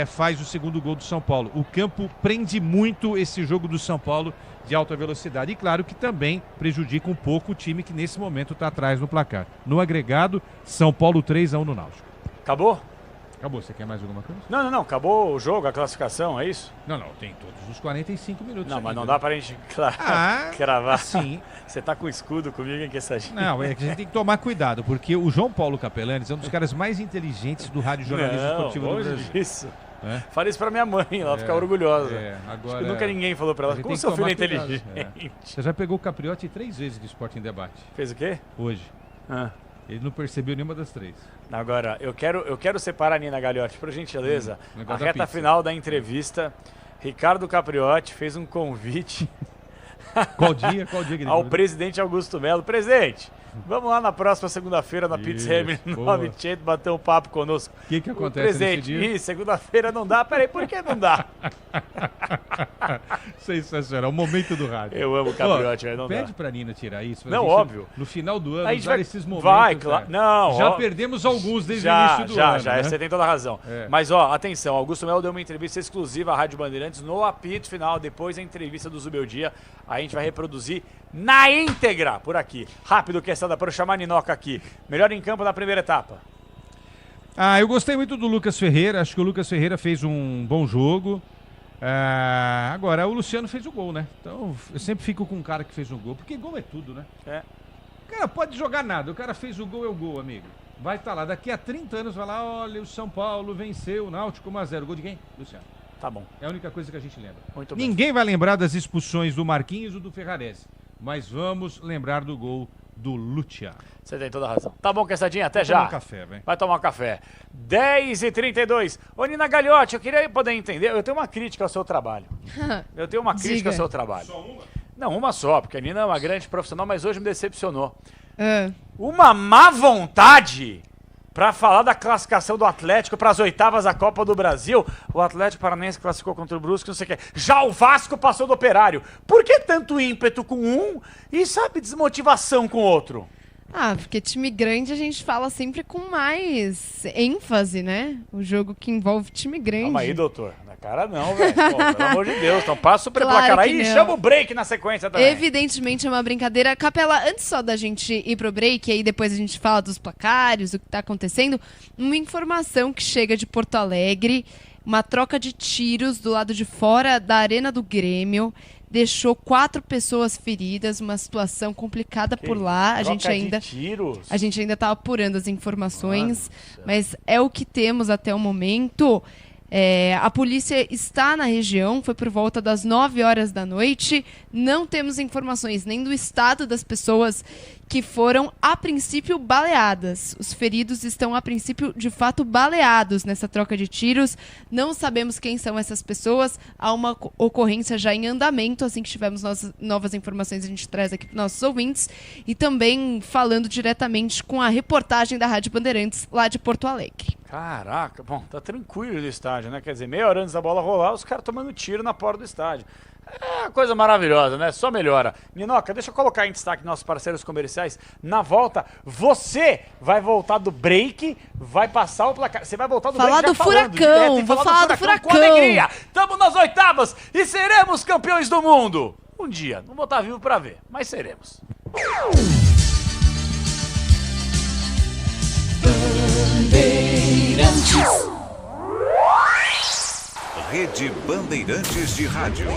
Speaker 7: faz o segundo gol do São Paulo. O campo prende muito esse jogo do São Paulo de alta velocidade. E claro que também prejudica um pouco o time que nesse momento está atrás no placar. No agregado, São Paulo 3-1 no Náutico.
Speaker 8: Acabou?
Speaker 7: Acabou. Você quer mais alguma coisa?
Speaker 8: Não. Acabou o jogo, a classificação, é isso?
Speaker 7: Não. Tem todos os 45 minutos.
Speaker 8: Não,
Speaker 7: aqui,
Speaker 8: mas não dá pra gente cravar.
Speaker 7: Sim.
Speaker 8: Você tá com escudo comigo, hein, que essa gente...
Speaker 7: Não, é que a gente tem que tomar cuidado, porque o João Paulo Capelanes é um dos caras mais inteligentes do rádio jornalismo esportivo do Brasil.
Speaker 8: Isso. Falei isso pra minha mãe, ela fica orgulhosa.
Speaker 7: Agora,
Speaker 8: acho que nunca ninguém falou pra ela. Como seu filho é inteligente?
Speaker 7: Você já pegou o Capriotti 3 vezes do Sport em Debate.
Speaker 8: Fez o quê?
Speaker 7: Hoje. Ele não percebeu nenhuma das 3.
Speaker 8: Agora, eu quero separar a Nina Gagliotti, por gentileza. A reta final da entrevista, Ricardo Capriotti fez um convite.
Speaker 7: Qual dia que
Speaker 8: ao presidente Augusto Melo. Presidente, vamos lá na próxima segunda-feira na Pizza Hammer 900 bater um papo conosco.
Speaker 7: O que acontece nesse dia?
Speaker 8: Segunda-feira não dá. Peraí, por que não dá?
Speaker 7: Sensacional, o momento do rádio.
Speaker 8: Eu amo o Capriotti, velho.
Speaker 7: Pede pra Nina tirar isso.
Speaker 8: Não, óbvio.
Speaker 7: No final do ano,
Speaker 8: a gente vai
Speaker 7: esses momentos.
Speaker 8: Vai, claro. Não,
Speaker 7: já perdemos alguns desde o início do ano.
Speaker 8: Já, você tem toda a razão. Mas, atenção, Augusto Melo deu uma entrevista exclusiva à Rádio Bandeirantes no apito final, depois da entrevista do Zubeldia. A gente vai reproduzir na íntegra por aqui. Rápido, Quesada, para eu chamar a Ninoca aqui. Melhor em campo na primeira etapa.
Speaker 7: Eu gostei muito do Lucas Ferreira. Acho que o Lucas Ferreira fez um bom jogo. Agora, o Luciano fez o gol, né? Então, eu sempre fico com um cara que fez um gol, porque gol é tudo, né? O cara pode jogar nada, o cara fez o gol, é o gol, amigo. Vai estar lá, daqui a 30 anos vai lá, olha, o São Paulo venceu o Náutico 1-0. Gol de quem? Luciano.
Speaker 8: Tá bom.
Speaker 7: É a única coisa que a gente lembra.
Speaker 8: Muito bem.
Speaker 7: Ninguém vai lembrar das expulsões do Marquinhos ou do Ferrarese, mas vamos lembrar do gol do Lucha.
Speaker 8: Você tem toda a razão. Tá bom, Quessadinha, até
Speaker 7: Vai
Speaker 8: já.
Speaker 7: tomar um café, velho.
Speaker 8: Vai tomar um café. 10h32. Ô, Nina Gagliotti, eu queria poder entender. Eu tenho uma crítica ao seu trabalho. Eu tenho uma crítica ao seu trabalho. Só uma? Não, uma só, porque a Nina é uma grande profissional, mas hoje me decepcionou. Uma má vontade pra falar da classificação do Atlético para as oitavas da Copa do Brasil. O Atlético Paranaense classificou contra o Brusque, não sei o que. Já o Vasco passou do Operário. Por que tanto ímpeto com um e, sabe, desmotivação com o outro?
Speaker 6: Ah, porque time grande a gente fala sempre com mais ênfase, né? O jogo que envolve time grande.
Speaker 8: Calma aí, doutor. Na cara não, velho. Pelo amor de Deus. Então passa o
Speaker 6: Claro
Speaker 8: placar aí
Speaker 6: que
Speaker 8: e
Speaker 6: não.
Speaker 8: chama o break na sequência também.
Speaker 6: Evidentemente é uma brincadeira. Capela, antes só da gente ir pro break, aí depois a gente fala dos placares, o que tá acontecendo, uma informação que chega de Porto Alegre, uma troca de tiros do lado de fora da Arena do Grêmio, deixou 4 pessoas feridas, uma situação complicada por lá. A gente ainda tá apurando as informações, mas é o que temos até o momento. A polícia está na região, foi por volta das 9 horas da noite. Não temos informações nem do estado das pessoas que foram, a princípio, baleadas. Os feridos estão, a princípio, de fato, baleados nessa troca de tiros. Não sabemos quem são essas pessoas. Há uma ocorrência já em andamento. Assim que tivermos novas informações, a gente traz aqui para os nossos ouvintes. E também falando diretamente com a reportagem da Rádio Bandeirantes, lá de Porto Alegre.
Speaker 8: Caraca, bom, tá tranquilo no estádio, né? Quer dizer, meia hora antes da bola rolar, os caras tomando tiro na porta do estádio. É uma coisa maravilhosa, né? Só melhora. Ninoca, deixa eu colocar em destaque nossos parceiros comerciais. Na volta, você vai voltar do break, vai passar o placar. Você vai voltar do
Speaker 6: falar
Speaker 8: break
Speaker 6: do furacão, vou falar do furacão.
Speaker 8: Com alegria. Tamo nas oitavas e seremos campeões do mundo. Um dia, não vou estar vivo pra ver, mas seremos.
Speaker 2: Rede Bandeirantes de Rádio.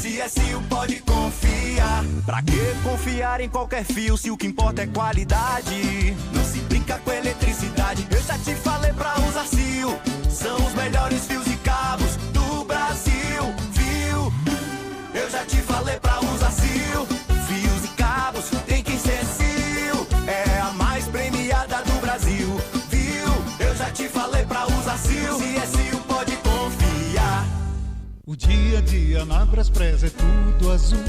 Speaker 13: CSU pode confiar. Pra que confiar em qualquer fio se o que importa é qualidade? Não se brinca com eletricidade. Eu já te falei pra usar CIO. São os melhores fios e cabos do Brasil. Viu? Eu já te falei pra usar CIO. Fios e cabos tem que ser CIO. É a mais premiada do Brasil. Viu? Eu já te falei pra usar CIO. CSU pode confiar.
Speaker 26: O dia a dia na Braspress é tudo azul,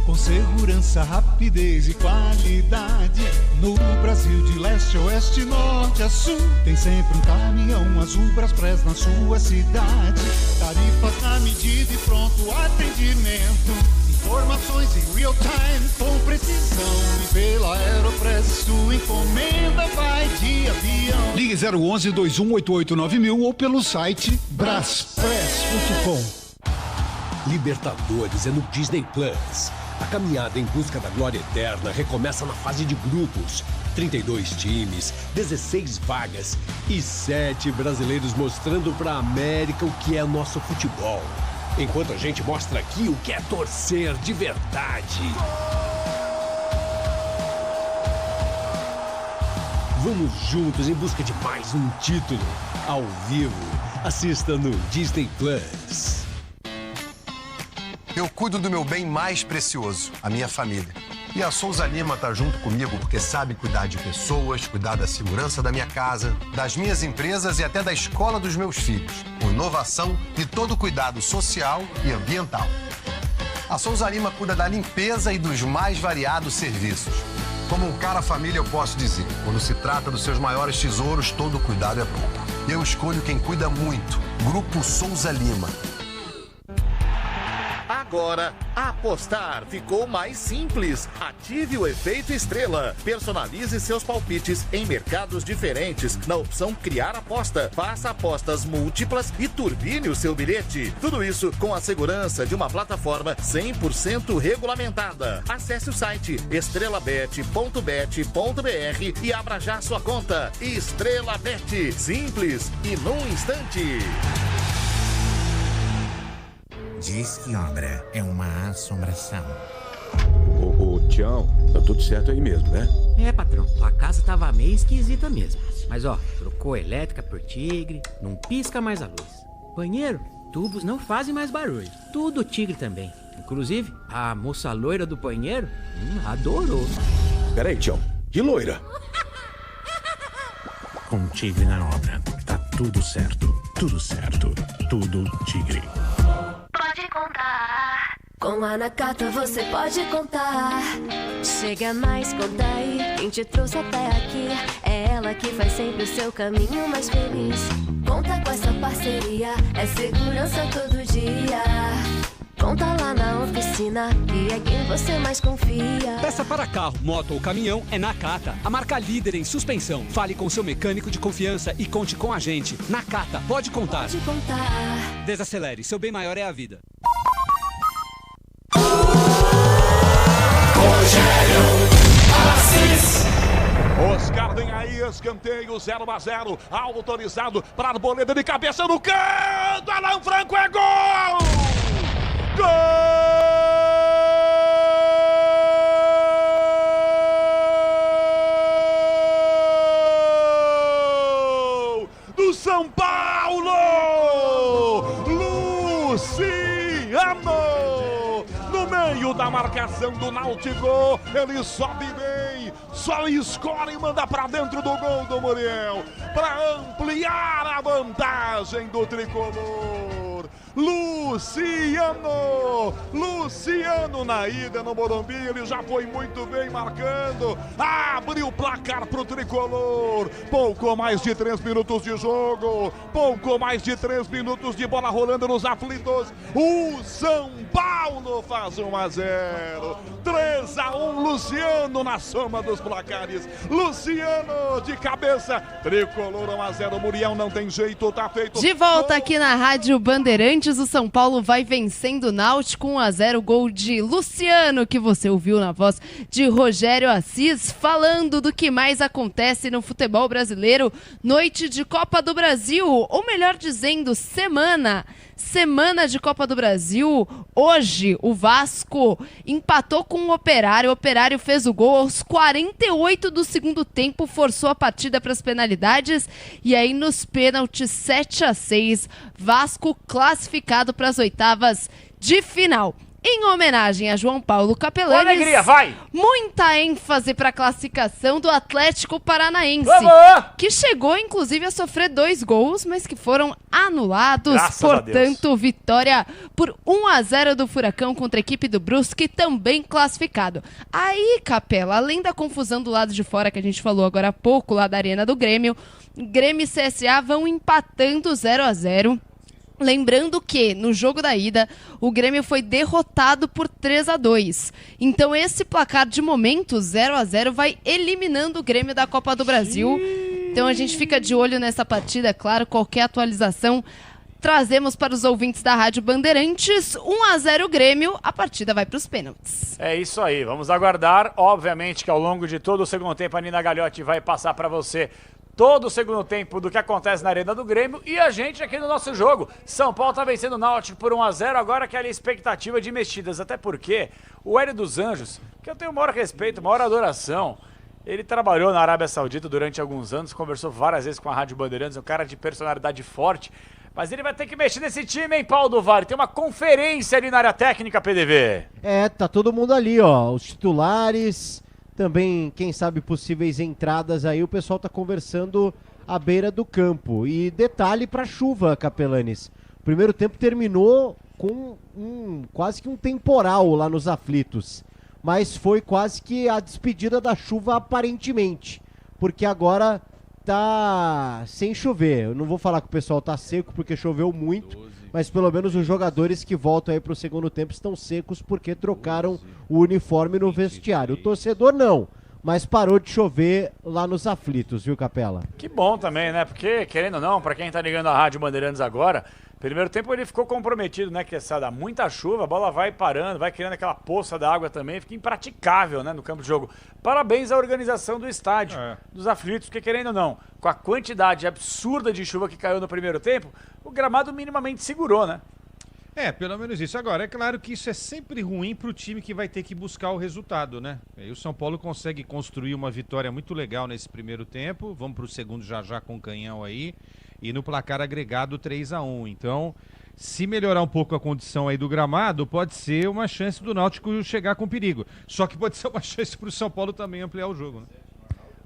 Speaker 26: com segurança, rapidez e qualidade. No Brasil de leste a oeste, norte a sul, tem sempre um caminhão azul Braspress na sua cidade. Tarifas na medida e pronto atendimento. Informações em real time com precisão. E pela Aeropress sua encomenda vai de avião. Ligue 011 2188 9000 ou pelo site braspress.com.
Speaker 23: Libertadores é no Disney Plus. A caminhada em busca da glória eterna recomeça na fase de grupos. 32 times, 16 vagas e 7 brasileiros mostrando pra América o que é nosso futebol. Enquanto a gente mostra aqui o que é torcer de verdade. Vamos juntos em busca de mais um título. Ao vivo, assista no Disney Plus.
Speaker 24: Eu cuido do meu bem mais precioso, a minha família. E a Souza Lima tá junto comigo porque sabe cuidar de pessoas, cuidar da segurança da minha casa, das minhas empresas e até da escola dos meus filhos, com inovação e todo cuidado social e ambiental. A Souza Lima cuida da limpeza e dos mais variados serviços. Como um cara família, eu posso dizer, quando se trata dos seus maiores tesouros, todo cuidado é bom. Eu escolho quem cuida muito, Grupo Souza Lima.
Speaker 5: Agora, apostar ficou mais simples. Ative o efeito estrela. Personalize seus palpites em mercados diferentes na opção Criar Aposta. Faça apostas múltiplas e turbine o seu bilhete. Tudo isso com a segurança de uma plataforma 100% regulamentada. Acesse o site estrelabet.bet.br e abra já sua conta. Estrela Bet. Simples e num instante.
Speaker 18: Diz que obra é uma assombração.
Speaker 1: Ô, Tião, tá tudo certo aí mesmo, né?
Speaker 9: É, patrão, tua casa tava meio esquisita mesmo. Mas ó, trocou a elétrica por Tigre, não pisca mais a luz. Banheiro, tubos não fazem mais barulho. Tudo Tigre também. Inclusive, a moça loira do banheiro adorou.
Speaker 18: Peraí, Tião. Que loira?
Speaker 1: Com Tigre na obra, tá tudo certo. Tudo certo. Tudo Tigre.
Speaker 21: Pode contar. Com a Nakata você pode contar. Chega mais, conta aí. Quem te trouxe até aqui é ela que faz sempre o seu caminho mais feliz. Conta com essa parceria, é segurança todo dia. Conta lá na oficina, que é quem você mais confia.
Speaker 11: Peça para carro, moto ou caminhão é Nakata, a marca líder em suspensão. Fale com seu mecânico de confiança e conte com a gente. Nakata, pode contar.
Speaker 21: Pode contar.
Speaker 11: Desacelere, seu bem maior é a vida.
Speaker 17: Oscar vem aí, escanteio 0-0, autorizado para a Arboleda de cabeça no canto, Alan Franco é gol! Gol do São Paulo! Luciano! No meio da marcação do Náutico, ele sobe bem, só escora e manda pra dentro do gol do Muriel, para ampliar a vantagem do tricolor. Luciano na ida no Morumbi, ele já foi muito bem marcando, abriu o placar pro tricolor. Pouco mais de 3 minutos de jogo, pouco mais de 3 minutos de bola rolando nos aflitos. O São Paulo faz 1-0, 3-1, Luciano na soma dos placares. Luciano de cabeça, tricolor 1-0, Muriel não tem jeito, tá feito.
Speaker 6: De volta aqui na Rádio Bandeirantes, o São Paulo vai vencendo o Náutico 1-0, gol de Luciano, que você ouviu na voz de Rogério Assis, falando do que mais acontece no futebol brasileiro, noite de Copa do Brasil, ou melhor dizendo, semana de Copa do Brasil. Hoje o Vasco empatou com o Operário fez o gol aos 48 do segundo tempo, forçou a partida para as penalidades e aí nos pênaltis 7-6, Vasco classificado para as oitavas de final. Em homenagem a João Paulo Capelanes,
Speaker 8: alegria, vai!
Speaker 6: Muita ênfase para a classificação do Atlético Paranaense, que chegou inclusive a sofrer 2 gols, mas que foram anulados.
Speaker 8: Graças
Speaker 6: portanto, vitória por 1-0 do Furacão contra a equipe do Brusque, também classificado. Aí, Capela, além da confusão do lado de fora que a gente falou agora há pouco, lá da Arena do Grêmio, Grêmio e CSA vão empatando 0-0. Lembrando que, no jogo da ida, o Grêmio foi derrotado por 3-2. Então, esse placar de momento, 0-0, vai eliminando o Grêmio da Copa do Brasil. Então, a gente fica de olho nessa partida, claro, qualquer atualização trazemos para os ouvintes da Rádio Bandeirantes. 1-0 Grêmio, a partida vai para os pênaltis.
Speaker 8: É isso aí, vamos aguardar. Obviamente que ao longo de todo o segundo tempo, a Nina Gagliotti vai passar para você todo o segundo tempo do que acontece na Arena do Grêmio e a gente aqui no nosso jogo. São Paulo tá vencendo o Náutico por 1-0, agora aquela expectativa de mexidas, até porque o Hélio dos Anjos, que eu tenho o maior respeito, maior adoração, ele trabalhou na Arábia Saudita durante alguns anos, conversou várias vezes com a Rádio Bandeirantes, um cara de personalidade forte, mas ele vai ter que mexer nesse time, hein, Paulo do Vale? Tem uma conferência ali na área técnica, PDV.
Speaker 4: Tá todo mundo ali, ó, os titulares... Também, quem sabe, possíveis entradas aí, o pessoal tá conversando à beira do campo. E detalhe pra chuva, Capelanes. O primeiro tempo terminou com quase que um temporal lá nos aflitos. Mas foi quase que a despedida da chuva aparentemente. Porque agora tá sem chover. Eu não vou falar que o pessoal tá seco porque choveu muito. Mas pelo menos os jogadores que voltam aí pro segundo tempo estão secos porque trocaram o uniforme no vestiário. O torcedor não, mas parou de chover lá nos aflitos, viu, Capela?
Speaker 8: Que bom também, né? Porque, querendo ou não, pra quem tá ligando a Rádio Bandeirantes agora, primeiro tempo ele ficou comprometido, né? Que dá muita chuva, a bola vai parando, vai criando aquela poça d'água também, fica impraticável, né? No campo de jogo. Parabéns à organização do estádio, dos aflitos, porque querendo ou não, com a quantidade absurda de chuva que caiu no primeiro tempo, o gramado minimamente segurou, né?
Speaker 7: Pelo menos isso. Agora, é claro que isso é sempre ruim pro time que vai ter que buscar o resultado, né? E o São Paulo consegue construir uma vitória muito legal nesse primeiro tempo. Vamos pro segundo já com o canhão aí. E no placar agregado 3-1. Então, Se melhorar um pouco a condição aí do gramado, pode ser uma chance do Náutico chegar com perigo. Só que pode ser uma chance para o São Paulo também ampliar o jogo, né?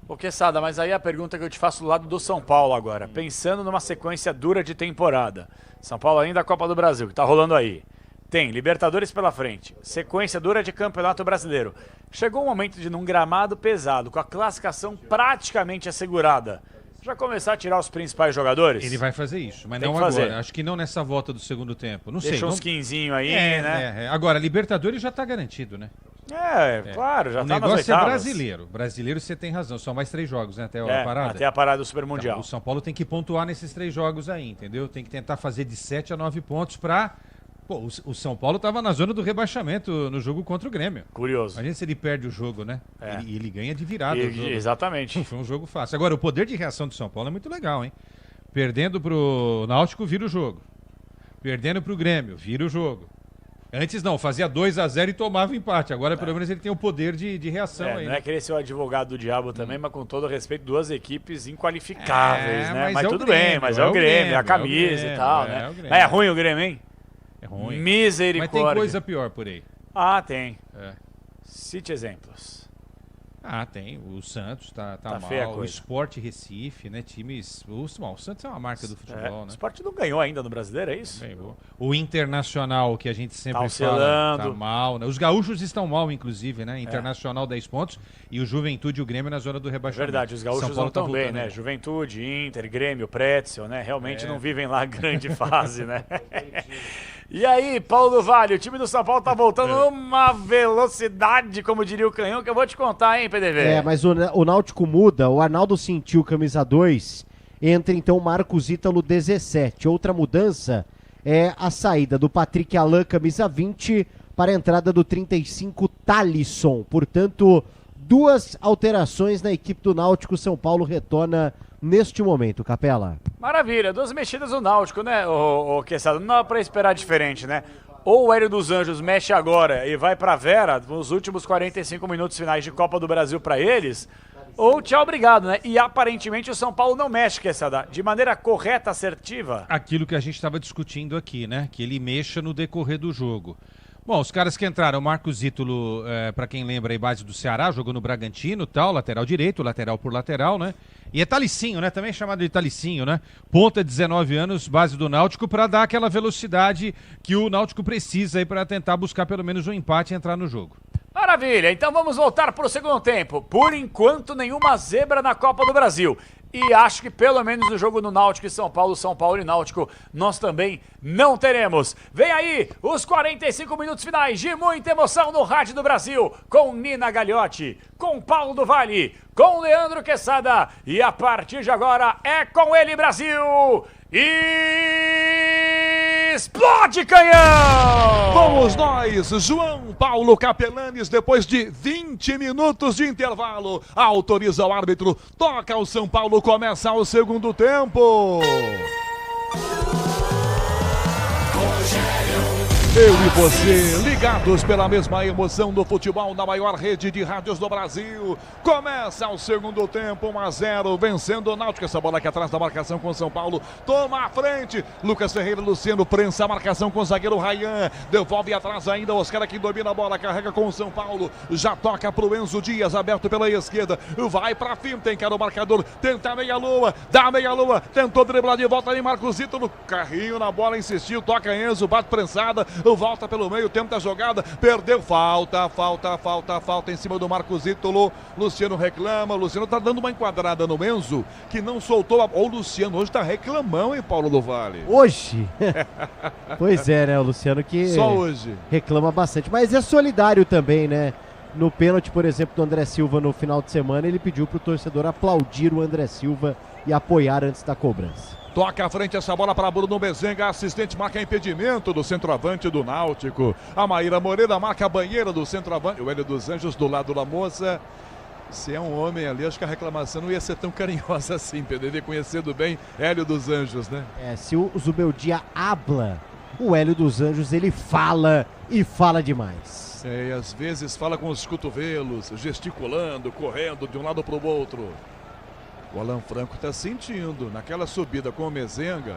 Speaker 8: Ô, Quesada, mas aí a pergunta que eu te faço do lado do São Paulo agora, pensando numa sequência dura de temporada. São Paulo ainda a Copa do Brasil, que tá rolando aí. Tem Libertadores pela frente, sequência dura de Campeonato Brasileiro. Chegou o momento de, num gramado pesado, com a classificação praticamente assegurada, já começar a tirar os principais jogadores?
Speaker 7: Ele vai fazer isso, mas
Speaker 8: Tem
Speaker 7: não
Speaker 8: que fazer.
Speaker 7: agora. Acho que não nessa volta do segundo tempo. Não sei.
Speaker 8: Deixa uns 15 aí, né?
Speaker 7: Agora, Libertadores já tá garantido, né?
Speaker 8: Claro, já
Speaker 7: o
Speaker 8: tá nas
Speaker 7: negócio
Speaker 8: oitavas.
Speaker 7: é brasileiro. Brasileiro você tem razão, são mais 3 jogos, né? Até a parada.
Speaker 8: Até a parada do Super Mundial.
Speaker 7: Então, o São Paulo tem que pontuar nesses 3 jogos aí, entendeu? Tem que tentar fazer de 7 a 9 pontos pra... Pô, o São Paulo tava na zona do rebaixamento no jogo contra o Grêmio.
Speaker 8: Curioso.
Speaker 7: Imagina se ele perde o jogo, né? Ele ganha de virada o jogo.
Speaker 8: Exatamente.
Speaker 7: Foi um jogo fácil. Agora, o poder de reação do São Paulo é muito legal, hein? Perdendo pro Náutico, vira o jogo. Perdendo pro Grêmio, vira o jogo. Antes não, fazia 2-0 e tomava empate. Agora, pelo menos, ele tem o poder de reação aí.
Speaker 8: Não é querer ser o advogado do diabo também, mas com todo respeito, 2 equipes inqualificáveis, né? Mas tudo bem, mas é o Grêmio, a camisa e tal, né? É ruim o Grêmio, hein?
Speaker 7: É ruim.
Speaker 8: Misericórdia.
Speaker 7: Mas tem coisa pior por aí.
Speaker 8: Ah, tem. Cite exemplos.
Speaker 7: Ah, tem. O Santos tá mal.
Speaker 8: feia a coisa.
Speaker 7: O Sport Recife, né? Times... O Santos é uma marca do futebol, né?
Speaker 8: O Sport não ganhou ainda no Brasileiro, é isso?
Speaker 7: O Internacional, que a gente sempre
Speaker 8: tá
Speaker 7: fala, tá mal, né? Os gaúchos estão mal, inclusive, né? Internacional 10 pontos e o Juventude e o Grêmio na zona do rebaixamento.
Speaker 8: Verdade, os gaúchos não estão bem, né? Juventude, Inter, Grêmio, Pretzel, né? Realmente não vivem lá grande fase, né? E aí, Paulo do Vale, o time do São Paulo tá voltando numa velocidade, como diria o Canhão, que eu vou te contar, hein, PDV?
Speaker 4: Mas o Náutico muda, o Arnaldo sentiu camisa 2, entra então o Marcos Ítalo 17. Outra mudança é a saída do Patrick Alain, camisa 20, para a entrada do 35, Talisson. Portanto, 2 alterações na equipe do Náutico. São Paulo retorna neste momento, Capela.
Speaker 8: Maravilha, 2 mexidas no Náutico, né, o Quesada? Não dá pra esperar diferente, né? Ou o Hélio dos Anjos mexe agora e vai pra Vera nos últimos 45 minutos finais de Copa do Brasil pra eles, ou tchau, obrigado, né? E aparentemente o São Paulo não mexe, Quesada, de maneira correta, assertiva.
Speaker 7: Aquilo que a gente estava discutindo aqui, né? Que ele mexa no decorrer do jogo. Bom, os caras que entraram, Marcos Ítalo, para quem lembra aí, base do Ceará, jogou no Bragantino, tal, lateral direito, lateral por lateral, né? E é Talicinho, né? Também é chamado de Talicinho, né? Ponta, 19 anos, base do Náutico, para dar aquela velocidade que o Náutico precisa aí para tentar buscar pelo menos um empate e entrar no jogo.
Speaker 8: Maravilha, então vamos voltar para o segundo tempo. Por enquanto, nenhuma zebra na Copa do Brasil. E acho que pelo menos no jogo no Náutico e São Paulo e Náutico, nós também não teremos. Vem aí os 45 minutos finais de muita emoção no Rádio do Brasil, com Nina Gagliotti, com Paulo do Vale, com Leandro Quesada. E a partir de agora é com ele, Brasil! Explode, Canhão!
Speaker 17: Vamos nós, João Paulo Capelanes, depois de 20 minutos de intervalo, autoriza o árbitro, toca o São Paulo, começa o segundo tempo. Eu e você, ligados pela mesma emoção do futebol na maior rede de rádios do Brasil. Começa o segundo tempo, 1-0, vencendo o Náutico. Essa bola aqui atrás da marcação com o São Paulo. Toma a frente, Lucas Ferreira, Luciano prensa a marcação com o zagueiro Ryan. Devolve atrás ainda, Oscar que domina a bola, carrega com o São Paulo. Já toca pro Enzo Dias, aberto pela esquerda. Vai pra finta, encara o marcador, tenta a meia-lua, dá a meia-lua, tentou driblar de volta ali, Marcos Ítalo. Carrinho na bola, insistiu, toca Enzo, bate prensada. Volta pelo meio, tenta a jogada, perdeu, falta em cima do Marcos Ítalo. Luciano reclama, Luciano tá dando uma enquadrada no Enzo, que não soltou o Luciano hoje tá reclamão, hein, Paulo do Vale?
Speaker 4: Hoje? Pois é, né, o Luciano que
Speaker 17: só hoje
Speaker 4: reclama bastante, mas é solidário também, né? No pênalti, por exemplo, do André Silva no final de semana, ele pediu pro torcedor aplaudir o André Silva e apoiar antes da cobrança.
Speaker 17: Toca à frente essa bola para Bruno Bezenga, assistente marca impedimento do centroavante do Náutico. A Maíra Moreira marca a banheira do centroavante. O Hélio dos Anjos do lado da moça. Se é um homem ali, acho que a reclamação não ia ser tão carinhosa assim, PDD, conhecendo bem Hélio dos Anjos, né?
Speaker 4: Se o Zubeldia habla, o Hélio dos Anjos ele fala e fala demais.
Speaker 17: E às vezes fala com os cotovelos, gesticulando, correndo de um lado para o outro. O Alan Franco está sentindo, naquela subida com o Mezenga,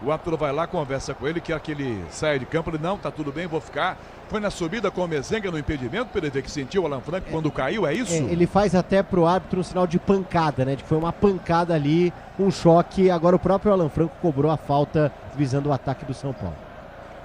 Speaker 17: O árbitro vai lá, conversa com ele, quer que ele saia de campo. Ele, não, tá tudo bem, vou ficar. Foi na subida com o Mezenga no impedimento, para ele ver que sentiu o Alan Franco quando caiu, é isso?
Speaker 4: Ele faz até pro árbitro um sinal de pancada, né? De que foi uma pancada ali, um choque. Agora o próprio Alan Franco cobrou a falta visando o ataque do São Paulo.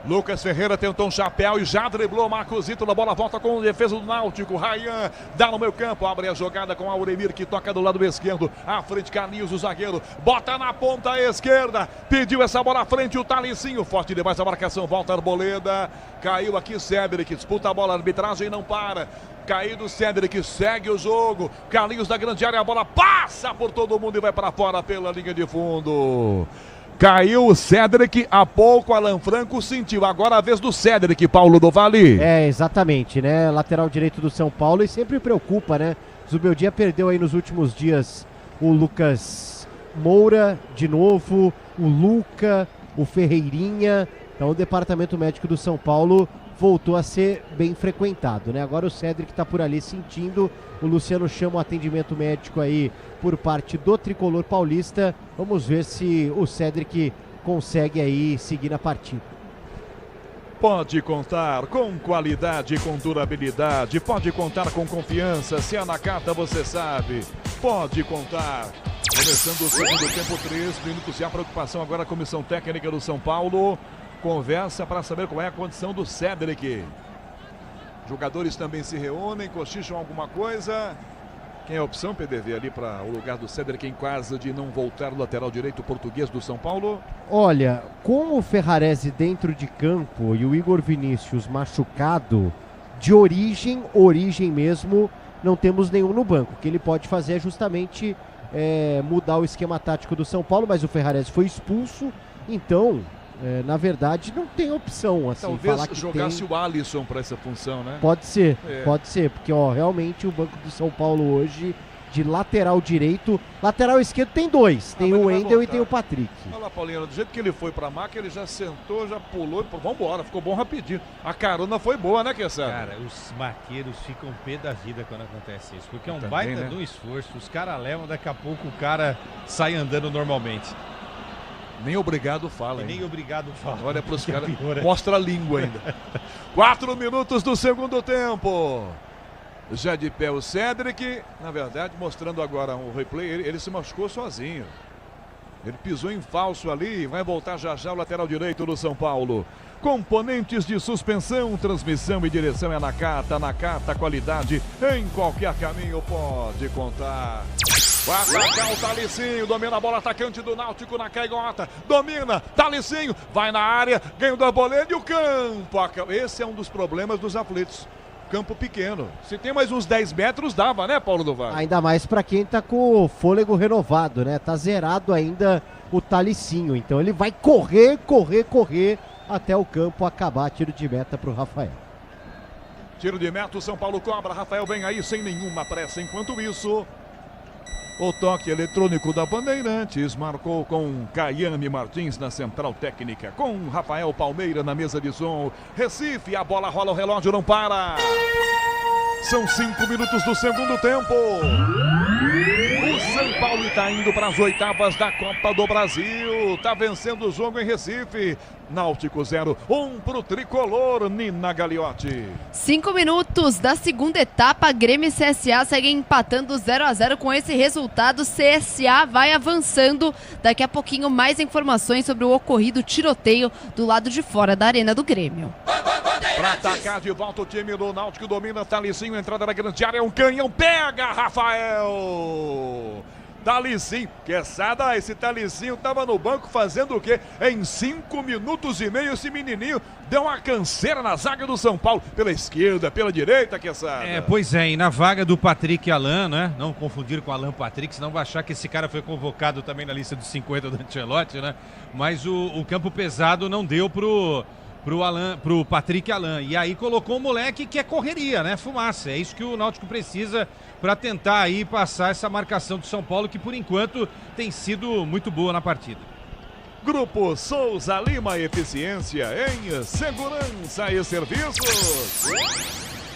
Speaker 17: Lucas Ferreira tentou um chapéu e já driblou Marcos Ítalo. A bola volta com o defesa do Náutico. Rayan dá no meio campo, abre a jogada com Auremir, que toca do lado esquerdo. À frente, Carlinhos, o zagueiro. Bota na ponta esquerda. Pediu essa bola à frente, o Thalicinho. Forte demais a marcação, volta a Arboleda. Caiu aqui Cedric, disputa a bola, a arbitragem não para. Caído Cedric, segue o jogo. Carlinhos da grande área, a bola passa por todo mundo e vai para fora pela linha de fundo. Caiu o Cedric, há pouco Alan Franco sentiu. Agora a vez do Cedric, Paulo do Vale.
Speaker 4: Exatamente, né? Lateral direito do São Paulo e sempre preocupa, né? Zubeldia perdeu aí nos últimos dias o Lucas Moura de novo, o Luca, o Ferreirinha. Então o departamento médico do São Paulo voltou a ser bem frequentado, né? Agora o Cedric tá por ali sentindo. O Luciano chama o atendimento médico aí por parte do tricolor paulista. Vamos ver se o Cedric consegue aí seguir na partida.
Speaker 17: Pode contar com qualidade, com durabilidade, pode contar com confiança. Se é na carta, você sabe. Pode contar. Começando o segundo tempo, 3 minutos. E a preocupação agora, a comissão técnica do São Paulo conversa para saber qual é a condição do Cedric. Jogadores também se reúnem, cochicham alguma coisa. Quem é a opção, PDV, ali para o lugar do Cedric em caso de não voltar o lateral direito português do São Paulo?
Speaker 4: Olha, com o Ferrarese dentro de campo e o Igor Vinícius machucado, de origem mesmo, não temos nenhum no banco. O que ele pode fazer é justamente mudar o esquema tático do São Paulo, mas o Ferrarese foi expulso, então... na verdade, não tem opção. Assim,
Speaker 17: talvez
Speaker 4: falar que
Speaker 17: jogasse
Speaker 4: tem...
Speaker 17: o Alisson para essa função, né?
Speaker 4: Pode ser, porque realmente o banco do São Paulo hoje, de lateral direito, lateral esquerdo tem dois, tem o Wendel e tem o Patrick.
Speaker 17: Olha lá, Paulinho, do jeito que ele foi pra maca, ele já sentou, já pulou, vambora, ficou bom rapidinho. A carona foi boa, né, Kessler?
Speaker 7: Cara, os maqueiros ficam pé da vida quando acontece isso, porque é um
Speaker 17: também,
Speaker 7: baita
Speaker 17: né?
Speaker 7: do esforço, os caras levam, daqui a pouco o cara sai andando normalmente.
Speaker 17: Nem obrigado fala, hein?
Speaker 7: Nem obrigado fala.
Speaker 17: Olha pros caras, mostra a língua ainda. 4 minutos do segundo tempo. Já de pé o Cedric, na verdade, mostrando agora o replay, ele se machucou sozinho. Ele pisou em falso ali, vai voltar já já o lateral direito do São Paulo. Componentes de suspensão, transmissão e direção é Nakata, qualidade em qualquer caminho pode contar. Vai atacar o Thalicinho, domina a bola, atacante do Náutico na caigota, domina, Thalicinho, vai na área, ganha o Arboleda e o campo. Esse é um dos problemas dos aflitos. Campo pequeno. Se tem mais uns 10 metros, dava, né, Paulo do Vale?
Speaker 4: Ainda mais pra quem tá com o fôlego renovado, né? Tá zerado ainda o Thalicinho. Então ele vai correr até o campo acabar. Tiro de meta pro Rafael.
Speaker 17: Tiro de meta, o São Paulo cobra. Rafael vem aí sem nenhuma pressa. Enquanto isso, o toque eletrônico da Bandeirantes marcou com Caiane Martins na central técnica, com Rafael Palmeira na mesa de som. Recife, a bola rola, o relógio não para. São 5 minutos do segundo tempo. O São Paulo está indo para as oitavas da Copa do Brasil. Está vencendo o jogo em Recife. Náutico 0, 1 pro tricolor, Nina Gagliotti.
Speaker 6: 5 minutos da segunda etapa, Grêmio e CSA seguem empatando 0-0. Com esse resultado, CSA vai avançando. Daqui a pouquinho mais informações sobre o ocorrido tiroteio do lado de fora da arena do Grêmio.
Speaker 17: Para atacar de volta o time do Náutico, domina Thalicinho, entrada na grande área, é um canhão, pega Rafael! Thalicinho, Quesada, esse Thalicinho tava no banco fazendo o quê? Em 5 minutos e meio esse menininho deu uma canseira na zaga do São Paulo, pela esquerda, pela direita, Quesada.
Speaker 7: Pois é, e na vaga do Patrick Alan, né? Não confundir com Alan Patrick, senão vai achar que esse cara foi convocado também na lista dos 50 do Ancelotti, né? Mas o campo pesado não deu pro Patrick Alan, e aí colocou o moleque que é correria, né, fumaça, é isso que o Náutico precisa para tentar aí passar essa marcação do São Paulo, que por enquanto tem sido muito boa na partida.
Speaker 17: Grupo Souza Lima, eficiência em segurança e serviços.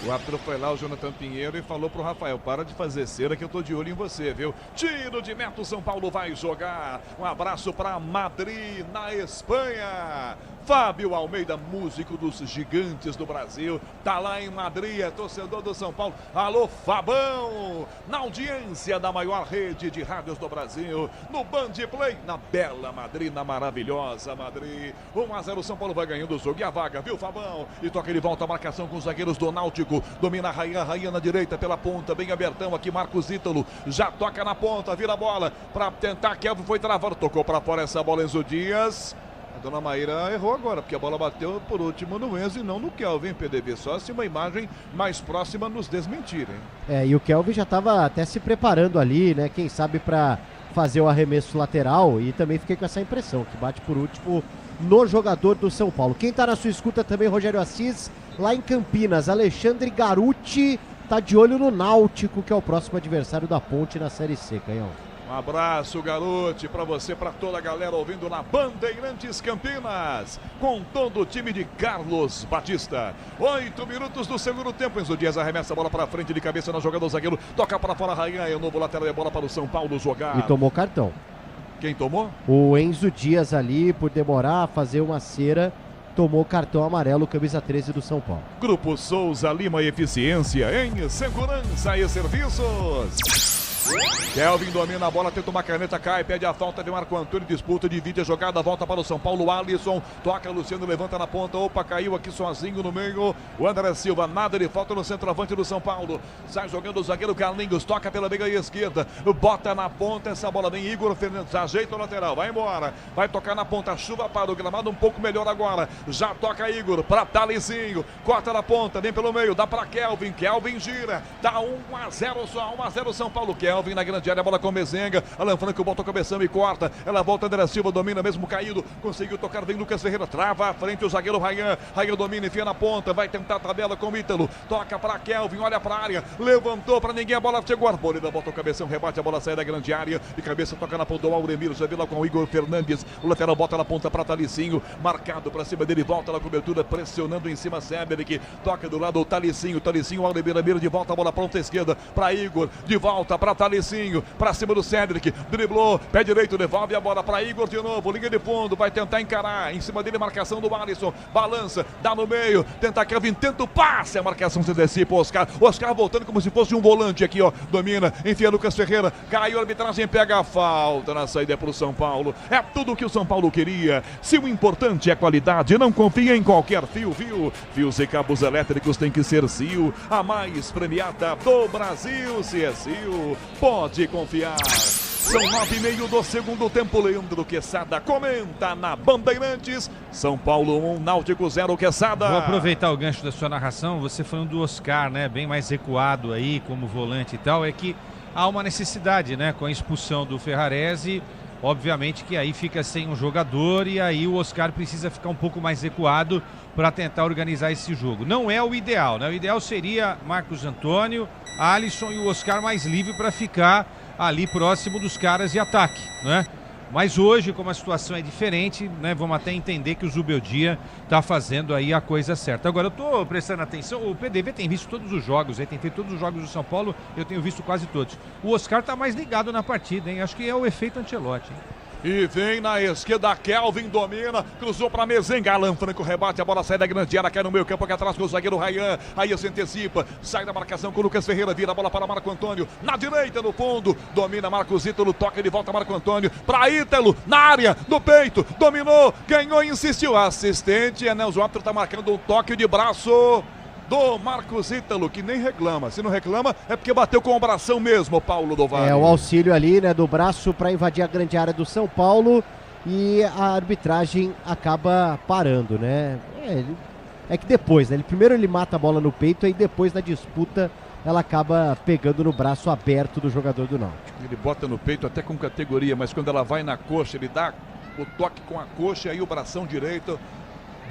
Speaker 17: O árbitro foi lá, o Jonathan Pinheiro, e falou pro Rafael, para de fazer cera que eu tô de olho em você, viu? Tiro de meta, o São Paulo vai jogar. Um abraço para Madrid, na Espanha. Fábio Almeida, músico dos Gigantes do Brasil, tá lá em Madrid, é torcedor do São Paulo. Alô, Fabão, na audiência da maior rede de rádios do Brasil, no Band Play, na bela Madrid, na maravilhosa Madrid. 1-0, São Paulo vai ganhando o jogo e a vaga, viu, Fabão? E toca, ele volta a marcação com os zagueiros do Náutico, domina Rayan na direita pela ponta, bem abertão aqui, Marcos Ítalo, já toca na ponta, vira a bola pra tentar, Kelvin foi travado, tocou pra fora essa bola, Enzo Dias. A dona Maíra errou agora, porque a bola bateu por último no Enzo e não no Kelvin, PDV. Só se uma imagem mais próxima nos desmentir, hein?
Speaker 4: E o Kelvin já estava até se preparando ali, né? Quem sabe para fazer o arremesso lateral, e também fiquei com essa impressão, que bate por último no jogador do São Paulo. Quem tá na sua escuta também, Rogério Assis, lá em Campinas, Alexandre Garuti tá de olho no Náutico, que é o próximo adversário da Ponte na Série C, Canhão.
Speaker 17: Um abraço, garoto, para você, para toda a galera ouvindo na Bandeirantes Campinas, com todo o time de Carlos Batista. 8 minutos do segundo tempo, Enzo Dias arremessa a bola para frente de cabeça na jogada do zagueiro, toca para fora, Rayan, é o novo lateral e bola para o São Paulo jogar.
Speaker 4: E tomou cartão.
Speaker 17: Quem tomou?
Speaker 4: O Enzo Dias ali, por demorar a fazer uma cera, tomou cartão amarelo, camisa 13 do São Paulo.
Speaker 17: Grupo Souza Lima, eficiência em segurança e serviços. Kelvin domina a bola, tenta uma caneta, cai, pede a falta de Marco Antônio, disputa, divide a jogada, volta para o São Paulo, Alisson, toca, Luciano, levanta na ponta, opa, caiu aqui sozinho no meio, o André Silva, nada de falta no centroavante do São Paulo, sai jogando o zagueiro Carlinhos, toca pela meia esquerda, bota na ponta, essa bola vem Igor Fernandes, ajeita o lateral, vai embora, vai tocar na ponta, chuva para o gramado, um pouco melhor agora, já toca Igor, para Talicinho, corta na ponta, vem pelo meio, dá para Kelvin, Kelvin gira, dá 1-0 só, 1-0 São Paulo, Kelvin na grande área, bola com Mezenga, Alan Franco bota o cabeção e corta, ela volta, André Silva domina mesmo caído, conseguiu tocar, vem Lucas Ferreira, trava à frente o zagueiro Rayan, Rayan domina, enfia na ponta, vai tentar a tabela com o Ítalo, toca para Kelvin, olha para a área, levantou para ninguém, a bola chegou, Arboleda bota o cabeção, rebate, a bola sai da grande área, de cabeça toca na ponta do Auremiro, já viu lá com o Igor Fernandes, o lateral bota na ponta para Talicinho, marcado para cima dele, volta na cobertura, pressionando em cima, Seberik, toca do lado o Talicinho, Auremiro de volta, a bola pronta à esquerda, para Igor, de volta para Talicinho, para cima do Cedric, driblou, pé direito, devolve a bola para Igor de novo, linha de fundo, vai tentar encarar, em cima dele marcação do Alisson, balança, dá no meio, tenta Kelvin, tenta o passe, a marcação se antecipa, Oscar voltando como se fosse um volante aqui, ó, domina, enfia Lucas Ferreira, caiu a arbitragem, pega a falta na saída para o São Paulo, é tudo o que o São Paulo queria, se o importante é a qualidade, não confia em qualquer fio, fios e cabos elétricos tem que ser Sil, a mais premiada do Brasil, se é Sil, pode confiar. São 9:30 do segundo tempo, Leandro Quesada comenta na Bandeirantes, São Paulo 1, Náutico 0, Quesada.
Speaker 7: Vou aproveitar o gancho da sua narração, você falando do Oscar, né, bem mais recuado aí como volante e tal, é que há uma necessidade, né, com a expulsão do Ferrarese, obviamente que aí fica sem um jogador e aí o Oscar precisa ficar um pouco mais recuado para tentar organizar esse jogo. Não é o ideal, né? O ideal seria Marcos Antônio, Alisson e o Oscar mais livre para ficar ali próximo dos caras de ataque, né? Mas hoje, como a situação é diferente, né, vamos até entender que o Zubeldia está fazendo aí a coisa certa. Agora, eu estou prestando atenção, o PDV tem visto todos os jogos, tem feito todos os jogos do São Paulo, eu tenho visto quase todos. O Oscar está mais ligado na partida, hein? Acho que é o efeito Ancelotti, hein?
Speaker 17: E vem na esquerda, Kelvin domina, cruzou para Mezenga, Alan Franco rebate, a bola sai da grande área, cai no meio campo aqui atrás com o zagueiro Rayan, aí se antecipa, sai da marcação com o Lucas Ferreira, vira a bola para Marco Antônio, na direita no fundo, domina Marcos Ítalo, toca de volta Marco Antônio, para Ítalo, na área, no peito, dominou, ganhou, insistiu, assistente, Nelson Apter está marcando um toque de braço do Marcos Ítalo, que nem reclama. Se não reclama, é porque bateu com o bração mesmo, Paulo do Vale.
Speaker 4: É, o auxílio ali, né, do braço para invadir a grande área do São Paulo e a arbitragem acaba parando, né? É que depois, né? Primeiro ele mata a bola no peito, aí depois na disputa ela acaba pegando no braço aberto do jogador do Náutico.
Speaker 17: Ele bota no peito até com categoria, mas quando ela vai na coxa, ele dá o toque com a coxa e aí o bração direito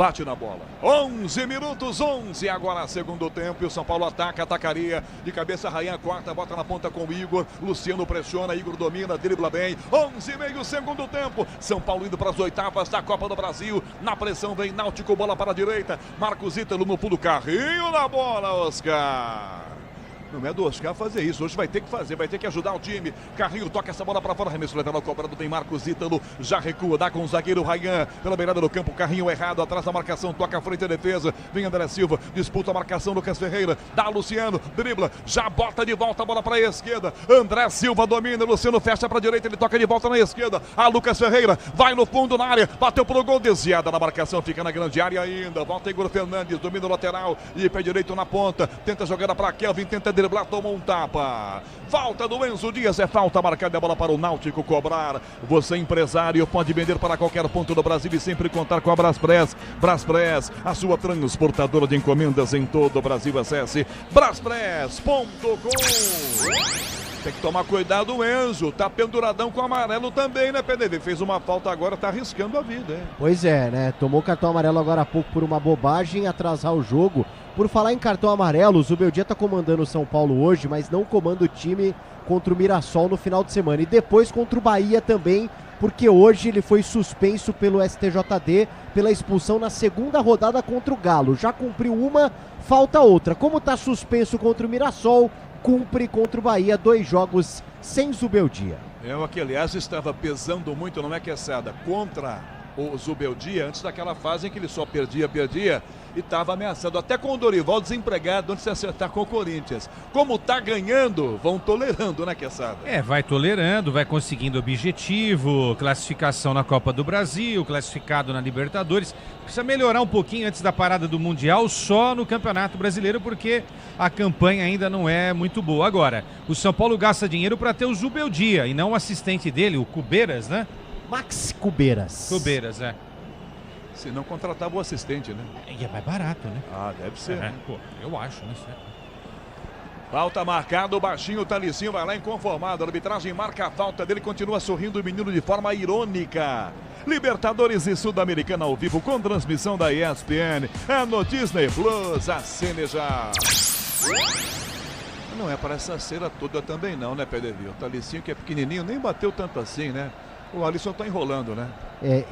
Speaker 17: bate na bola. 11 minutos, 11 agora segundo tempo, e o São Paulo atacaria de cabeça. Rayan corta, bota na ponta com o Igor, Luciano pressiona, Igor domina, dribla bem. 11,5 segundo tempo, São Paulo indo para as oitavas da Copa do Brasil. Na pressão vem Náutico, bola para a direita, Marcos Ítalo no pulo, Carrinho na bola, Oscar. Não é do Oscar fazer isso, hoje vai ter que fazer, vai ter que ajudar o time. Carrinho toca essa bola para fora, arremesso lateral cobrado, tem Marcos Ítalo, já recua, dá com o zagueiro Rayan, pela beirada do campo, Carrinho errado, atrás da marcação, toca à frente da defesa, vem André Silva, disputa a marcação, Lucas Ferreira, dá Luciano, dribla, já bota de volta a bola para a esquerda, André Silva domina, Luciano fecha para a direita, ele toca de volta na esquerda, a Lucas Ferreira, vai no fundo na área, bateu pro gol, desviada na marcação, fica na grande área ainda, volta Igor Fernandes, domina o lateral, e pé direito na ponta, tenta jogada para Kelvin, tenta driblar, tomou um tapa. Falta do Enzo Dias, é falta marcada, a bola para o Náutico cobrar. Você, empresário, pode vender para qualquer ponto do Brasil e sempre contar com a Braspress. Braspress, a sua transportadora de encomendas em todo o Brasil. Acesse braspress.com. Tem que tomar cuidado o Enzo, tá penduradão com amarelo também, né, PDV? Fez uma falta agora, tá arriscando a vida, hein?
Speaker 4: Pois é, né? Tomou cartão amarelo agora há pouco por uma bobagem, atrasar o jogo. Por falar em cartão amarelo, o Zubeldia tá comandando o São Paulo hoje, mas não comanda o time contra o Mirassol no final de semana. E depois contra o Bahia também, porque hoje ele foi suspenso pelo STJD pela expulsão na segunda rodada contra o Galo. Já cumpriu uma, falta outra. Como tá suspenso contra o Mirassol, cumpre contra o Bahia, 2 jogos sem Zubeldia.
Speaker 17: O que, aliás, estava pesando muito, não é, Quesada, contra o Zubeldia, antes daquela fase em que ele só perdia, e estava ameaçando, até com o Dorival desempregado, antes de se acertar com o Corinthians. Como tá ganhando, vão tolerando, né, Quesada?
Speaker 7: Vai tolerando, vai conseguindo objetivo, classificação na Copa do Brasil, classificado na Libertadores. Precisa melhorar um pouquinho antes da parada do Mundial, só no Campeonato Brasileiro, porque a campanha ainda não é muito boa. Agora, o São Paulo gasta dinheiro para ter o Zubeldia, e não o assistente dele, o Cubeiras, né?
Speaker 4: Max Cubeiras.
Speaker 7: Cubeiras,
Speaker 17: Se não contratava o assistente, né?
Speaker 7: E é mais barato, né?
Speaker 17: Deve ser. Né?
Speaker 7: Pô, eu acho, né?
Speaker 17: Falta marcada, o baixinho Talicinho vai lá inconformado. A arbitragem marca a falta dele, continua sorrindo o menino de forma irônica. Libertadores e Sul-Americana ao vivo com transmissão da ESPN. É no Disney Plus, assine já. Não é para essa cera toda também não, né, PDV? O Talicinho, que é pequenininho, nem bateu tanto assim, né? O Alisson tá enrolando, né?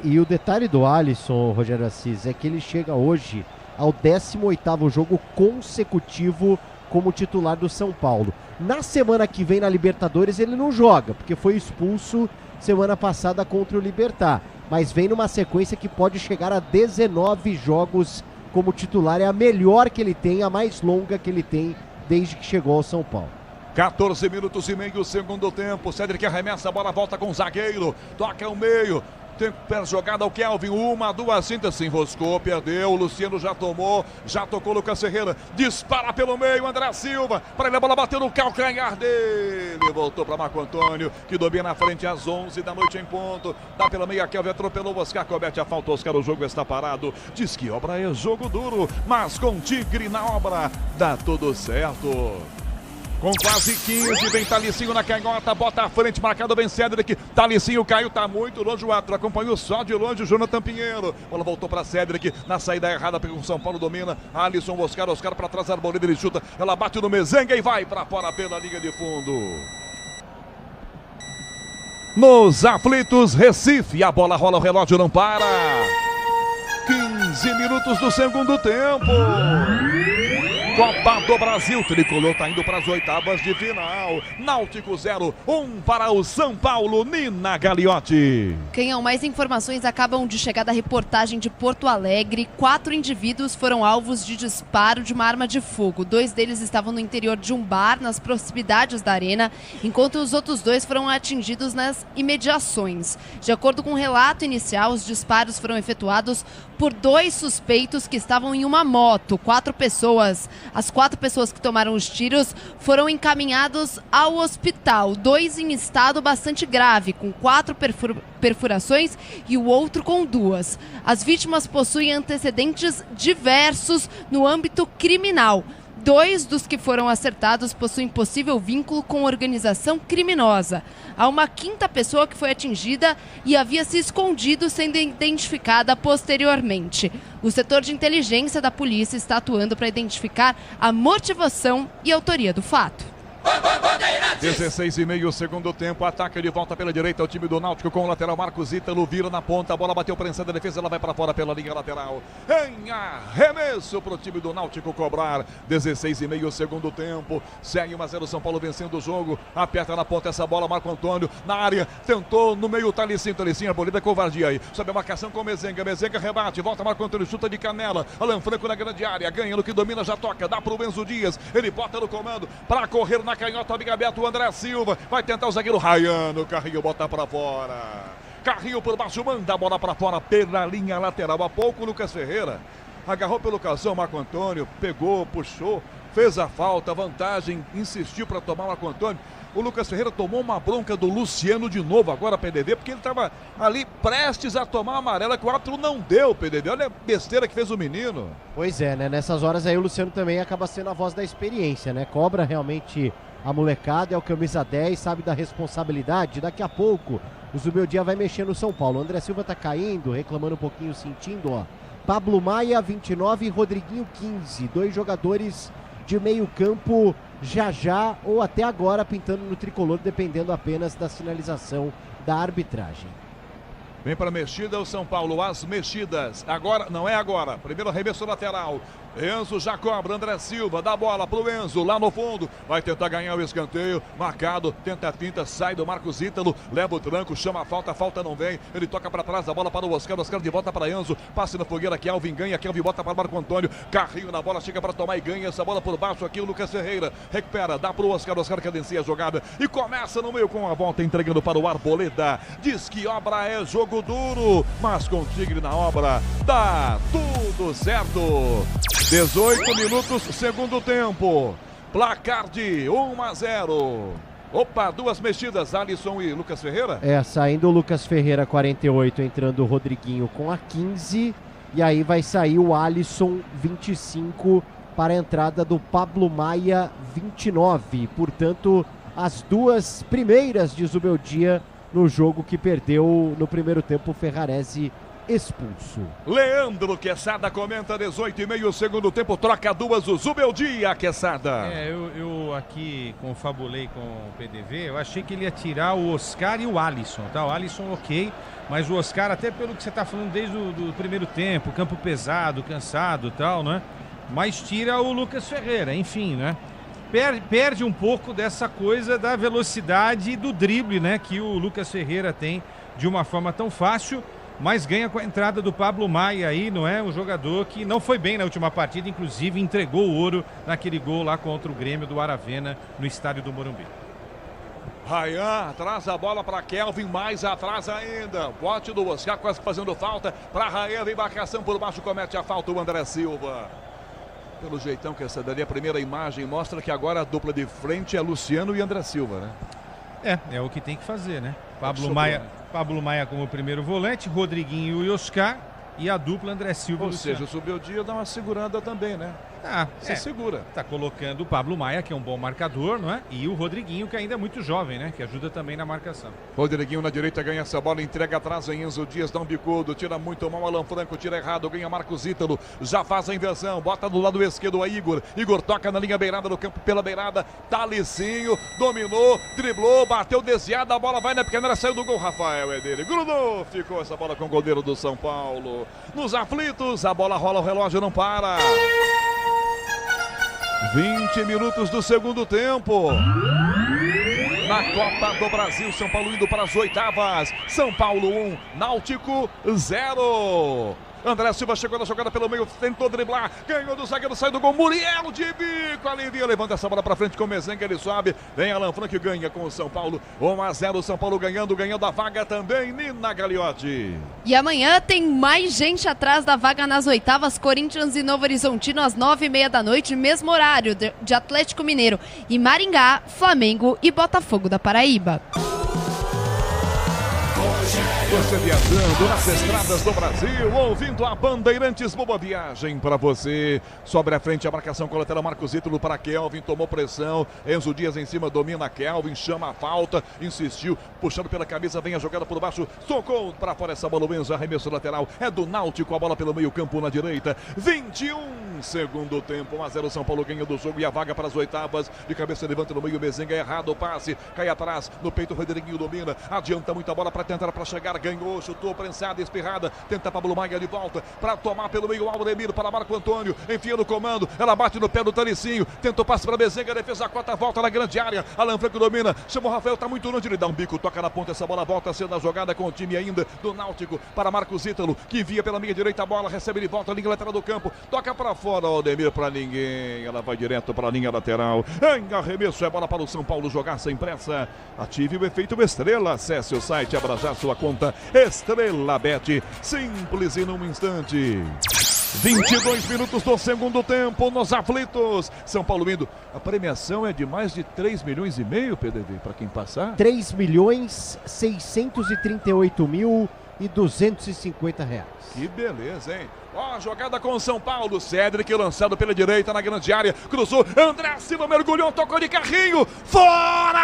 Speaker 4: E o detalhe do Alisson, Rogério Assis, é que ele chega hoje ao 18º jogo consecutivo como titular do São Paulo. Na semana que vem na Libertadores ele não joga, porque foi expulso semana passada contra o Libertad. Mas vem numa sequência que pode chegar a 19 jogos como titular. É a melhor que ele tem, a mais longa que ele tem desde que chegou ao São Paulo.
Speaker 17: 14 minutos e meio, segundo tempo. Cédric arremessa, a bola volta com o zagueiro. Toca ao meio. Tem jogada ao Kelvin. 1, 2 cintas. Se enroscou, perdeu. O Luciano já tomou. Já tocou Lucas Ferreira. Dispara pelo meio. André Silva. Para ele, a bola bateu no calcanhar dele. Voltou para Marco Antônio, que domina na frente às 11 da noite em ponto. Dá pela meia. Kelvin atropelou. Oscar comete a falta. Oscar, o jogo está parado. Diz que obra é jogo duro, mas com Tigre na obra dá tudo certo. Com quase 15, vem Talicinho na canhota, bota à frente, marcado bem Cédric. Talicinho caiu, tá muito longe o árbitro, acompanhou só de longe o Jonathan Pinheiro. Bola voltou para Cédric, na saída errada, pegou o São Paulo, domina. Alisson, Oscar para trás, Arboleda, ele chuta, ela bate no Mezenga e vai para fora pela linha de fundo. Nos aflitos, Recife, a bola rola, o relógio não para. 15 minutos do segundo tempo. Copa do Brasil, Tricolor tá indo para as oitavas de final. Náutico 0, 1 para o São Paulo, Nina Gagliotti.
Speaker 6: Canhão, mais informações acabam de chegar da reportagem de Porto Alegre. 4 indivíduos foram alvos de disparo de uma arma de fogo. 2 deles estavam no interior de um bar, nas proximidades da arena, enquanto os outros 2 foram atingidos nas imediações. De acordo com o relato inicial, os disparos foram efetuados por 2 suspeitos que estavam em uma moto. 4 pessoas. As 4 pessoas que tomaram os tiros foram encaminhados ao hospital. 2 em estado bastante grave, com 4 perfurações e o outro com 2. As vítimas possuem antecedentes diversos no âmbito criminal. 2 dos que foram acertados possuem possível vínculo com organização criminosa. Há uma 5ª pessoa que foi atingida e havia se escondido, sendo identificada posteriormente. O setor de inteligência da polícia está atuando para identificar a motivação e autoria do fato.
Speaker 17: 16,5 segundo tempo, ataca de volta pela direita o time do Náutico com o lateral Marcos Ítalo, vira na ponta, a bola bateu prensando a defesa, ela vai para fora pela linha lateral, em arremesso para o time do Náutico cobrar. 16,5 segundo tempo, segue 1-0 São Paulo vencendo o jogo, aperta na ponta essa bola, Marco Antônio na área, tentou no meio, Talicinho, abolida covardia aí, sobe a marcação com Mezenga, rebate, volta Marco Antônio, chuta de canela, Alan Franco na grande área, ganha no que domina, já toca, dá para o Enzo Dias, ele bota no comando para correr na canhota, amiga aberto, o André Silva, vai tentar o zagueiro Rayano, Carrinho bota para fora, Carrinho por baixo, manda a bola para fora pela linha lateral, há pouco o Lucas Ferreira agarrou pelo calção, Marco Antônio, pegou, puxou, fez a falta, vantagem, insistiu para tomar o Marco Antônio. O Lucas Ferreira tomou uma bronca do Luciano de novo agora, PDD, porque ele estava ali prestes a tomar a amarela que o árbitro não deu, PDD. Olha a besteira que fez o menino.
Speaker 4: Pois é, né? Nessas horas aí o Luciano também acaba sendo a voz da experiência, né? Cobra realmente a molecada, é o camisa 10, sabe da responsabilidade. Daqui a pouco o Zubeldia vai mexer no São Paulo. O André Silva tá caindo, reclamando um pouquinho, sentindo, ó. Pablo Maia, 29 e Rodriguinho, 15. 2 jogadores de meio campo já ou até agora pintando no tricolor, dependendo apenas da sinalização da arbitragem.
Speaker 17: Vem para a mexida o São Paulo, as mexidas, agora, não é agora, primeiro arremesso lateral, Enzo já cobra, André Silva, dá a bola pro Enzo, lá no fundo, vai tentar ganhar o escanteio, marcado, tenta a finta, sai do Marcos Ítalo, leva o tranco, chama a falta não vem, ele toca para trás, a bola para o Oscar de volta para Enzo, passe na fogueira, Kelvin ganha, Kelvin bota para Marco Antônio, Carrinho na bola, chega para tomar e ganha essa bola por baixo aqui, o Lucas Ferreira, recupera, dá pro Oscar cadencia a jogada e começa no meio com a volta, entregando para o Arboleda, diz que obra é jogo duro, mas com o Tigre na obra, dá tudo certo. 18 minutos, segundo tempo, placar de 1-0. Opa, 2 mexidas, Alisson e Lucas Ferreira?
Speaker 4: Saindo o Lucas Ferreira, 48, entrando o Rodriguinho com a 15, e aí vai sair o Alisson, 25, para a entrada do Pablo Maia, 29. Portanto, as 2 primeiras de Zubeldia no jogo que perdeu no primeiro tempo, o Ferrarese expulso.
Speaker 17: Leandro Quesada comenta, 18,5 segundo tempo, troca 2 o Zubeldia, Quesada.
Speaker 7: Eu aqui confabulei com o PDV, eu achei que ele ia tirar o Oscar e o Alisson, tá? O Alisson ok, mas o Oscar, até pelo que você tá falando desde o primeiro tempo, campo pesado, cansado e tal, né? Mas tira o Lucas Ferreira, enfim, né? Perde um pouco dessa coisa da velocidade e do drible, né? Que o Lucas Ferreira tem de uma forma tão fácil, mas ganha com a entrada do Pablo Maia aí, não é? Um jogador que não foi bem na última partida, inclusive entregou o ouro naquele gol lá contra o Grêmio do Aravena no estádio do Morumbi.
Speaker 17: Rayan atrasa a bola para Kelvin, mais atrás ainda. Bote do Oscar quase fazendo falta para Rayan, vem marcação por baixo, comete a falta o André Silva. Pelo jeitão que essa dali, a primeira imagem mostra que agora a dupla de frente é Luciano e André Silva, né?
Speaker 7: É o que tem que fazer, né? Pablo Maia como primeiro volante, Rodriguinho e Oscar e a dupla André Silva.
Speaker 17: Ou seja, o Zubeldia dá uma segurada também, né? Você segura.
Speaker 7: Tá colocando o Pablo Maia, que é um bom marcador, não é? E o Rodriguinho, que ainda é muito jovem, né? Que ajuda também na marcação.
Speaker 17: Rodriguinho na direita ganha essa bola, entrega atrás em Enzo Dias, dá um bicudo, tira muito mal Alan Franco, tira errado, ganha Marcos Ítalo, já faz a inversão, bota do lado esquerdo a Igor toca na linha beirada do campo, pela beirada, Talicinho, dominou, driblou, bateu desviada, a bola vai na pequena, saiu do gol, Rafael é dele, grudou, ficou essa bola com o goleiro do São Paulo. Nos aflitos, a bola rola, o relógio não para. 20 minutos do segundo tempo. Na Copa do Brasil, São Paulo indo para as oitavas. São Paulo 1, Náutico 0. André Silva chegou na jogada pelo meio, tentou driblar, ganhou do zagueiro, sai do gol, Muriel de bico, alivia, levanta essa bola pra frente com o Mezenga, ele sobe, vem Alan Franco, ganha com o São Paulo, 1-0, São Paulo ganhando a vaga também, Nina Gagliotti.
Speaker 6: E amanhã tem mais gente atrás da vaga nas oitavas, Corinthians e Novo Horizontino às 9h30 da noite, mesmo horário de Atlético Mineiro e Maringá, Flamengo e Botafogo da Paraíba.
Speaker 13: Rogério
Speaker 17: Você viajando nas estradas do Brasil, ouvindo a Bandeirantes, boa viagem para você. Sobre a frente a marcação com o lateral Marcos Ítalo para Kelvin, tomou pressão. Enzo Dias em cima, domina Kelvin, chama a falta, insistiu, puxando pela camisa, vem a jogada por baixo, tocou para fora essa bola, o Enzo, arremesso lateral, é do Náutico, a bola pelo meio campo na direita. 21 segundo tempo, 1-0, São Paulo ganha do jogo e a vaga para as oitavas. De cabeça levanta no meio, Mezenga errado o passe, cai atrás, no peito o Rodriguinho domina, adianta muita bola para tentar para chegar, ganhou, chutou, prensada, espirrada, tenta Pablo Maia de volta para tomar pelo meio, Aldemir para Marco Antônio, enfia no comando, ela bate no pé do Talicinho, tenta o passe para Mezenga, defesa a cota, volta na grande área, Alan Franco domina, chama o Rafael, tá muito longe, ele dá um bico, toca na ponta, essa bola volta sendo a jogada com o time ainda do Náutico para Marcos Ítalo, que envia pela meia direita a bola, recebe de volta, linha lateral do campo, toca para fora, Aldemir para ninguém, ela vai direto para a linha lateral, em arremesso, é bola para o São Paulo jogar sem pressa, ative o efeito Estrela, acesse o site, abra já sua conta Estrela Bet, simples e num instante. 22 minutos do segundo tempo nos aflitos. São Paulo indo. A premiação é de mais de 3 milhões e meio, PDV, para quem passar.
Speaker 4: 3.638.250 reais.
Speaker 17: Que beleza, hein? Ó, a jogada com o São Paulo. Cédric lançado pela direita na grande área. Cruzou. André Silva mergulhou, tocou de carrinho. Fora!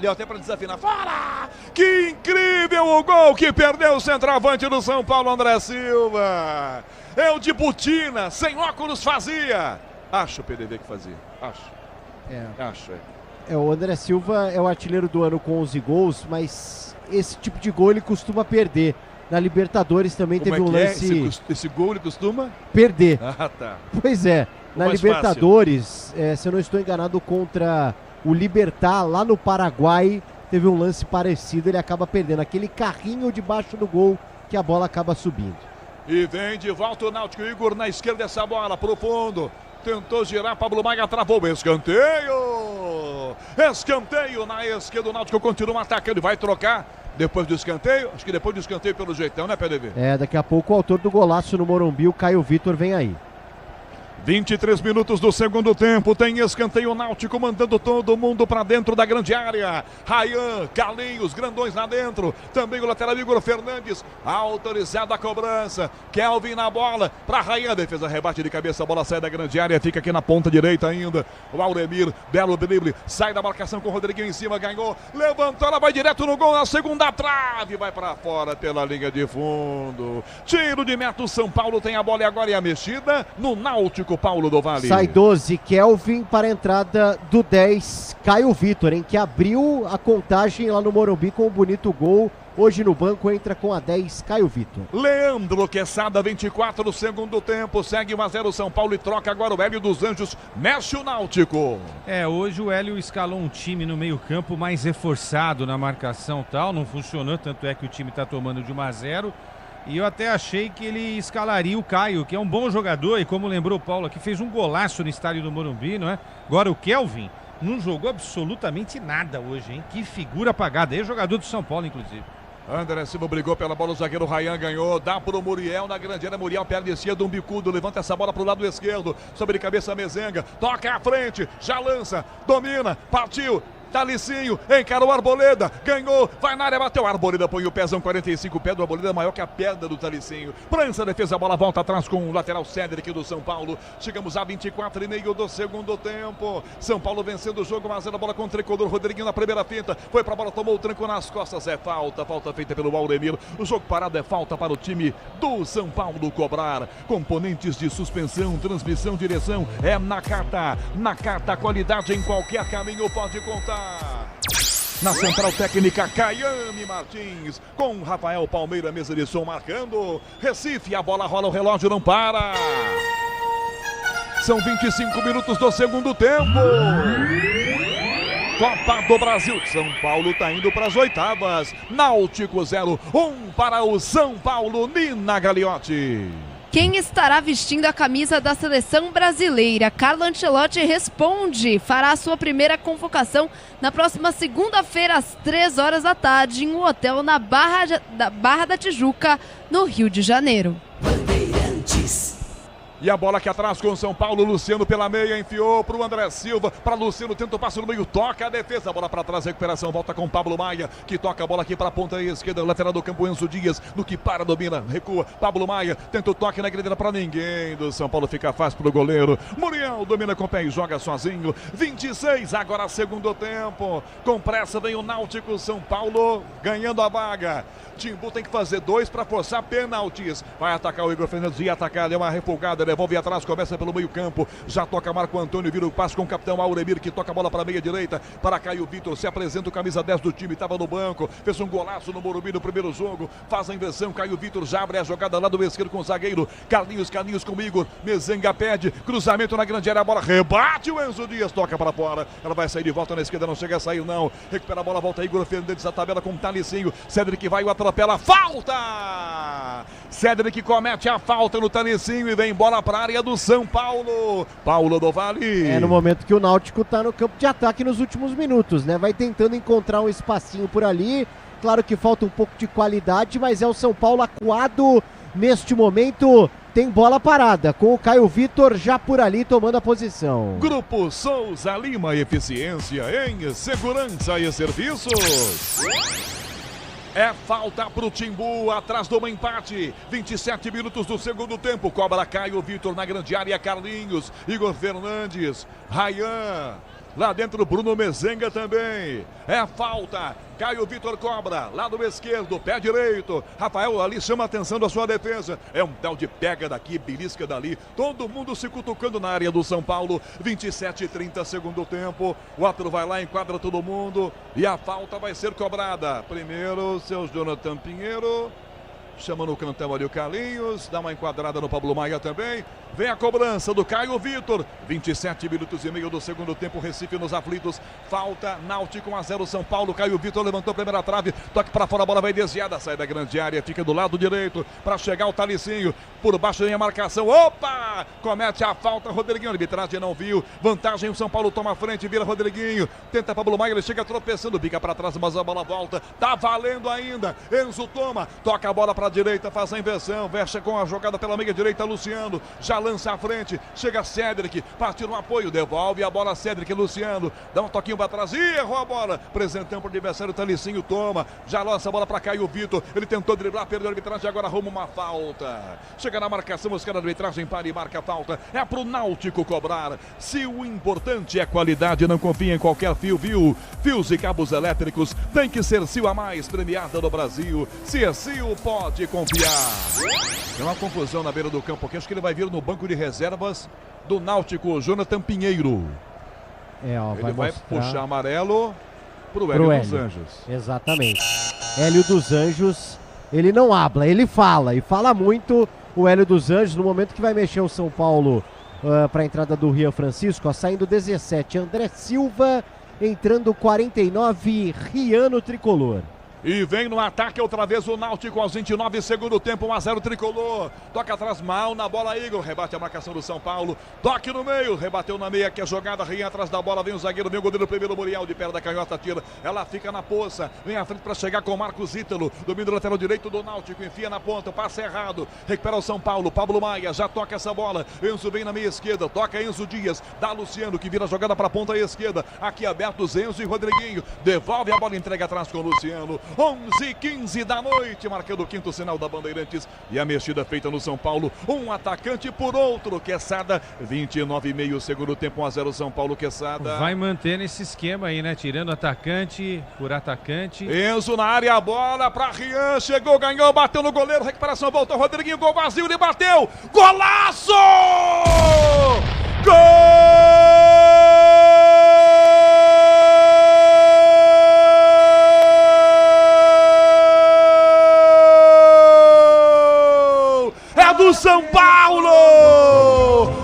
Speaker 17: Deu até para desafinar. Fora! Que incrível o gol que perdeu o centroavante do São Paulo, André Silva. É o de botina, sem óculos fazia. Acho o PDV que fazia. Acho. Acho.
Speaker 4: O André Silva é o artilheiro do ano com 11 gols, mas esse tipo de gol ele costuma perder. Na Libertadores também teve um lance...
Speaker 17: Esse gol ele costuma?
Speaker 4: Perder.
Speaker 17: Ah, tá.
Speaker 4: Pois é. Na Libertadores, se eu não estou enganado, contra o Libertad, lá no Paraguai, teve um lance parecido, ele acaba perdendo. Aquele carrinho debaixo do gol que a bola acaba subindo.
Speaker 17: E vem de volta o Náutico, Igor na esquerda essa bola, pro fundo. Tentou girar, Pablo Maia travou, escanteio! Escanteio na esquerda, o Náutico continua atacando, vai trocar. Depois do escanteio, acho que depois do escanteio pelo jeitão, né, PDV?
Speaker 4: Daqui a pouco o autor do golaço no Morumbi, o Caio Vitor, vem aí.
Speaker 17: 23 minutos do segundo tempo, tem escanteio Náutico mandando todo mundo para dentro da grande área. Rayan, Carlinhos, grandões lá dentro. Também o lateral Igor Fernandes, autorizado a cobrança. Kelvin na bola para Rayan, defesa rebate de cabeça, a bola sai da grande área, fica aqui na ponta direita ainda. O Aldemir, belo drible, sai da marcação com o Rodriguinho em cima, ganhou, levantou, ela vai direto no gol na segunda trave, vai para fora pela linha de fundo. Tiro de meta, o São Paulo tem a bola e agora é a mexida no Náutico. Paulo do Vale.
Speaker 4: Sai 12, Kelvin para a entrada do 10, Caio Vitor, que abriu a contagem lá no Morumbi com um bonito gol. Hoje no banco entra com a 10, Caio Vitor.
Speaker 17: Leandro Quesada, 24 do segundo tempo, segue 1-0 São Paulo e troca agora o Hélio dos Anjos, mexe o Náutico.
Speaker 7: Hoje o Hélio escalou um time no meio campo mais reforçado na marcação tal, não funcionou, tanto é que o time está tomando de 1-0. E eu até achei que ele escalaria o Caio, que é um bom jogador, e como lembrou o Paulo aqui, fez um golaço no estádio do Morumbi, não é? Agora o Kelvin não jogou absolutamente nada hoje, hein? Que figura apagada, é jogador do São Paulo, inclusive.
Speaker 17: André Silva brigou pela bola, o zagueiro Rayan ganhou, dá pro Muriel na grande área, Muriel perde de um bicudo, levanta essa bola pro lado esquerdo, sobre cabeça Mezenga, toca à frente, já lança, domina, partiu. Talicinho, encarou o Arboleda, ganhou, vai na área, bateu, Arboleda põe o pezão, 45, pé do Arboleda maior que a perna do Talicinho, prança, defesa, a bola volta atrás com o lateral Cédric do São Paulo, chegamos a 24,5 do segundo tempo, São Paulo vencendo o jogo, mas a bola com o tricolor, Rodriguinho na primeira finta, foi pra bola, tomou o tranco nas costas, é falta feita pelo Aldemir, o jogo parado é falta para o time do São Paulo cobrar, componentes de suspensão, transmissão, direção, é Nakata, qualidade em qualquer caminho, pode contar. Na central técnica, Caiane Martins, com Rafael Palmeira, mesa de som marcando. Recife, a bola rola, o relógio não para. São 25 minutos do segundo tempo. Copa do Brasil, São Paulo tá indo para as oitavas. Náutico 0, 1 para o São Paulo, Nina Gagliotti.
Speaker 6: Quem estará vestindo a camisa da seleção brasileira? Carlo Ancelotti responde. Fará a sua primeira convocação na próxima segunda-feira, às 3 horas da tarde, em um hotel na Barra da Tijuca, no Rio de Janeiro.
Speaker 9: Bandeirantes.
Speaker 17: E a bola aqui atrás com o São Paulo, Luciano pela meia, enfiou pro André Silva, para Luciano, tenta o passe no meio, toca a defesa, bola para trás, recuperação, volta com Pablo Maia, que toca a bola aqui para a ponta esquerda, lateral do campo, Enzo Dias, no que para, domina, recua, Pablo Maia, tenta o toque na grelha para ninguém, do São Paulo fica fácil pro goleiro, Muriel domina com o pé e joga sozinho, 26, agora segundo tempo, com pressa vem o Náutico, São Paulo ganhando a vaga. Timbu tem que fazer 2 para forçar pênaltis. Vai atacar o Igor Fernandes, ia atacar, deu uma refulgada, devolve atrás, começa pelo meio campo, já toca Marco Antônio, vira o passe com o capitão Auremir, que toca a bola para a meia direita, para Caio Vitor, se apresenta o camisa 10 do time, estava no banco, fez um golaço no Morumbi no primeiro jogo, faz a inversão, Caio Vitor já abre a jogada lá do esquerdo com o zagueiro, Carlinhos com o Igor, Mezenga pede, cruzamento na grande área, a bola rebate, o Enzo Dias toca para fora, ela vai sair de volta na esquerda, não chega a sair não, recupera a bola, volta Igor Fernandes, a tabela com o Talicinho, Cedric vai, o atropela, falta! Cedric comete a falta no Talicinho e vem bola para a área do São Paulo. Paulo do Vale.
Speaker 4: É no momento que o Náutico está no campo de ataque nos últimos minutos, né? Vai tentando encontrar um espacinho por ali. Claro que falta um pouco de qualidade, mas é o São Paulo acuado neste momento. Tem bola parada, com o Caio Vitor já por ali tomando a posição.
Speaker 17: Grupo Souza Lima, eficiência em segurança e serviços. É falta pro Timbu, atrás do empate. 27 minutos do segundo tempo. Cobra Caio Vitor na grande área. Carlinhos, Igor Fernandes, Rayan. Lá dentro, Bruno Mezenga também. É falta. Caio Vitor cobra. Lado esquerdo, pé direito. Rafael ali chama a atenção da sua defesa. É um tal de pega daqui, belisca dali. Todo mundo se cutucando na área do São Paulo. 27:30 segundo tempo. O outro vai lá, enquadra todo mundo. E a falta vai ser cobrada. Primeiro, seu Jonathan Pinheiro. Chama no cantão ali o Carlinhos, dá uma enquadrada no Pablo Maia também. Vem a cobrança do Caio Vitor. 27 minutos e meio do segundo tempo, Recife nos aflitos. Falta, Náutico 1-0 São Paulo. Caio Vitor levantou a primeira trave, toque para fora, a bola vai desviada, sai da grande área, fica do lado direito para chegar o Talicinho. Por baixo vem a marcação. Opa! Comete a falta, Rodriguinho. A arbitragem não viu. Vantagem, o São Paulo toma a frente, vira Rodriguinho. Tenta Pablo Maia, ele chega tropeçando, fica para trás, mas a bola volta. Tá valendo ainda. Enzo toma, toca a bola para direita, faz a inversão, fecha com a jogada pela meia direita, Luciano, já lança à frente, chega Cedric, partiu no apoio, devolve a bola Cedric, Luciano, dá um toquinho para trás, errou a bola, apresentando para o adversário, Talicinho toma, já lança a bola para Caio Vitor, ele tentou driblar, perdeu a arbitragem, agora arruma uma falta, chega na marcação, os caras da arbitragem para e marca a falta, é pro Náutico cobrar. Se o importante é qualidade, não confia em qualquer fio, viu? Fios e cabos elétricos, tem que ser Sil a mais premiada no Brasil, se é Sil, pode confiar. Tem uma confusão na beira do campo aqui, acho que ele vai vir no banco de reservas do Náutico, Jonathan Pinheiro. Ele vai puxar amarelo pro Hélio dos Anjos.
Speaker 4: Exatamente. Hélio dos Anjos, ele não habla, ele fala, e fala muito o Hélio dos Anjos, no momento que vai mexer o São Paulo para a entrada do Rian Francisco, saindo 17, André Silva, entrando 49, Riano Tricolor.
Speaker 17: E vem no ataque outra vez o Náutico aos 29 segundo tempo, 1-0 Tricolor. Toca atrás mal na bola, Igor. Rebate a marcação do São Paulo. Toque no meio, rebateu na meia, que é jogada. Ria atrás da bola, vem o zagueiro, vem o goleiro primeiro, Muriel de perna da canhota, tira. Ela fica na poça, vem à frente para chegar com o Marcos Ítalo. Domínio do lateral direito do Náutico, enfia na ponta, passa errado. Recupera o São Paulo, Pablo Maia já toca essa bola. Enzo vem na meia esquerda, toca Enzo Dias. Dá Luciano, que vira a jogada para a ponta esquerda. Aqui aberto os Enzo e Rodriguinho. Devolve a bola, entrega atrás com o Luciano. 11:15 da noite, marcando o quinto sinal da Bandeirantes. E a mexida feita no São Paulo, um atacante por outro, Quesada, 29,5 segundo tempo, 1-0 São Paulo, Quesada.
Speaker 7: Vai manter nesse esquema aí, né? Tirando atacante por atacante.
Speaker 17: Enzo na área, a bola para Rian, chegou, ganhou, bateu no goleiro, recuperação, voltou, Rodriguinho, gol vazio, ele bateu, golaço! Gol! Do São Paulo,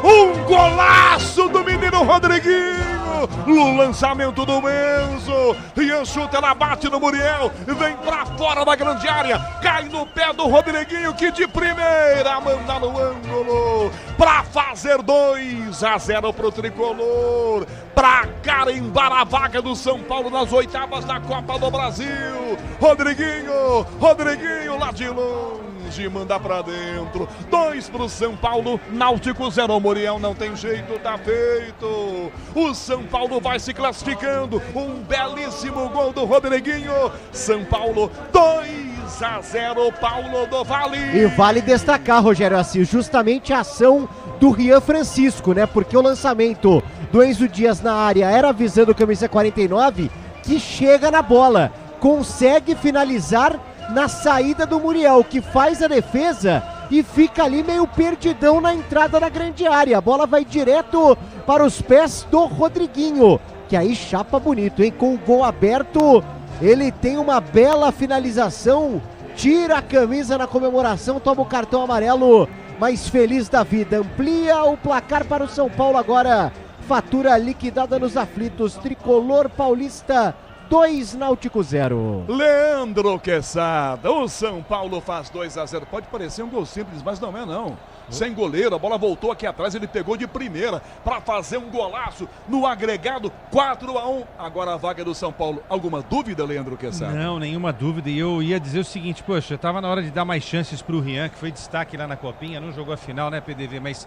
Speaker 17: um golaço do menino Rodriguinho, no lançamento do Enzo, Rian chuta, ela bate no Muriel, vem pra fora da grande área, cai no pé do Rodriguinho, que de primeira manda no ângulo, pra fazer 2-0 pro Tricolor, pra carimbar a vaga do São Paulo nas oitavas da Copa do Brasil. Rodriguinho lá de longe. longe, manda pra dentro. 2 pro São Paulo, Náutico 0. Muriel não tem jeito, tá feito. O São Paulo vai se classificando. Um belíssimo gol do Rodriguinho. São Paulo 2-0, Paulo do Vale.
Speaker 4: E vale destacar, Rogério Assis, justamente a ação do Rian Francisco, né? Porque o lançamento do Enzo Dias na área era visando o camisa 49, que chega na bola, consegue finalizar na saída do Muriel, que faz a defesa e fica ali meio perdidão na entrada da grande área. A bola vai direto para os pés do Rodriguinho, que aí chapa bonito, hein? Com o gol aberto, ele tem uma bela finalização, tira a camisa na comemoração, toma o cartão amarelo, mas feliz da vida. Amplia o placar para o São Paulo agora. Fatura liquidada nos aflitos. Tricolor paulista 2, Náutico 0.
Speaker 17: Leandro Quesada, o São Paulo faz 2-0. Pode parecer um gol simples, mas não é não. Sem goleiro, a bola voltou aqui atrás, ele pegou de primeira para fazer um golaço no agregado 4-1. Agora a vaga do São Paulo. Alguma dúvida, Leandro Quesada?
Speaker 7: Não, nenhuma dúvida. E eu ia dizer o seguinte, poxa, tava na hora de dar mais chances pro Rian, que foi destaque lá na Copinha, não jogou a final, né, PDV, mas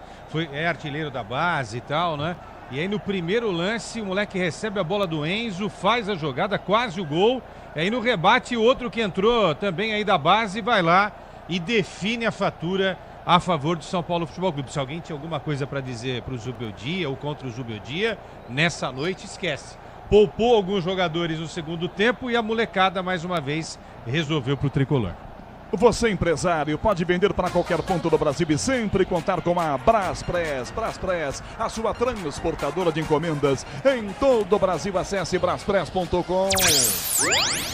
Speaker 7: é artilheiro da base e tal, né? E aí no primeiro lance, o moleque recebe a bola do Enzo, faz a jogada, quase o gol. E aí no rebate, o outro que entrou também aí da base vai lá e define a fatura a favor do São Paulo Futebol Clube. Se alguém tinha alguma coisa para dizer para o Zubeldia ou contra o Zubeldia, nessa noite esquece. Poupou alguns jogadores no segundo tempo e a molecada mais uma vez resolveu para o Tricolor.
Speaker 17: Você, empresário, pode vender para qualquer ponto do Brasil e sempre contar com a Braspress. Braspress, a sua transportadora de encomendas em todo o Brasil. Acesse braspress.com.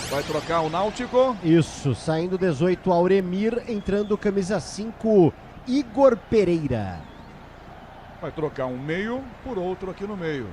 Speaker 17: Vai trocar o Náutico?
Speaker 4: Isso, saindo 18, Auremir, entrando camisa 5, Igor Pereira.
Speaker 17: Vai trocar um meio por outro aqui no meio.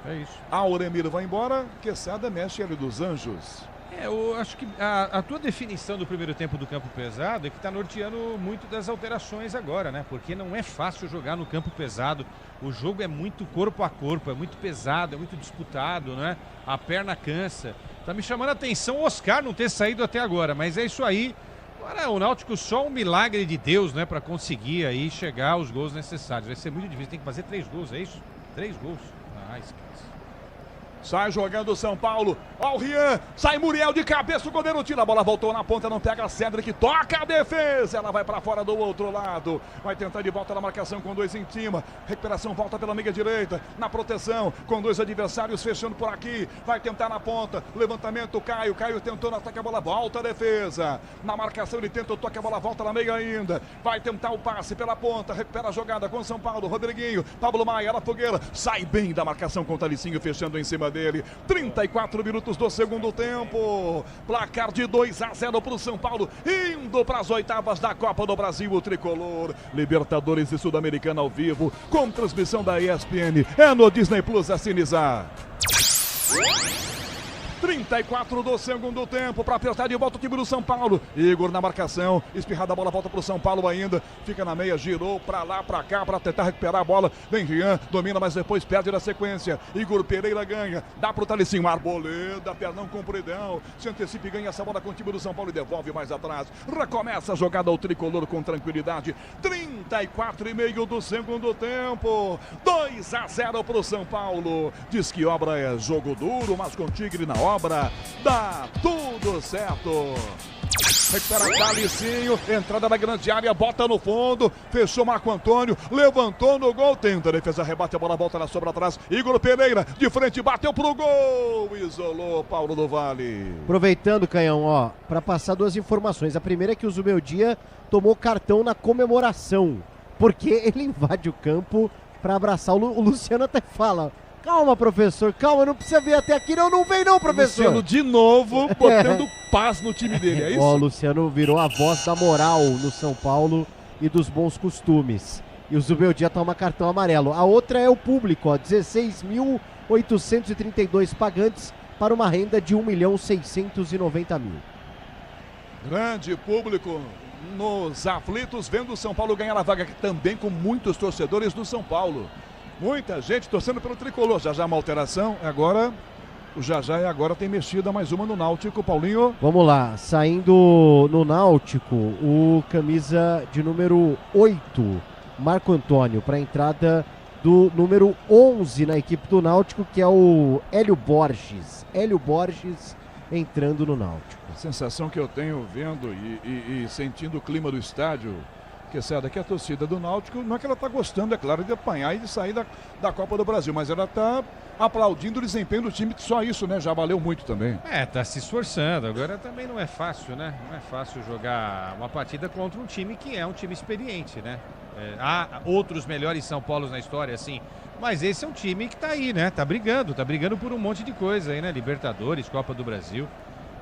Speaker 7: É isso.
Speaker 17: Auremir vai embora, Quesada mexe ali dos Anjos.
Speaker 7: Eu acho que a tua definição do primeiro tempo do campo pesado é que está norteando muito das alterações agora, né? Porque não é fácil jogar no campo pesado. O jogo é muito corpo a corpo, é muito pesado, é muito disputado, né? A perna cansa. Tá me chamando a atenção o Oscar não ter saído até agora, mas é isso aí. Agora o Náutico só um milagre de Deus, né? Para conseguir aí chegar aos gols necessários. Vai ser muito difícil, tem que fazer 3 gols, é isso? 3 gols. Ah, esquece.
Speaker 17: Sai jogando o São Paulo. Ó o Rian. Sai Muriel de cabeça. O goleiro tira. A bola voltou na ponta. Não pega a Cedric. Toca a defesa. Ela vai para fora do outro lado. Vai tentar de volta na marcação com 2 em cima. Recuperação. Volta pela meia direita. Na proteção. Com 2 adversários fechando por aqui. Vai tentar na ponta. Levantamento. Caio. Caio tentou no ataque. A bola volta a defesa. Na marcação ele tenta o toque. A bola volta na meia ainda. Vai tentar o passe pela ponta. Recupera a jogada com o São Paulo. Rodriguinho. Pablo Maia. Ela fogueira. Sai bem da marcação com o Talicinho fechando em cima dele. 34 minutos do segundo tempo. Placar de 2-0 para o São Paulo, indo para as oitavas da Copa do Brasil. O Tricolor, Libertadores e Sul-Americana ao vivo, com transmissão da ESPN. É no Disney Plus, assinizar. 34 do segundo tempo para apertar de volta o time do São Paulo. Igor na marcação, espirrada a bola, volta para o São Paulo ainda. Fica na meia, girou para lá, para cá, para tentar recuperar a bola. Vem Rian, domina, mas depois perde na sequência. Igor Pereira ganha, dá para o Talicinho. Arboleda, pernão compridão. Se antecipa e ganha essa bola com o time do São Paulo e devolve mais atrás. Recomeça a jogada ao Tricolor com tranquilidade. 34,5 do segundo tempo. 2-0 para o São Paulo. Diz que obra é jogo duro, mas com Tigre na obra dá tudo certo. Recupera Talicinho, entrada na grande área, bota no fundo, fechou Marco Antônio, levantou no gol, tenta a defesa, rebate, a bola volta na sobra atrás. Igor Pereira, de frente, bateu pro gol, isolou Paulo do Vale.
Speaker 4: Aproveitando, Canhão, ó, para passar 2 informações. A primeira é que o Zubeldia tomou cartão na comemoração, porque ele invade o campo para abraçar o Luciano. Até fala: calma, professor, calma, não precisa vir até aqui. Não vem não, professor.
Speaker 17: Luciano de novo botando paz no time dele, é isso?
Speaker 4: Ó, o Luciano virou a voz da moral no São Paulo e dos bons costumes. E o Zubeldia toma cartão amarelo. A outra é o público, ó, 16.832 pagantes para uma renda de 1.690.000.
Speaker 17: Grande público nos aflitos, vendo o São Paulo ganhar a vaga, também com muitos torcedores do São Paulo. Muita gente torcendo pelo Tricolor. Já uma alteração. Agora O Jajá agora tem mexida mais uma no Náutico, Paulinho.
Speaker 4: Vamos lá, saindo no Náutico, o camisa de número 8, Marco Antônio, para a entrada do número 11 na equipe do Náutico, que é o Hélio Borges. Hélio Borges entrando no Náutico.
Speaker 17: A sensação que eu tenho vendo e sentindo o clima do estádio, que sabe que a torcida do Náutico, não é que ela está gostando, é claro, de apanhar e de sair da Copa do Brasil, mas ela está aplaudindo o desempenho do time, que só isso, né, já valeu muito também.
Speaker 7: Tá se esforçando, agora também não é fácil, né? Não é fácil jogar uma partida contra um time que é um time experiente, né? Há outros melhores São Paulos na história, assim, mas esse é um time que tá aí, né? Tá brigando por um monte de coisa aí, né? Libertadores, Copa do Brasil.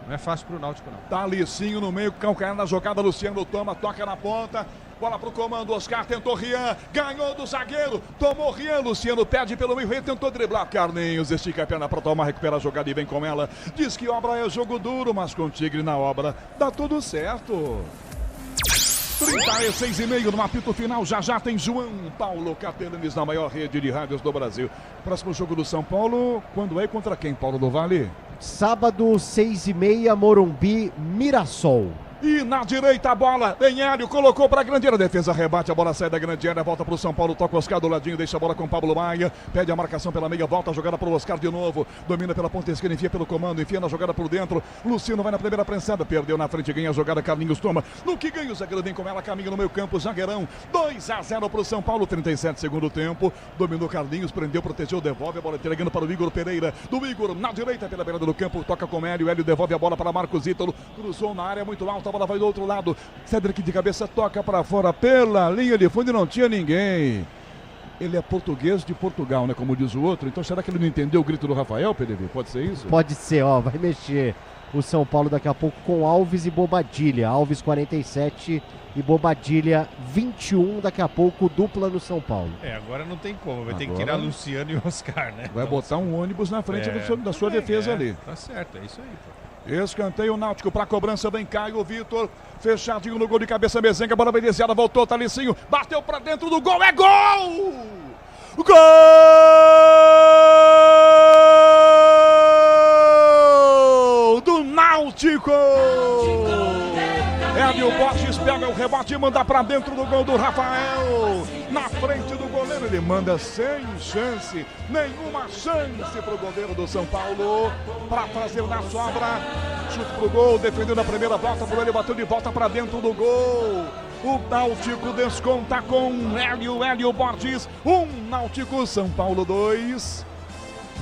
Speaker 7: Não é fácil pro Náutico, não.
Speaker 17: Tá Licinho no meio, calcanhar na jogada, Luciano toma, toca na ponta, bola pro comando, Oscar tentou Rian, ganhou do zagueiro, tomou Rian, Luciano perde pelo meio, tentou driblar, Carlinhos estica a perna pra tomar, recupera a jogada e vem com ela, diz que obra é jogo duro, mas com o Tigre na obra, dá tudo certo. 36,5 no apito final, já tem João Paulo Capelanes na maior rede de rádios do Brasil. Próximo jogo do São Paulo, quando é e contra quem, Paulo do Vale?
Speaker 4: Sábado, 6h30, Morumbi, Mirassol.
Speaker 17: E na direita a bola, vem Hélio, colocou para a grande área, defesa rebate, a bola sai da grande área, volta para o São Paulo, toca o Oscar do ladinho, deixa a bola com o Pablo Maia, pede a marcação pela meia, volta a jogada para o Oscar de novo, domina pela ponta esquerda, enfia pelo comando, enfia na jogada por dentro, Luciano vai na primeira prensada, perdeu na frente, ganha a jogada, Carlinhos toma, no que ganha o zagueiro, vem com ela, caminha no meio campo, zagueirão, 2-0 para o São Paulo, 37 segundo tempo, dominou Carlinhos, prendeu, protegeu, devolve a bola, entregando para o Igor Pereira, do Igor na direita, pela beirada do campo, toca com Hélio, Hélio devolve a bola para Marcos Ítalo, cruzou na área muito alta, a bola vai do outro lado, Cédric de cabeça toca para fora pela linha de fundo e não tinha ninguém. Ele é português de Portugal, né? Como diz o outro. Então será que ele não entendeu o grito do Rafael, PDV? Pode ser isso?
Speaker 4: Pode ser, ó. Vai mexer o São Paulo daqui a pouco com Alves e Bobadilha. Alves 47 e Bobadilha 21 daqui a pouco, dupla no São Paulo.
Speaker 7: Agora não tem como. Vai ter que tirar Luciano e Oscar, né?
Speaker 17: Vai botar um ônibus na frente da sua defesa ali.
Speaker 7: Tá certo, é isso aí, pô.
Speaker 17: Escanteio Náutico para cobrança, vem Caio Vitor, fechadinho no gol de cabeça, Mezenga, bola bem desviada, voltou, Talicinho, bateu para dentro do gol, é gol! Gol do Náutico! Hélio Borges pega o rebote e manda para dentro do gol do Rafael, na frente do goleiro, ele manda sem chance, nenhuma chance para o goleiro do São Paulo, para fazer na sobra, chute pro gol, defendeu na primeira volta, o goleiro bateu de volta para dentro do gol. O Náutico desconta com Hélio Borges, Náutico, São Paulo 2.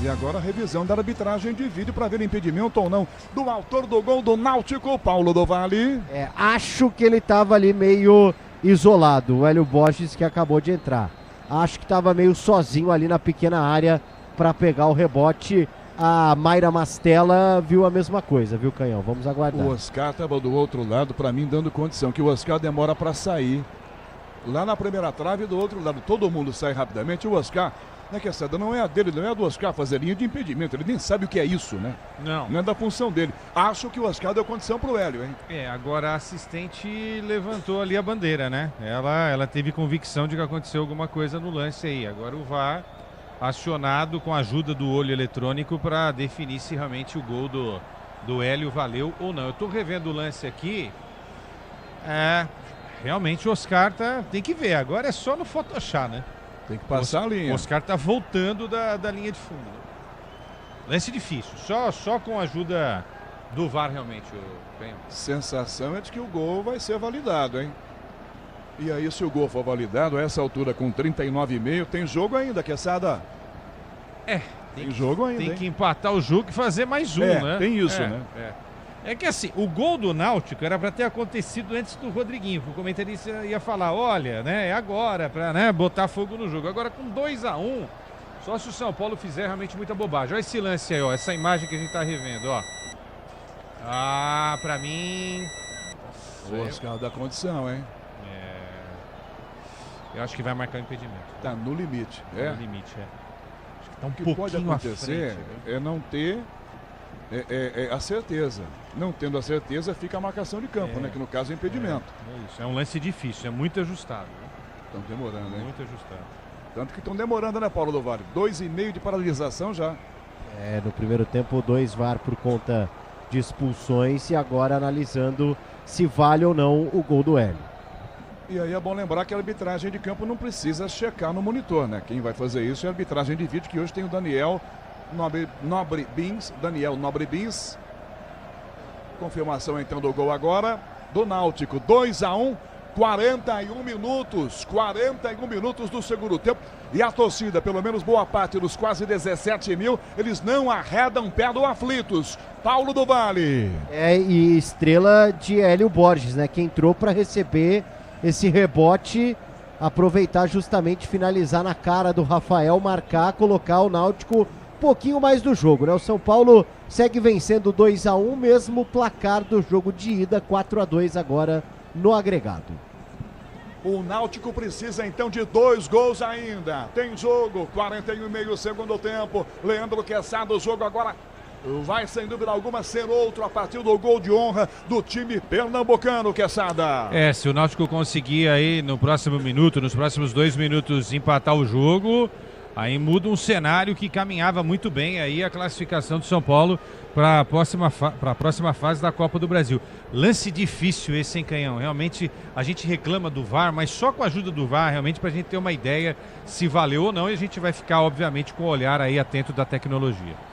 Speaker 17: E agora a revisão da arbitragem de vídeo para ver impedimento ou não do autor do gol do Náutico, Paulo do Vale.
Speaker 4: Acho que ele estava ali meio isolado, o Hélio Borges, que acabou de entrar. Acho que estava meio sozinho ali na pequena área para pegar o rebote. A Mayra Mastella viu a mesma coisa, viu, Canhão? Vamos aguardar.
Speaker 17: O Oscar estava do outro lado, para mim, dando condição, que o Oscar demora para sair. Lá na primeira trave, do outro lado, todo mundo sai rapidamente. O Oscar, né, que essa não é a dele, não é a do Oscar fazer linha de impedimento. Ele nem sabe o que é isso, né?
Speaker 7: Não
Speaker 17: é da função dele. Acho que o Oscar deu condição pro Hélio, hein?
Speaker 7: Agora a assistente levantou ali a bandeira, né? Ela teve convicção de que aconteceu alguma coisa no lance aí. Agora o VAR acionado com a ajuda do olho eletrônico para definir se realmente o gol do Hélio valeu ou não. Eu tô revendo o lance aqui. Realmente o Oscar tem que ver. Agora é só no Photoshop, né?
Speaker 17: Tem que passar a linha.
Speaker 7: O Oscar tá voltando da linha de fundo. Lance difícil. Só com a ajuda do VAR realmente.
Speaker 17: Sensação é de que o gol vai ser validado, hein? E aí, se o gol for validado, a essa altura com 39,5, tem jogo ainda, Quesada? Tem jogo ainda.
Speaker 7: Tem que empatar o jogo e fazer mais um, né?
Speaker 17: Tem isso, né?
Speaker 7: É que assim, o gol do Náutico era para ter acontecido antes do Rodriguinho. O comentarista ia falar, olha, né, é agora para, né, botar fogo no jogo. Agora com 2-1, só se o São Paulo fizer realmente muita bobagem. Olha esse lance aí, ó, essa imagem que a gente tá revendo, ó. Para mim...
Speaker 17: O Oscar dá condição, hein?
Speaker 7: Eu acho que vai marcar o impedimento.
Speaker 17: Tá no limite.
Speaker 7: No limite, Acho que tá um
Speaker 17: o que
Speaker 7: pouquinho
Speaker 17: pode acontecer
Speaker 7: frente,
Speaker 17: é não ter a certeza. Não tendo a certeza, fica a marcação de campo, né? Que no caso é impedimento.
Speaker 7: É um lance difícil, é muito ajustado.
Speaker 17: Estão demorando, hein?
Speaker 7: Muito ajustado.
Speaker 17: Tanto que estão demorando, né, Paulo do Vale? 2,5 de paralisação já.
Speaker 4: No primeiro tempo, 2 VAR por conta de expulsões e agora analisando se vale ou não o gol do Hélio.
Speaker 17: E aí é bom lembrar que a arbitragem de campo não precisa checar no monitor, né? Quem vai fazer isso é a arbitragem de vídeo, que hoje tem o Daniel Nobre Bins. Confirmação então do gol agora do Náutico. 2-1, 41 minutos do segundo tempo. E a torcida, pelo menos boa parte dos quase 17 mil, eles não arredam pé do aflitos. Paulo do Vale.
Speaker 4: E estrela de Hélio Borges, né? Que entrou para receber esse rebote, aproveitar justamente, finalizar na cara do Rafael, marcar, colocar o Náutico um pouquinho mais do jogo, né? O São Paulo segue vencendo 2-1, mesmo placar do jogo de ida, 4-2 agora no agregado.
Speaker 17: O Náutico precisa então de 2 gols ainda. Tem jogo, 41,5 segundo tempo. Leandro Quesada, o jogo agora vai, sem dúvida alguma, ser outro a partir do gol de honra do time pernambucano, Quesada.
Speaker 7: Se o Náutico conseguir aí no próximo minuto, nos próximos 2 minutos, empatar o jogo, aí muda um cenário que caminhava muito bem aí a classificação do São Paulo para a próxima fase da Copa do Brasil. Lance difícil esse, hein, Canhão? Realmente a gente reclama do VAR, mas só com a ajuda do VAR, realmente, para a gente ter uma ideia se valeu ou não, e a gente vai ficar, obviamente, com o olhar aí atento da tecnologia.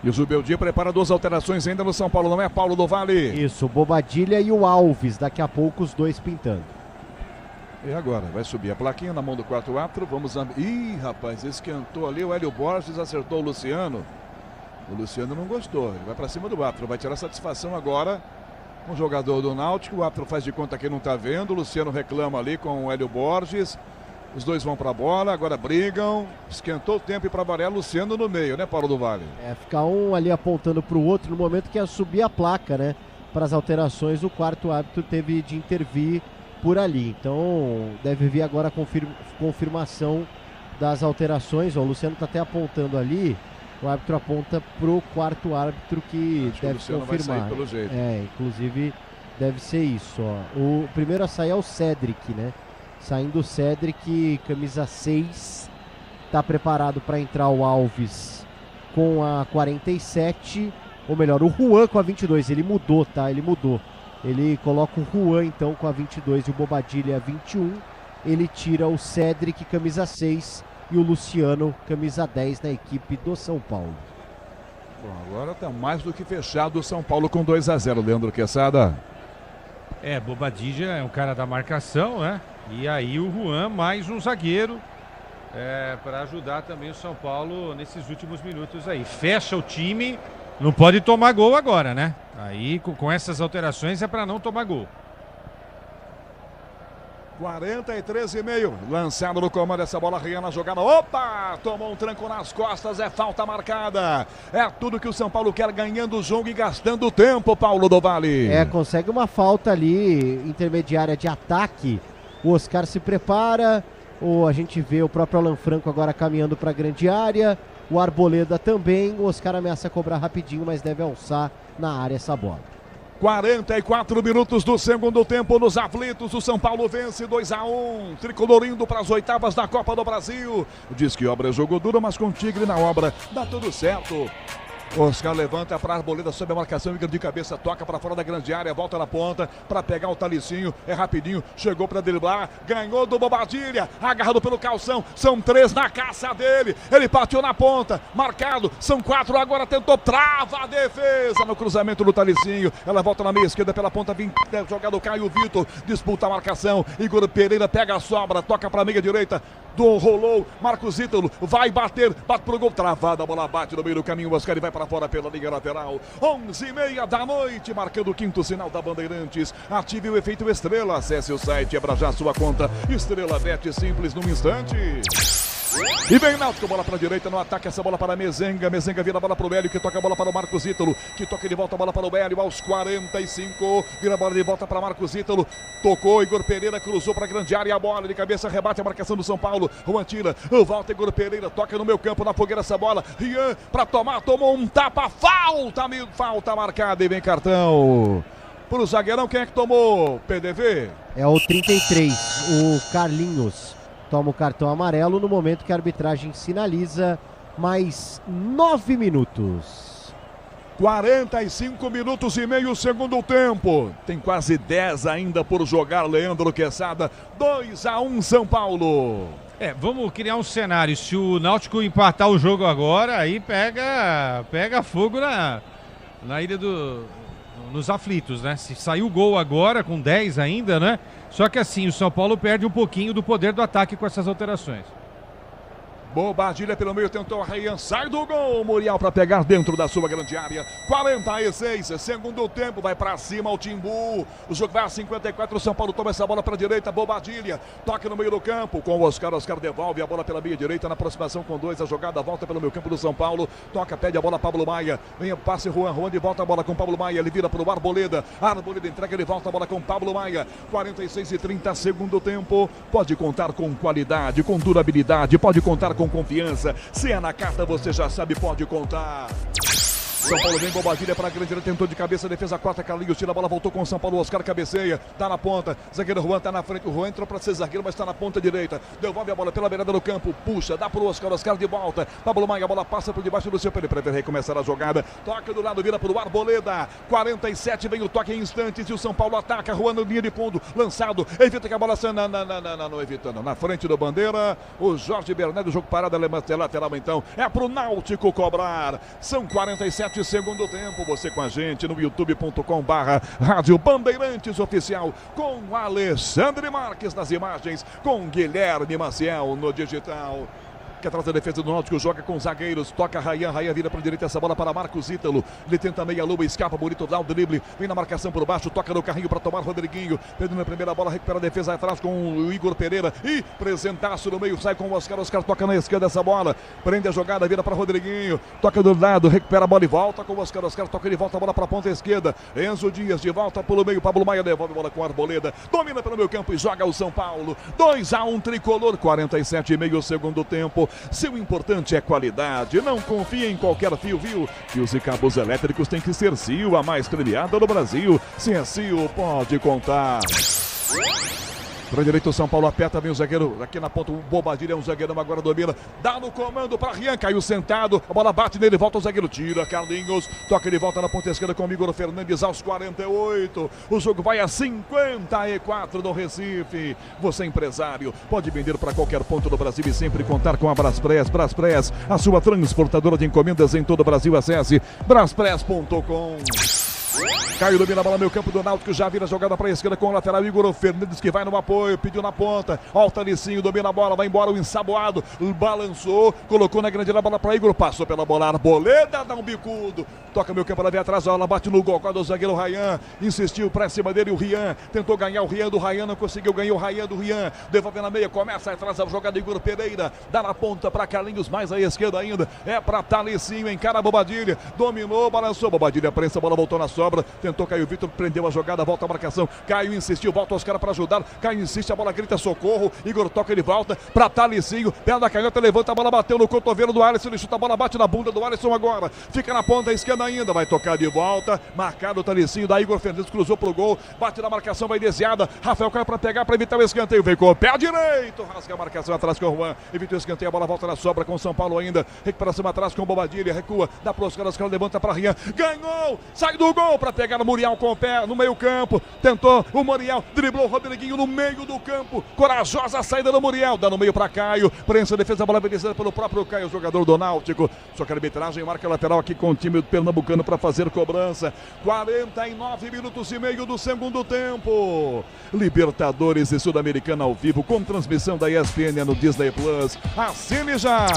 Speaker 17: E o Zubeldia prepara 2 alterações ainda no São Paulo, não é, Paulo do Vale?
Speaker 4: Isso, o Bobadilha e o Alves, daqui a pouco os 2 pintando.
Speaker 17: E agora, vai subir a plaquinha na mão do quarto árbitro, vamos... Ih, rapaz, esquentou ali, o Hélio Borges acertou o Luciano. O Luciano não gostou, ele vai pra cima do árbitro, vai tirar satisfação agora com o jogador do Náutico. O árbitro faz de conta que não tá vendo, o Luciano reclama ali com o Hélio Borges. Os 2 vão pra bola, agora brigam, esquentou o tempo e pra variar, Luciano no meio, né, Paulo do Vale?
Speaker 4: Ficar um ali apontando pro outro no momento que ia subir a placa, né, para as alterações, o quarto árbitro teve de intervir por ali. Então deve vir agora a confirmação das alterações. O Luciano está até apontando ali, o árbitro aponta pro quarto árbitro que deve confirmar. Vai sair
Speaker 17: pelo jeito.
Speaker 4: Inclusive deve ser isso. O primeiro a sair é o Cedric, né? Saindo o Cedric, camisa 6, está preparado para entrar o Alves com a 47, ou melhor, o Juan com a 22. Ele mudou, tá? Ele mudou. Ele coloca o Juan, então, com a 22 e o Bobadilha a 21. Ele tira o Cedric, camisa 6, e o Luciano, camisa 10, na equipe do São Paulo.
Speaker 17: Bom, agora está mais do que fechado o São Paulo com 2-0, Leandro Quesada.
Speaker 7: Bobadilha é um cara da marcação, né? E aí o Juan, mais um zagueiro, para ajudar também o São Paulo nesses últimos minutos aí. Fecha o time, não pode tomar gol agora, né? Aí com essas alterações é para não tomar gol.
Speaker 17: 43,5, lançado no comando essa bola, Rian na jogada, opa, tomou um tranco nas costas, é falta marcada. É tudo que o São Paulo quer, ganhando o jogo e gastando tempo, Paulo do Vale.
Speaker 4: Consegue uma falta ali, intermediária de ataque. O Oscar se prepara, a gente vê o próprio Alan Franco agora caminhando para a grande área, o Arboleda também. O Oscar ameaça cobrar rapidinho, mas deve alçar na área essa bola.
Speaker 17: 44 minutos do segundo tempo nos aflitos, o São Paulo vence 2-1, tricolor indo para as oitavas da Copa do Brasil. Diz que obra é jogo duro, mas com o Tigre na obra dá tudo certo. Oscar levanta para a Arboleda sob a marcação, de cabeça, toca para fora da grande área, volta na ponta para pegar o Talicinho, é rapidinho, chegou para driblar, ganhou do Bobadilha, agarrado pelo calção, são 3 na caça dele, ele partiu na ponta, marcado, são 4, agora tentou, trava a defesa no cruzamento do Talicinho, ela volta na meia esquerda pela ponta, jogado Caio Vitor, disputa a marcação, Igor Pereira pega a sobra, toca para a meia direita, rolou, Marcos Ítalo, vai bater, bate pro gol, travada, a bola bate no meio do caminho, o Oscar vai para fora pela linha lateral, 11h30 da noite, marcando o 5º sinal da Bandeirantes. Ative o efeito Estrela, acesse o site, abra já sua conta, Estrela Bet, simples num instante. E vem Náutico, bola para a direita no ataque, essa bola para Mezenga, Mezenga vira a bola para o Hélio, que toca a bola para o Marcos Ítalo, que toca de volta a bola para o Hélio, aos 45, vira a bola de volta para Marcos Ítalo, tocou, Igor Pereira cruzou para a grande área, a bola de cabeça, rebate a marcação do São Paulo, Juan tira, volta Igor Pereira, toca no meio campo, na fogueira essa bola, Rian para tomar, tomou um tapa, falta marcada e vem cartão. Pro zagueirão, quem é que tomou, PDV?
Speaker 4: É o 33, o Carlinhos. Toma o cartão amarelo no momento que a arbitragem sinaliza mais 9 minutos.
Speaker 17: 45 minutos e meio, segundo tempo. Tem quase 10 ainda por jogar, Leandro Quesada. 2-1 São Paulo.
Speaker 7: Vamos criar um cenário. Se o Náutico empatar o jogo agora, aí pega fogo na ilha nos aflitos, né? Se sair o gol agora, com 10 ainda, né? Só que assim, o São Paulo perde um pouquinho do poder do ataque com essas alterações.
Speaker 17: Bobadilha pelo meio, tentou a Ryan, sai do gol, Muriel para pegar dentro da sua grande área. 46, segundo tempo, vai para cima o Timbu. O jogo vai a 54, o São Paulo toma essa bola para a direita, Bobadilha, toca no meio do campo com o Oscar devolve a bola pela meia direita, na aproximação com 2, a jogada volta pelo meio campo do São Paulo, toca, pede a bola Pablo Maia, vem o passe Juan de volta a bola com Pablo Maia, ele vira para o Arboleda entrega, ele volta a bola com Pablo Maia. 46 e 30, segundo tempo, pode contar com qualidade, com durabilidade, pode contar com confiança. Se é na carta, você já sabe, pode contar. São Paulo vem, Bobadilha para a grande área, tentou de cabeça, defesa quarta, Carlinhos tira a bola, voltou com o São Paulo, Oscar cabeceia, tá na ponta, zagueiro Juan tá na frente, o Juan entrou para ser zagueiro, mas tá na ponta direita, devolve a bola pela beirada do campo, puxa, dá pro Oscar de volta, Pablo Maia, a bola passa por debaixo do seu pé, ele prefere recomeçar a jogada, toca do lado, vira pro Arboleda, 47, vem o toque em instantes e o São Paulo ataca, Juan na linha de fundo, lançado, evita que a bola saia, não evitando, na frente do Bandeira, o Jorge Bernardo, jogo parado, lateral então, é pro Náutico cobrar, são 47 segundo tempo, você com a gente no youtube.com/Rádio Bandeirantes Oficial, com Alexandre Marques nas imagens, com Guilherme Maciel no digital. Que atrás da defesa do Náutico, joga com os zagueiros, toca Ryan vira para a direita, essa bola para Marcos Ítalo, ele tenta meia lua, escapa, bonito, dá o drible, vem na marcação por baixo, toca no carrinho para tomar Rodriguinho, perdendo a primeira bola, recupera a defesa atrás com o Igor Pereira, e presentaço no meio, sai com o Oscar toca na esquerda essa bola, prende a jogada, vira para Rodriguinho, toca do lado, recupera a bola e volta com o Oscar toca, ele volta a bola para a ponta esquerda, Enzo Dias de volta pelo meio, Pablo Maia devolve a bola com a Arboleda, domina pelo meio campo e joga o São Paulo, 2-1 tricolor, 47,5 segundo tempo. Seu importante é qualidade, não confia em qualquer fio, viu? Fios e cabos elétricos tem que ser Sil, a mais premiada do Brasil. Se é Sil, pode contar. Para direito, o São Paulo aperta, vem o zagueiro aqui na ponta, o Bobadilha é um zagueirão, agora domina, dá no comando para Rian, caiu sentado, a bola bate nele, volta o zagueiro, tira Carlinhos, toca, ele volta na ponta esquerda com o Igor Fernandes aos 48, o jogo vai a 54 no Recife. Você empresário, pode vender para qualquer ponto do Brasil e sempre contar com a Braspress, a sua transportadora de encomendas em todo o Brasil, acesse braspress.com. Caio domina a bola, meio campo do Náutico, já vira a jogada para a esquerda com o lateral Igor Fernandes que vai no apoio, pediu na ponta, ó o Talicinho, domina a bola, vai embora o ensaboado, balançou, colocou na grande bola para Igor, passou pela bola, Arboleda, dá um bicudo, toca meio campo, ela vem atrás, ela bate no gol, do zagueiro Ryan, insistiu pra cima dele o Rian, tentou ganhar o Rian do Ryan, não conseguiu ganhar o Ryan do Rian, devolve na meia, começa atrás a jogada Igor Pereira, dá na ponta para Carlinhos, mais à esquerda ainda, é para Talicinho, encara a Bobadilha, dominou, balançou, Bobadilha prensa, a bola voltou na sobra, tentou Caio Vitor, prendeu a jogada, volta a marcação, Caio insistiu, volta os caras para ajudar, Caio insiste, a bola grita socorro, Igor toca, ele volta para Talicinho, perna da canhota, levanta a bola, bateu no cotovelo do Alisson, ele chuta a bola, bate na bunda do Alisson agora, fica na ponta esquerda ainda, vai tocar de volta, marcado o Talicinho, da Igor Fernandes, cruzou pro gol, bate na marcação, vai desviada, Rafael cai para pegar, para evitar o escanteio, vem com o pé direito, rasga a marcação atrás com o Juan, evita o escanteio, a bola volta na sobra com o São Paulo ainda, recuperação atrás com o Bobadilha, recua, dá para os caras, levanta para Rian, ganhou, sai do gol para pegar o Muriel com o pé no meio campo, tentou o Muriel, driblou o Rodriguinho no meio do campo, corajosa saída do Muriel, dá no meio para Caio, prensa a defesa, a bola vencida pelo próprio Caio, jogador do Náutico, só que a arbitragem marca lateral aqui com o time pernambucano para fazer cobrança, 49 minutos e meio do segundo tempo, Libertadores e Sul-Americana ao vivo, com transmissão da ESPN no Disney Plus, assine já,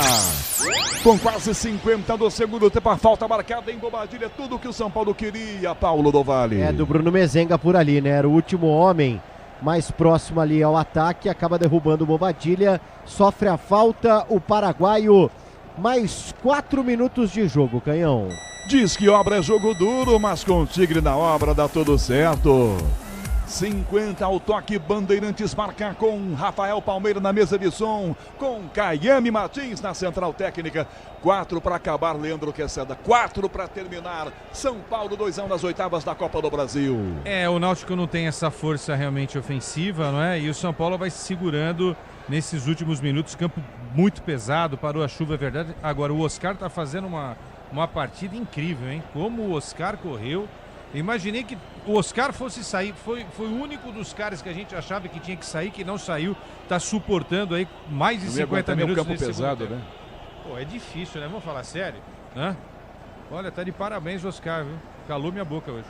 Speaker 17: com quase 50 do segundo tempo, a falta marcada em Bobadilha, tudo que o São Paulo queria, Paulo do Vale.
Speaker 4: É, do Bruno Mezenga por ali, né? Era o último homem mais próximo ali ao ataque, acaba derrubando o Bobadilha, sofre a falta o paraguaio, mais 4 minutos de jogo, Canhão.
Speaker 17: Diz que obra é jogo duro, mas com o Tigre na obra dá tudo certo. 50 ao toque, Bandeirantes marca com Rafael Palmeira na mesa de som, com Caiame Martins na central técnica. 4 para acabar, Leandro Quezada. 4 para terminar. São Paulo 2-1 nas oitavas da Copa do Brasil.
Speaker 7: O Náutico não tem essa força realmente ofensiva, não é? E o São Paulo vai se segurando nesses últimos minutos. Campo muito pesado, parou a chuva, é verdade. Agora o Oscar está fazendo uma partida incrível, hein? Como o Oscar correu. Imaginei que o Oscar fosse sair, foi o único dos caras que a gente achava que tinha que sair, que não saiu, tá suportando aí mais de 50 minutos
Speaker 17: campo pesado, né?
Speaker 7: Pô, é difícil, né? Vamos falar sério, né? Olha, tá de parabéns, Oscar, viu? Calou minha boca hoje.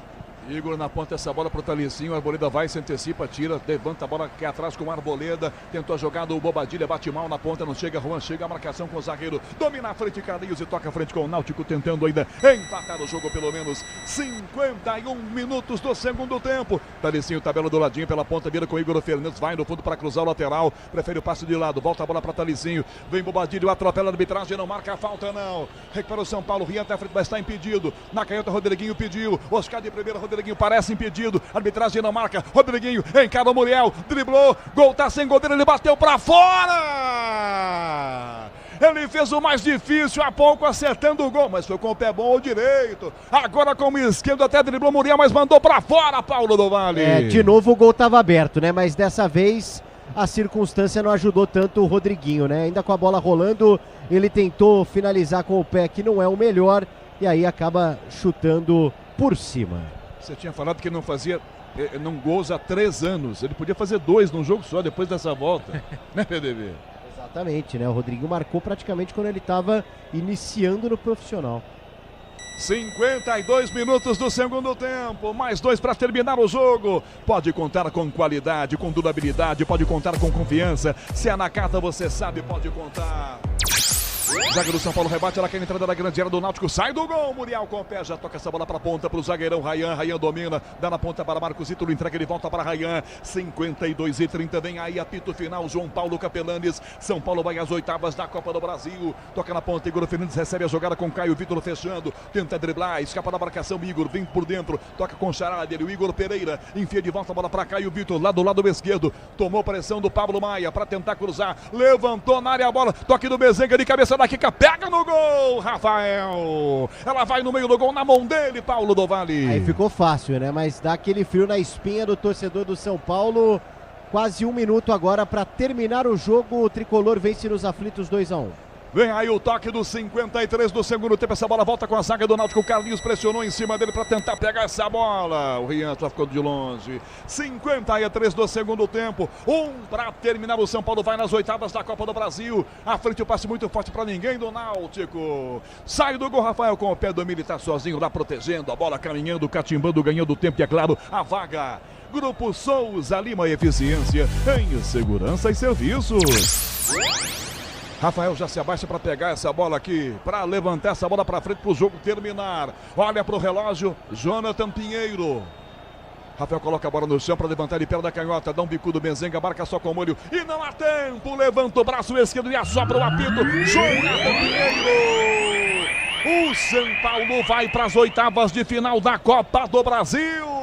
Speaker 17: Igor na ponta, essa bola pro Talicinho, Arboleda vai, se antecipa, tira, levanta a bola aqui atrás com o Arboleda, tentou a jogada, o Bobadilha bate mal na ponta, não chega, Juan chega, a marcação com o zagueiro, domina a frente, Carlinhos e toca a frente com o Náutico, tentando ainda empatar o jogo, pelo menos 51 minutos do segundo tempo. Talicinho, tabela do ladinho pela ponta, vira com o Igor Fernandes, vai no fundo para cruzar o lateral, prefere o passe de lado, volta a bola para Talicinho, vem Bobadilha, atropela a arbitragem, não marca a falta não, recupera o São Paulo, Rian até a frente, mas está impedido, na canhota Rodriguinho pediu, Oscar de primeira, Rodriguinho parece impedido, arbitragem não marca, Rodriguinho encara o Muriel, driblou, gol tá sem goleiro, ele bateu pra fora! Ele fez o mais difícil, há pouco acertando o gol, mas foi com o pé bom ou direito, agora com o esquerdo até driblou o Muriel, mas mandou pra fora, Paulo do Vale.
Speaker 4: De novo o gol tava aberto, né, mas dessa vez a circunstância não ajudou tanto o Rodriguinho, né, ainda com a bola rolando, ele tentou finalizar com o pé que não é o melhor, e aí acaba chutando por cima.
Speaker 17: Você tinha falado que não fazia gols há 3 anos. Ele podia fazer 2 num jogo só depois dessa volta. Né, PDV?
Speaker 4: Exatamente, né? O Rodrigo marcou praticamente quando ele estava iniciando no profissional.
Speaker 17: 52 minutos do segundo tempo, mais 2 para terminar o jogo. Pode contar com qualidade, com durabilidade, pode contar com confiança. Se é na carta, você sabe, pode contar. Zaga do São Paulo rebate, ela quer entrada da grande área do Náutico, sai do gol, Muriel com o pé, já toca essa bola pra ponta pro zagueirão Rayan domina, dá na ponta para Marcos Ítalo, entrega, ele volta para Rayan, 52:30, vem aí apito final, João Paulo Capelanes, São Paulo vai às oitavas da Copa do Brasil, toca na ponta, Igor Fernandes recebe a jogada com Caio Vitor fechando, tenta driblar, escapa da marcação, Igor vem por dentro, toca com o Chará dele, o Igor Pereira, enfia de volta a bola para Caio Vitor, lá do lado esquerdo, tomou pressão do Pablo Maia para tentar cruzar, levantou na área a bola, toque do Bezenga de cabeça da Kika, pega no gol, Rafael. Ela vai no meio do gol, na mão dele, Paulo do Vale.
Speaker 4: Aí ficou fácil, né? Mas dá aquele frio na espinha do torcedor do São Paulo. Quase 1 minuto agora para terminar o jogo. O tricolor vence nos aflitos 2-1.
Speaker 17: Vem aí o toque do 53 do segundo tempo. Essa bola volta com a zaga do Náutico. O Carlinhos pressionou em cima dele para tentar pegar essa bola. O Rian ficou de longe. 53 do segundo tempo. 1 para terminar. O São Paulo vai nas oitavas da Copa do Brasil. À frente o passe muito forte para ninguém do Náutico. Sai do gol, Rafael com o pé do militar sozinho lá protegendo. A bola caminhando, catimbando, ganhando tempo. E é claro, a vaga. Grupo Souza Lima, eficiência em segurança e serviços. Rafael já se abaixa para pegar essa bola aqui, para levantar essa bola para frente para o jogo terminar. Olha para o relógio, Jonathan Pinheiro. Rafael coloca a bola no chão para levantar de pé da canhota, dá um bicudo, Benzenga, marca só com o molho e não há tempo. Levanta o braço esquerdo e assopra o apito. Jonathan Pinheiro. O São Paulo vai para as oitavas de final da Copa do Brasil.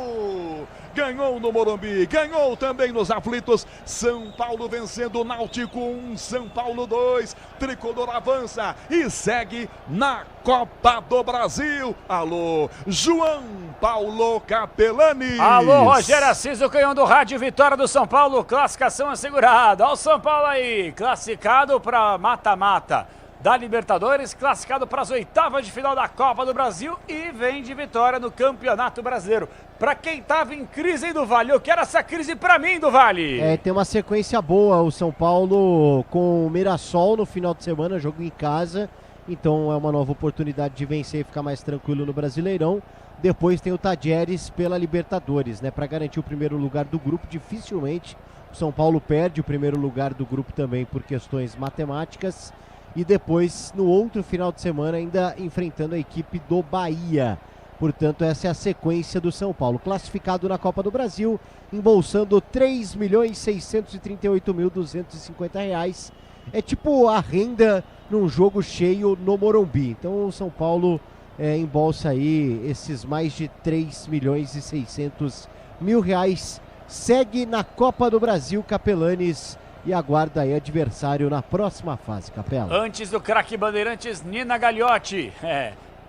Speaker 17: Ganhou no Morumbi, ganhou também nos aflitos. São Paulo vencendo o Náutico 1, São Paulo 2. Tricolor avança e segue na Copa do Brasil. Alô, João Paulo Capelanes.
Speaker 8: Alô, Rogério Assis, o canhão do rádio, vitória do São Paulo, classificação assegurada. Olha o São Paulo aí, classificado para mata-mata da Libertadores, classificado para as oitavas de final da Copa do Brasil e vem de vitória no Campeonato Brasileiro. Para quem estava em crise, hein, do Vale? Eu quero essa crise para mim, do Vale.
Speaker 4: Tem uma sequência boa o São Paulo com o Mirassol no final de semana, jogo em casa. Então é uma nova oportunidade de vencer e ficar mais tranquilo no Brasileirão. Depois tem o Tadieres pela Libertadores, né? Para garantir o primeiro lugar do grupo, dificilmente o São Paulo perde o primeiro lugar do grupo também por questões matemáticas. E depois, no outro final de semana, ainda enfrentando a equipe do Bahia. Portanto, essa é a sequência do São Paulo. Classificado na Copa do Brasil, embolsando R$ 3.638.250. É tipo a renda num jogo cheio no Morumbi. Então, o São Paulo embolsa aí esses mais de R$ 3.600.000 segue na Copa do Brasil, Capelanes, e aguarda aí adversário na próxima fase, Capela.
Speaker 8: Antes do craque Bandeirantes, Nina Gagliotti.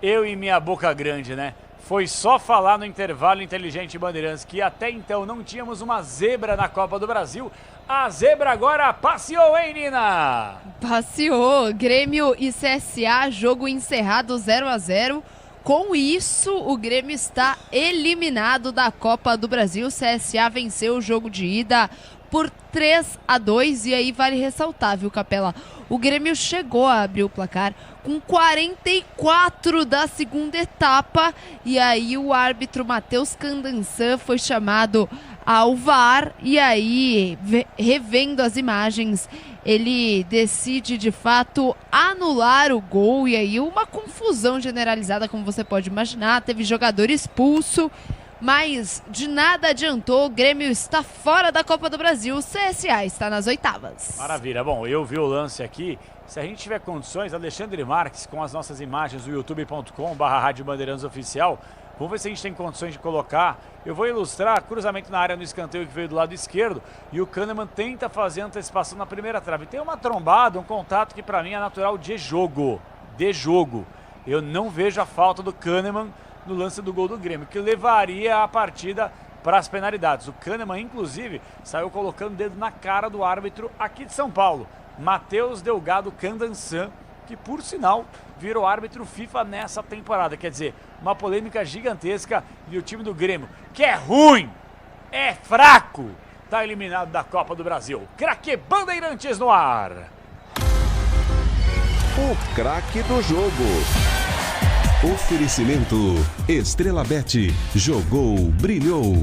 Speaker 8: Eu e minha boca grande, né? Foi só falar no intervalo inteligente Bandeirantes que até então não tínhamos uma zebra na Copa do Brasil. A zebra agora passeou, hein, Nina?
Speaker 6: Passeou. Grêmio e CSA, jogo encerrado 0-0. Com isso, o Grêmio está eliminado da Copa do Brasil. O CSA venceu o jogo de ida por 3-2. E aí vale ressaltar, viu, Capela? O Grêmio chegou a abrir o placar com 44 da segunda etapa. E aí o árbitro Matheus Candançan foi chamado ao VAR. E aí, revendo as imagens, ele decide de fato anular o gol. E aí uma confusão generalizada, como você pode imaginar. Teve jogador expulso, mas de nada adiantou. O Grêmio está fora da Copa do Brasil. O CSA está nas oitavas.
Speaker 8: Maravilha. Bom, eu vi o lance aqui. Se a gente tiver condições, Alexandre Marques, com as nossas imagens do youtube.com/Rádio Bandeirantes Oficial, vamos ver se a gente tem condições de colocar. Eu vou ilustrar cruzamento na área no escanteio que veio do lado esquerdo e o Kahneman tenta fazer antecipação na primeira trave. Tem uma trombada, um contato que para mim é natural de jogo. Eu não vejo a falta do Kahneman no lance do gol do Grêmio, que levaria a partida para as penalidades. O Kahneman, inclusive, saiu colocando o dedo na cara do árbitro aqui de São Paulo, Matheus Delgado Candançan, que por sinal virou árbitro FIFA nessa temporada. Quer dizer, uma polêmica gigantesca, e o time do Grêmio, que é ruim, é fraco, está eliminado da Copa do Brasil. Craque Bandeirantes no ar.
Speaker 2: O craque do jogo.
Speaker 3: Oferecimento Estrela Bet. Jogou, brilhou.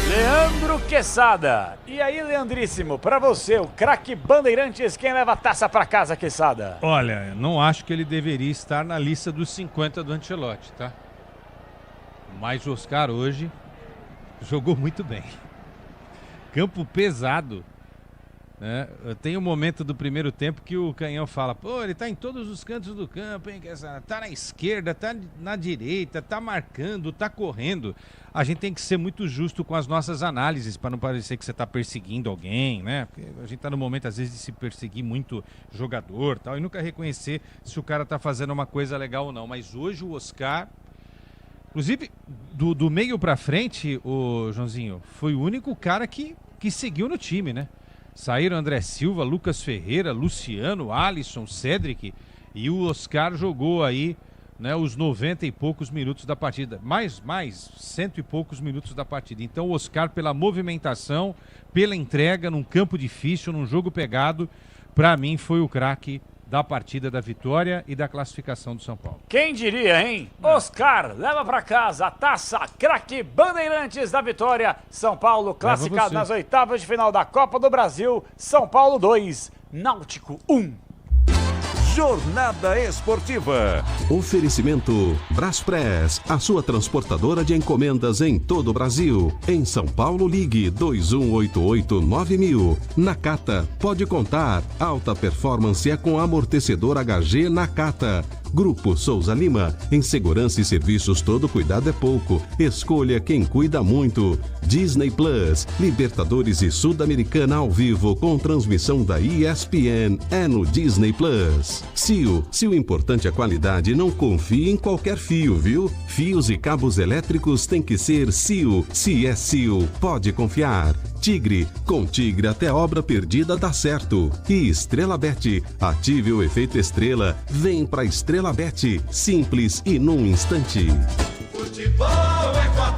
Speaker 8: Leandro Quesada. E aí, Leandríssimo, pra você, o craque Bandeirantes, quem leva a taça pra casa, Quesada?
Speaker 7: Olha, não acho que ele deveria estar na lista dos 50 do Ancelotti, tá? Mas o Oscar hoje jogou muito bem. Campo pesado, né? Tem um momento do primeiro tempo que o Canhão fala: pô, ele tá em todos os cantos do campo, hein? Tá na esquerda, tá na direita, tá marcando, tá correndo. A gente tem que ser muito justo com as nossas análises para não parecer que você tá perseguindo alguém, né? Porque a gente tá no momento às vezes de se perseguir muito jogador, tal, e nunca reconhecer se o cara tá fazendo uma coisa legal ou não. Mas hoje o Oscar, inclusive do meio para frente, o Joãozinho, foi o único cara que seguiu no time, né? Saíram André Silva, Lucas Ferreira, Luciano, Alisson, Cédric, e o Oscar jogou aí, né, os 90 e poucos minutos da partida, mais 100 e poucos minutos da partida. Então o Oscar, pela movimentação, pela entrega num campo difícil, num jogo pegado, para mim foi o craque da partida, da vitória e da classificação do São Paulo.
Speaker 8: Quem diria, hein? Oscar leva pra casa a taça, craque Bandeirantes da vitória. São Paulo classificado nas oitavas de final da Copa do Brasil. São Paulo 2, Náutico 1.
Speaker 2: Jornada Esportiva.
Speaker 3: Oferecimento Braspress, a sua transportadora de encomendas em todo o Brasil. Em São Paulo, ligue 2188-9000. Nakata, pode contar. Alta performance é com amortecedor HG Nakata. Grupo Souza Lima, em segurança e serviços todo cuidado é pouco. Escolha quem cuida muito. Disney Plus, Libertadores e Sul-Americana ao vivo com transmissão da ESPN é no Disney Plus. CIO, se o importante é a qualidade, não confie em qualquer fio, viu? Fios e cabos elétricos tem que ser CIO. Se é CIO, pode confiar. Tigre, com Tigre até obra perdida dá certo. E Estrela Bet, ative o efeito estrela, vem pra Estrela Bet, simples e num instante.
Speaker 13: Futebol é com a